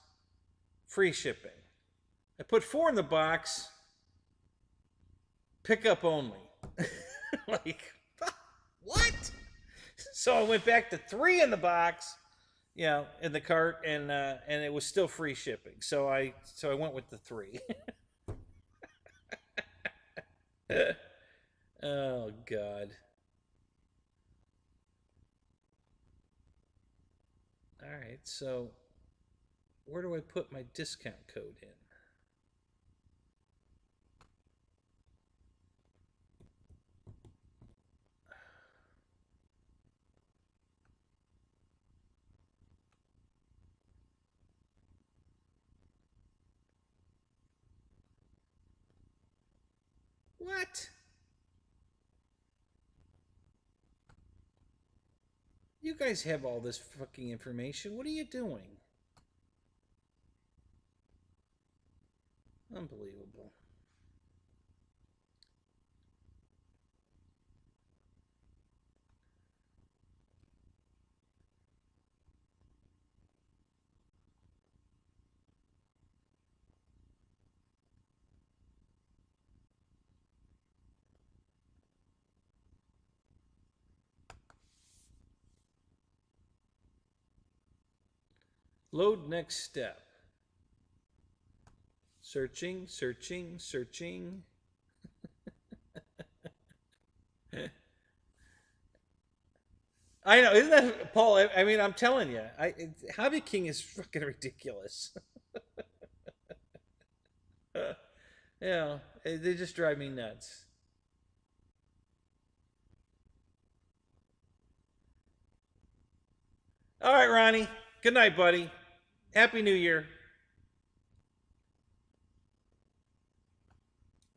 free shipping. I put four in the box, pickup only. Like, what? So I went back to three in the box, you know, in the cart, and it was still free shipping. So I went with the three. Oh god. All right, so where do I put my discount code in? What? You guys have all this fucking information. What are you doing? Unbelievable. Load next step. Searching, searching, searching. I know, isn't that Paul? I mean, I'm telling you, Hobby King is fucking ridiculous. Yeah, they just drive me nuts. All right, Ronnie. Good night, buddy. Happy New Year.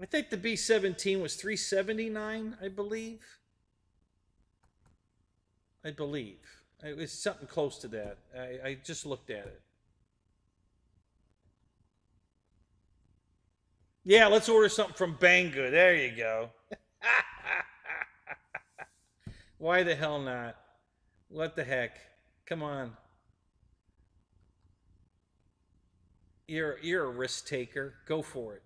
I think the B-17 was 379, I believe. I believe. It was something close to that. I just looked at it. Yeah, let's order something from Banggood. There you go. Why the hell not? What the heck? Come on. You're a risk taker. Go for it.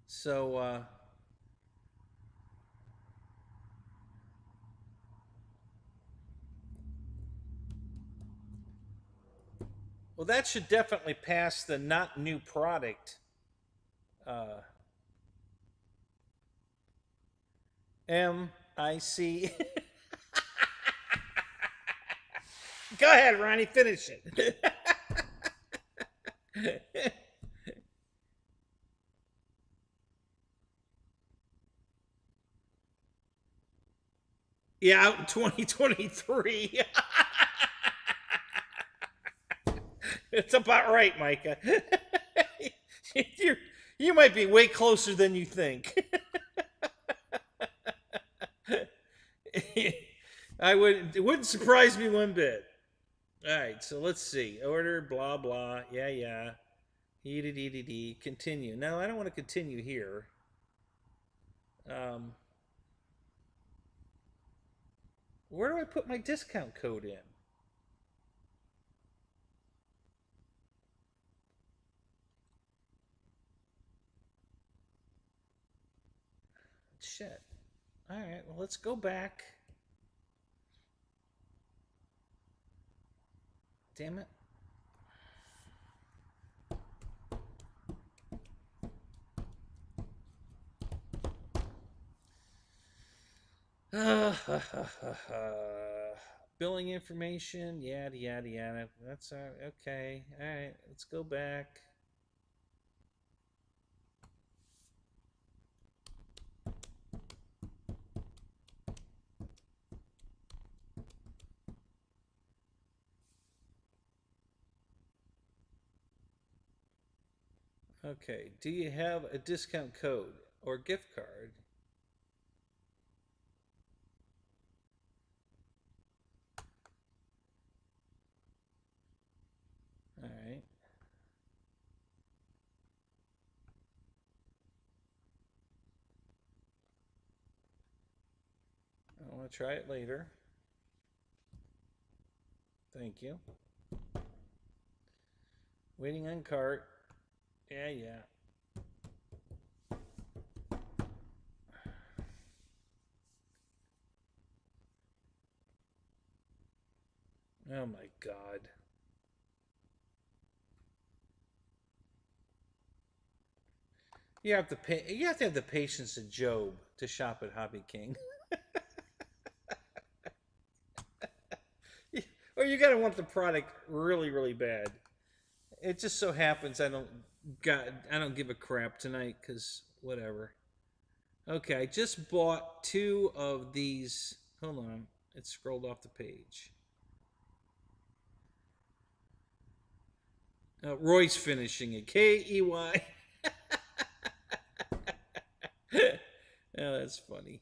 So well, that should definitely pass the not new product. MIC. Go ahead, Ronnie. Finish it. Yeah, out in 2023. It's about right, Micah. You might be way closer than you think. It wouldn't surprise me one bit. All right, so let's see. Order, blah, blah. Yeah. Continue. No, I don't want to continue here. Where do I put my discount code in? Shit. All right, well, let's go back. Damn it. Billing information, yada. That's okay. All right, let's go back. Okay, do you have a discount code or gift card? All right. I want to try it later. Thank you. Waiting on cart. Yeah. Oh my God. You have to pay. You have to have the patience of Job to shop at Hobby King. Or you gotta want the product really, really bad. It just so happens I don't give a crap tonight because whatever. Okay, I just bought 2 of these. Hold on, it scrolled off the page. Roy's finishing it. Key. Yeah, that's funny.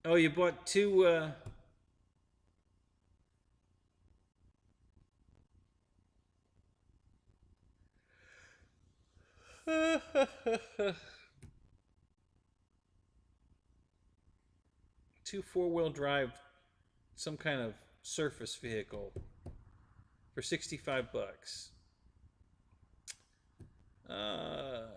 Oh, you bought two. Two four-wheel drive, some kind of surface vehicle for 65 bucks. Uh,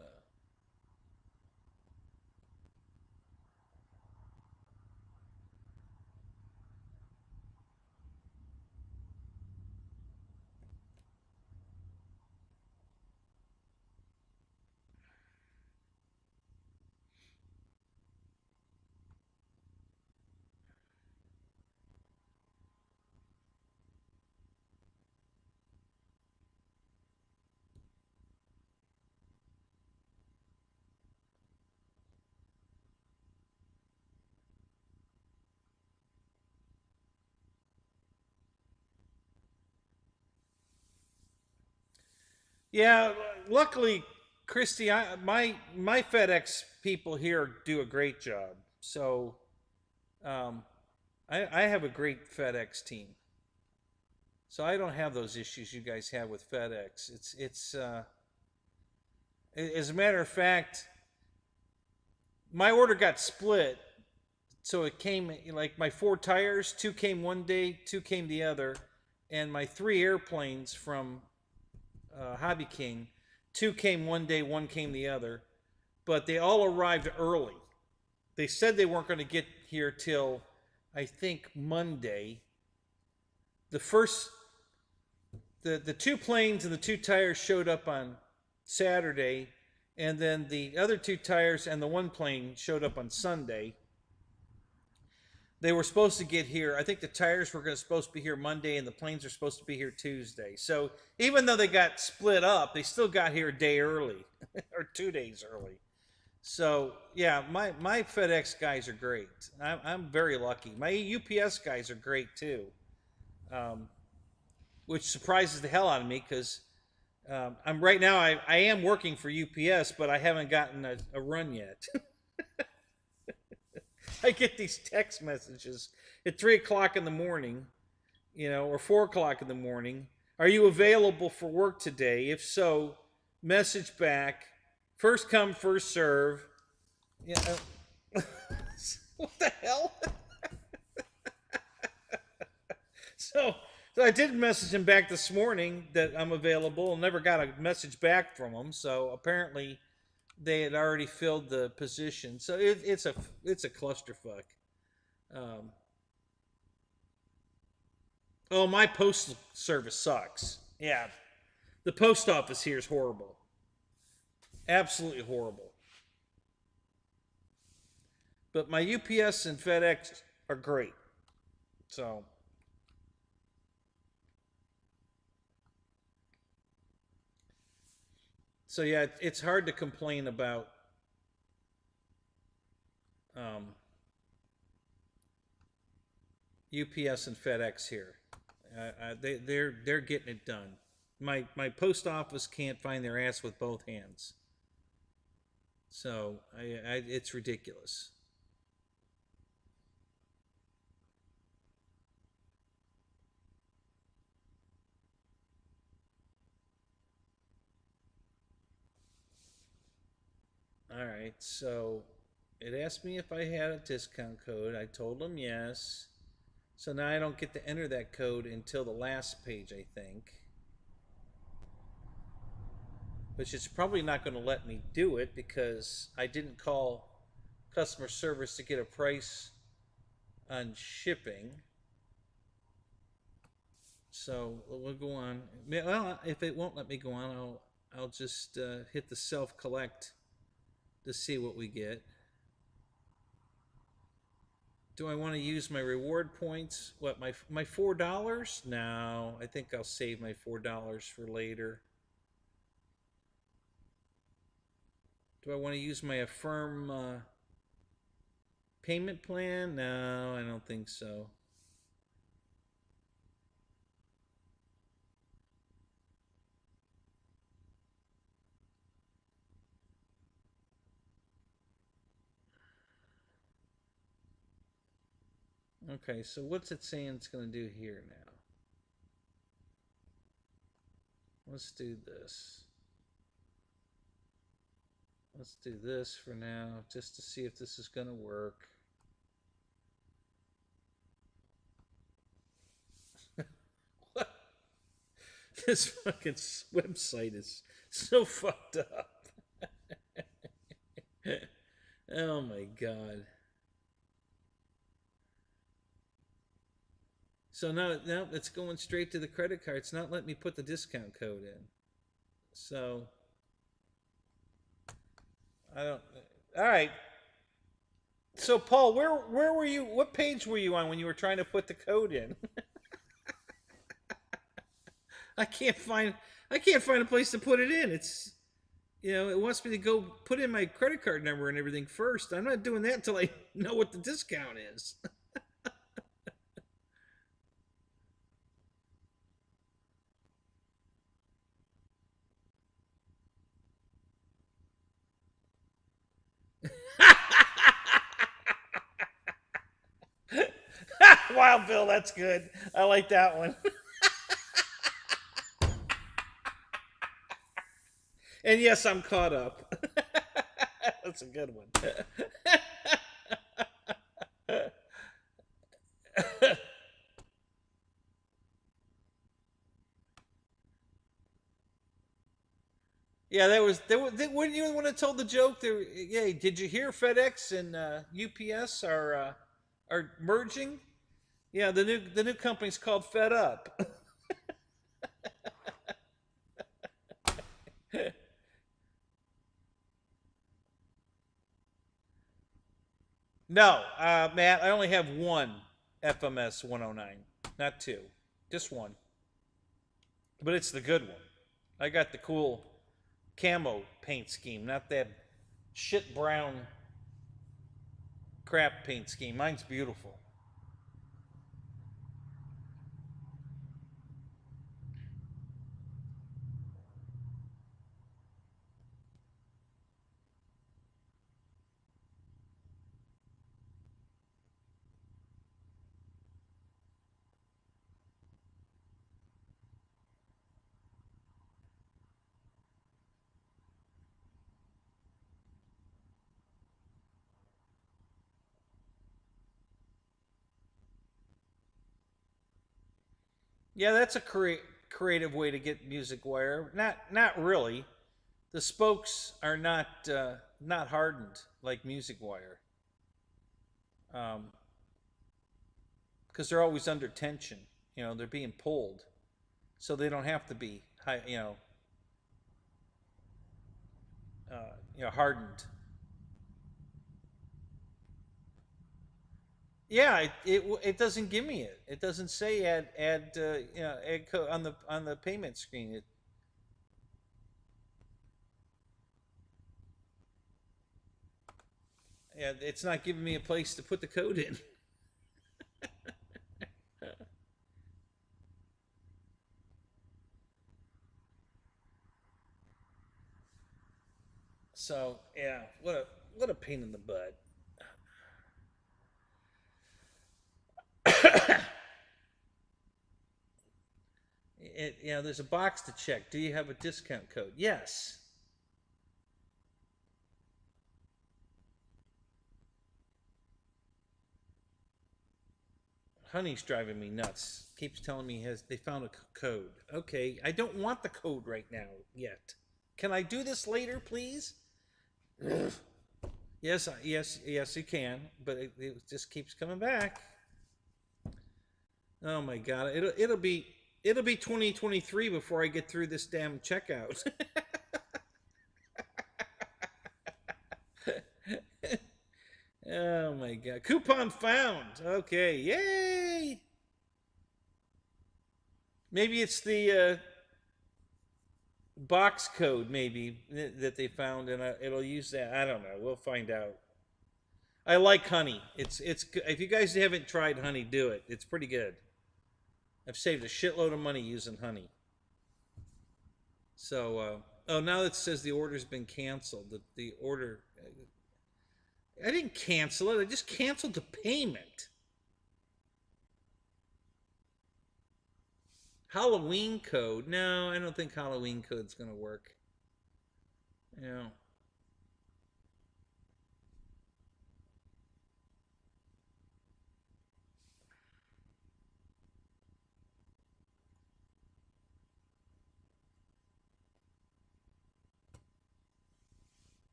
yeah, luckily, Christy, my FedEx people here do a great job. So, um, I have a great FedEx team. So I don't have those issues you guys have with FedEx. As a matter of fact, my order got split. So it came like my four tires, two came one day, two came the other, and my three airplanes from Hobby King, two came one day, one came the other, but they all arrived early. They said they weren't going to get here till I think Monday. The first, the two planes and the two tires showed up on Saturday, and then the other two tires and the one plane showed up on Sunday. They were supposed to get here. I think the tires were supposed to be here Monday, and the planes are supposed to be here Tuesday. So even though they got split up, they still got here a day early or 2 days early. So yeah, my FedEx guys are great. I'm very lucky. My UPS guys are great too, um, which surprises the hell out of me because I'm right now. I am working for UPS, but I haven't gotten a run yet. I get these text messages at 3 o'clock in the morning, or 4 o'clock in the morning. Are you available for work today? If so, message back. First come, first serve. Yeah. What the hell? so, so I did message him back this morning that I'm available. Never got a message back from him. So apparently, they had already filled the position. So it's a clusterfuck. Um, oh, my postal service sucks. Yeah, the post office here is horrible. Absolutely horrible. But my UPS and FedEx are great. So yeah, it's hard to complain about um, UPS and FedEx here. They're getting it done. My post office can't find their ass with both hands. So it's ridiculous. All right, so it asked me if I had a discount code. I told them yes. So now I don't get to enter that code until the last page, I think. Which is probably not going to let me do it because I didn't call customer service to get a price on shipping. So we'll go on. Well, if it won't let me go on, I'll just hit the self collect to see what we get. Do I want to use my reward points? What, my $4? No, I think I'll save my $4 for later. Do I want to use my Affirm payment plan? No, I don't think so. Okay, so what's it saying it's going to do here now? Let's do this. Let's do this for now, just to see if this is going to work. What? This fucking website is so fucked up. Oh my god. So now it's going straight to the credit card. It's not letting me put the discount code in. So I don't. All right. So Paul, where were you? What page were you on when you were trying to put the code in? I can't find a place to put it in. It's, you know, it wants me to go put in my credit card number and everything first. I'm not doing that until I know what the discount is. Wow, Bill, that's good. I like that one. And yes, I'm caught up. That's a good one. Yeah, wouldn't you want to tell the joke? Yeah, did you hear FedEx and UPS are merging? Yeah, the new company's called Fed Up. No, Matt, I only have one FMS 109, not two, just one. But it's the good one. I got the cool camo paint scheme, not that shit brown crap paint scheme. Mine's beautiful. Yeah, that's a creative way to get music wire. Not really. The spokes are not hardened like music wire, because they're always under tension. You know, they're being pulled, so they don't have to be high. Hardened. Yeah, it doesn't give me it. It doesn't say add add code on the payment screen. Yeah, it's not giving me a place to put the code in. So yeah, what a pain in the butt. There's a box to check. Do you have a discount code? Yes. Honey's driving me nuts. Keeps telling me they found a code. Okay, I don't want the code right now yet. Can I do this later, please? Yes, you can, but it just keeps coming back. Oh my god, it'll be 2023 before I get through this damn checkout. Oh my god. Coupon found. Okay, yay! Maybe it's the box code maybe that they found, and it'll use that. I don't know. We'll find out. I like honey. It's if you guys haven't tried honey, do it. It's pretty good. I've saved a shitload of money using honey. So, oh, now it says the order's been canceled. The order, I didn't cancel it. I just canceled the payment. Halloween code? No, I don't think Halloween code's gonna work. Yeah.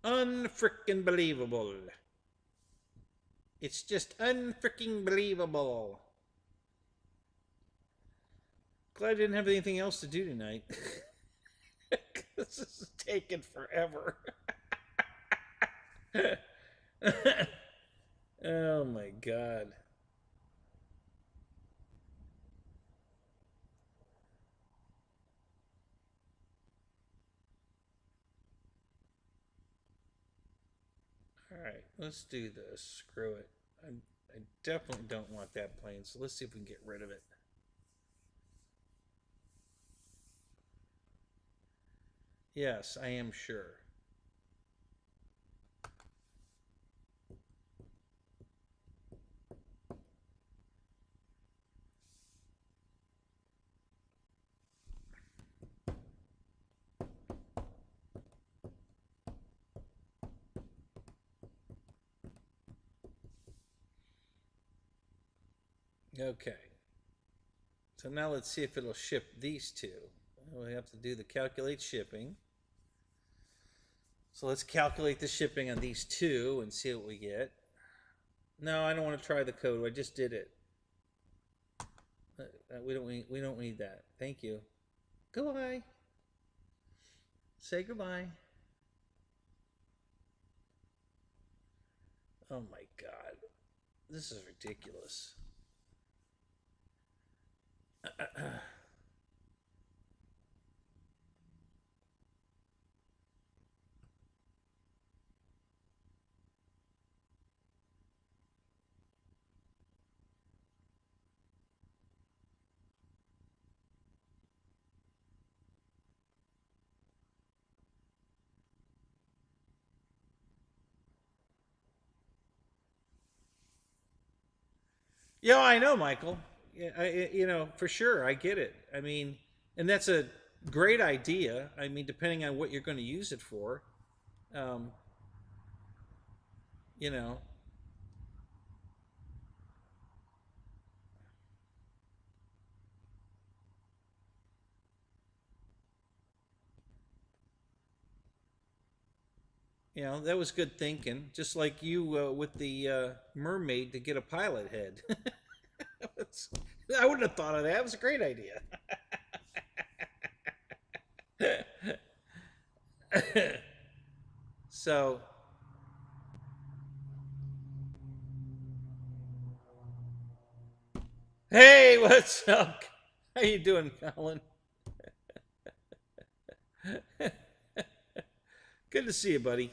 Unfrickin' believable. It's just unfricking believable. Glad I didn't have anything else to do tonight. This is taking forever. Oh my god. Alright, let's do this. Screw it. I definitely don't want that plane, so let's see if we can get rid of it. Yes, I am sure. Okay. So now let's see if it'll ship these two. We have to do the calculate shipping. So let's calculate the shipping on these two and see what we get. No, I don't want to try the code. I just did it. We don't need that. Thank you. Goodbye. Say goodbye. Oh my god. This is ridiculous. Yeah, I know, Michael. Yeah, for sure, I get it. I mean, and that's a great idea. I mean, depending on what you're going to use it for, um, you know, that was good thinking. Just like you with the mermaid to get a pilot head. I wouldn't have thought of that. It was a great idea. So, hey, what's up? How you doing, Colin? Good to see you, buddy.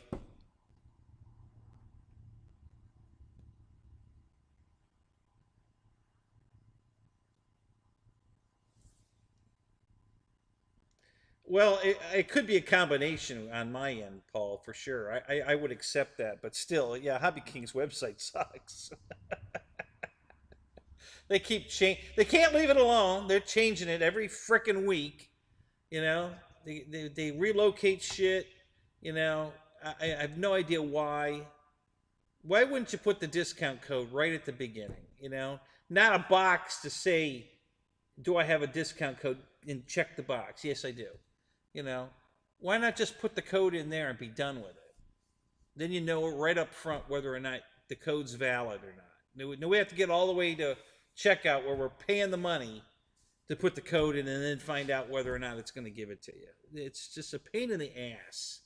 Well, it could be a combination on my end, Paul, for sure. I would accept that, but still, yeah, Hobby King's website sucks. They keep They can't leave it alone. They're changing it every freaking week. You know, they relocate shit. You know, I have no idea why. Why wouldn't you put the discount code right at the beginning? Not a box to say, do I have a discount code, and check the box. Yes, I do. You know, why not just put the code in there and be done with it? Then you know right up front whether or not the code's valid or not. No, we have to get all the way to checkout where we're paying the money to put the code in and then find out whether or not it's going to give it to you. It's just a pain in the ass.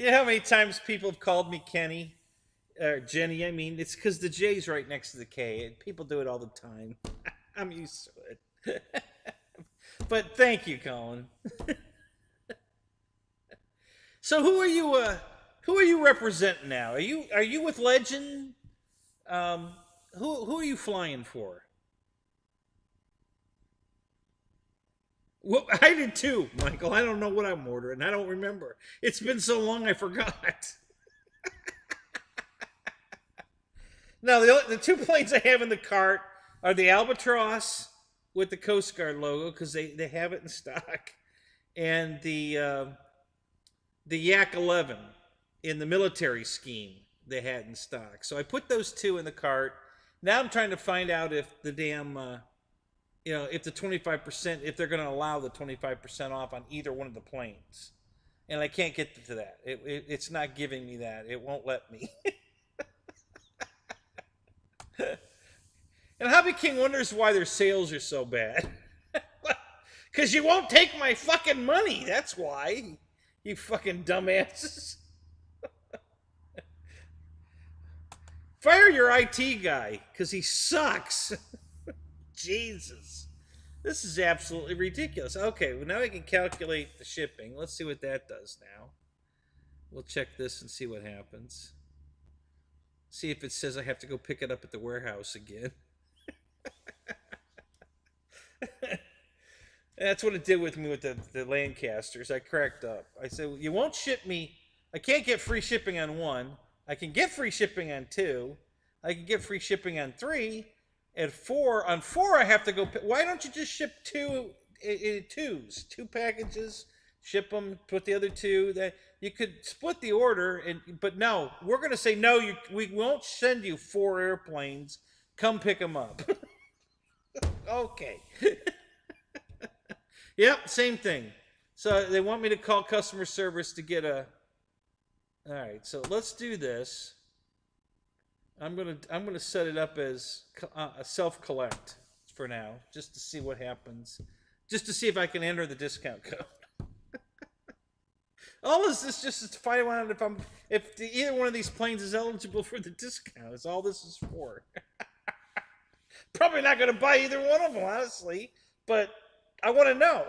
You know how many times people have called me Kenny? Or Jenny, I mean, it's because the J's right next to the K. And people do it all the time. I'm used to it. But thank you, Colin. So who are you representing now? Are you with Legend? Um, who are you flying for? Well, I did too, Michael. I don't know what I'm ordering. I don't remember. It's been so long I forgot. Now, the two planes I have in the cart are the Albatross with the Coast Guard logo because they have it in stock, and the Yak 11 in the military scheme they had in stock. So I put those two in the cart. Now I'm trying to find out if the damn, if the 25%, if they're going to allow the 25% off on either one of the planes. And I can't get to that. It's not giving me that. It won't let me. And Hobby King wonders why their sales are so bad. Because you won't take my fucking money. That's why. You fucking dumbasses. Fire your IT guy, because he sucks. Jesus. This is absolutely ridiculous. Okay, well now we can calculate the shipping. Let's see what that does now. We'll check this and see what happens. See if it says I have to go pick it up at the warehouse again. That's what it did with me with the Lancasters. I cracked up. I said, you won't ship me. I can't get free shipping on one. I can get free shipping on two. I can get free shipping on three. At four, on four, I have to go. Why don't you just ship two in twos? Two packages, ship them, put the other two. That you could split the order, but no, we're going to say no. We won't send you 4 airplanes. Come pick them up. Okay. Yep, same thing. So they want me to call customer service to get a. All right, so let's do this. I'm gonna set it up as a self collect for now, just to see what happens, just to see if I can enter the discount code. All this is just to find out if either one of these planes is eligible for the discount. Is all this is for. Probably not gonna buy either one of them, honestly, but I want to know.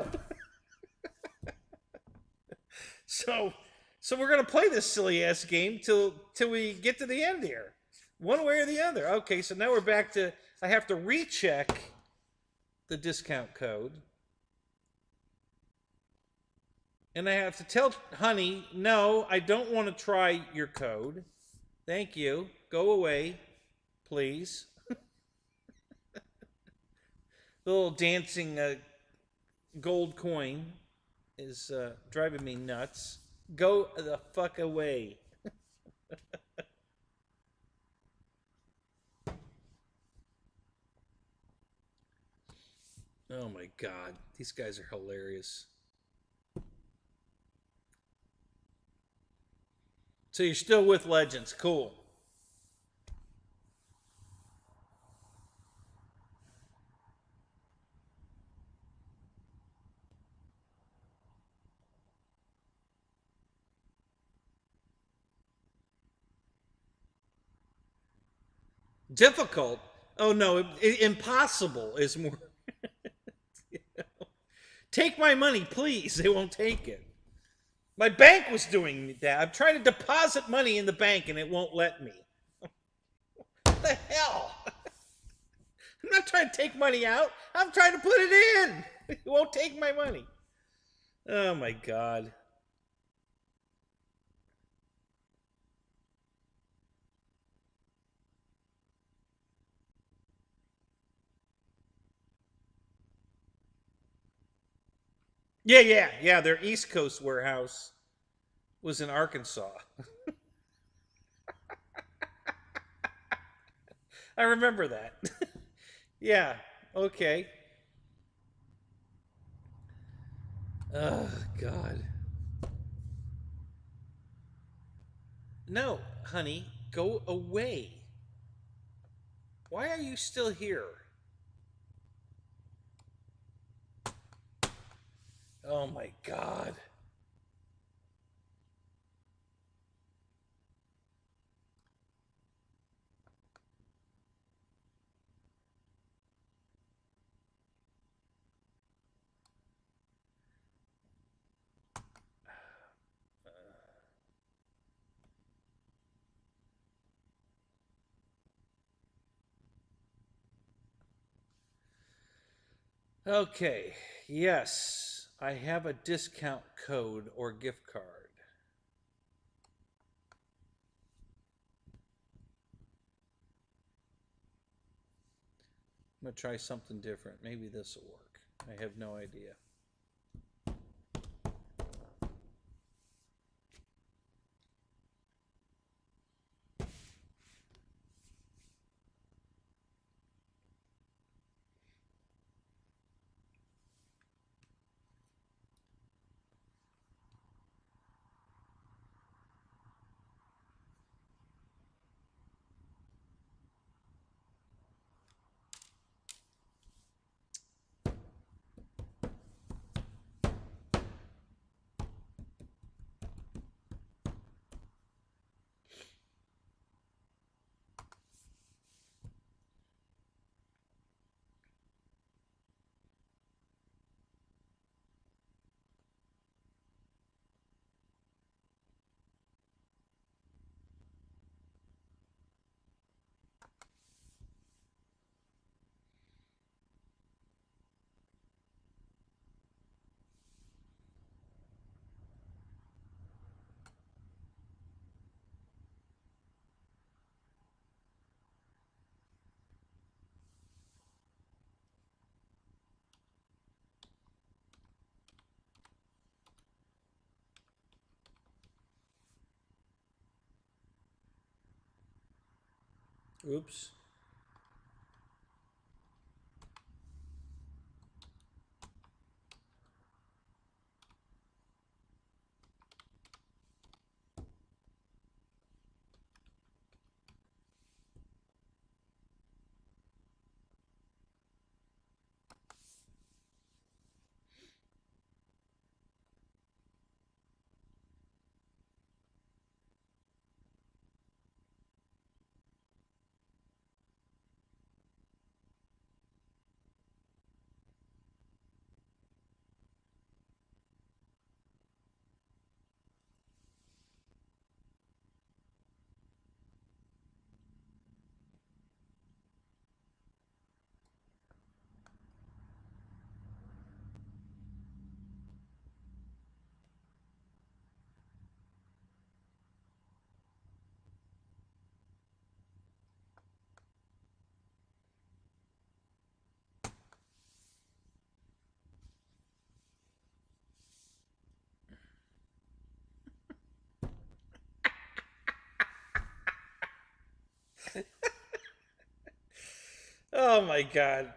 So we're gonna play this silly ass game till we get to the end here, one way or the other. Okay, so now we're back to I have to recheck the discount code, and I have to tell Honey, no, I don't want to try your code. Thank you. Go away, please. The little dancing gold coin is driving me nuts. Go the fuck away. Oh my god, these guys are hilarious. So you're still with Legends, cool. Difficult? Oh no, impossible is more. You know? Take my money, please. They won't take it. My bank was doing that. I'm trying to deposit money in the bank and it won't let me. What the hell? I'm not trying to take money out. I'm trying to put it in. It won't take my money. Oh my god. Yeah. Their East Coast warehouse was in Arkansas. I remember that. Yeah, okay. Oh, God. No, honey, go away. Why are you still here? Oh, my God. Okay, yes, I have a discount code or gift card. I'm gonna try something different. Maybe this will work. I have no idea. Oops. Oh my god.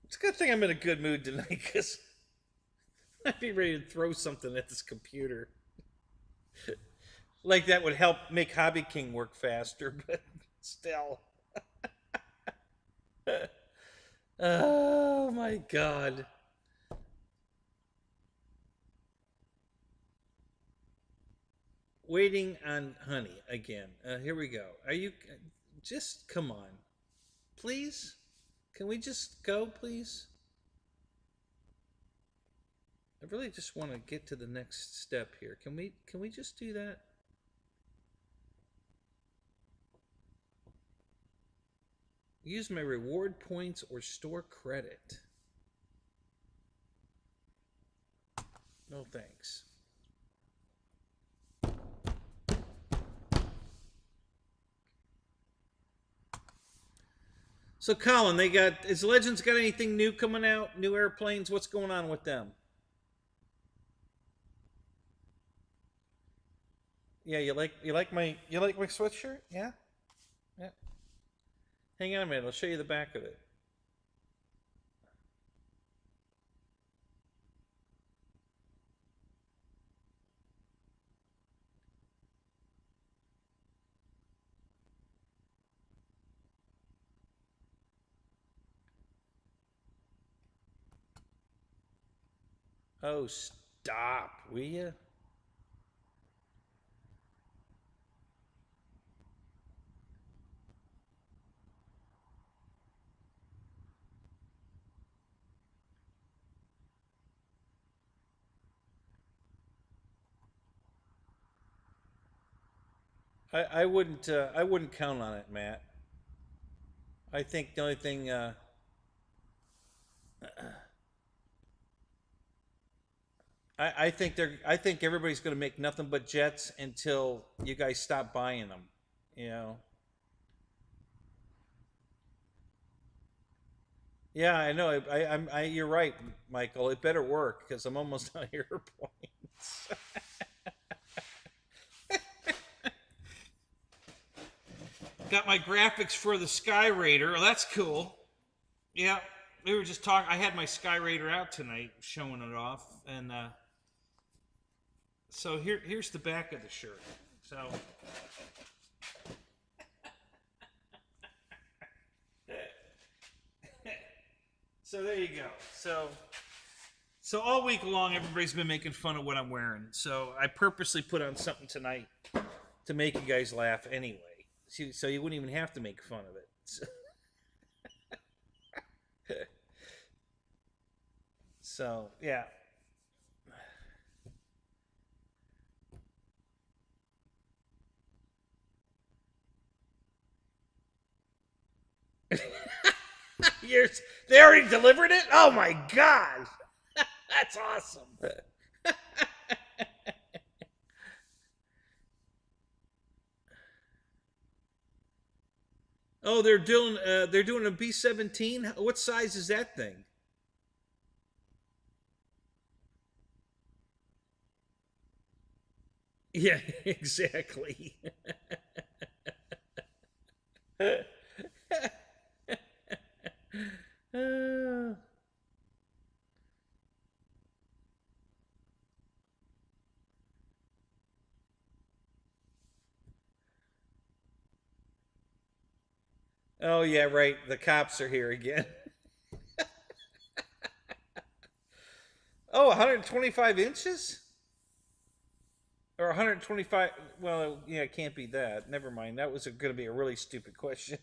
It's a good thing I'm in a good mood tonight because I'd be ready to throw something at this computer. Like that would help make Hobby King work faster, but still. Oh my god. Waiting on honey again. Here we go. Are you just come on, please? Can we just go, please? I really just want to get to the next step here. Can we just do that? Use my reward points or store credit. No thanks. So Colin, they got is Legends got anything new coming out? New airplanes? What's going on with them? Yeah, you like my sweatshirt? Yeah? Yeah. Hang on a minute, I'll show you the back of it. Oh, stop, will you? I wouldn't count on it, Matt. I think the only thing I think everybody's going to make nothing but jets until you guys stop buying them. You know. Yeah, I know. You're right, Michael. It better work because I'm almost out of airplanes. Got my graphics for the Sky Raider. Oh, that's cool. Yeah, we were just talking. I had my Sky Raider out tonight, showing it off, and so here's the back of the shirt. So there you go. So all week long, everybody's been making fun of what I'm wearing. So I purposely put on something tonight to make you guys laugh anyway. So you wouldn't even have to make fun of it. So yeah. They already delivered it? Oh my god! That's awesome. Oh, they're doing a B-17. What size is that thing? Yeah, exactly. Oh yeah, right. The cops are here again. Oh, 125 inches? Or 125? Well, yeah, it can't be that. Never mind. That was going to be a really stupid question.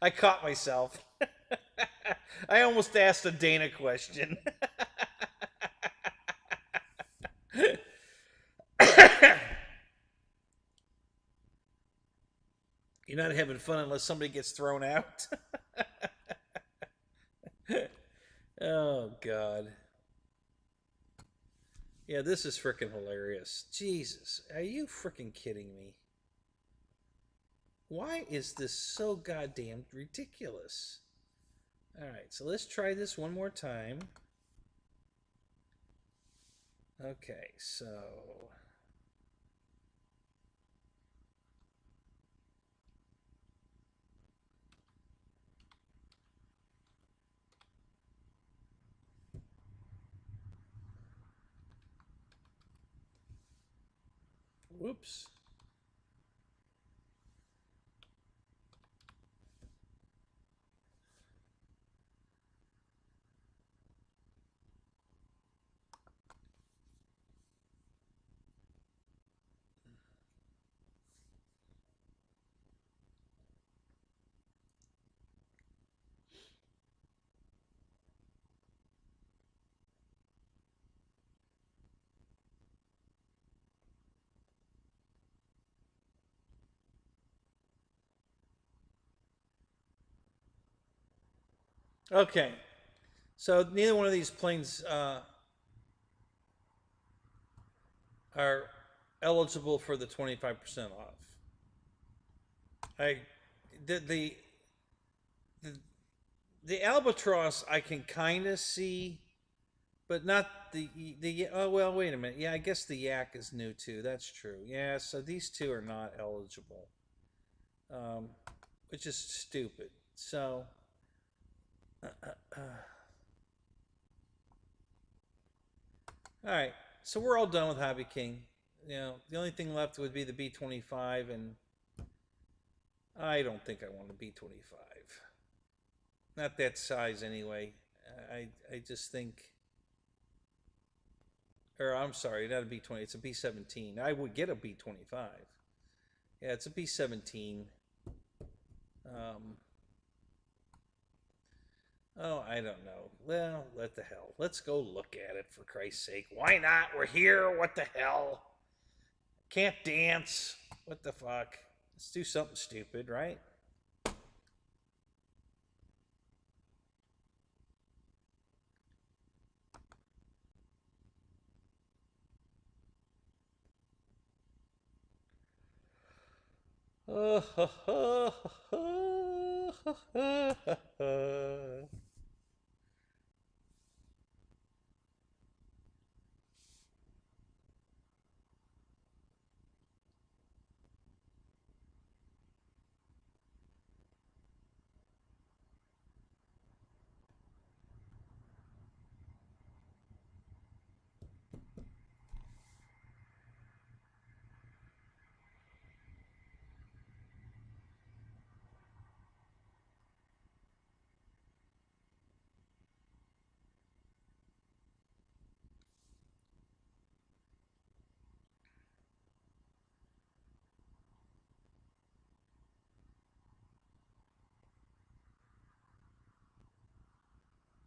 I caught myself. I almost asked a Dana question. You're not having fun unless somebody gets thrown out. Oh, God. Yeah, this is freaking hilarious. Jesus, are you freaking kidding me? Why is this so goddamn ridiculous? Alright, so let's try this one more time. Okay, so... Whoops. Okay, so neither one of these planes are eligible for the 25% off. I the the the, the albatross I can kind of see, but not the. Oh well, wait a minute. Yeah, I guess the yak is new too. That's true. Yeah, so these two are not eligible, um, which is stupid. So. All right, so we're all done with Hobby King. You know, the only thing left would be the B-25, and I don't think I want a B-25. Not that size anyway. I just think, or I'm sorry, not a B-20. It's a B-17. I would get a B-25. Yeah, it's a B-17. Um, oh, I don't know. Well, what the hell? Let's go look at it for Christ's sake. Why not? We're here. What the hell? Can't dance. What the fuck? Let's do something stupid, right?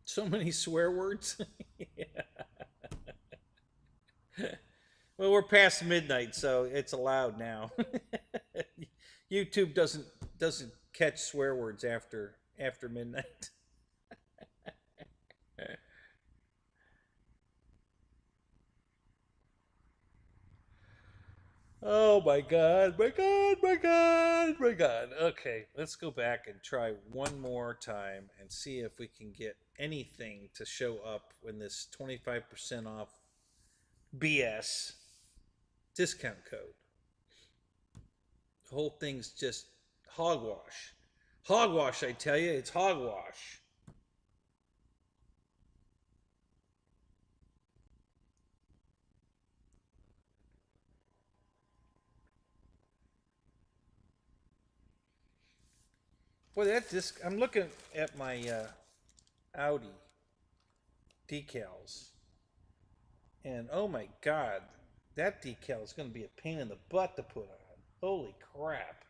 So many swear words. Well, we're past midnight, so it's allowed now. YouTube doesn't catch swear words after midnight. Oh my god, my god, my god, my god. Okay, let's go back and try one more time and see if we can get anything to show up when this 25% off BS discount code. The whole thing's just hogwash. Hogwash, I tell you, it's hogwash. Boy, that disc. I'm looking at my Audi decals, and oh my god, that decal is going to be a pain in the butt to put on. Holy crap.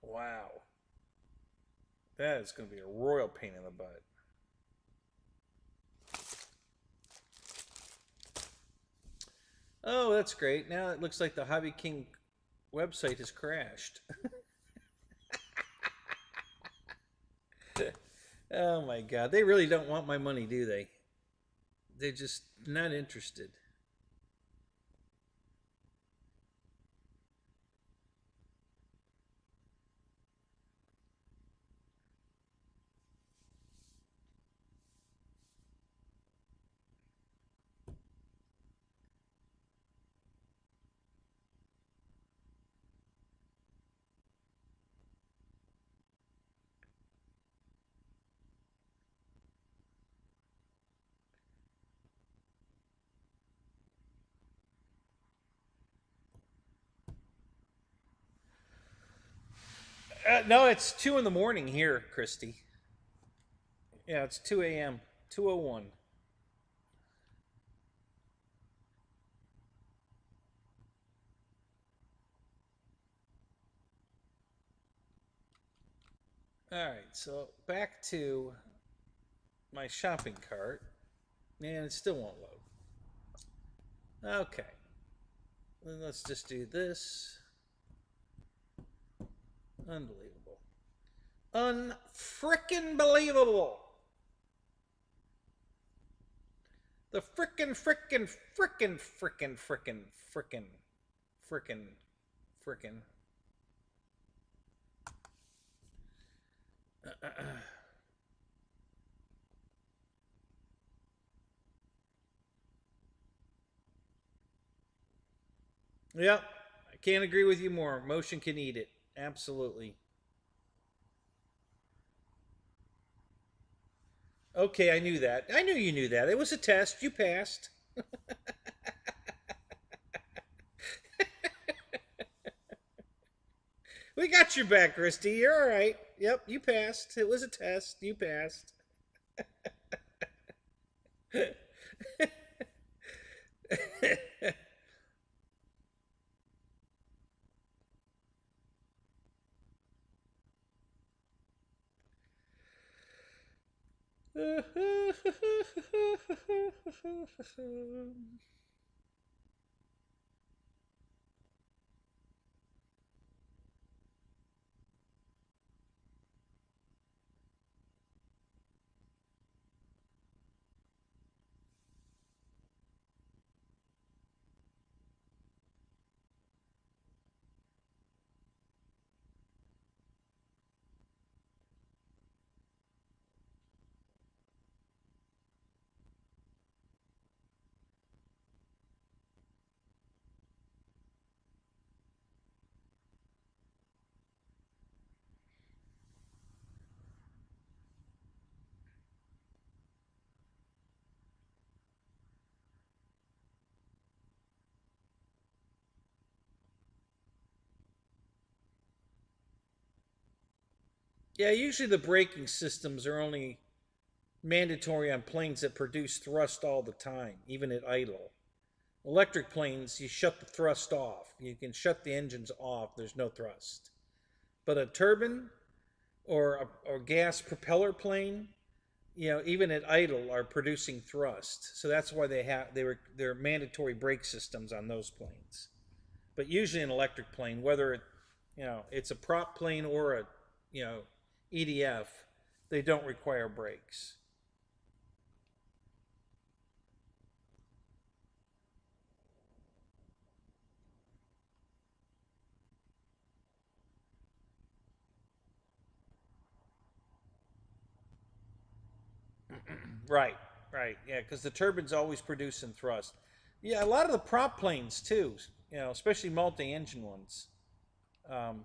Wow. That is going to be a royal pain in the butt. Oh, that's great. Now it looks like the Hobby King website has crashed. Oh my god. They really don't want my money, do they? They're just not interested. No, it's 2 in the morning here, Christy. Yeah, it's 2 a.m. 2:01. All right, so back to my shopping cart, and it still won't load. Okay, then let's just do this. Unbelievable. Unfrickin' believable. The frickin'. Yep, I can't agree with you more. Motion can eat it. Absolutely. Okay, I knew that. I knew you knew that. It was a test. You passed. We got your back, Christy. You're all right. Yep, you passed. It was a test. You passed. Yeah, usually the braking systems are only mandatory on planes that produce thrust all the time, even at idle. Electric planes, you shut the thrust off. You can shut the engines off, there's no thrust. But a turbine or gas propeller plane, even at idle, are producing thrust. So that's why they're mandatory brake systems on those planes. But usually an electric plane, whether it's a prop plane or a you know EDF, they don't require brakes. Right, right, yeah, because the turbine's always producing thrust. Yeah, a lot of the prop planes too, especially multi-engine ones. Um,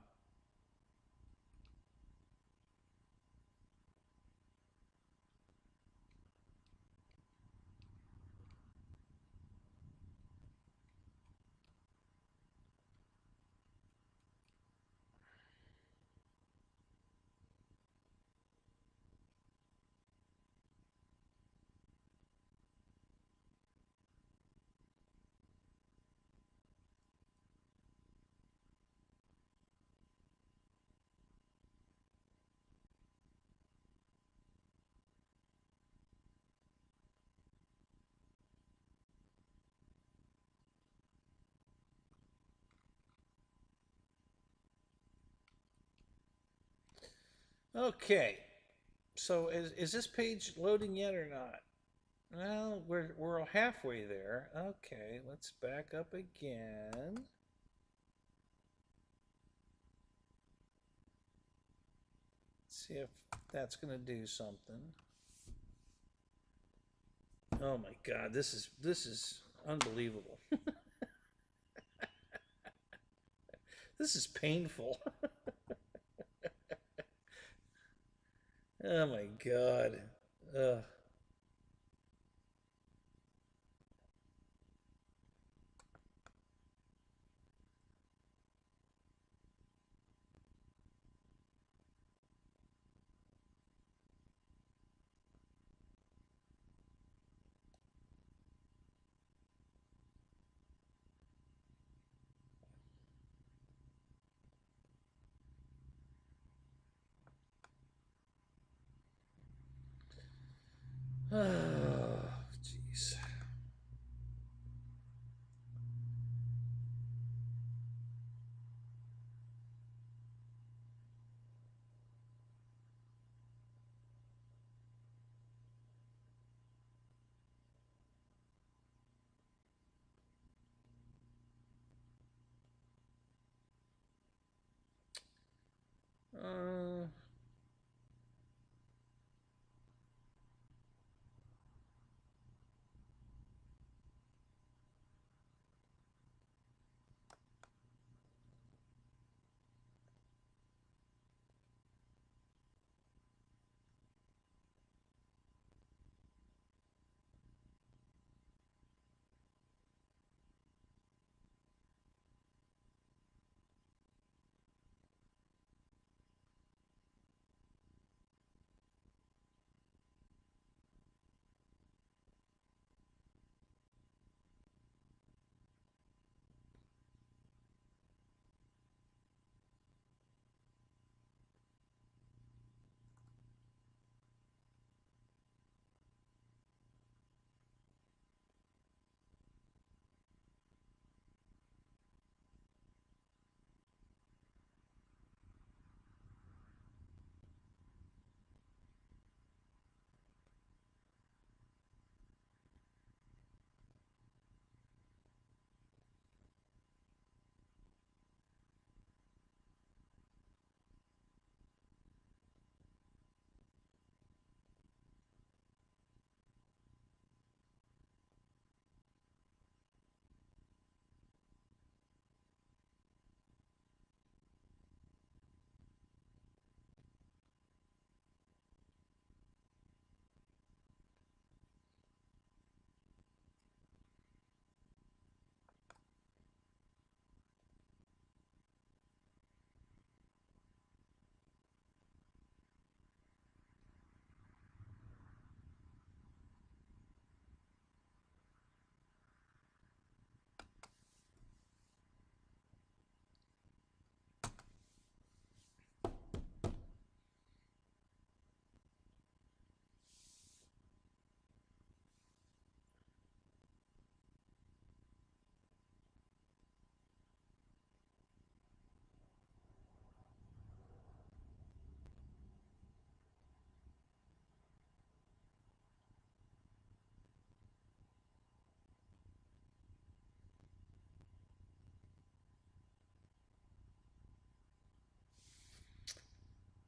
okay, so is this page loading yet or not? Well, we're halfway there. Okay, let's back up again. See if that's gonna do something. Oh my God, this is unbelievable. This is painful. Oh my God. Ugh. Oh, jeez. Uh,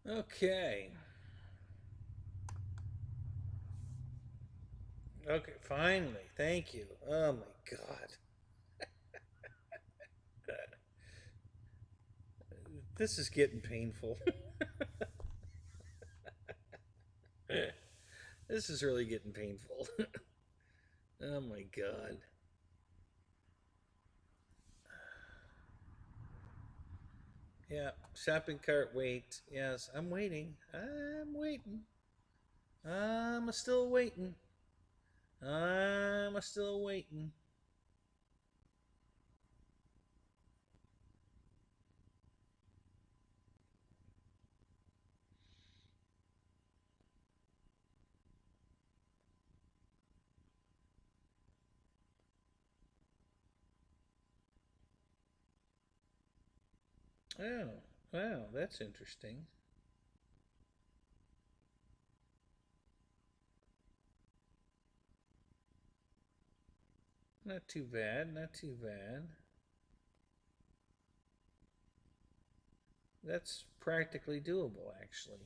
Okay. Okay, finally. Thank you. Oh my God. This is getting painful. This is really getting painful. Oh my God. Yeah, shopping cart wait. Yes, I'm waiting. I'm waiting. I'm still waiting. I'm still waiting. Oh, wow, that's interesting. Not too bad, not too bad. That's practically doable, actually.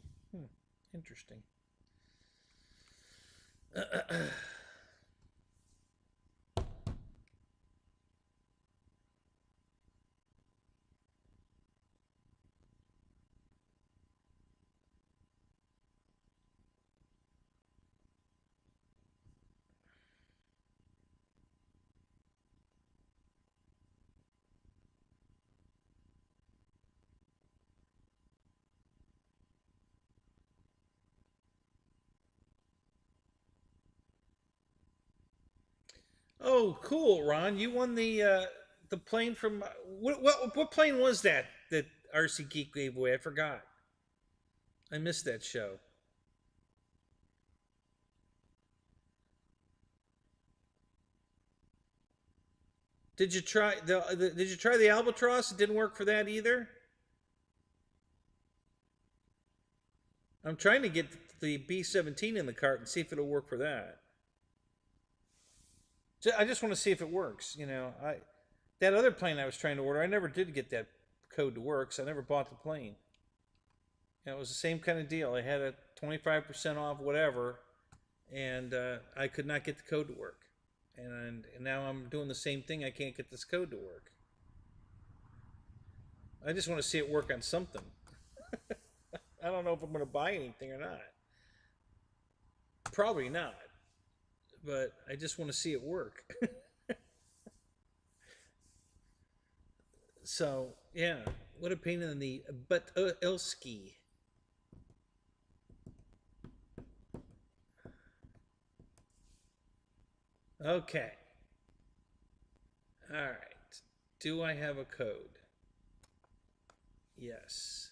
Interesting. Oh, cool, Ron. You won the plane from what plane was that that RC Geek gave away? I forgot. I missed that show. Did you try Did you try the Albatross? It didn't work for that either. I'm trying to get the B-17 in the cart and see if it'll work for that. I just want to see if it works. I that other plane I was trying to order, I never did get that code to work, so I never bought the plane. It was the same kind of deal. I had a 25% off whatever, and I could not get the code to work. And now I'm doing the same thing. I can't get this code to work. I just want to see it work on something. I don't know if I'm going to buy anything or not. Probably not. But I just want to see it work. So, yeah. What a pain in the butt, Elski. Okay. All right. Do I have a code? Yes.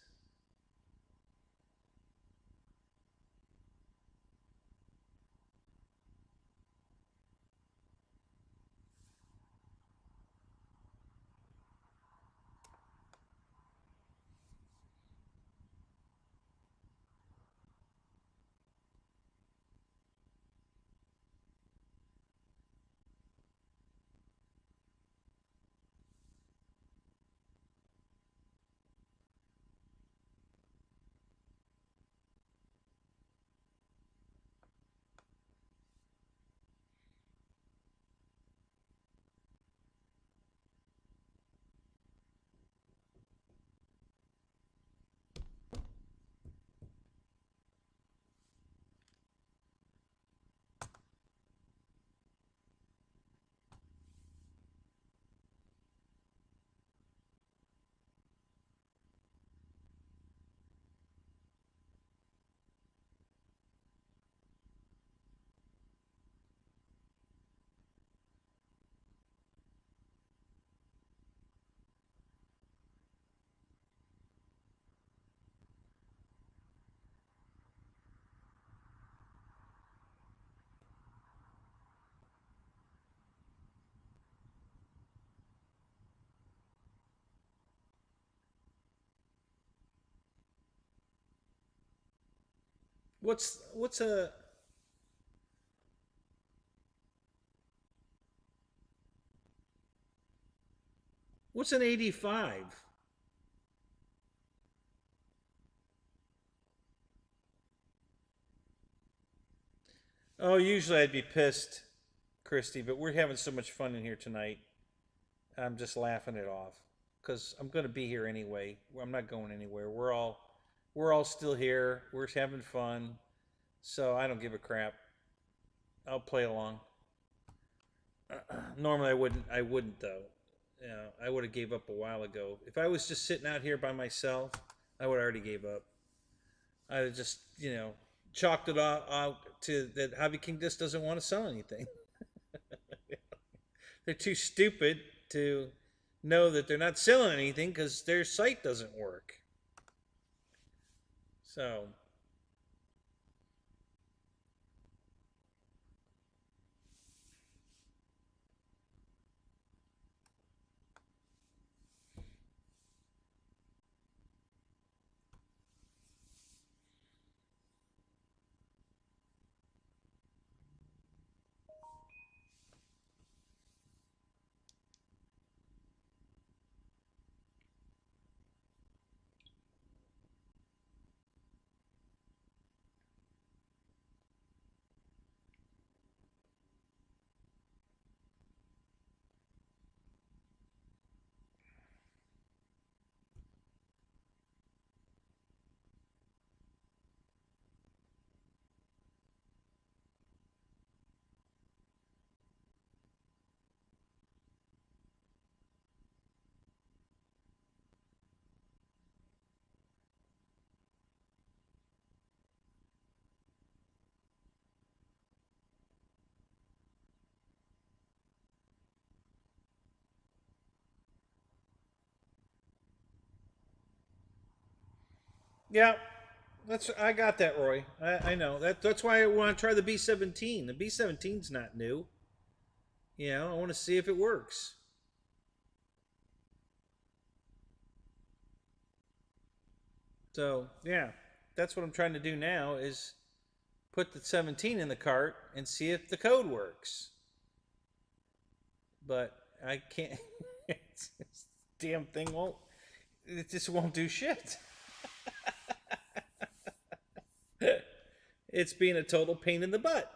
What's a what's an 85? Oh, usually I'd be pissed, Christy, but we're having so much fun in here tonight. I'm just laughing it off because I'm going to be here anyway. I'm not going anywhere. We're all still here. We're having fun, so I don't give a crap. I'll play along. Normally I wouldn't though. Yeah, I would have gave up a while ago. If I was just sitting out here by myself, I would already gave up. I would just, chalked it out to that Hobby King just doesn't want to sell anything. They're too stupid to know that they're not selling anything because their site doesn't work. So, yeah, I got that, Roy. I know that's why I want to try the B-17. The B-17's not new. I want to see if it works. So yeah, that's what I'm trying to do now is put the 17 in the cart and see if the code works. But I can't. This damn thing won't. It just won't do shit. It's being a total pain in the butt.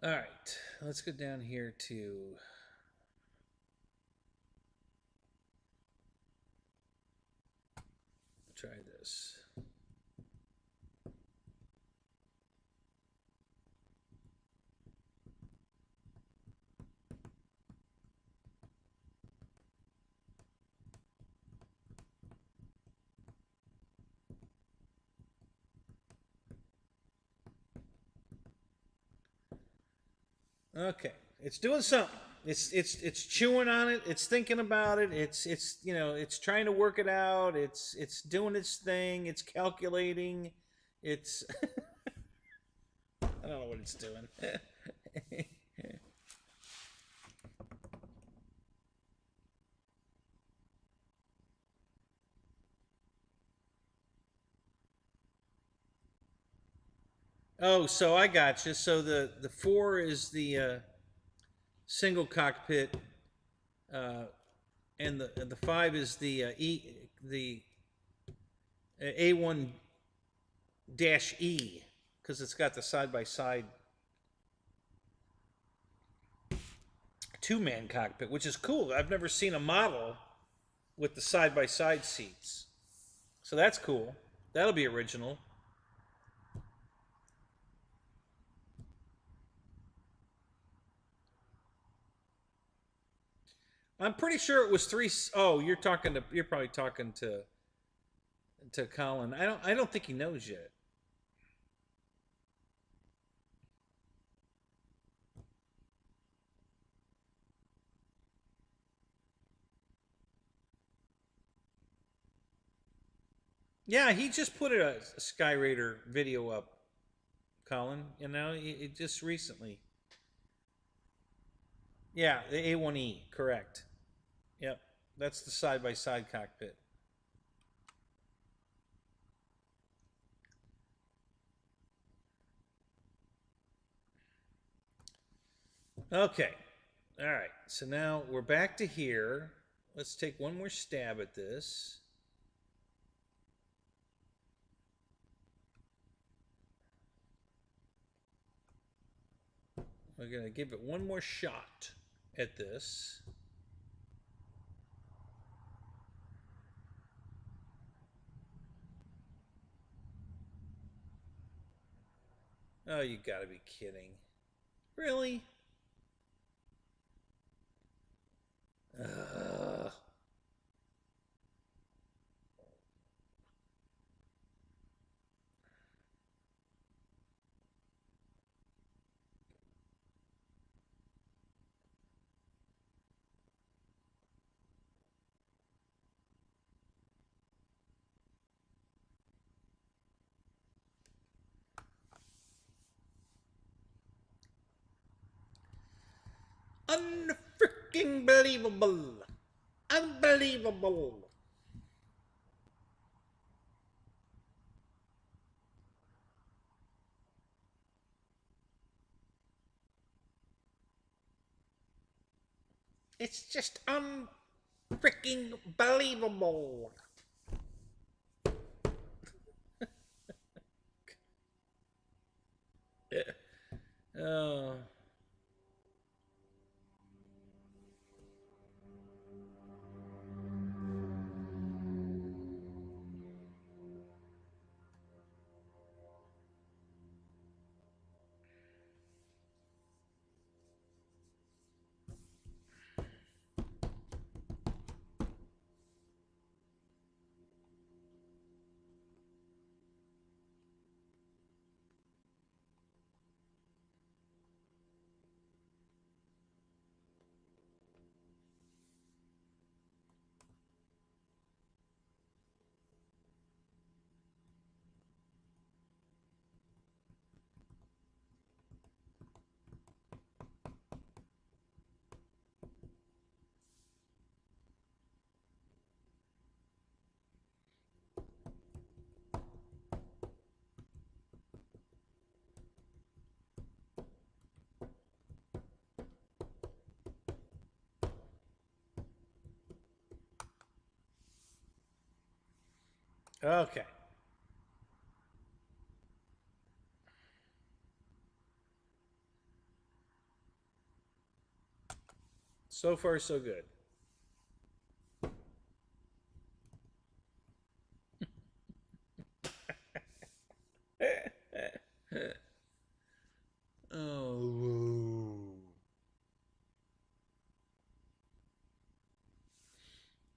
All right, let's go down here to try this. Okay, it's doing something. It's chewing on it. It's thinking about it. It's trying to work it out. It's doing its thing. It's calculating. It's I don't know what it's doing. Oh, so I got you. So the four is the single cockpit, uh, and the five is the A1 dash E because it's got the side by side two-man cockpit, which is cool. I've never seen a model with the side by side seats, so that's cool. That'll be original. I'm pretty sure it was three. Oh, you're talking to. You're probably talking to Colin. I don't think he knows yet. Yeah, he just put a Sky Raider video up, Colin. You know, it just recently. Yeah, the A1E, correct. Yep, that's the side by side cockpit. Okay, all right. So now we're back to here. Let's take one more stab at this. We're going to give it one more shot at this. Oh, you gotta be kidding. Really? Ugh. Unfreaking believable. Unbelievable. It's just unfreaking believable. Oh. Okay. So far, so good. Oh.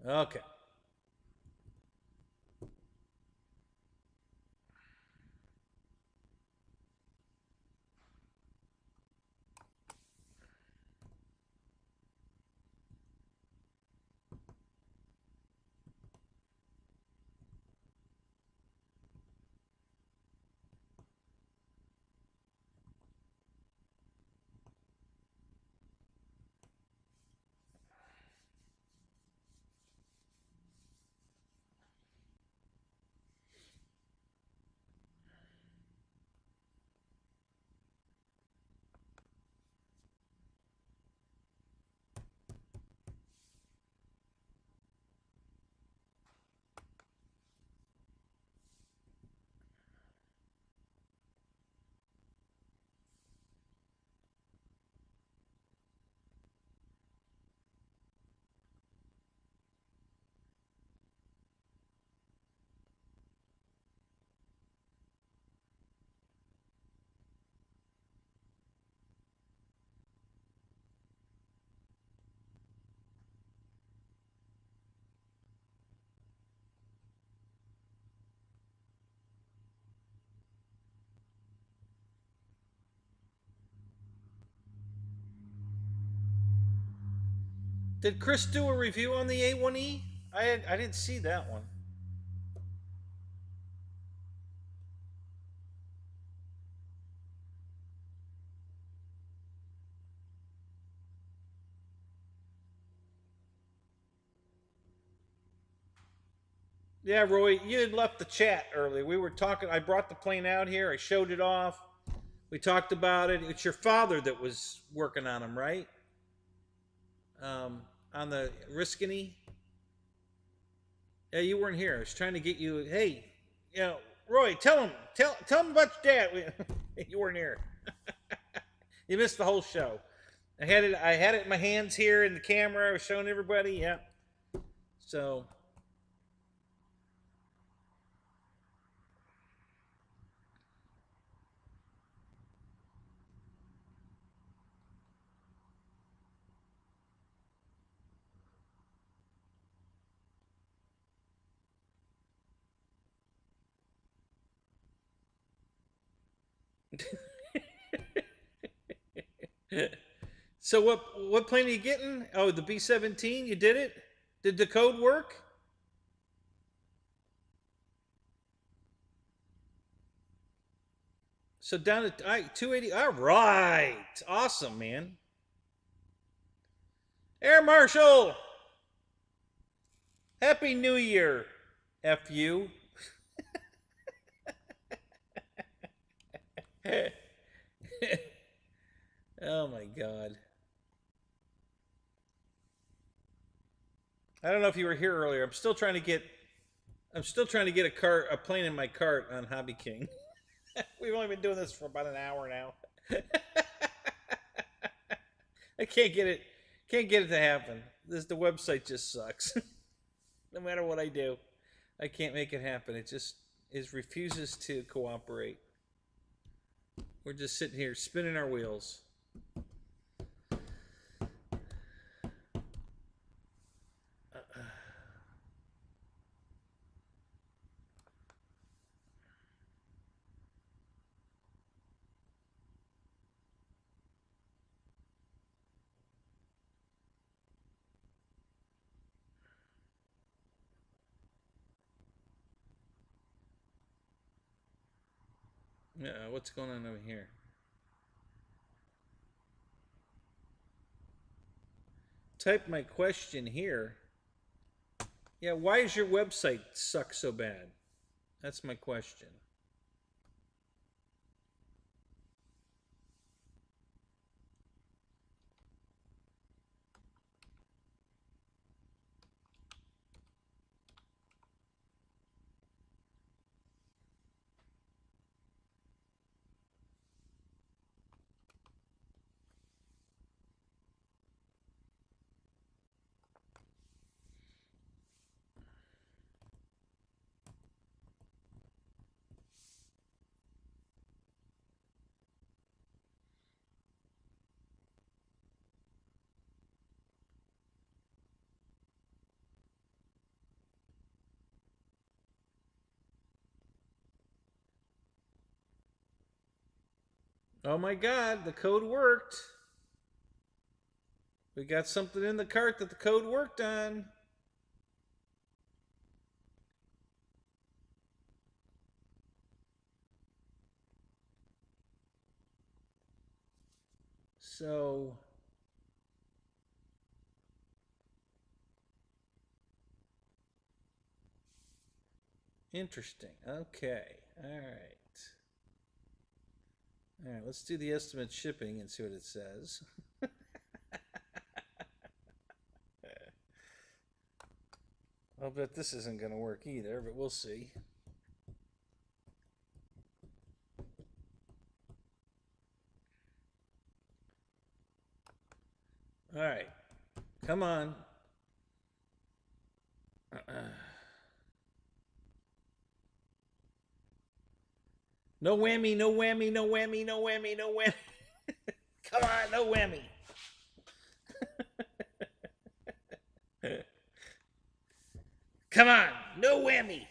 Okay. Did Chris do a review on the A1E? I didn't see that one. Yeah, Roy, you had left the chat earlier. We were talking. I brought the plane out here. I showed it off. We talked about it. It's your father that was working on them, right? On the Riscany. Yeah, you weren't here. I was trying to get you. Hey, you know, Roy, tell him about your dad. You weren't here. You missed the whole show. I had it in my hands here in the camera. I was showing everybody. Yeah. So so what plane are you getting? Oh, the B-17. You did it. Did the code work? So down at 280. All right, awesome, man. Air Marshal, Happy New Year. F you. Oh my God. I don't know if you were here earlier. I'm still trying to get a plane in my cart on Hobby King. We've only been doing this for about an hour now. I can't get it to happen. The website just sucks. No matter what I do, I can't make it happen. It refuses to cooperate. We're just sitting here spinning our wheels. What's going on over here? Type my question here. Yeah, why does your website suck so bad? That's my question. Oh my God, the code worked. We got something in the cart that the code worked on. So interesting. Okay. All right. All right, let's do the estimate shipping and see what it says. I'll bet this isn't going to work either, but we'll see. All right. Come on. No whammy, no whammy, no whammy, no whammy, no whammy. Come on, no whammy. Come on, no whammy.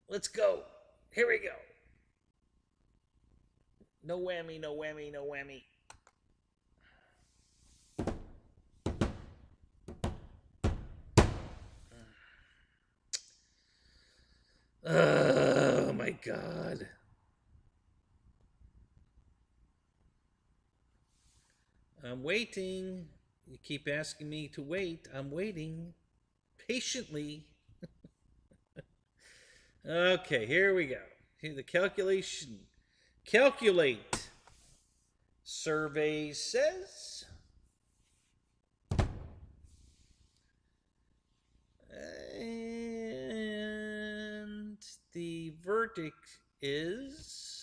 Let's go. Here we go. No whammy, no whammy, no whammy. Oh my God. I'm waiting. You keep asking me to wait. I'm waiting patiently. Okay, here we go. Here the calculation. Calculate. Survey says. And the verdict is.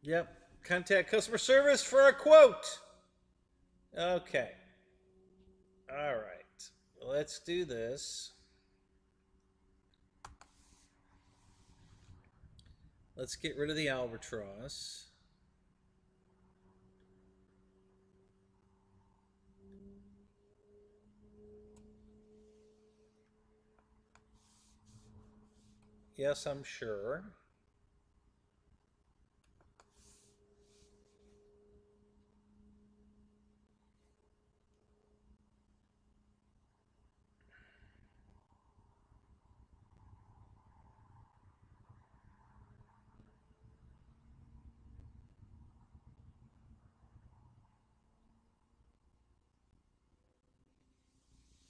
Yep. Contact customer service for a quote. Okay. All right. Let's do this. Let's get rid of the albatross. Yes, I'm sure.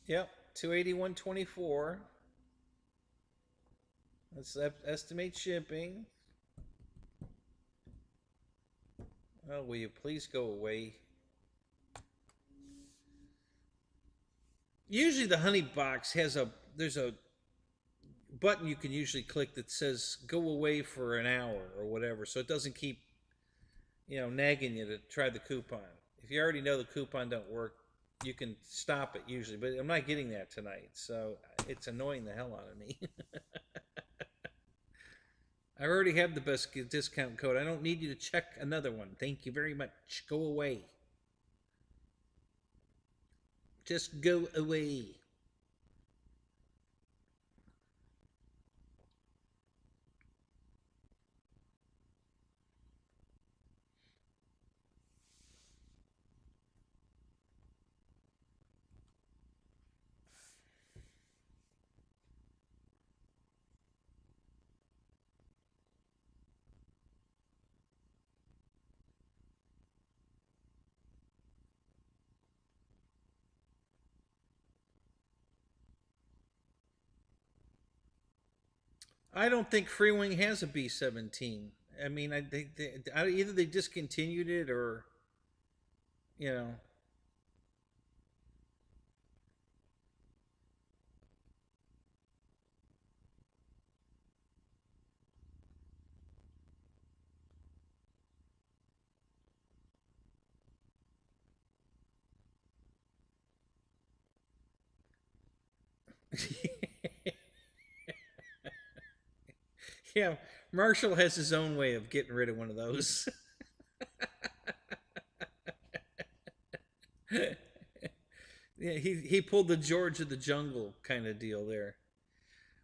Yep, 281.24. Let's estimate shipping. Oh, will you please go away? Usually the honey box has there's a button you can usually click that says go away for an hour or whatever, so it doesn't keep, nagging you to try the coupon. If you already know the coupon don't work, you can stop it usually, but I'm not getting that tonight, so it's annoying the hell out of me. I already have the best discount code. I don't need you to check another one. Thank you very much. Go away. Just go away. I don't think Freewing has a B-17. I mean, I think either they discontinued it or, you know. Yeah, Marshall has his own way of getting rid of one of those. Yeah, he pulled the George of the Jungle kind of deal there.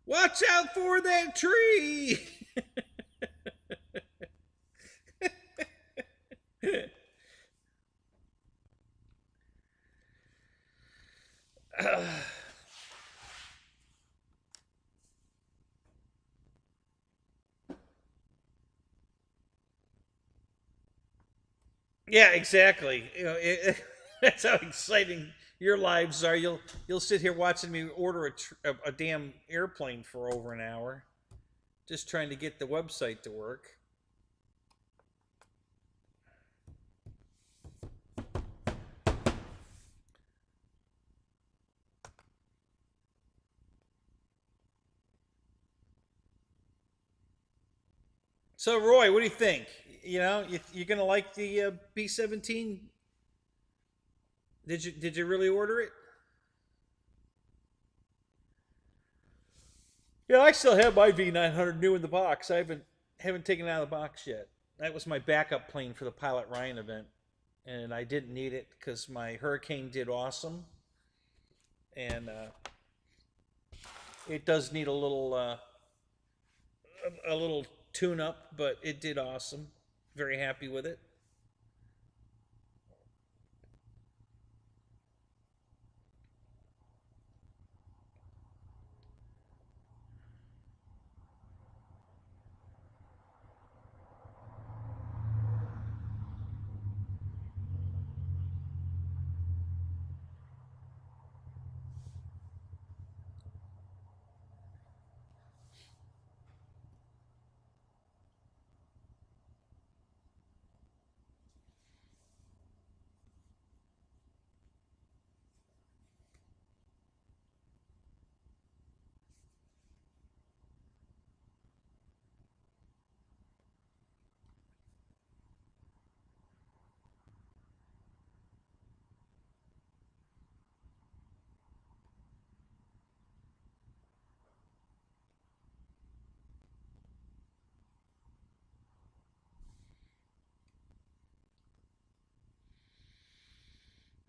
Watch out for that tree! Yeah, exactly. That's how exciting your lives are. You'll sit here watching me order a damn airplane for over an hour, just trying to get the website to work. So, Roy, what do you think? You're gonna like the B-17? Did you really order it? Yeah, I still have my V900 new in the box. I haven't taken it out of the box yet. That was my backup plane for the Pilot Ryan event. and I didn't need it because my Hurricane did awesome, and it does need a little tune up, but it did awesome. Very happy with it.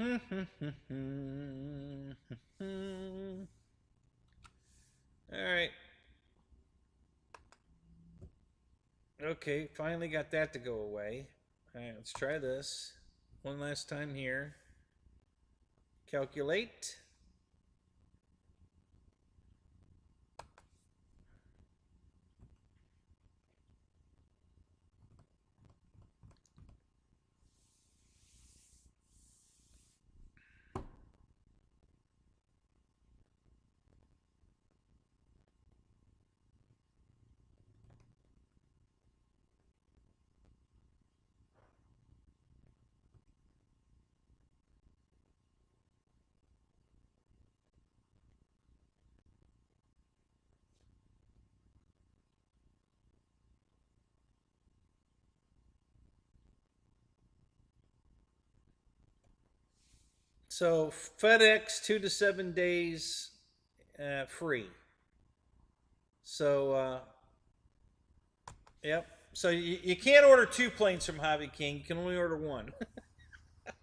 All right. Okay, finally got that to go away. All right, let's try this. One last time here. Calculate. So FedEx 2 to 7 days free. So yep. So you can't order 2 planes from Hobby King. You can only order one.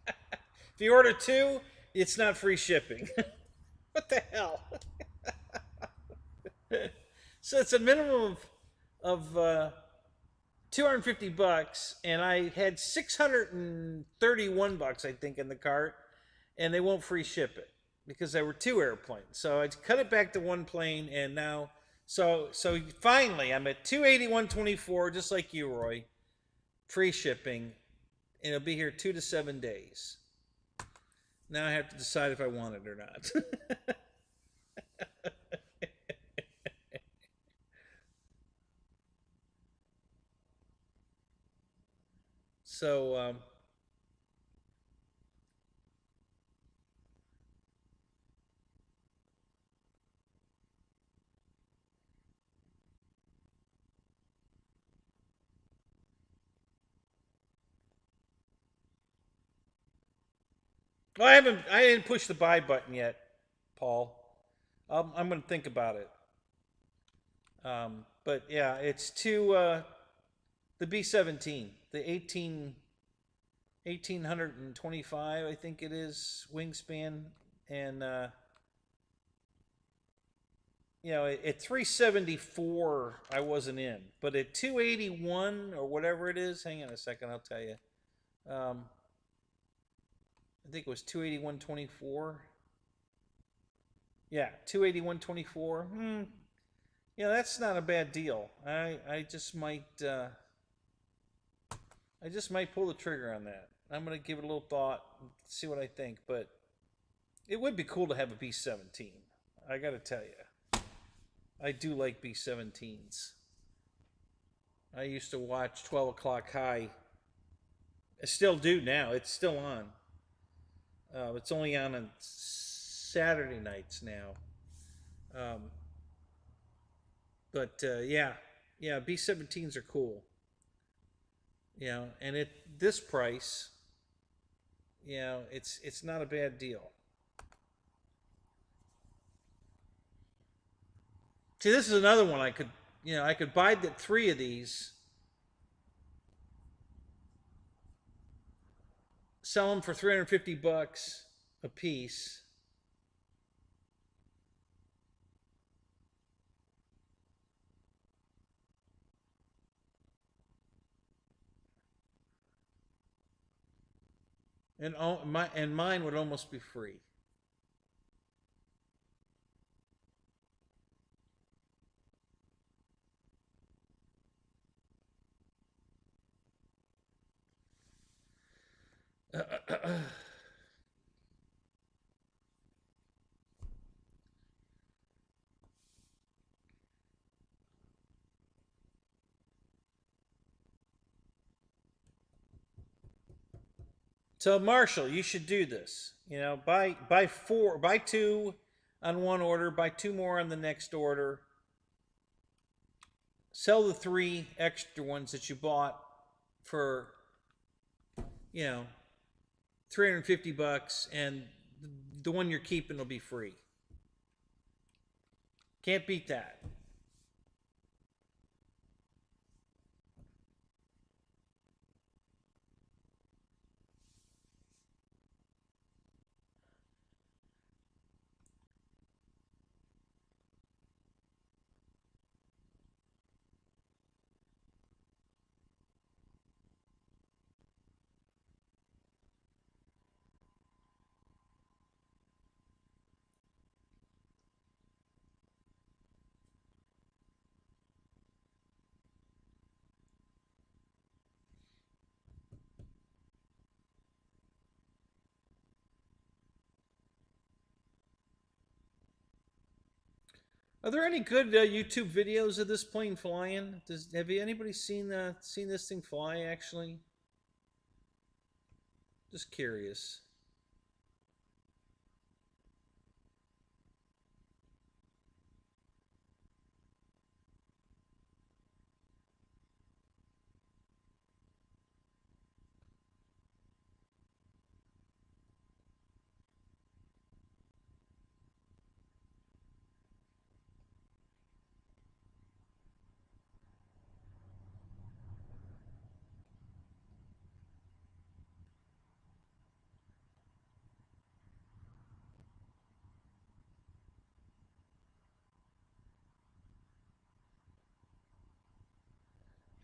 If you order 2, it's not free shipping. What the hell? So it's a minimum of 250 bucks, and I had 631 bucks, I think, in the cart, and they won't free ship it because there were 2 airplanes. So I cut it back to 1 plane, and now so finally I'm at 281.24, just like you, Roy. Free shipping, and it'll be here 2 to 7 days. Now I have to decide if I want it or not. So well, I didn't push the buy button yet, Paul. I'm going to think about it. But yeah, it's to the B-17, the 1825, I think it is, wingspan, and at 374 I wasn't in, but at 281 or whatever it is, hang on a second, I'll tell you. I think it was 281.24. Yeah, 281.24. Yeah, that's not a bad deal. I just might pull the trigger on that. I'm gonna give it a little thought and see what I think. But it would be cool to have a B-17. I gotta tell you, I do like B-17s. I used to watch 12 O'Clock High. I still do now. It's still on. It's only on Saturday nights now. But yeah, B-17s are cool. And at this price, it's not a bad deal. See, this is another one I could buy 3 of these, sell them for 350 bucks a piece. And mine would almost be free. So Marshall, you should do this. You know, buy two on one order, buy two more on the next order. Sell the three extra ones that you bought for, you know, 350 bucks, and the one you're keeping will be free. Can't beat that. Are there any good YouTube videos of this plane flying? Have anybody seen this thing fly? Actually, just curious.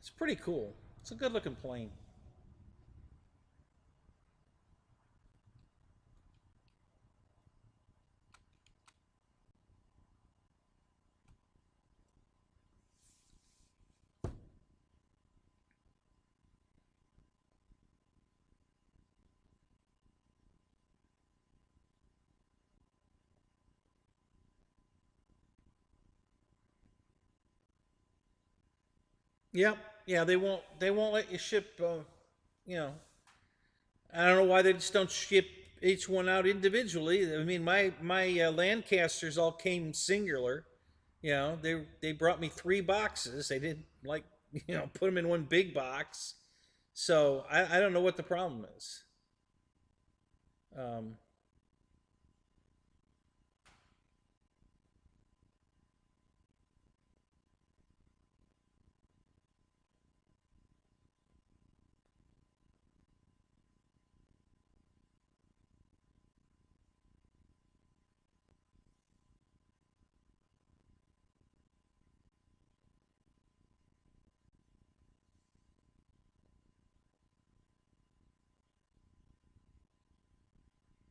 It's pretty cool. It's a good looking plane. Yep. Yeah, they won't let you ship. You know, I don't know why they just don't ship each one out individually. I mean, my Lancasters all came singular. You know, they brought me three boxes. They didn't like put them in one big box. So I don't know what the problem is. Um,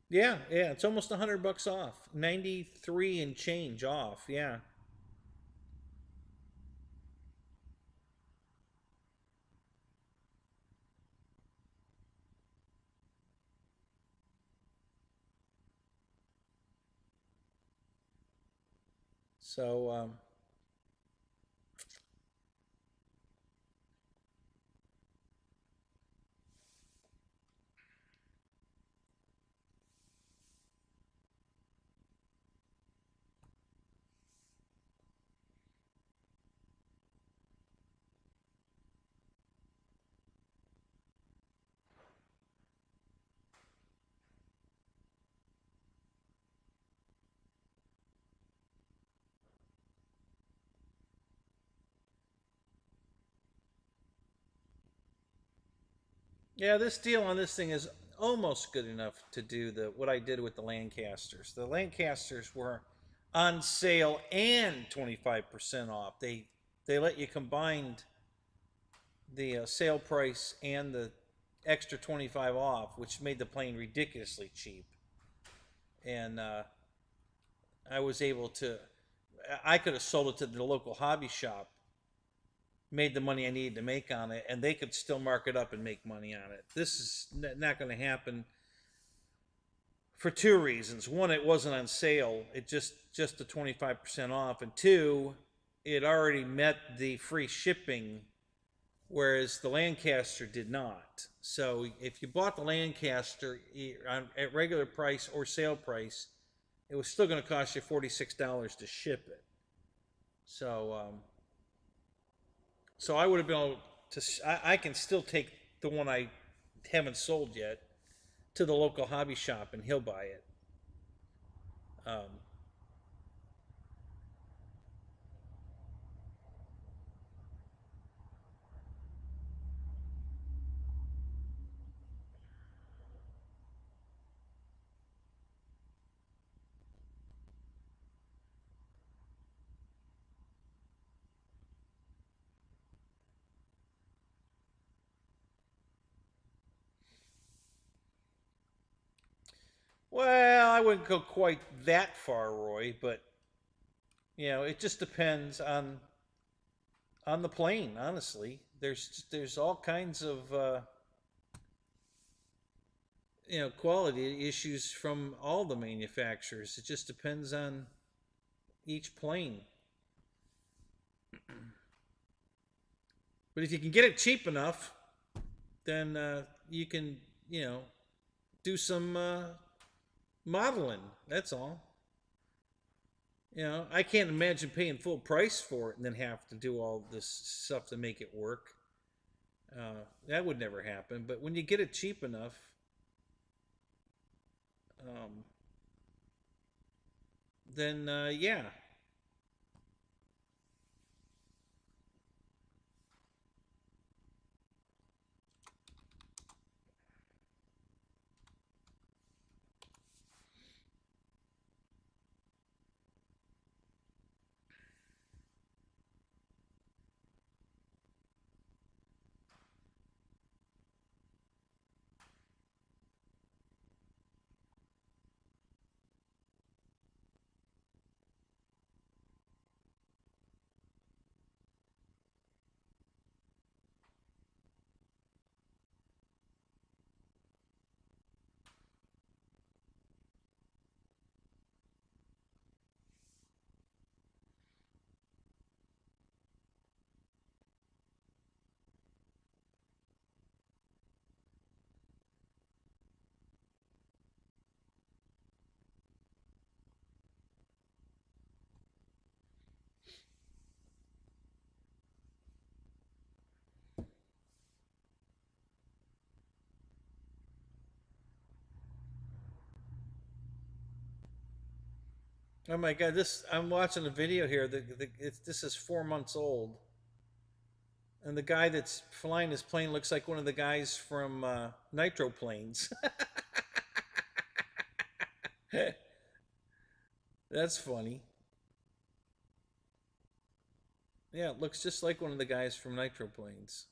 yeah, yeah, it's almost 100 bucks off. 93 and change off. Yeah. So yeah, this deal on this thing is almost good enough to do what I did with the Lancasters. The Lancasters were on sale and 25% off. They let you combine the sale price and the extra 25 off, which made the plane ridiculously cheap. And I was able to, I could have sold it to the local hobby shop, made the money I needed to make on it, and they could still mark it up and make money on it. This is not going to happen for two reasons. One, it wasn't on sale. It just the 25% off. And two, it already met the free shipping, whereas the Lancaster did not. So if you bought the Lancaster at regular price or sale price, it was still going to cost you $46 to ship it. So I would have been able to, I can still take the one I haven't sold yet to the local hobby shop and he'll buy it. Well, I wouldn't go quite that far, Roy, but it just depends on the plane. Honestly, there's all kinds of quality issues from all the manufacturers. It just depends on each plane. But if you can get it cheap enough, then you can do some modeling. That's all. I can't imagine paying full price for it and then have to do all this stuff to make it work. That would never happen. But when you get it cheap enough, then yeah. Oh my God! I'm watching a video here. This is 4 months old, and the guy that's flying this plane looks like one of the guys from Nitro Planes. That's funny. Yeah, it looks just like one of the guys from Nitro Planes.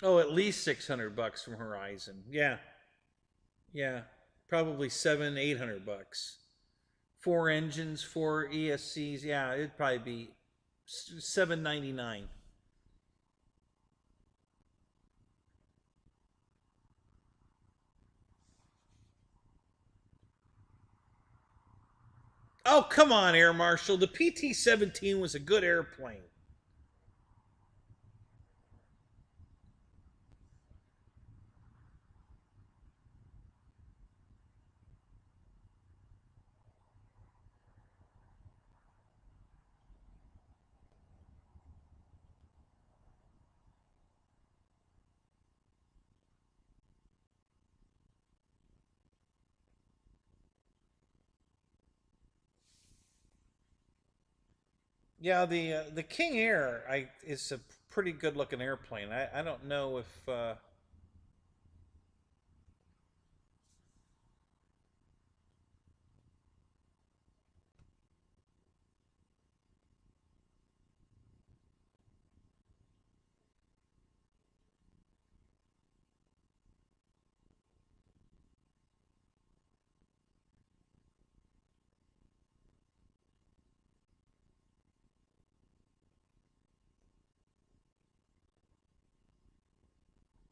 Oh, at least $600 from Horizon. Yeah, yeah, probably 700-800 bucks. 4 engines, 4 ESCs. Yeah, it'd probably be $7.99. Oh, come on, Air Marshal. The PT-17 was a good airplane. Yeah, the King Air is a pretty good looking airplane. I don't know if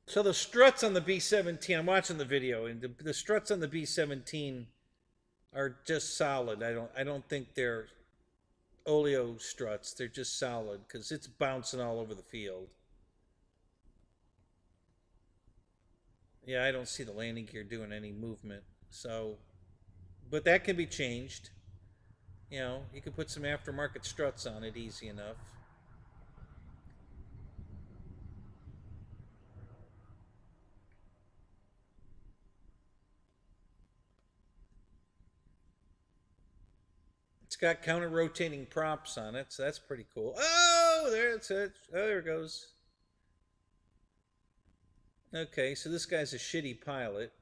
so the struts on the B-17. I'm watching the video, and the struts on the B-17 are just solid. I don't think they're oleo struts. They're just solid because it's bouncing all over the field. Yeah, I don't see the landing gear doing any movement. So, but that can be changed. You know, you can put some aftermarket struts on it easy enough. It's got counter-rotating props on it, so that's pretty cool. Oh, there it's it. Oh, there it goes. Okay, so this guy's a shitty pilot.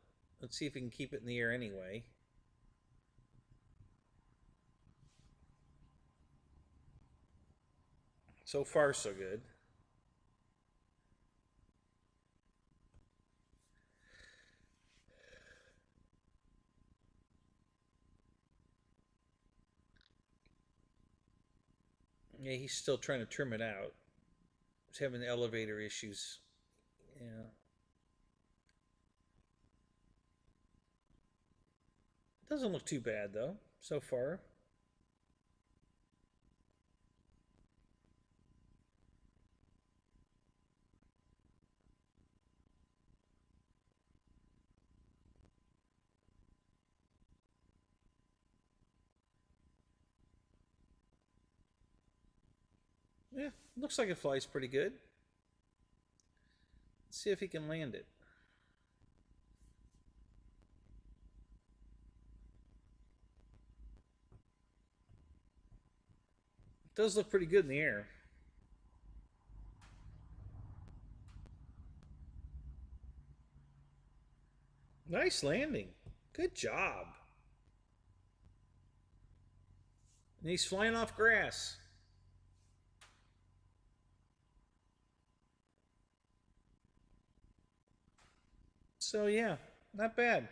Let's see if he can keep it in the air anyway. So far, so good. Yeah, he's still trying to trim it out. He's having elevator issues. Yeah. Doesn't look too bad, though, so far. Yeah, looks like it flies pretty good. Let's see if he can land it. It does look pretty good in the air. Nice landing. Good job. And he's flying off grass. So yeah, not bad.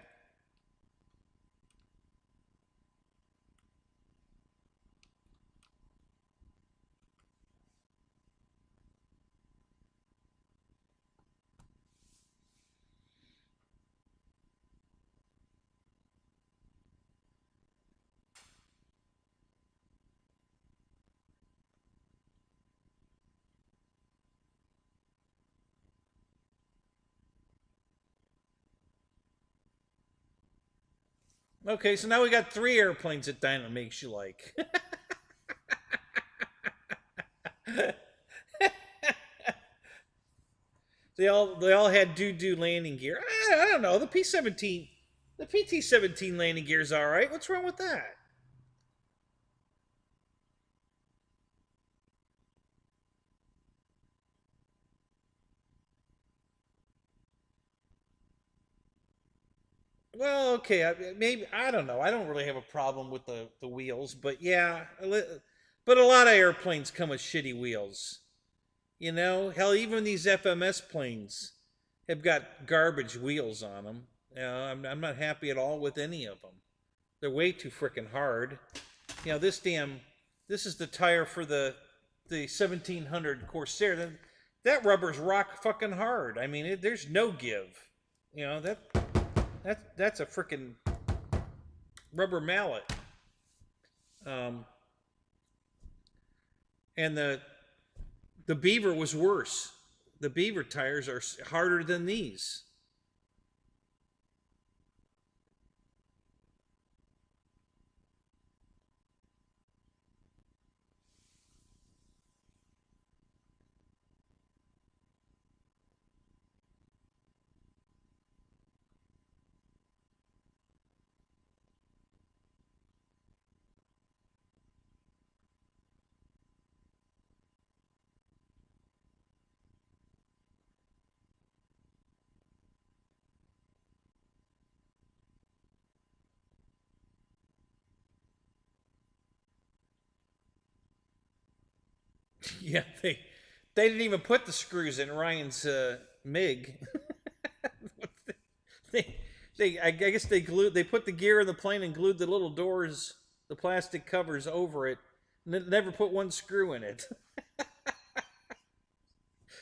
Okay, so now we got 3 airplanes that Dyna makes you like. they all had doo landing gear. I don't know. The PT-17 landing gear is all right. What's wrong with that? Well, okay, maybe I don't know. I don't really have a problem with the wheels, but yeah, but a lot of airplanes come with shitty wheels. You know, hell, even these FMS planes have got garbage wheels on them. You know, I'm not happy at all with any of them. They're way too freaking hard. You know, this is the tire for the the 1700 Corsair, that rubber's rock fucking hard. I mean, there's no give. You know that's a freaking rubber mallet. Um, and the Beaver was worse. The Beaver tires are harder than these. Yeah, they didn't even put the screws in Ryan's MiG. they I guess they put the gear in the plane and glued the little doors, the plastic covers over it. Never put one screw in it.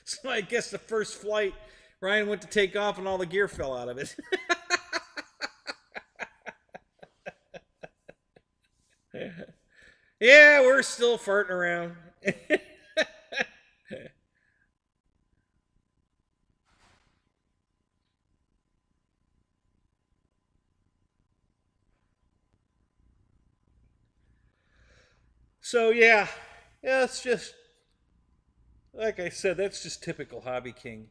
So I guess the first flight, Ryan went to take off and all the gear fell out of it. Yeah, we're still farting around. So yeah, it's just like I said. That's just typical Hobby King.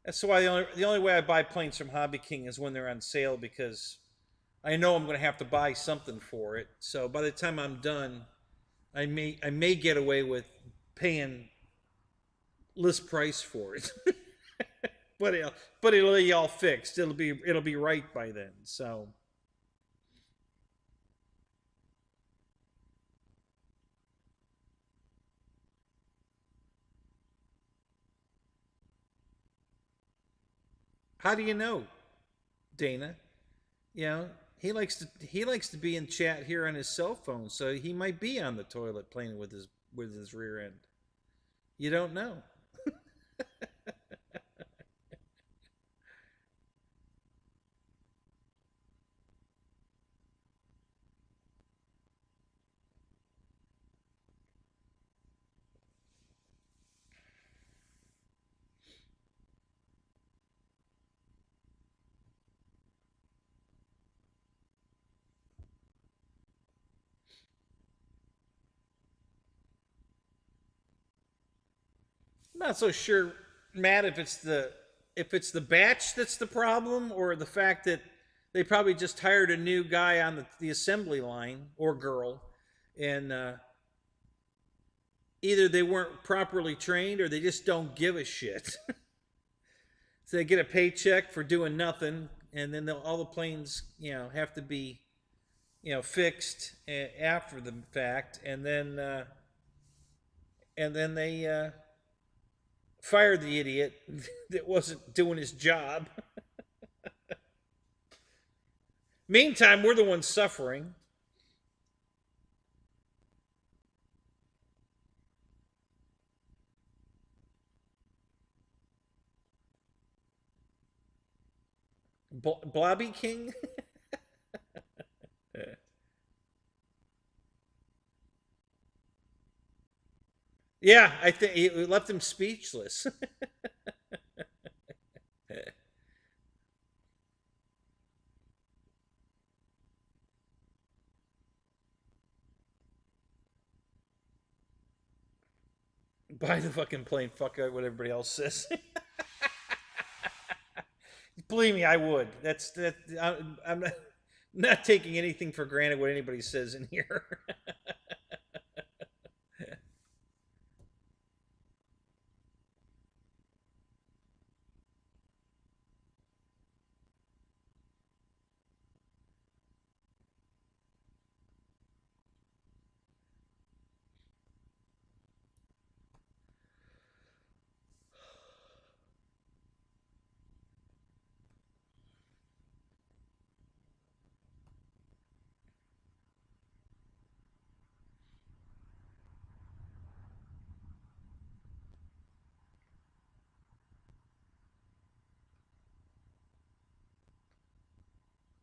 That's why the only way I buy planes from Hobby King is when they're on sale, because I know I'm going to have to buy something for it. So by the time I'm done, I may get away with paying list price for it. But it'll be all fixed. It'll be right by then. So how do you know, Dana? You know, he likes to be in chat here on his cell phone, so he might be on the toilet playing with his rear end. You don't know. I'm not so sure, Matt, if it's the batch that's the problem, or the fact that they probably just hired a new guy on the assembly line, or girl, and either they weren't properly trained or they just don't give a shit. So they get a paycheck for doing nothing, and then all the planes, have to be, fixed after the fact, and then they fire the idiot that wasn't doing his job. Meantime, we're the ones suffering. Blobby King? Yeah, I think it left him speechless. Buy the fucking plane, fuck out what everybody else says. Believe me, I would. I'm not taking anything for granted what anybody says in here.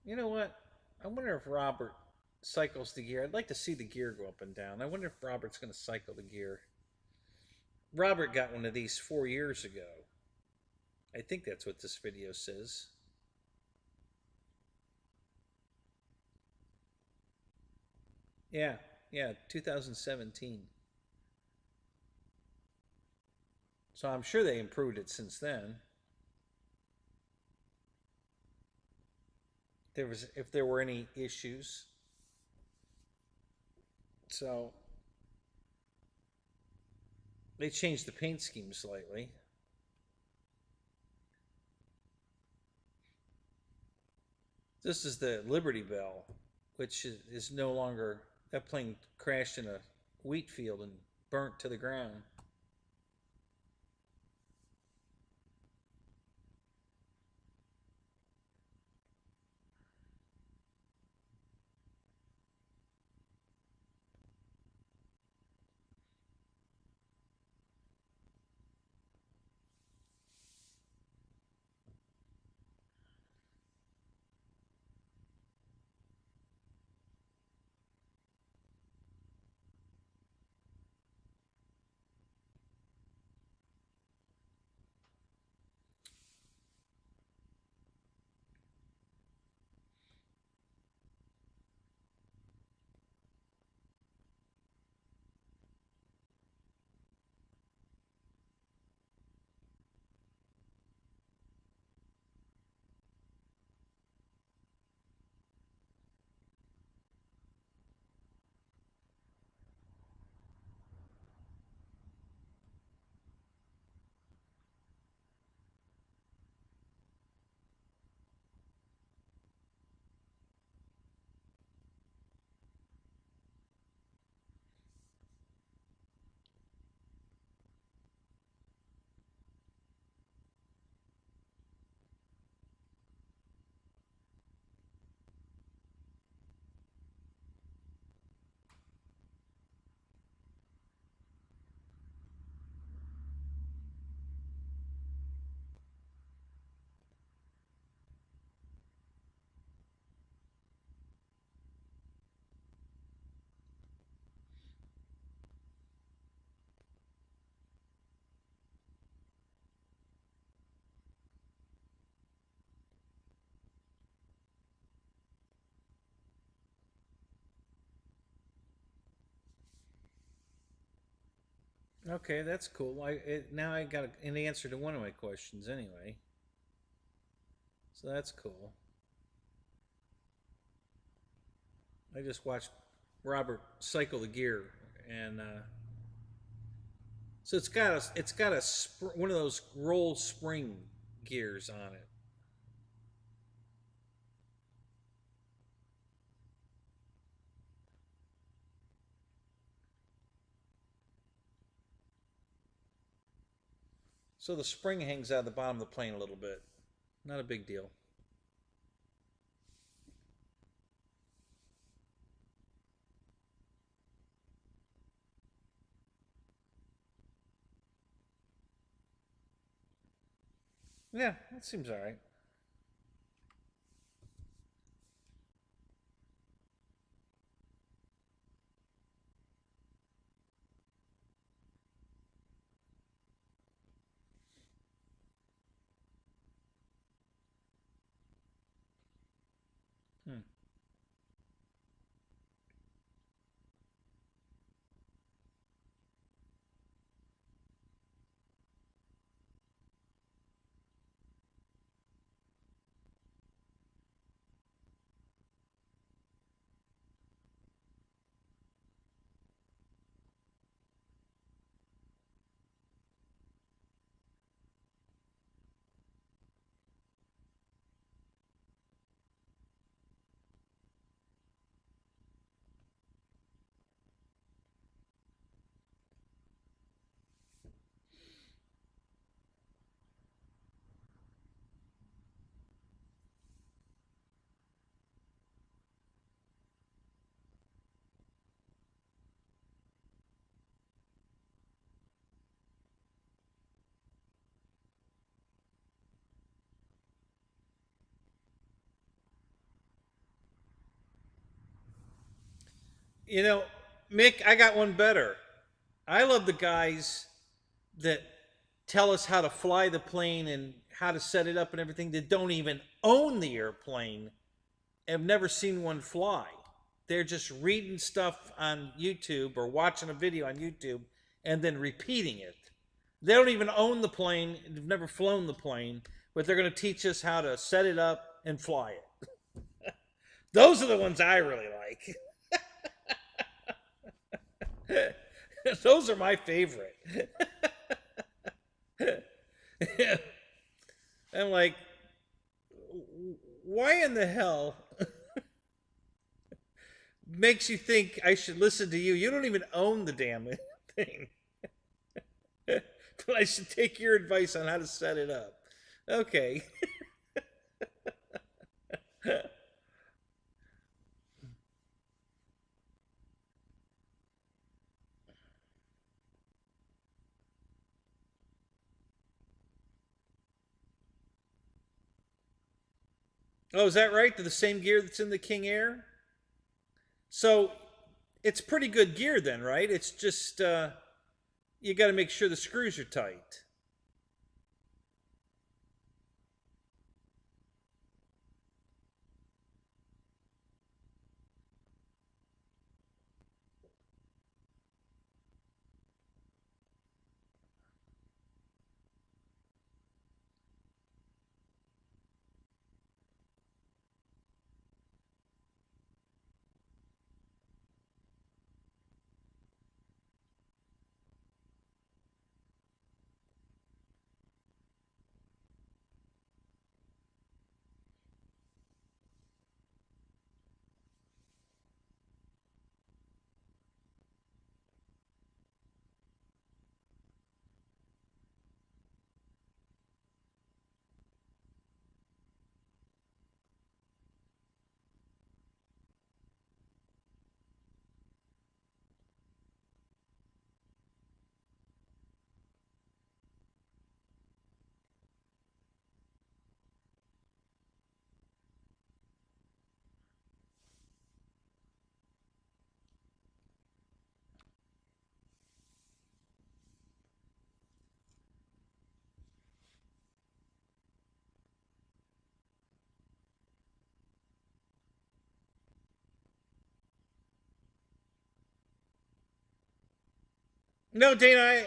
You know what? I wonder if Robert cycles the gear. I'd like to see the gear go up and down. I wonder if Robert's going to cycle the gear. Robert got one of these 4 years ago. I think that's what this video says. Yeah, yeah, 2017. So I'm sure they improved it since then. If there were any issues. So they changed the paint scheme slightly. This is the Liberty Bell, which is no longer. That plane crashed in a wheat field and burnt to the ground. Okay, that's cool. Now I got an answer to one of my questions anyway. So that's cool. I just watched Robert cycle the gear, and so it's got a one of those roll spring gears on it. So the spring hangs out of the bottom of the plane a little bit. Not a big deal. Yeah, that seems all right. Hmm. You know, Mick, I got one better. I love the guys that tell us how to fly the plane and how to set it up and everything that don't even own the airplane, have never seen one fly. They're just reading stuff on YouTube or watching a video on YouTube and then repeating it. They don't even own the plane, they've never flown the plane, but they're going to teach us how to set it up and fly it. Those are the ones I really like. Those are my favorite. I'm like, why in the hell makes you think I should listen to you? You don't even own the damn thing. But I should take your advice on how to set it up. Okay. Oh, is that right? The same gear that's in the King Air? So it's pretty good gear then, right? It's just you got to make sure the screws are tight. No, Dana,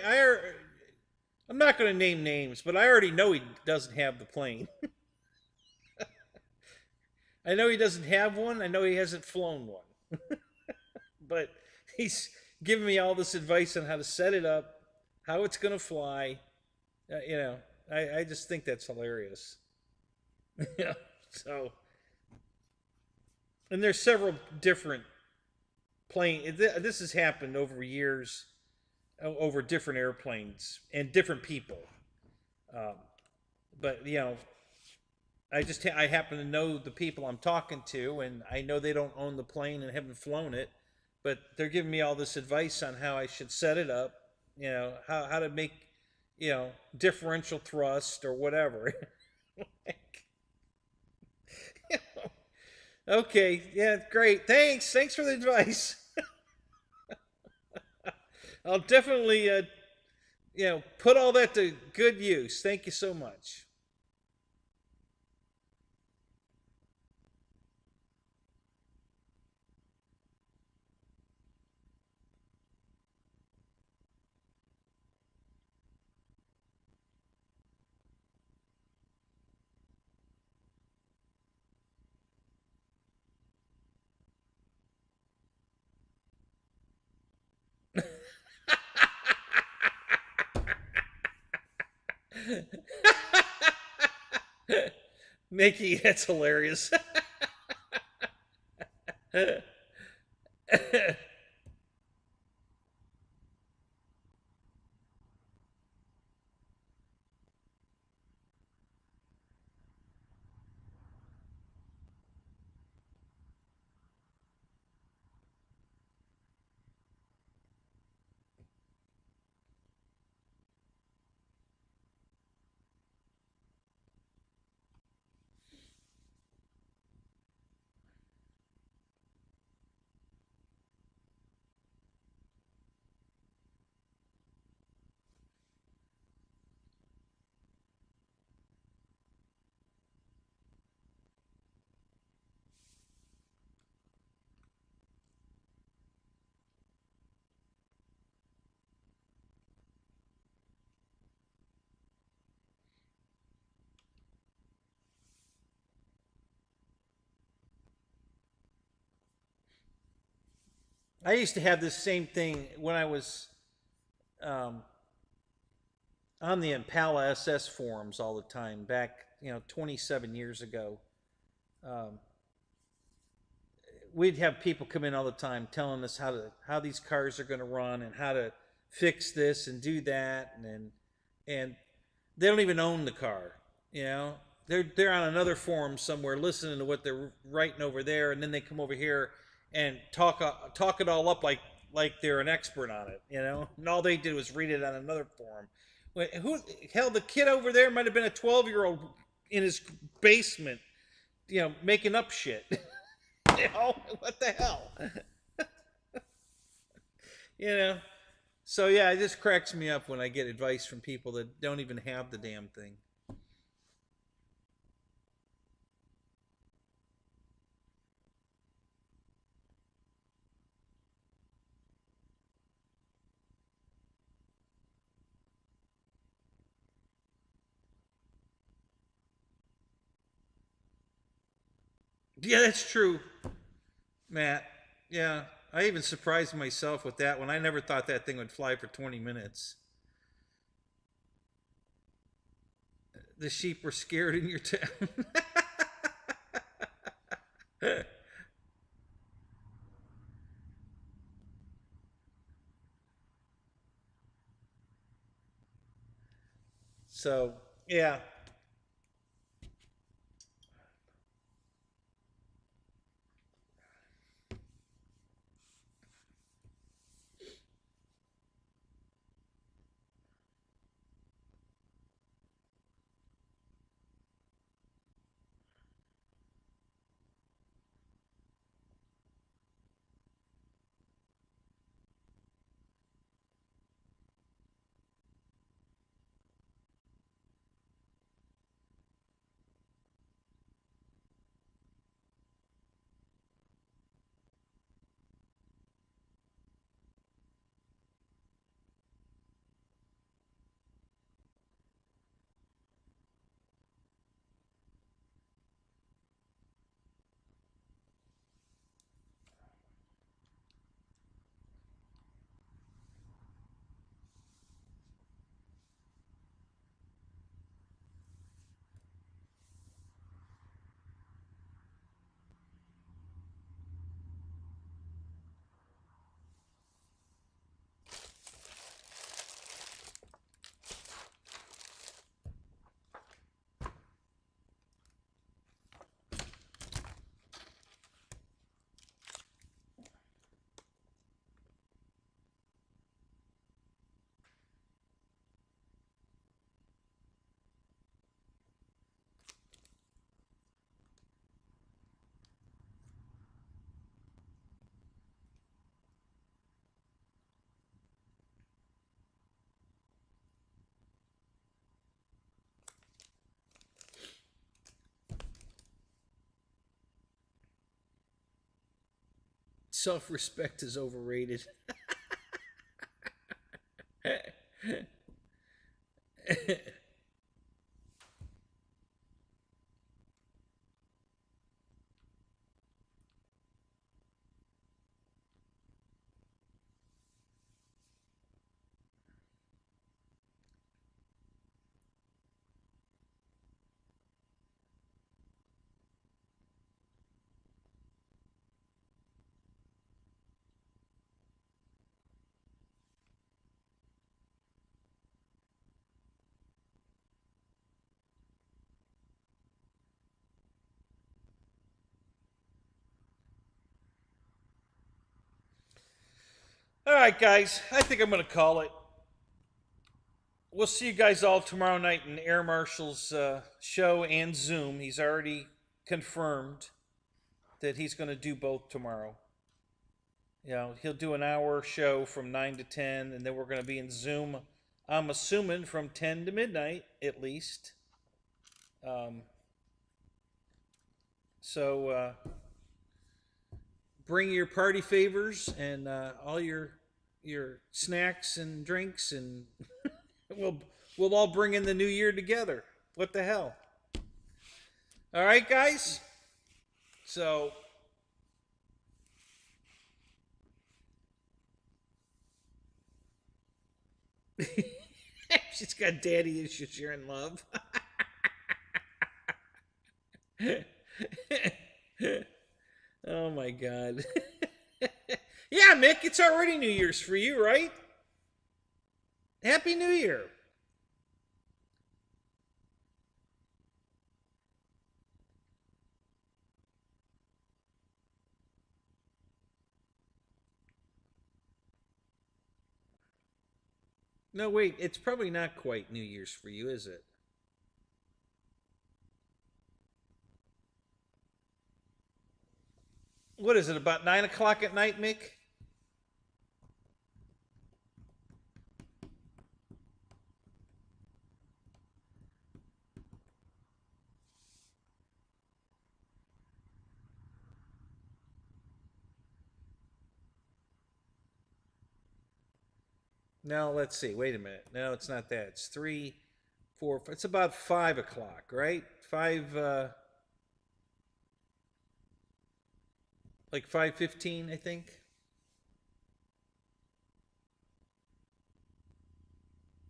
I'm not going to name names, but I already know he doesn't have the plane. I know he doesn't have one. I know he hasn't flown one. But he's giving me all this advice on how to set it up, how it's going to fly. You know, I just think that's hilarious. Yeah. So, and there's several different plane. This has happened over years, over different airplanes and different people. Um, but you know, I happen to know the people I'm talking to, and I know they don't own the plane and haven't flown it, but they're giving me all this advice on how I should set it up. You know, how to make, you know, differential thrust or whatever. Okay, yeah, great. Thanks for the advice. I'll definitely, you know, put all that to good use. Thank you so much. Mickey, that's hilarious. I used to have this same thing when I was um, on the Impala SS forums all the time back, 27 years ago. Um, we'd have people come in all the time telling us how these cars are going to run and how to fix this and do that, and they don't even own the car. You know, they're on another forum somewhere listening to what they're writing over there, and then they come over here and talk it all up like they're an expert on it. And all they did was read it on another forum. Who hell? The kid over there might have been a 12-year-old in his basement, making up shit. What the hell? you know. So yeah, it just cracks me up when I get advice from people that don't even have the damn thing. Yeah, that's true, Matt. Yeah, I even surprised myself with that one. I never thought that thing would fly for 20 minutes. The sheep were scared in your town. So, yeah. Self-respect is overrated. All right, guys. I think I'm going to call it. We'll see you guys all tomorrow night in Air Marshal's show and Zoom. He's already confirmed that he's going to do both tomorrow. He'll do an hour show from 9 to 10, and then we're going to be in Zoom, I'm assuming, from 10 to midnight, at least. So bring your party favors and all your snacks and drinks, and we'll all bring in the new year together. What the hell? All right, guys? So She's got daddy issues. You're in love. Oh my god. Yeah, Mick, it's already New Year's for you, right? Happy New Year. No, wait, it's probably not quite New Year's for you, is it? What is it, about 9 o'clock at night, Mick? No, let's see. Wait a minute. No, it's not that. It's 3, 4. It's about 5 o'clock, right? Like 5:15, I think.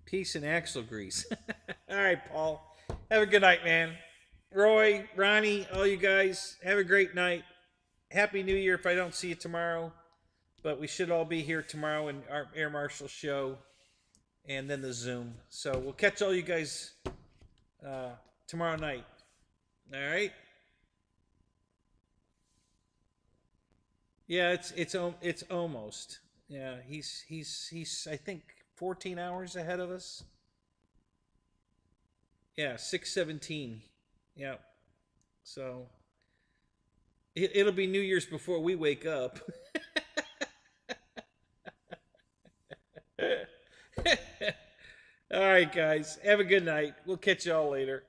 Peace and axle grease. All right, Paul. Have a good night, man. Roy, Ronnie, all you guys, have a great night. Happy New Year if I don't see you tomorrow. But we should all be here tomorrow in our Air Marshal show and then the Zoom. So we'll catch all you guys tomorrow night. All right? Yeah, it's almost. Yeah, he's I think 14 hours ahead of us. Yeah, 6:17. Yeah. So it'll be New Year's before we wake up. All right, guys. Have a good night. We'll catch y'all later.